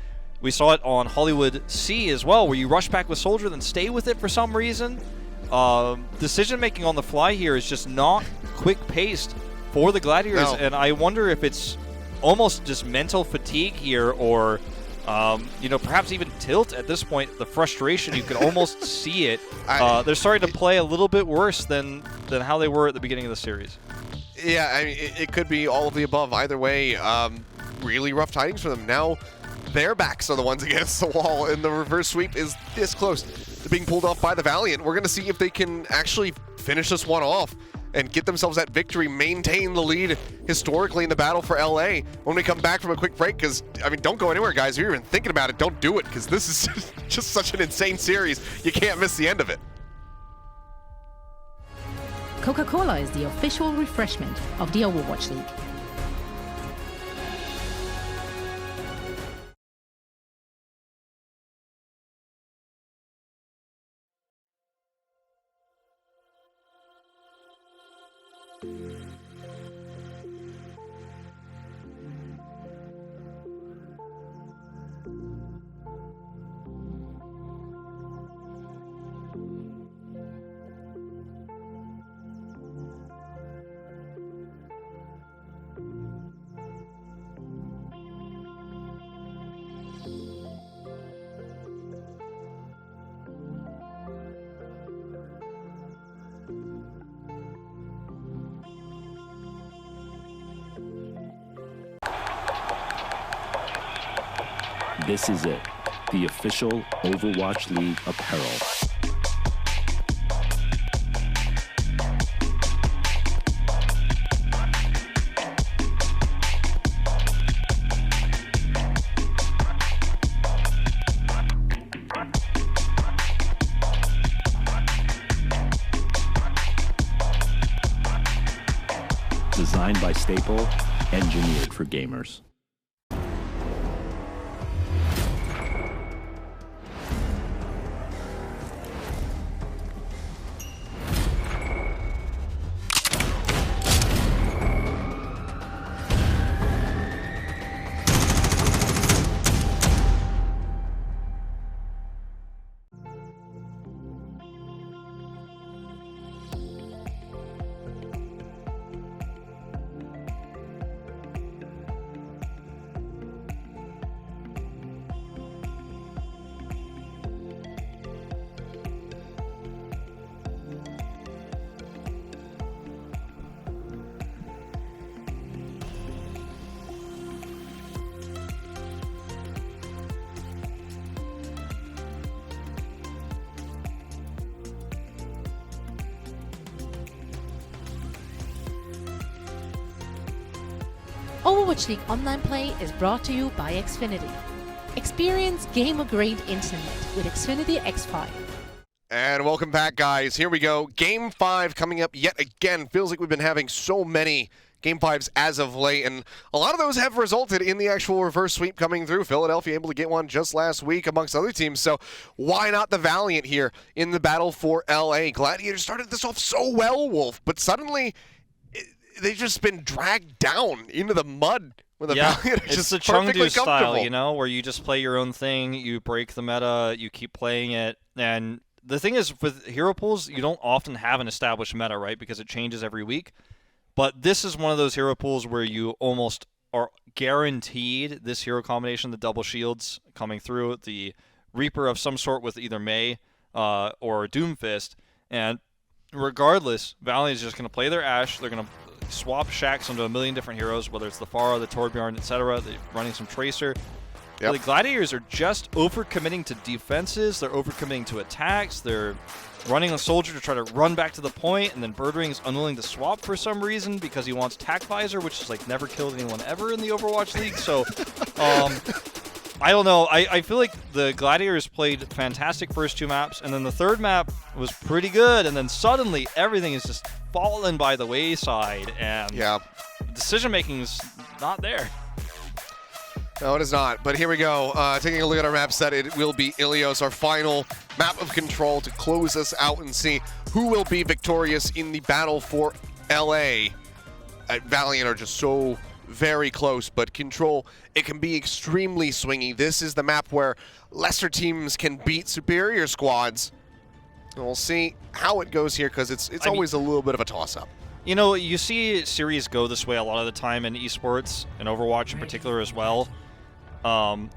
We saw it on Hollywood C as well, where you rush back with Soldier, then stay with it for some reason. Decision-making on the fly here is just not quick-paced for the Gladiators, and I wonder if it's almost just mental fatigue here, or perhaps even tilt at this point. The frustration, you can almost see it. They're starting to play a little bit worse than how they were at the beginning of the series. Yeah, I mean, it could be all of the above. Either way, really rough tidings for them. Now their backs are the ones against the wall, and the reverse sweep is this close to being pulled off by the Valiant. We're going to see if they can actually finish this one off and get themselves that victory, maintain the lead historically in the battle for LA when we come back from a quick break. Because, I mean, don't go anywhere, guys. If you're even thinking about it, don't do it, because this is just such an insane series. You can't miss the end of it. Coca-Cola is the official refreshment of the Overwatch League. This is it, the official Overwatch League apparel. Designed by Staple, engineered for gamers. Overwatch League online play is brought to you by Xfinity. Experience gamer-grade internet with Xfinity X5. And welcome back, guys. Here we go. Game 5 coming up yet again. Feels like we've been having so many Game 5s as of late, and a lot of those have resulted in the actual reverse sweep coming through. Philadelphia able to get one just last week amongst other teams, so why not the Valiant here in the battle for LA? Gladiators started this off so well, Wolf, but suddenly they've just been dragged down into the mud. With Valiant it's just the perfectly Chengdu style, comfortable. you know, where you just play your own thing, you break the meta, you keep playing it. And the thing is, with hero pools, you don't often have an established meta, right? Because it changes every week. But this is one of those hero pools where you almost are guaranteed this hero combination, the double shields coming through, the Reaper of some sort with either May or Doomfist. And regardless, Valiant is just going to play their Ashe. They're going to swap Shax into a million different heroes, whether it's the Pharah, the Torbjorn, etc. They're running some Tracer. Yep. The Gladiators are just overcommitting to defenses. They're overcommitting to attacks. They're running a soldier to try to run back to the point, and then Birdring is unwilling to swap for some reason because he wants Tac Visor, which is like never killed anyone ever in the Overwatch League. So, I don't know. I feel like the Gladiators played fantastic first two maps, and then the third map was pretty good, and then suddenly everything is just fallen by the wayside, and decision-making is not there. No, it is not. But here we go. Taking a look at our map set, it will be Ilios, our final map of control to close us out and see who will be victorious in the battle for LA. Valiant are just so very close, but control, it can be extremely swingy. This is the map where lesser teams can beat superior squads. And we'll see how it goes here, because it's always a little bit of a toss-up. You know, you see series go this way a lot of the time in esports, and Overwatch in particular as well.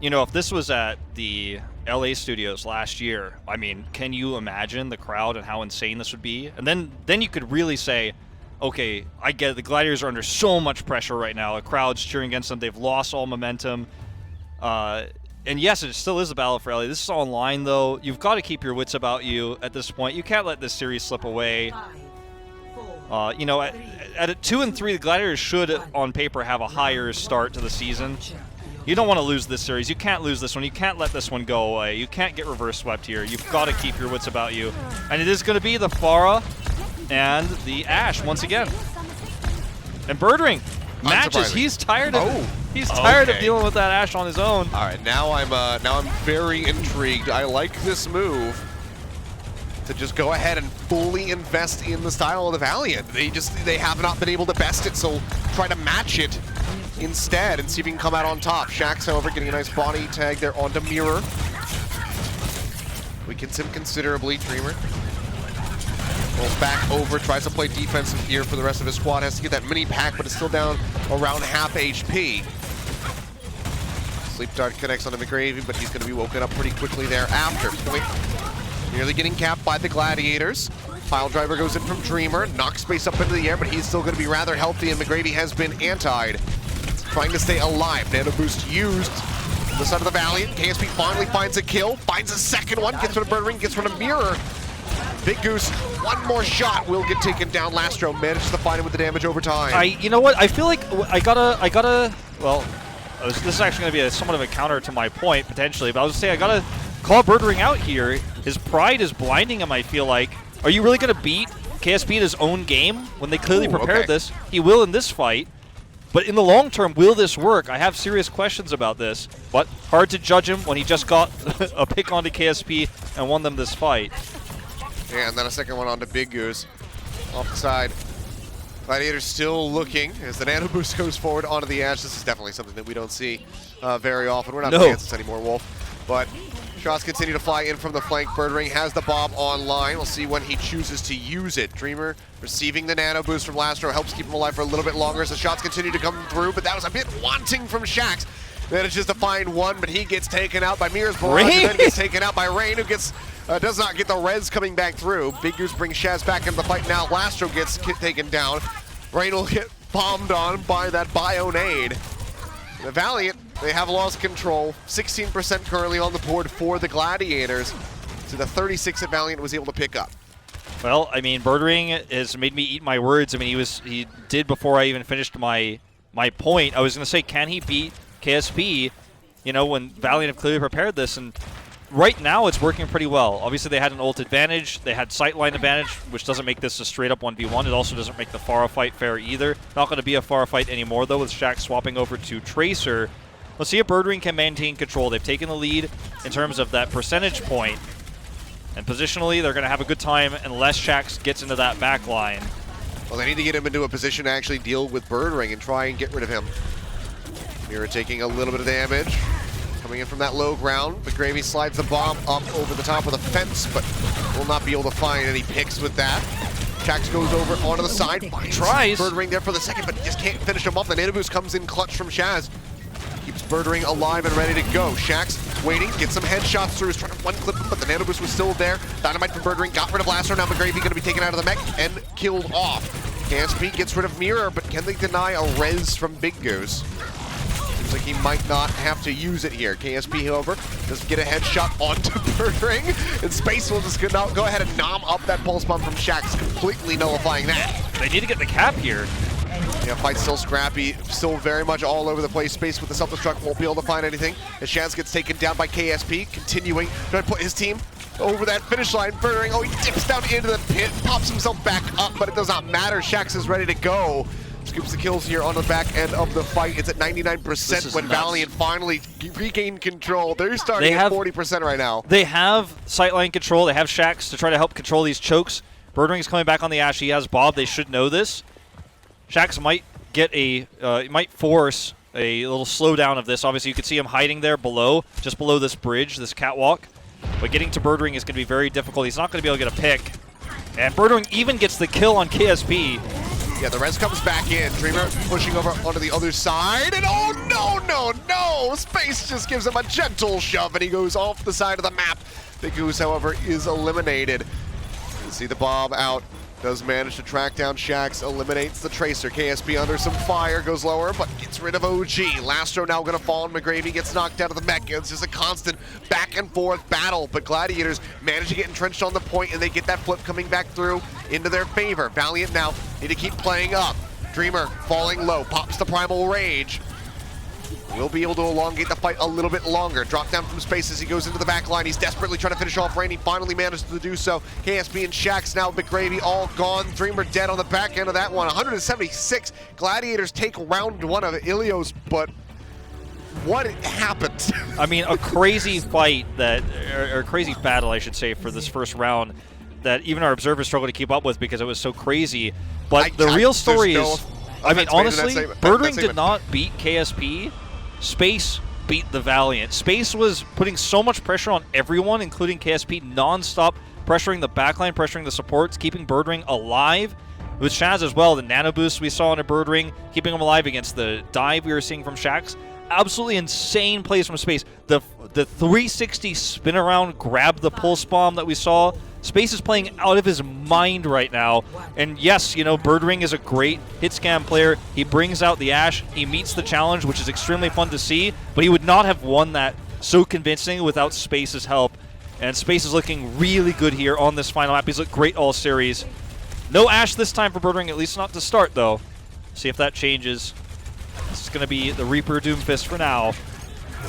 You know, if this was at the LA studios last year, I mean, can you imagine the crowd and how insane this would be? And then you could really say, okay, I get it. The Gladiators are under so much pressure right now. The crowd's cheering against them. They've lost all momentum. And yes, it still is a battle for LA. This is online, though. You've got to keep your wits about you at this point. You can't let this series slip away. You know, at 2 and 3, the Gladiators should, on paper, have a higher start to the season. You don't want to lose this series. You can't lose this one. You can't let this one go away. You can't get reverse swept here. You've got to keep your wits about you. And it is going to be the Pharah and the Ashe once again. And Birdring matches. He's tired of of dealing with that Ashe on his own. All right, now I'm very intrigued. I like this move to just go ahead and fully invest in the style of the Valiant. They have not been able to best it, so try to match it instead and see if he can come out on top. Shax, however, getting a nice body tag there onto Mirror. Weakens him considerably. Dreamer rolls back over, tries to play defensive here for the rest of his squad. Has to get that mini pack, but it's still down around half HP. Sleep Dart connects onto McGravy, but he's going to be woken up pretty quickly there after. Point nearly getting capped by the Gladiators. Pile driver goes in from Dreamer, knocks space up into the air, but he's still going to be rather healthy, and McGravy has been antied. Trying to stay alive. Nano boost used on the side of the Valiant. KSP finally finds a kill, finds a second one, gets rid of Birdring, gets rid of Mirror. Big Goose, one more shot will get taken down. Lastro manages to find him with the damage over time. You know what? I feel like I gotta. Well, this is actually going to be somewhat of a counter to my point potentially, but I was gonna say I gotta call Birdring out here. His pride is blinding him. I feel like. Are you really gonna beat KSP in his own game when they clearly prepared this? He will in this fight. But in the long term, will this work? I have serious questions about this, but hard to judge him when he just got a pick onto KSP and won them this fight. Yeah, and then a second one onto Big Goose. Off the side. Gladiators still looking as the Nano Boost goes forward onto the Ashe. This is definitely something that we don't see very often. We're not playing this anymore, Wolf. But shots continue to fly in from the flank. Birdring has the bomb online. We'll see when he chooses to use it. Dreamer receiving the Nano Boost from Lastro helps keep him alive for a little bit longer as the shots continue to come through, but that was a bit wanting from Shax. Manages to find one, but he gets taken out by Mirror's Barrage, and then gets taken out by Rain, who does not get the res coming back through. Big Goose brings Shaz back into the fight now. Lastro gets taken down. Rain will get bombed on by that bio nade. The Valiant, they have lost control. 16% currently on the board for the Gladiators. To the 36 that Valiant was able to pick up. Well, I mean, Birdring has made me eat my words. I mean, he did before I even finished my point. I was going to say, can he beat KSP? You know, when Valiant have clearly prepared this, and right now it's working pretty well. Obviously, they had an ult advantage. They had sightline advantage, which doesn't make this a straight-up 1v1. It also doesn't make the Pharah fight fair either. Not going to be a Pharah fight anymore, though, with Shax swapping over to Tracer. Let's see if Birdring can maintain control. They've taken the lead in terms of that percentage point. And positionally, they're going to have a good time unless Shax gets into that back line. Well, they need to get him into a position to actually deal with Birdring and try and get rid of him. Mira taking a little bit of damage. Coming in from that low ground, McGravy slides the bomb up over the top of the fence, but will not be able to find any picks with that. Shax goes over onto the side, tries. Birdring there for the second, but just can't finish him off. The Nano Boost comes in clutch from Shaz. Keeps Birdring alive and ready to go. Shax waiting, gets some headshots through, is trying to one-clip him, but the Nano Boost was still there. Dynamite from Birdring, got rid of Lasso, now McGravy going to be taken out of the mech and killed off. KSP gets rid of Mirror, but can they deny a res from Big Goose? Seems like he might not have to use it here. KSP, however, does get a headshot onto Birdring, and Space will just go ahead and nom up that pulse bomb from Shax, completely nullifying that. They need to get the cap here. Yeah, fight's still scrappy, still very much all over the place. Space with the self-destruct won't be able to find anything. As Shaz gets taken down by KSP, continuing to put his team over that finish line. Birdring, oh, he dips down into the pit, pops himself back up, but it does not matter. Shax is ready to go. Scoops the kills here on the back end of the fight. It's at 99% when Valiant finally regained control. They're starting at 40% right now. They have sightline control. They have Shax to try to help control these chokes. Birdring's coming back on the Ashe. He has Bob. They should know this. Shax might get a, might force a little slowdown of this. Obviously, you can see him hiding there below, just below this bridge, this catwalk. But getting to Birdring is going to be very difficult. He's not going to be able to get a pick. And Birdring even gets the kill on KSP. Yeah, the res comes back in. Dreamer pushing over onto the other side. And oh, no! Space just gives him a gentle shove, and he goes off the side of the map. Big Goose, however, is eliminated. You see the bomb out. Does manage to track down Shax, eliminates the Tracer. KSP under some fire, goes lower, but gets rid of OG. Lastro now gonna fall, and McGravy gets knocked out of the mech. It's just a constant back and forth battle, but Gladiators manage to get entrenched on the point, and they get that flip coming back through into their favor. Valiant now need to keep playing up. Dreamer falling low, pops the Primal Rage. Will be able to elongate the fight a little bit longer. Drop down from space as he goes into the back line. He's desperately trying to finish off Rain. He finally manages to do so. KSP and Shax now, McGravy all gone. Dreamer dead on the back end of that one. 176. Gladiators take round one of Ilios, but what happened? I mean, a crazy fight that, or a crazy battle, I should say, for this first round that even our observers struggled to keep up with because it was so crazy. But the real story is, I mean, honestly, Birdring did not beat KSP. Space beat the Valiant. Space was putting so much pressure on everyone, including KSP, non-stop, pressuring the backline, pressuring the supports, keeping Birdring alive. With Shaz as well, the nano boost we saw in a Birdring, keeping him alive against the dive we were seeing from Shax. Absolutely insane plays from Space. The 360 spin around, grab the pulse bomb that we saw. Space is playing out of his mind right now. And yes, you know, Birdring is a great hit scam player. He brings out the Ashe. He meets the challenge, which is extremely fun to see. But he would not have won that so convincingly without Space's help. And Space is looking really good here on this final map. He's looked great all series. No Ashe this time for Birdring, at least not to start, though. See if that changes. This is going to be the Reaper Doomfist for now.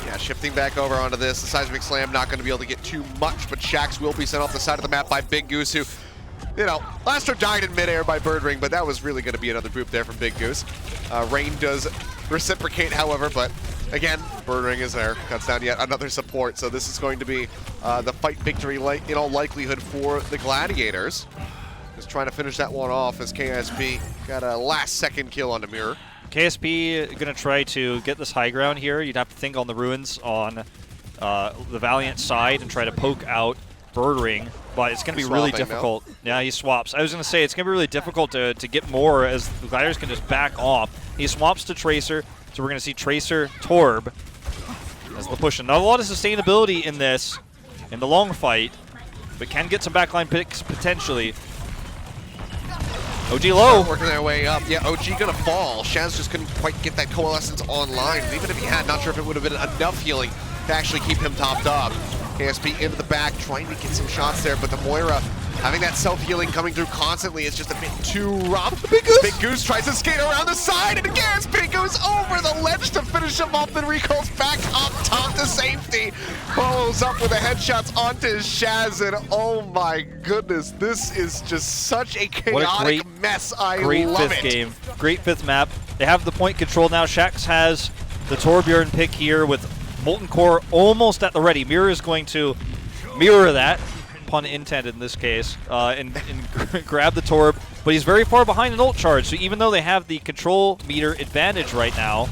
Yeah, shifting back over onto this. The Seismic Slam not going to be able to get too much, but Shax will be sent off the side of the map by Big Goose, who, you know, Lastro died in midair by Birdring, but that was really going to be another group there from Big Goose. Rain does reciprocate, however, but again, Birdring is there. Cuts down yet another support, so this is going to be the fight victory in all likelihood for the Gladiators. Just trying to finish that one off as KSP got a last-second kill on the Mirror. KSP going to try to get this high ground here. You'd have to think on the ruins on the Valiant side and try to poke out Birdring, but it's going to be really difficult. Yeah, he swaps. I was going to say, it's going to be really difficult to get more as the Gladiators can just back off. He swaps to Tracer, so we're going to see Tracer Torb as the push. Not a lot of sustainability in this, in the long fight, but can get some backline picks potentially. OG low. Working their way up. Yeah, OG gonna fall. Shaz just couldn't quite get that Coalescence online. Even if he had, not sure if it would have been enough healing to actually keep him topped up. KSP into the back, trying to get some shots there, but the Moira having that self-healing coming through constantly is just a bit too rough. Big Goose tries to skate around the side, and KSP goes over the ledge to finish him off, then recalls back up top to safety. Follows up with the headshots onto Shaz, and oh my goodness, this is just such a chaotic mess. I love it. Great fifth game. Great fifth map. They have the point control now. Shax has the Torbjorn pick here with Molten Core almost at the ready. Mirror is going to mirror that, pun intended in this case, and grab the Torb, but he's very far behind in ult charge. So even though they have the control meter advantage right now,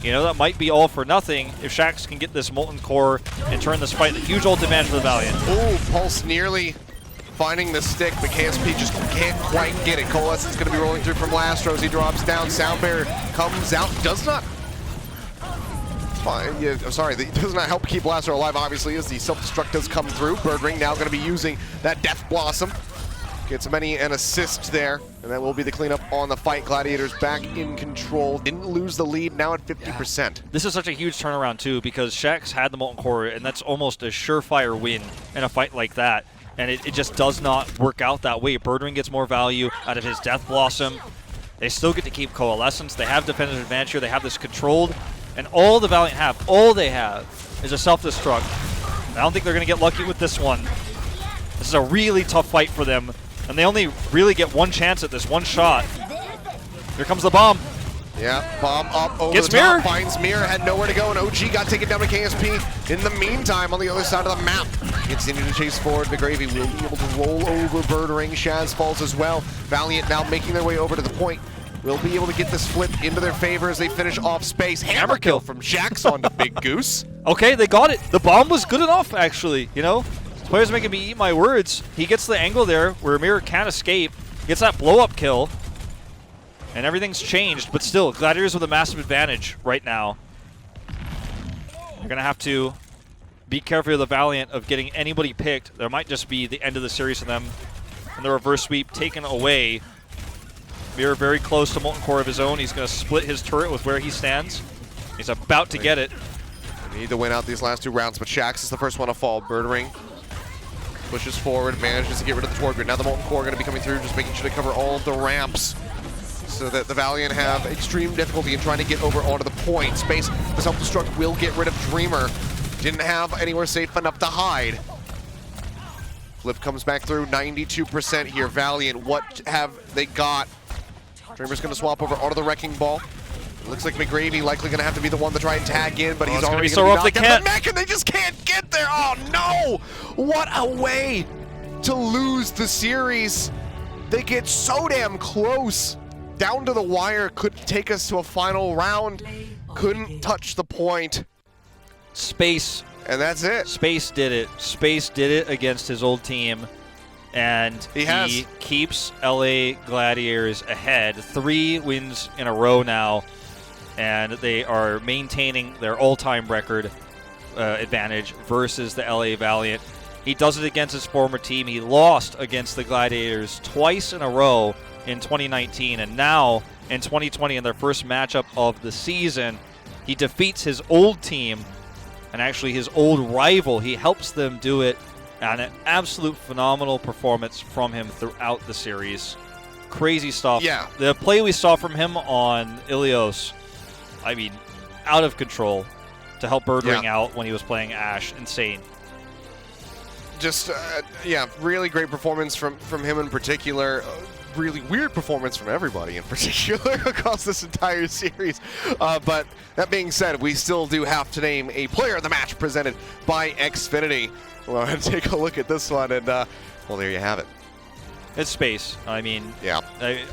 you know, that might be all for nothing if Shax can get this Molten Core and turn this fight into huge ult advantage for the Valiant. Ooh, Pulse nearly finding the stick, but KSP just can't quite get it. Coalescence going to be rolling through from Lastros. He drops down. Sound Barrier comes out. Does not... Yeah, I'm sorry, that does not help keep Lastro alive, obviously, as the self-destruct does come through. Birdring now going to be using that Death Blossom. Gets many an assist there, and that will be the cleanup on the fight. Gladiators back in control. Didn't lose the lead, now at 50%. Yeah. This is such a huge turnaround, too, because Shax had the Molten Core, and that's almost a surefire win in a fight like that. And it just does not work out that way. Birdring gets more value out of his Death Blossom. They still get to keep Coalescence. They have defensive advantage here. They have this controlled. And all the Valiant have, all they have, is a self-destruct. I don't think they're going to get lucky with this one. This is a really tough fight for them. And they only really get one chance at this, one shot. Here comes the bomb. Yeah, bomb up over Gets the top, Mirror. finds Mirror, had nowhere to go, and OG got taken down by KSP. In the meantime, on the other side of the map, continue to chase forward. The Gravy will be able to roll over Birdring. Shaz falls as well. Valiant now making their way over to the point. Will be able to get this flip into their favor as they finish off space. Hammer kill from Jax onto Big Goose. Okay, they got it. The bomb was good enough, actually, you know? Players making me eat my words. He gets the angle there where Mirror can't escape. Gets that blow-up kill. And everything's changed, but still, Gladiators with a massive advantage right now. They're going to have to be careful of the Valiant of getting anybody picked. There might just be the end of the series for them. And the reverse sweep taken away. Mirror very close to Molten Core of his own. He's going to split his turret with where he stands. He's about to get it. They need to win out these last two rounds, but Shax is the first one to fall. Birdring pushes forward, manages to get rid of the Torque Grid. Now the Molten Core going to be coming through, just making sure to cover all of the ramps so that the Valiant have extreme difficulty in trying to get over onto the point. Space, the self-destruct will get rid of Dreamer. Didn't have anywhere safe enough to hide. Flip comes back through, 92% here. Valiant, what have they got? Dreamer's going to swap over onto the Wrecking Ball. It looks like McGravy likely going to have to be the one to try and tag in, but he's already going to be knocked out. Mech, and they just can't get there. Oh, no! What a way to lose the series. They get so damn close. Down to the wire, could take us to a final round. Couldn't touch the point. Space. And that's it. Space did it. Space did it against his old team. And he keeps LA Gladiators ahead. 3 wins in a row now. And they are maintaining their all-time record advantage versus the LA Valiant. He does it against his former team. He lost against the Gladiators twice in a row in 2019. And now in 2020, in their first matchup of the season, he defeats his old team and actually his old rival. He helps them do it. And an absolute phenomenal performance from him throughout the series. Crazy stuff. Yeah. The play we saw from him on Ilios, I mean, out of control to help Birdring out when he was playing Ashe. Insane. Just, yeah, really great performance from him in particular. Really weird performance from everybody in particular across this entire series. But that being said, we still do have to name a player of the match presented by Xfinity. We'll go ahead and take a look at this one, and, well, there you have it. It's Space. I mean, yeah.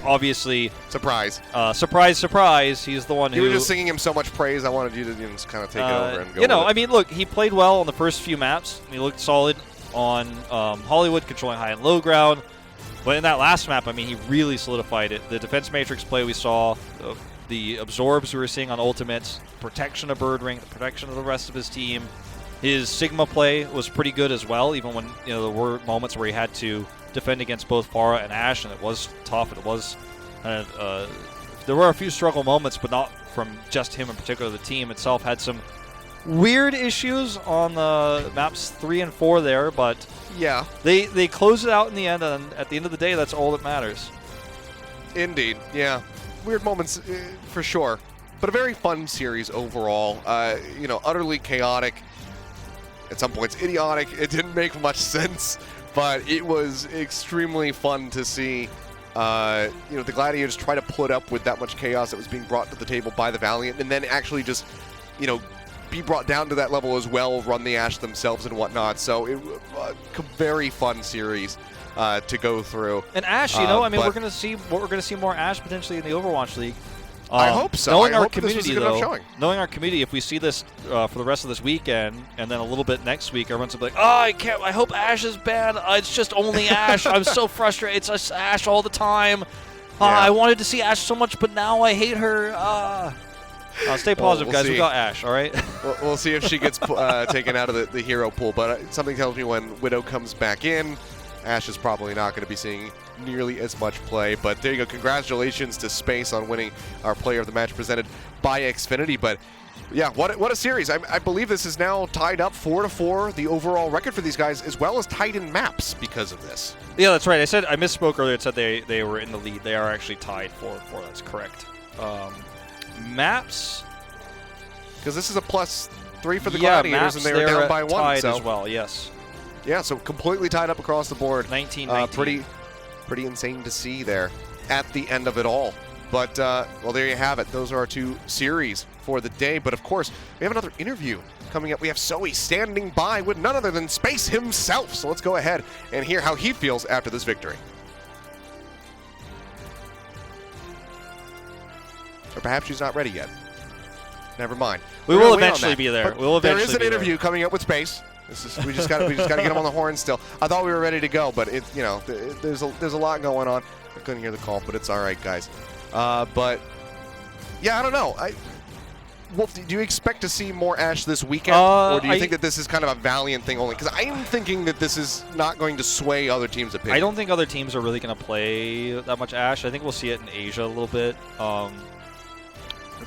Obviously. Surprise. Surprise, surprise. He's the one who. You were just singing him so much praise, I wanted you to just kind of take it over and go. You know, I mean, look, he played well on the first few maps. He looked solid on Hollywood, controlling high and low ground. But in that last map, I mean, he really solidified it. The defense matrix play we saw, the absorbs we were seeing on ultimates, protection of Birdring, the protection of the rest of his team. His Sigma play was pretty good as well, even when there were moments where he had to defend against both Pharah and Ashe, and it was tough. It was there were a few struggle moments, but not from just him in particular. The team itself had some weird issues on the maps 3 and 4 there, but yeah, they closed it out in the end, and at the end of the day, that's all that matters. Indeed, yeah, weird moments for sure, but a very fun series overall. You know, utterly chaotic. At some points, idiotic. It didn't make much sense, but it was extremely fun to see. You know, the Gladiators try to put up with that much chaos that was being brought to the table by the Valiant, and then actually just, you know, be brought down to that level as well, run the Ashe themselves and whatnot. So it was a very fun series to go through. And Ashe, you know, I mean, we're gonna see more Ashe potentially in the Overwatch League. I hope so. Knowing I our hope community, this was a good enough showing. knowing our community, if we see this for the rest of this weekend and then a little bit next week, everyone's gonna be like, "Oh, I can't. I hope Ashe is banned. It's just only Ashe. I'm so frustrated. It's just Ashe all the time. I wanted to see Ashe so much, but now I hate her." Stay positive, guys. We got Ashe, all right? We'll see if she gets taken out of the hero pool. But something tells me when Widow comes back in, Ashe is probably not going to be seeing nearly as much play. But there you go. Congratulations to Space on winning our Player of the Match presented by Xfinity. But yeah, what a series. I believe this is now tied up 4-4, the overall record for these guys, as well as tied in maps because of this. Yeah, that's right. I misspoke earlier. It said they were in the lead. They are actually tied 4-4. That's correct. Maps, because this is a +3 for the Gladiators, and they were down by 1. Tied so as well, yes. Yeah, so completely tied up across the board. 19-19. Pretty insane to see there at the end of it all. But well, there you have it. Those are our 2 series for the day. But of course, we have another interview coming up. We have Zoe standing by with none other than Space himself. So let's go ahead and hear how he feels after this victory. Or perhaps she's not ready yet. Never mind. We will eventually be there. There is an interview coming up with Space. We just got to get him on the horn still. I thought we were ready to go, but there's a lot going on. I couldn't hear the call, but it's all right, guys. But yeah, I don't know. Wolf, do you expect to see more Ashe this weekend, or do you think that this is kind of a Valiant thing only? Because I am thinking that this is not going to sway other teams' opinion. I don't think other teams are really going to play that much Ashe. I think we'll see it in Asia a little bit.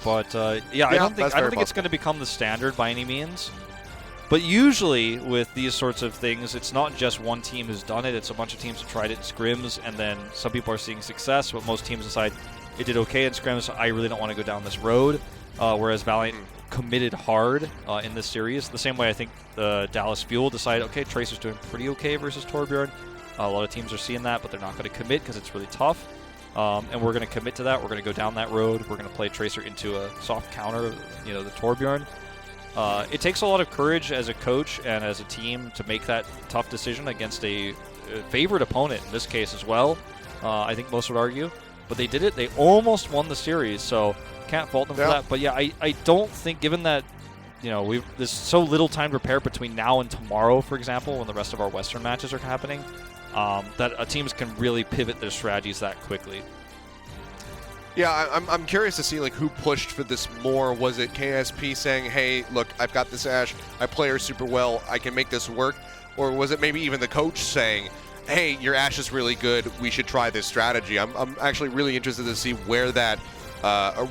But I don't think it's going to become the standard by any means. But usually with these sorts of things, it's not just one team who's done it. It's a bunch of teams who tried it in scrims, and then some people are seeing success, but most teams decide it did okay in scrims. I really don't want to go down this road. Whereas Valiant committed hard in this series. The same way I think the Dallas Fuel decided, okay, Tracer's doing pretty okay versus Torbjorn. A lot of teams are seeing that, but they're not going to commit because it's really tough. And we're going to commit to that. We're going to go down that road. We're going to play Tracer into a soft counter, the Torbjorn. It takes a lot of courage as a coach and as a team to make that tough decision against a favorite opponent in this case as well. I think most would argue. But they did it. They almost won the series, so can't fault them for that. But yeah, I don't think, given that there's so little time to prepare between now and tomorrow, for example, when the rest of our Western matches are happening, that teams can really pivot their strategies that quickly. Yeah, I'm curious to see who pushed for this more. Was it KSP saying, "Hey, look, I've got this Ashe. I play her super well. I can make this work," or was it maybe even the coach saying, "Hey, your Ashe is really good. We should try this strategy"? I'm actually really interested to see where that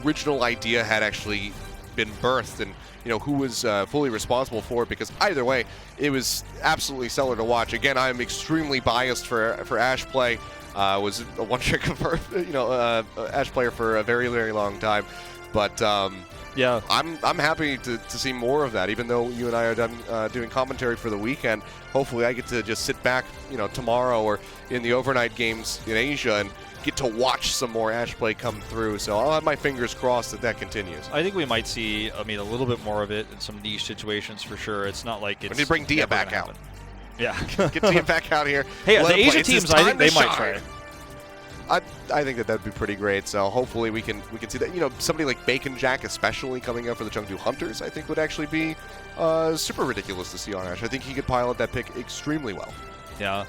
original idea had actually been birthed, and who was fully responsible for it. Because either way, it was absolutely stellar to watch. Again, I'm extremely biased for Ashe play. Was a one-trick Ashe player for a very, very long time, but yeah, I'm happy to see more of that. Even though you and I are done doing commentary for the weekend, hopefully I get to just sit back, tomorrow or in the overnight games in Asia and get to watch some more Ashe play come through. So I'll have my fingers crossed that continues. I think we might see, a little bit more of it in some niche situations for sure. It's not like it's. We need to bring Dia back out. Yeah, get Dia back out here. Hey, the Asia teams, I think they might try. I think that'd be pretty great. So hopefully we can see that. Somebody like Bacon Jack, especially coming out for the Chengdu Hunters, I think would actually be super ridiculous to see on Ashe. I think he could pilot that pick extremely well. Yeah,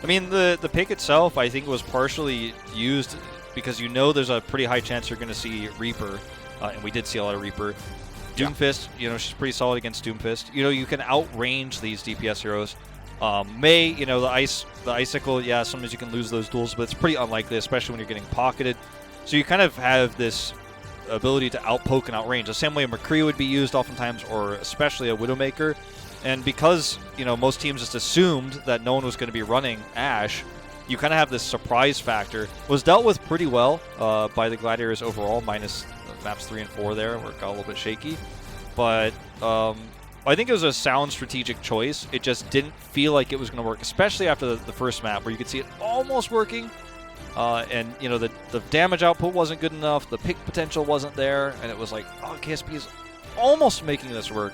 the pick itself, I think, was partially used because there's a pretty high chance you're going to see Reaper, and we did see a lot of Reaper. Doomfist, she's pretty solid against Doomfist. You can outrange these DPS heroes. May, the Icicle, yeah, sometimes you can lose those duels, but it's pretty unlikely, especially when you're getting pocketed. So you kind of have this ability to outpoke and outrange. The same way a McCree would be used oftentimes, or especially a Widowmaker. And because, most teams just assumed that no one was going to be running Ashe, you kind of have this surprise factor. It was dealt with pretty well by the Gladiators overall, minus maps 3 and 4 there, where it got a little bit shaky. But I think it was a sound strategic choice. It just didn't feel like it was going to work, especially after the first map where you could see it almost working. And, the damage output wasn't good enough. The pick potential wasn't there. And it was like, oh, KSP is almost making this work.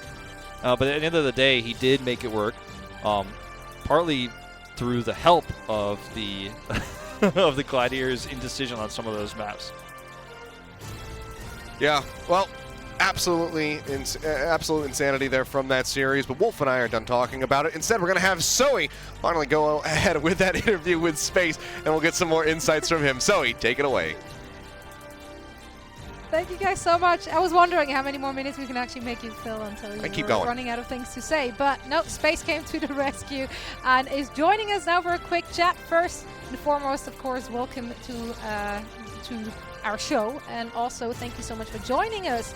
But at the end of the day, he did make it work. Partly through the help of the of the Gladiators' indecision on some of those maps. Yeah, well, absolute insanity there from that series, but Wolf and I are done talking about it. Instead, we're going to have Zoe finally go ahead with that interview with Space, and we'll get some more insights from him. Zoe, take it away. Thank you guys so much. I was wondering how many more minutes we can actually make you fill until you were running out of things to say. But no, Space came to the rescue and is joining us now for a quick chat. First and foremost, of course, welcome to our show. And also, thank you so much for joining us.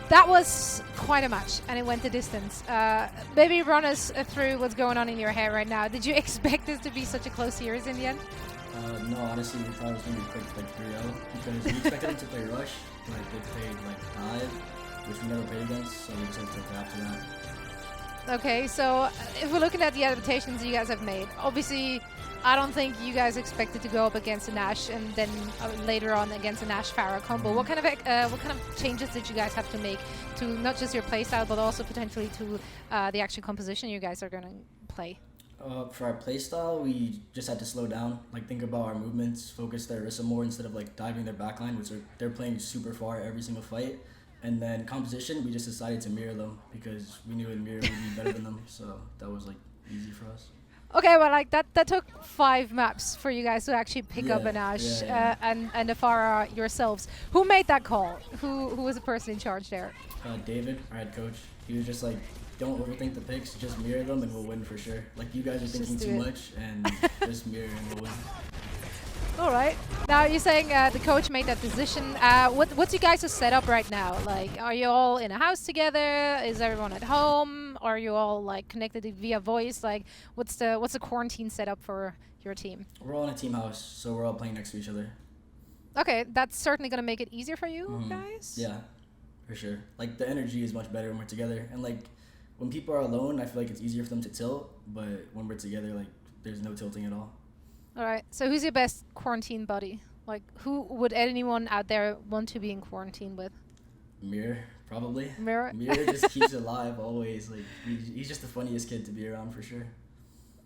That was quite a match, and it went the distance. Maybe run us through what's going on in your head right now. Did you expect this to be such a close series in the end? No, honestly, we thought it was going to be quick, like 3-0, because we expected them to play Rush, but they played like Dive, which we never played against, so we just had to take after that. Okay, so if we're looking at the adaptations you guys have made, obviously, I don't think you guys expected to go up against a Nash and then later on against a Nash Pharah combo. What kind of changes did you guys have to make to not just your playstyle, but also potentially to the actual composition you guys are going to play? For our playstyle, we just had to slow down, like think about our movements, focus their Orisa more instead of like diving their backline, which they're playing super far every single fight. And then composition, we just decided to mirror them because we knew in mirror would be better than them, so that was like easy for us. Okay, well, like that took 5 maps for you guys to actually pick up an Ash and a Pharah yourselves. Who made that call? Who was the person in charge there? David, our head coach. He was just like, don't overthink the picks, just mirror them and we'll win for sure. Like, you guys are thinking too much and just mirror and we'll win. All right. Now, you're saying the coach made that decision. What's you guys' setup right now? Like, are you all in a house together? Is everyone at home? Are you all like connected via voice? Like, what's the quarantine setup for your team? We're all in a team house, so we're all playing next to each other. Okay, that's certainly gonna make it easier for you guys. Yeah, for sure. Like, the energy is much better when we're together, and like when people are alone, I feel like it's easier for them to tilt, but when we're together, like there's no tilting at all. All right. So who's your best quarantine buddy? Like, who would anyone out there want to be in quarantine with? Mirror, probably. Mirror just keeps it alive always. Like, he's just the funniest kid to be around for sure.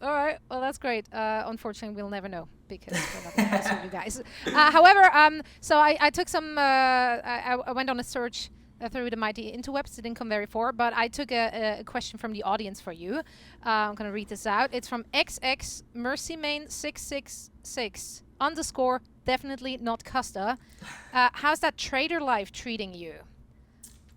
All right. Well, that's great. Unfortunately, we'll never know because we're not going to mess with you guys. However, so I took some. I went on a search through the mighty interwebs. It didn't come very far, but I took a question from the audience for you. I'm going to read this out. It's from XX Mercymain 666 _ definitely not Custa. How's that trader life treating you?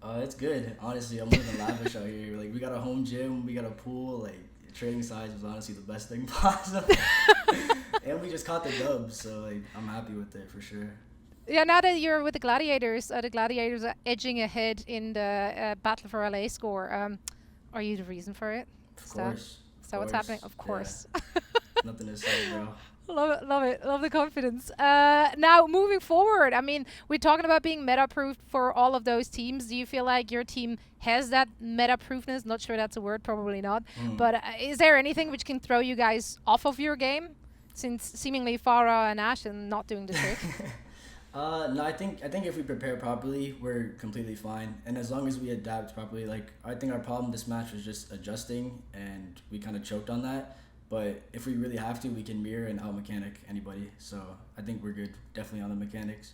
It's good. Honestly, I'm living lavish out here. Like, we got a home gym, we got a pool. Like, trading size was honestly the best thing possible. And we just caught the dub, so like I'm happy with it for sure. Yeah, now that you're with the Gladiators are edging ahead in the Battle for LA score. Are you the reason for it? Of course. Is that what's happening? Of course. Yeah. Nothing to say, bro. Love it, love it, love the confidence. Now, moving forward, I mean, we're talking about being meta-proof for all of those teams. Do you feel like your team has that meta-proofness? Not sure that's a word, probably not. But is there anything which can throw you guys off of your game? Since seemingly Pharah and Ash are not doing the trick. No, I think if we prepare properly, we're completely fine. And as long as we adapt properly, like, I think our problem this match was just adjusting, and we kind of choked on that. But if we really have to, we can mirror and out-mechanic anybody. So I think we're good, definitely on the mechanics.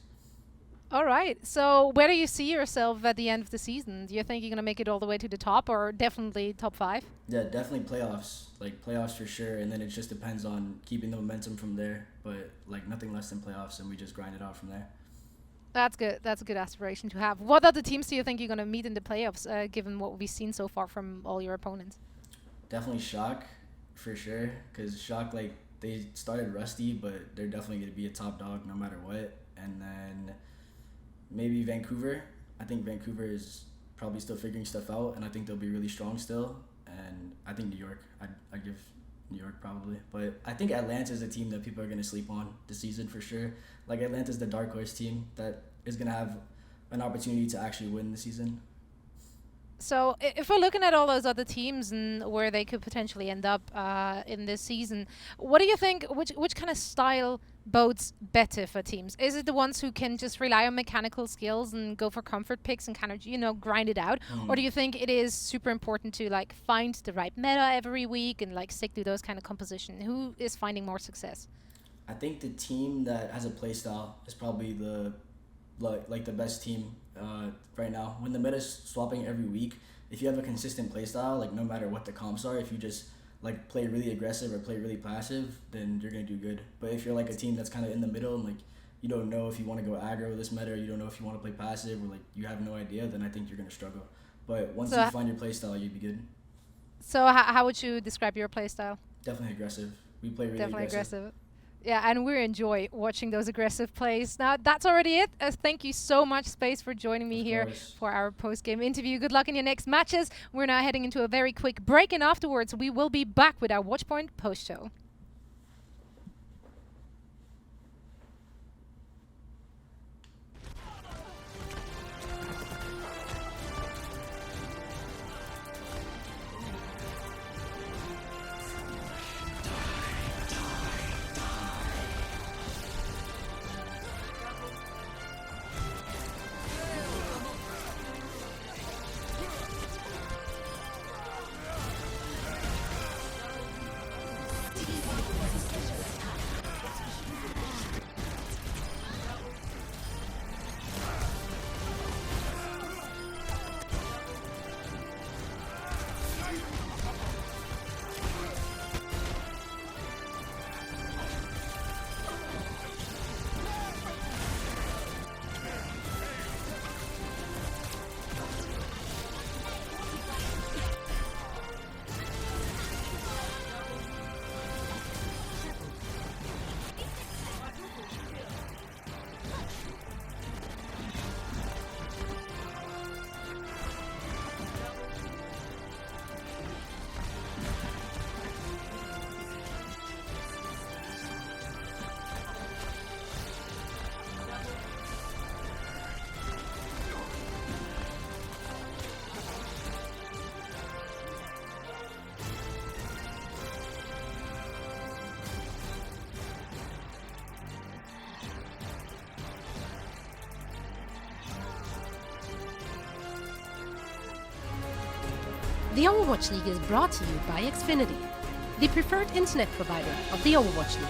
All right. So where do you see yourself at the end of the season? Do you think you're going to make it all the way to the top, or definitely top 5? Yeah, definitely playoffs. Like, playoffs for sure. And then it just depends on keeping the momentum from there. But, like, nothing less than playoffs, and we just grind it out from there. That's good. That's a good aspiration to have. What other teams do you think you're going to meet in the playoffs, given what we've seen so far from all your opponents? Definitely Shock, for sure. Because Shock, like, they started rusty, but they're definitely going to be a top dog no matter what. And then maybe Vancouver. I think Vancouver is probably still figuring stuff out, and I think they'll be really strong still. And I think New York. I'd give New York probably. But I think Atlanta's a team that people are going to sleep on this season for sure. Like, Atlanta's the dark horse team that is going to have an opportunity to actually win the season. So if we're looking at all those other teams and where they could potentially end up in this season, what do you think, which kind of style bodes better for teams? Is it the ones who can just rely on mechanical skills and go for comfort picks and kind of, you know, grind it out? Or do you think it is super important to like find the right meta every week and like stick to those kind of composition? Who is finding more success? I think the team that has a playstyle is probably the best team right now. When the meta's swapping every week, if you have a consistent playstyle, like no matter what the comps are, if you just like play really aggressive or play really passive, then you're gonna do good. But if you're like a team that's kind of in the middle and like you don't know if you want to go aggro this meta, or you don't know if you want to play passive, or like you have no idea, then I think you're gonna struggle. But once you find your playstyle, you'd be good. So how would you describe your playstyle? Definitely aggressive. We play really Definitely aggressive. Yeah, and we enjoy watching those aggressive plays. Now, that's already it. Thank you so much, Space, for joining me here for our post-game interview. Good luck in your next matches. We're now heading into a very quick break, and afterwards we will be back with our Watchpoint post-show. The Overwatch League is brought to you by Xfinity, the preferred internet provider of the Overwatch League.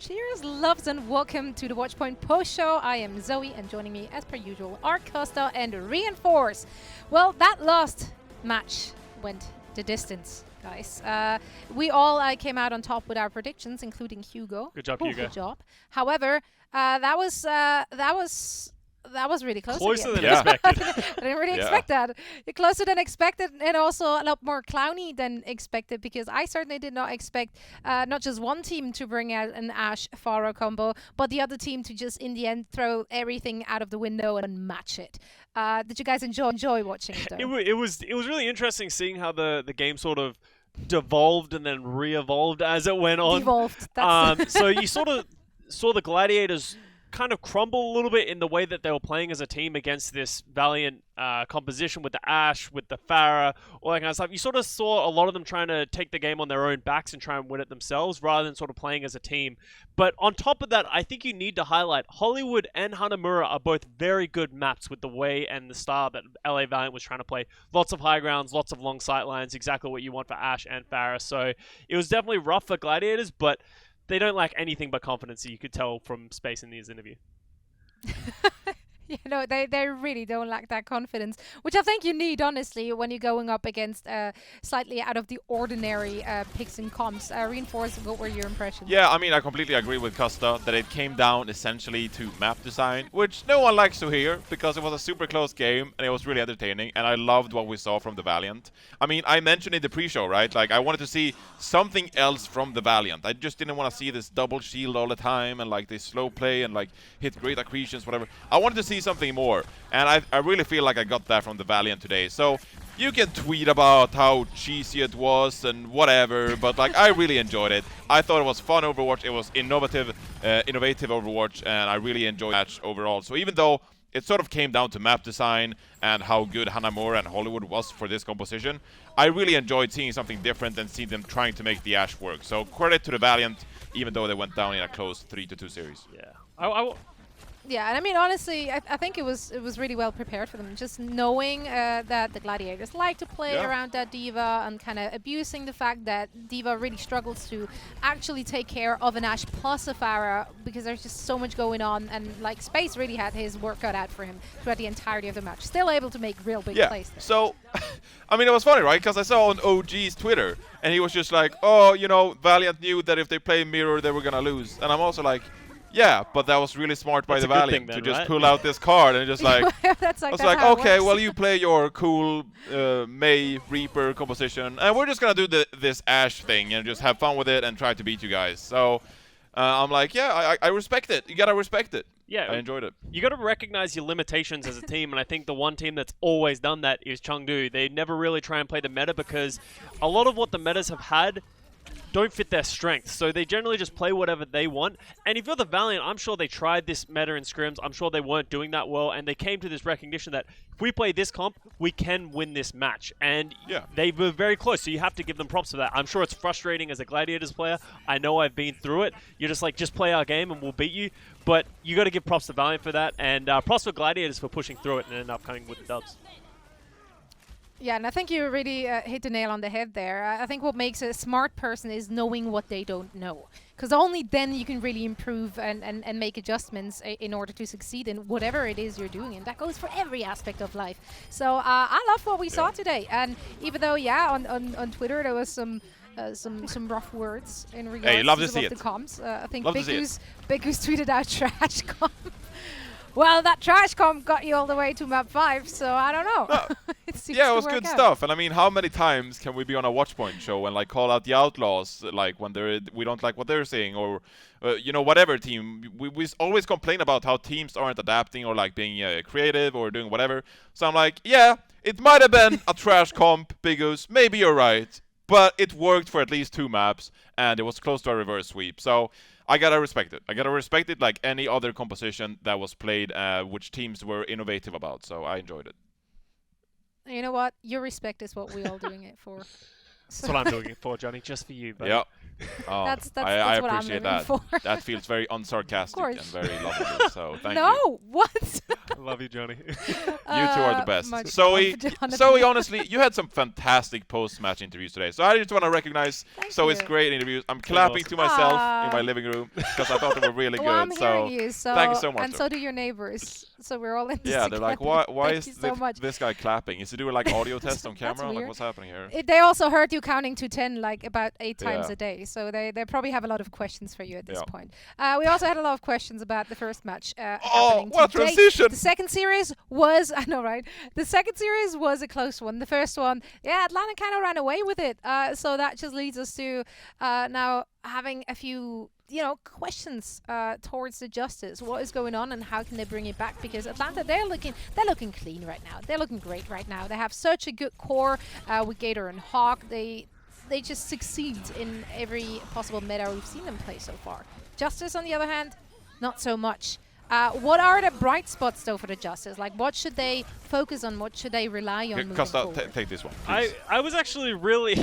Cheers, loves, and welcome to the Watchpoint Post Show. I am Zoe, and joining me, as per usual, are Costa and Reinforce. Well, that last match went the distance, guys. We all came out on top with our predictions, including Hugo. Good job, Hugo. Good job. However, that was really close. Closer than expected. I didn't really expect that. Closer than expected, and also a lot more clowny than expected, because I certainly did not expect not just one team to bring out an Ashe Pharah combo, but the other team to just in the end throw everything out of the window and match it. Did you guys enjoy watching it, though? It was really interesting seeing how the game sort of devolved and then re-evolved as it went on. Devolved. So you sort of saw the Gladiators kind of crumble a little bit in the way that they were playing as a team against this Valiant composition with the Ashe, with the Pharah, all that kind of stuff. You sort of saw a lot of them trying to take the game on their own backs and try and win it themselves rather than sort of playing as a team. But on top of that, I think you need to highlight Hollywood and Hanamura are both very good maps with the way and the style that LA Valiant was trying to play. Lots of high grounds, lots of long sight lines, exactly what you want for Ashe and Pharah. So it was definitely rough for Gladiators, but they don't lack anything but confidence, you could tell from Space in this interview. They really don't lack that confidence, which I think you need, honestly, when you're going up against slightly out of the ordinary picks and comps. Reinforce, what were your impressions? Yeah, I mean, I completely agree with Costa that it came down essentially to map design, which no one likes to hear because it was a super close game and it was really entertaining, and I loved what we saw from the Valiant. I mean, I mentioned in the pre-show, right? Like, I wanted to see something else from the Valiant. I just didn't want to see this double shield all the time and like this slow play and like hit great accretions, whatever. I wanted to see something more, and I really feel like I got that from the Valiant today. So you can tweet about how cheesy it was and whatever, but like I really enjoyed it. I thought it was fun Overwatch. It was innovative Overwatch, and I really enjoyed the match overall. So even though it sort of came down to map design and how good Hanamura and Hollywood was for this composition, I really enjoyed seeing something different and seeing them trying to make the Ashe work. So credit to the Valiant, even though they went down in a close 3-2 series. Yeah. Yeah, and I mean, honestly, I think it was really well prepared for them. Just knowing that the Gladiators like to play around that D.Va and kind of abusing the fact that D.Va really struggles to actually take care of an Ashe plus a Pharah, because there's just so much going on, and like Space really had his work cut out for him throughout the entirety of the match. Still able to make real big plays there. So, I mean, it was funny, right? Because I saw on OG's Twitter, and he was just like, oh, you know, Valiant knew that if they play Mirror, they were going to lose. And I'm also like, yeah, but that was really smart by the Valiant to just pull out this card and just like, I was like, okay, well, you play your cool May Reaper composition, and we're just gonna do this Ashe thing and just have fun with it and try to beat you guys. So I'm like, yeah, I respect it. You gotta respect it. Yeah, I enjoyed it. You got to recognize your limitations as a team, and I think the one team that's always done that is Chengdu. They never really try and play the meta because a lot of what the metas have had don't fit their strengths, so they generally just play whatever they want. And if you're the Valiant, I'm sure they tried this meta in scrims. I'm sure they weren't doing that well, and they came to this recognition that if we play this comp, we can win this match. And they were very close, so you have to give them props for that. I'm sure it's frustrating as a Gladiators player. I know I've been through it. You're just like, just play our game and we'll beat you. But you got to give props to Valiant for that, and props for Gladiators for pushing through it and end up coming with the dubs. Yeah, and I think you really hit the nail on the head there. I think what makes a smart person is knowing what they don't know. Because only then you can really improve and make adjustments in order to succeed in whatever it is you're doing. And that goes for every aspect of life. So I love what we saw today. And even though, on Twitter there was some rough words in regards to the comms. I think Big Goose tweeted out trash comp. Well, that trash comp got you all the way to map 5, so I don't know. It was good stuff. And I mean, how many times can we be on a Watchpoint show and like call out the Outlaws, like when we don't like what they're saying, or whatever team. We always complain about how teams aren't adapting or like being creative or doing whatever. So I'm like, yeah, it might have been a trash comp, Big Goose. Maybe you're right, but it worked for at least 2 maps, and it was close to a reverse sweep. So I gotta respect it. I gotta respect it like any other composition that was played, which teams were innovative about. So I enjoyed it. You know what? Your respect is what we're all doing it for. That's what I'm doing it for, Johnny. Just for you, buddy. Yeah. Oh, that's I what I'm appreciate living that. for. That feels very unsarcastic and very lovely. So thank you. No, what? Love you, Johnny. You two are the best. much Zoe, love, Jonathan. Zoe, honestly, you had some fantastic post-match interviews today. So I just want to recognize Zoe's you. great interviews. I'm clapping to myself in my Ah. living room because I thought they were really Well, I'm good. hearing So you, so thank you so much. and so do your neighbors. So we're all in this yeah, they're like, together. why Thank is you so much. this guy clapping? Is he doing like audio test on That's camera? Like, weird. what's happening here? They also heard you counting to 10 like about 8 times Yeah. a day, so they probably have a lot of questions for you at this Yeah. point. We also had a lot of questions about the first match. Oh, happening what a today. transition! The second series was, I know, right? The second series was a close one. The first one, yeah, Atlanta kind of ran away with it. So that just leads us to now having a few questions towards the Justice. What is going on and how can they bring it back? Because Atlanta, they're looking clean right now. They're looking great right now. They have such a good core with Gator and Hawk. They just succeed in every possible meta we've seen them play so far. Justice, on the other hand, not so much. What are the bright spots though for the Justice? Like, what should they focus on? What should they rely on? moving Costa, forward? take this one, please. I was actually really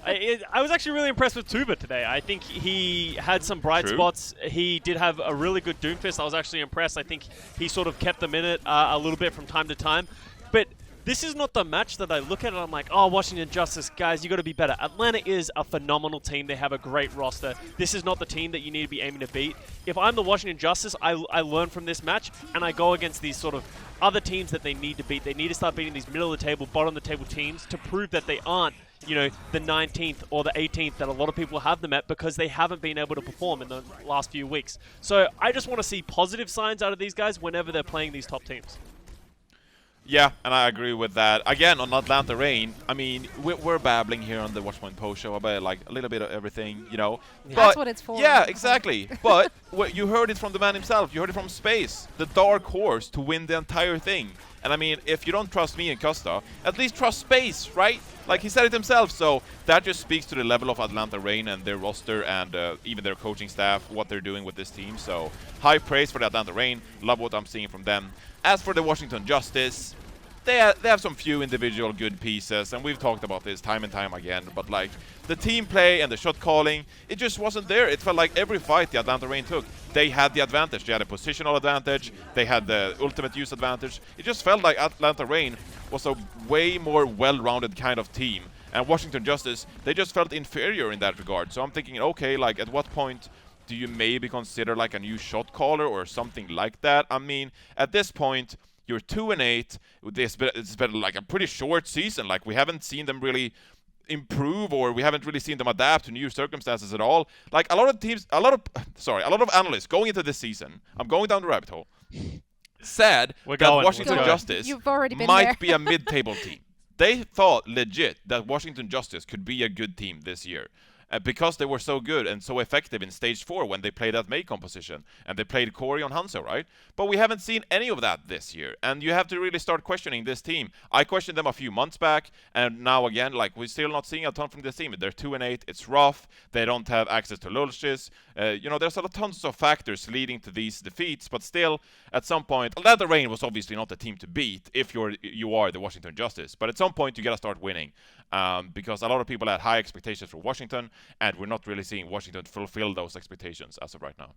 I was actually really impressed with Tuba today. I think he had some bright True. spots. He did have a really good Doomfist. I was actually impressed. I think he sort of kept them in it a little bit from time to time. But this is not the match that I look at and I'm like, oh, Washington Justice, guys, you got to be better. Atlanta is a phenomenal team. They have a great roster. This is not the team that you need to be aiming to beat. If I'm the Washington Justice, I learn from this match and I go against these sort of other teams that they need to beat. They need to start beating these middle of the table, bottom of the table teams to prove that they aren't, the 19th or the 18th that a lot of people have them at because they haven't been able to perform in the last few weeks. So I just want to see positive signs out of these guys whenever they're playing these top teams. Yeah, and I agree with that. Again, on Atlanta Reign, I mean, we're babbling here on the Watchpoint Post Show about like a little bit of everything, That's But what it's for. yeah, exactly. But you heard it from the man himself. You heard it from Space, the dark horse to win the entire thing. And I mean, if you don't trust me and Costa, at least trust Space, right? Like he said it himself. So that just speaks to the level of Atlanta Reign and their roster and even their coaching staff, what they're doing with this team. So high praise for the Atlanta Reign. Love what I'm seeing from them. As for the Washington Justice, they have some few individual good pieces, and we've talked about this time and time again, but like the team play and the shot calling, it just wasn't there. It felt like every fight the Atlanta Reign took, they had the advantage. They had a positional advantage, they had the ultimate use advantage. It just felt like Atlanta Reign was a way more well-rounded kind of team. And Washington Justice, they just felt inferior in that regard. So I'm thinking, okay, like at what point do you maybe consider like a new shot caller or something like that? I mean, at this point, you're 2-8. It's been like a pretty short season. Like we haven't seen them really improve, or we haven't really seen them adapt to new circumstances at all. Like a lot of analysts going into this season, I'm going down the rabbit hole, said that Washington Justice might be a mid-table team. They thought legit that Washington Justice could be a good team this year. Because they were so good and so effective in Stage 4 when they played that May composition. And they played Corey on Hangzhou, right? But we haven't seen any of that this year. And you have to really start questioning this team. I questioned them a few months back. And now again, like we're still not seeing a ton from this team. They're 2-8. It's rough. They don't have access to Lulchis. There's tons of factors leading to these defeats. But still, at some point, Atlanta Reign was obviously not the team to beat if you are the Washington Justice. But at some point, you got to start winning. Because a lot of people had high expectations for Washington, and we're not really seeing Washington fulfill those expectations as of right now.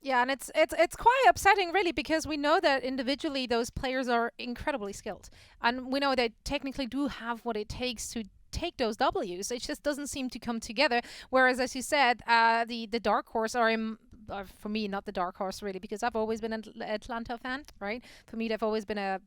Yeah, and it's quite upsetting, really, because we know that individually those players are incredibly skilled, and we know they technically do have what it takes to take those W's. It just doesn't seem to come together. Whereas, as you said, the dark horse are for me not the dark horse really, because I've always been an Atlanta fan, right? For me, they've always been a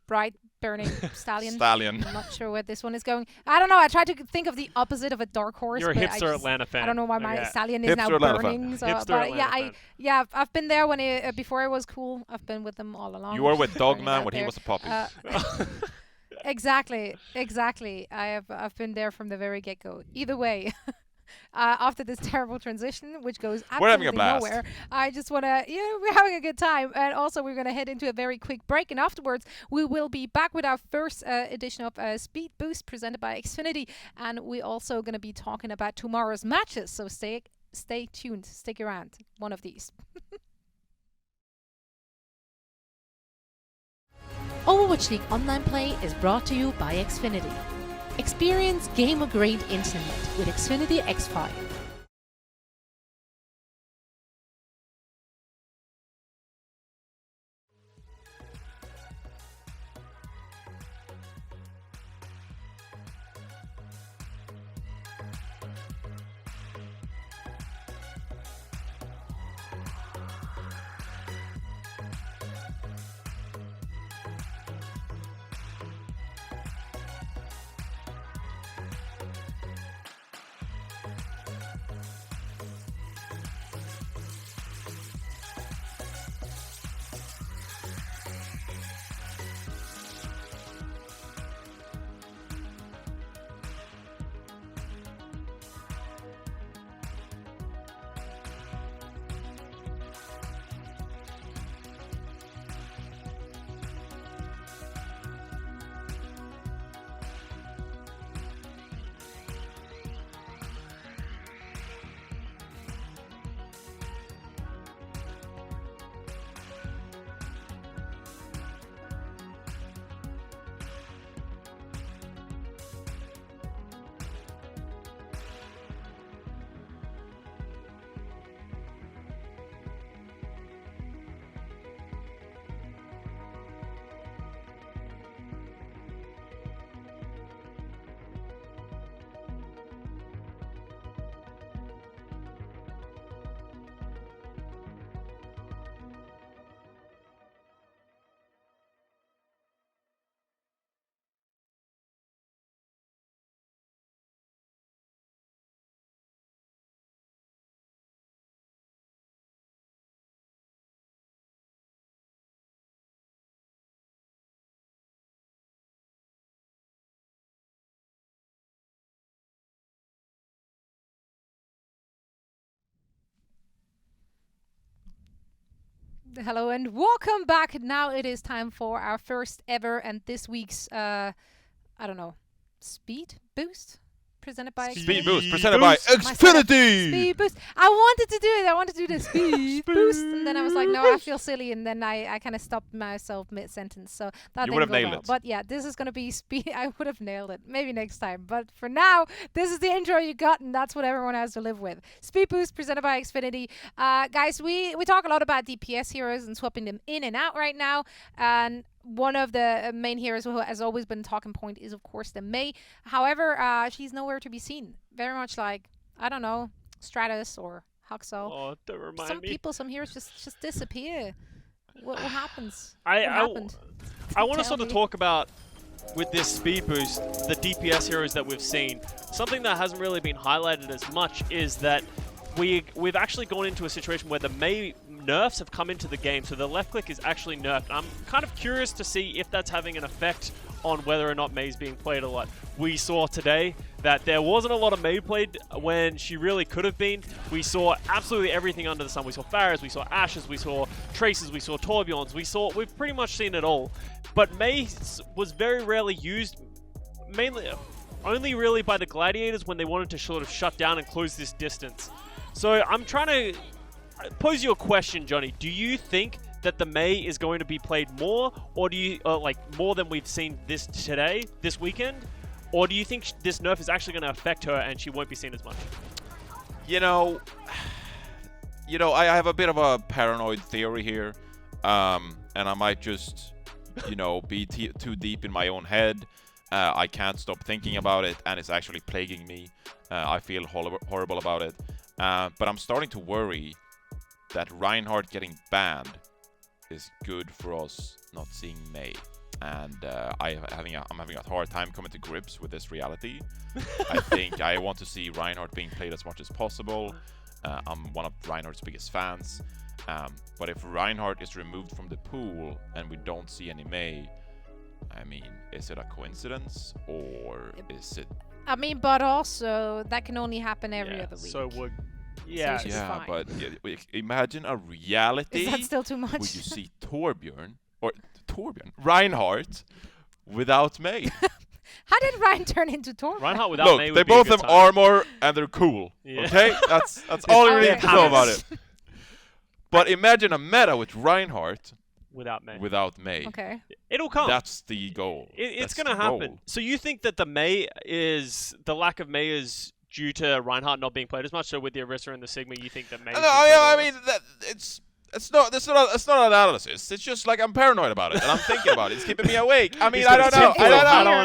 bright burning stallion. Stallion. I'm not sure where this one is going. I don't know. I tried to think of the opposite of a dark horse. You're a hipster Atlanta fan. I don't know why my stallion is hipster now Atlanta burning. fan. So, but I've been there when before it was cool. I've been with them all along. You were with Dogman when he was a puppy. Exactly. I've been there from the very get-go. Either way. After this terrible transition, which goes absolutely nowhere, I just want to, we're having a good time. And also, we're going to head into a very quick break. And afterwards, we will be back with our first edition of Speed Boost presented by Xfinity. And we're also going to be talking about tomorrow's matches. So stay tuned. Stick around. One of these. Overwatch League online play is brought to you by Xfinity. Experience gamer-grade internet with Xfinity X5. Hello and welcome back. Now it is time for our first ever and this week's, I don't know, speed boost? Presented by Speed Boost, presented by Xfinity! Speed Boost. I wanted to do it. I wanted to do the Speed Boost. And then I was like, no, I feel silly. And then I kind of stopped myself mid-sentence. So that You didn't would have go nailed well. it. But yeah, this is going to be speed. I would have nailed it. Maybe next time. But for now, this is the intro you got. And that's what everyone has to live with. Speed Boost, presented by Xfinity. Guys, we talk a lot about DPS heroes and swapping them in and out right now. And one of the main heroes who has always been talking point is, of course, the Mei. However, she's nowhere to be seen. Very much like, I don't know, Stratus or Hangzhou. Oh, don't remind some me. people, some heroes just disappear. What happens? I happened? I want to Tell sort of me. talk about, with this speed boost, the DPS heroes that we've seen. Something that hasn't really been highlighted as much is that we've actually gone into a situation where the Mei nerfs have come into the game, so the left click is actually nerfed. I'm kind of curious to see if that's having an effect on whether or not Mei's being played a lot. We saw today that there wasn't a lot of Mei played when she really could have been. We saw absolutely everything under the sun. We saw Pharahs, we saw Ashes, we saw Traces, we saw Torbjorns, we've pretty much seen it all. But Mei was very rarely used, mainly only really by the Gladiators when they wanted to sort of shut down and close this distance. So I'm trying to pose you a question, Johnny. Do you think that the Mei is going to be played more, or do you like more than we've seen this weekend, or do you think this nerf is actually going to affect her and she won't be seen as much? You know, I have a bit of a paranoid theory here, and I might just, be too deep in my own head. I can't stop thinking about it, and it's actually plaguing me. I feel horrible about it, but I'm starting to worry that Reinhardt getting banned is good for us not seeing Mei, and I'm having a hard time coming to grips with this reality. I think I want to see Reinhardt being played as much as possible. I'm one of Reinhardt's biggest fans, but if Reinhardt is removed from the pool and we don't see any Mei, I mean, is it a coincidence or is it? I mean, but also that can only happen every other week. So would. Yeah, so yeah, but imagine a reality Is that still too much? where you see Reinhardt without Mei. How did Ryan turn into Torbjorn? Reinhardt without Look, Mei would they be a both good have time. armor and they're cool. Yeah. Okay, that's all you Okay. need to know about it. But imagine a meta with Reinhardt without May. Without May. Okay. It'll come. That's the goal. It's going to happen. So you think that the lack of May is due to Reinhardt not being played as much? So with the Orisa and the Sigma, you think that May? No, I mean it's not an analysis. It's just like I'm paranoid about it and I'm thinking about it. It's keeping me awake. I mean, I don't know.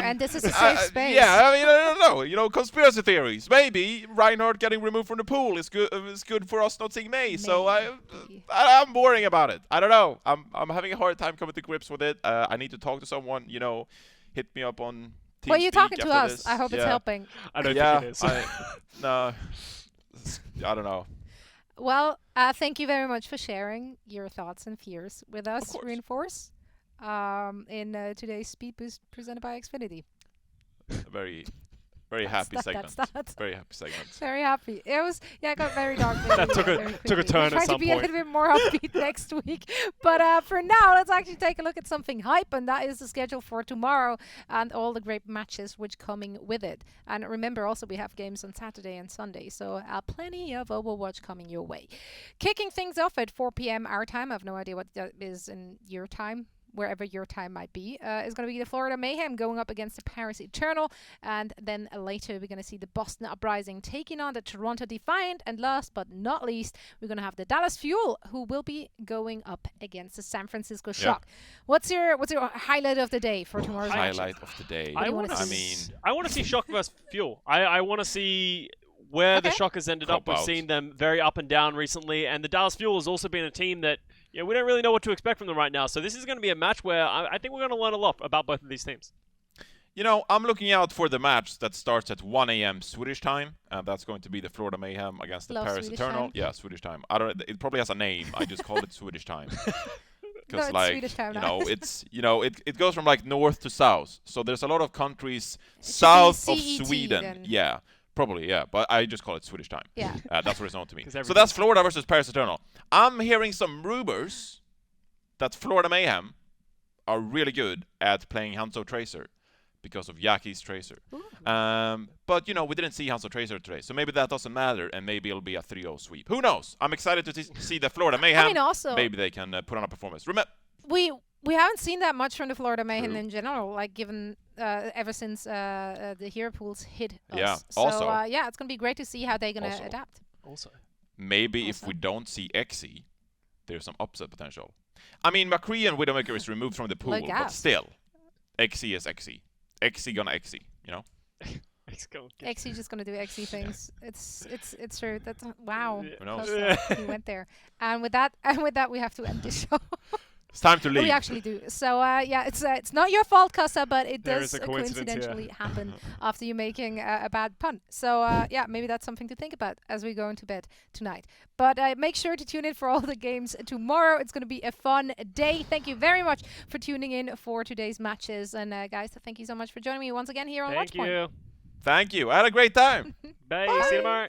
And this is a safe space. Yeah, I mean, I don't know. You know, conspiracy theories. Maybe Reinhardt getting removed from the pool is good for us not seeing May. So I'm worrying about it. I don't know. I'm having a hard time coming to grips with it. I need to talk to someone. You know, hit me up on TeamSpeak. Well, you're talking to us. This. I hope it's helping. I don't think it is. No, I don't know. Well, thank you very much for sharing your thoughts and fears with us, Reinforce, in today's Speed Boost presented by Xfinity. Very happy segment. Very happy segment. Very happy. It was, I got very dark. That took a turn at some point. Try to be a little bit more upbeat next week. But for now, let's actually take a look at something hype, and that is the schedule for tomorrow and all the great matches which coming with it. And remember, also we have games on Saturday and Sunday, so plenty of Overwatch coming your way. Kicking things off at 4 p.m. our time. I have no idea what that is in your time. Wherever your time might be, is going to be the Florida Mayhem going up against the Paris Eternal. And then later we're going to see the Boston Uprising taking on the Toronto Defiant. And last but not least, we're going to have the Dallas Fuel, who will be going up against the San Francisco Shock. What's your highlight of the day for tomorrow's highlight of the day? I want to see Shock versus Fuel. I want to see where the Shock has ended up. We've seen them very up and down recently. And the Dallas Fuel has also been a team that we don't really know what to expect from them right now. So this is going to be a match where I think we're going to learn a lot about both of these teams. You know, I'm looking out for the match that starts at 1 a.m. Swedish time, and that's going to be the Florida Mayhem against the Paris Swedish Eternal. Time. Yeah, Swedish time. It probably has a name. I just call it Swedish time. No, it's Swedish time now. It goes from like north to south. So there's a lot of countries south of Sweden. Then. Yeah. Probably, yeah, but I just call it Swedish time. Yeah. That's what it's known to me. So that's Florida versus Paris Eternal. I'm hearing some rumors that Florida Mayhem are really good at playing Hangzhou Tracer because of Yaki's Tracer. But, we didn't see Hangzhou Tracer today, so maybe that doesn't matter, and maybe it'll be a 3-0 sweep. Who knows? I'm excited to see the Florida Mayhem. I mean, also, maybe they can put on a performance. We haven't seen that much from the Florida Mayhem in general, like given ever since the hero pools hit us. Yeah. So Also, it's gonna be great to see how they're gonna adapt. Maybe if we don't see Xe, there's some upset potential. I mean, McCree and Widowmaker is removed from the pool, but still, Xe is Xe. Xe gonna Xe, Xe just gonna do Xe things. It's true. That's wow. Who knows? He went there. And with that, we have to end the show. It's time to leave. We actually do. So it's not your fault, Casa, but it There does is a coincidence coincidentally happen after you making a bad pun. So maybe that's something to think about as we go into bed tonight. But make sure to tune in for all the games tomorrow. It's going to be a fun day. Thank you very much for tuning in for today's matches. And guys, thank you so much for joining me once again here on Watchpoint. Thank you. I had a great time. Bye. See you tomorrow.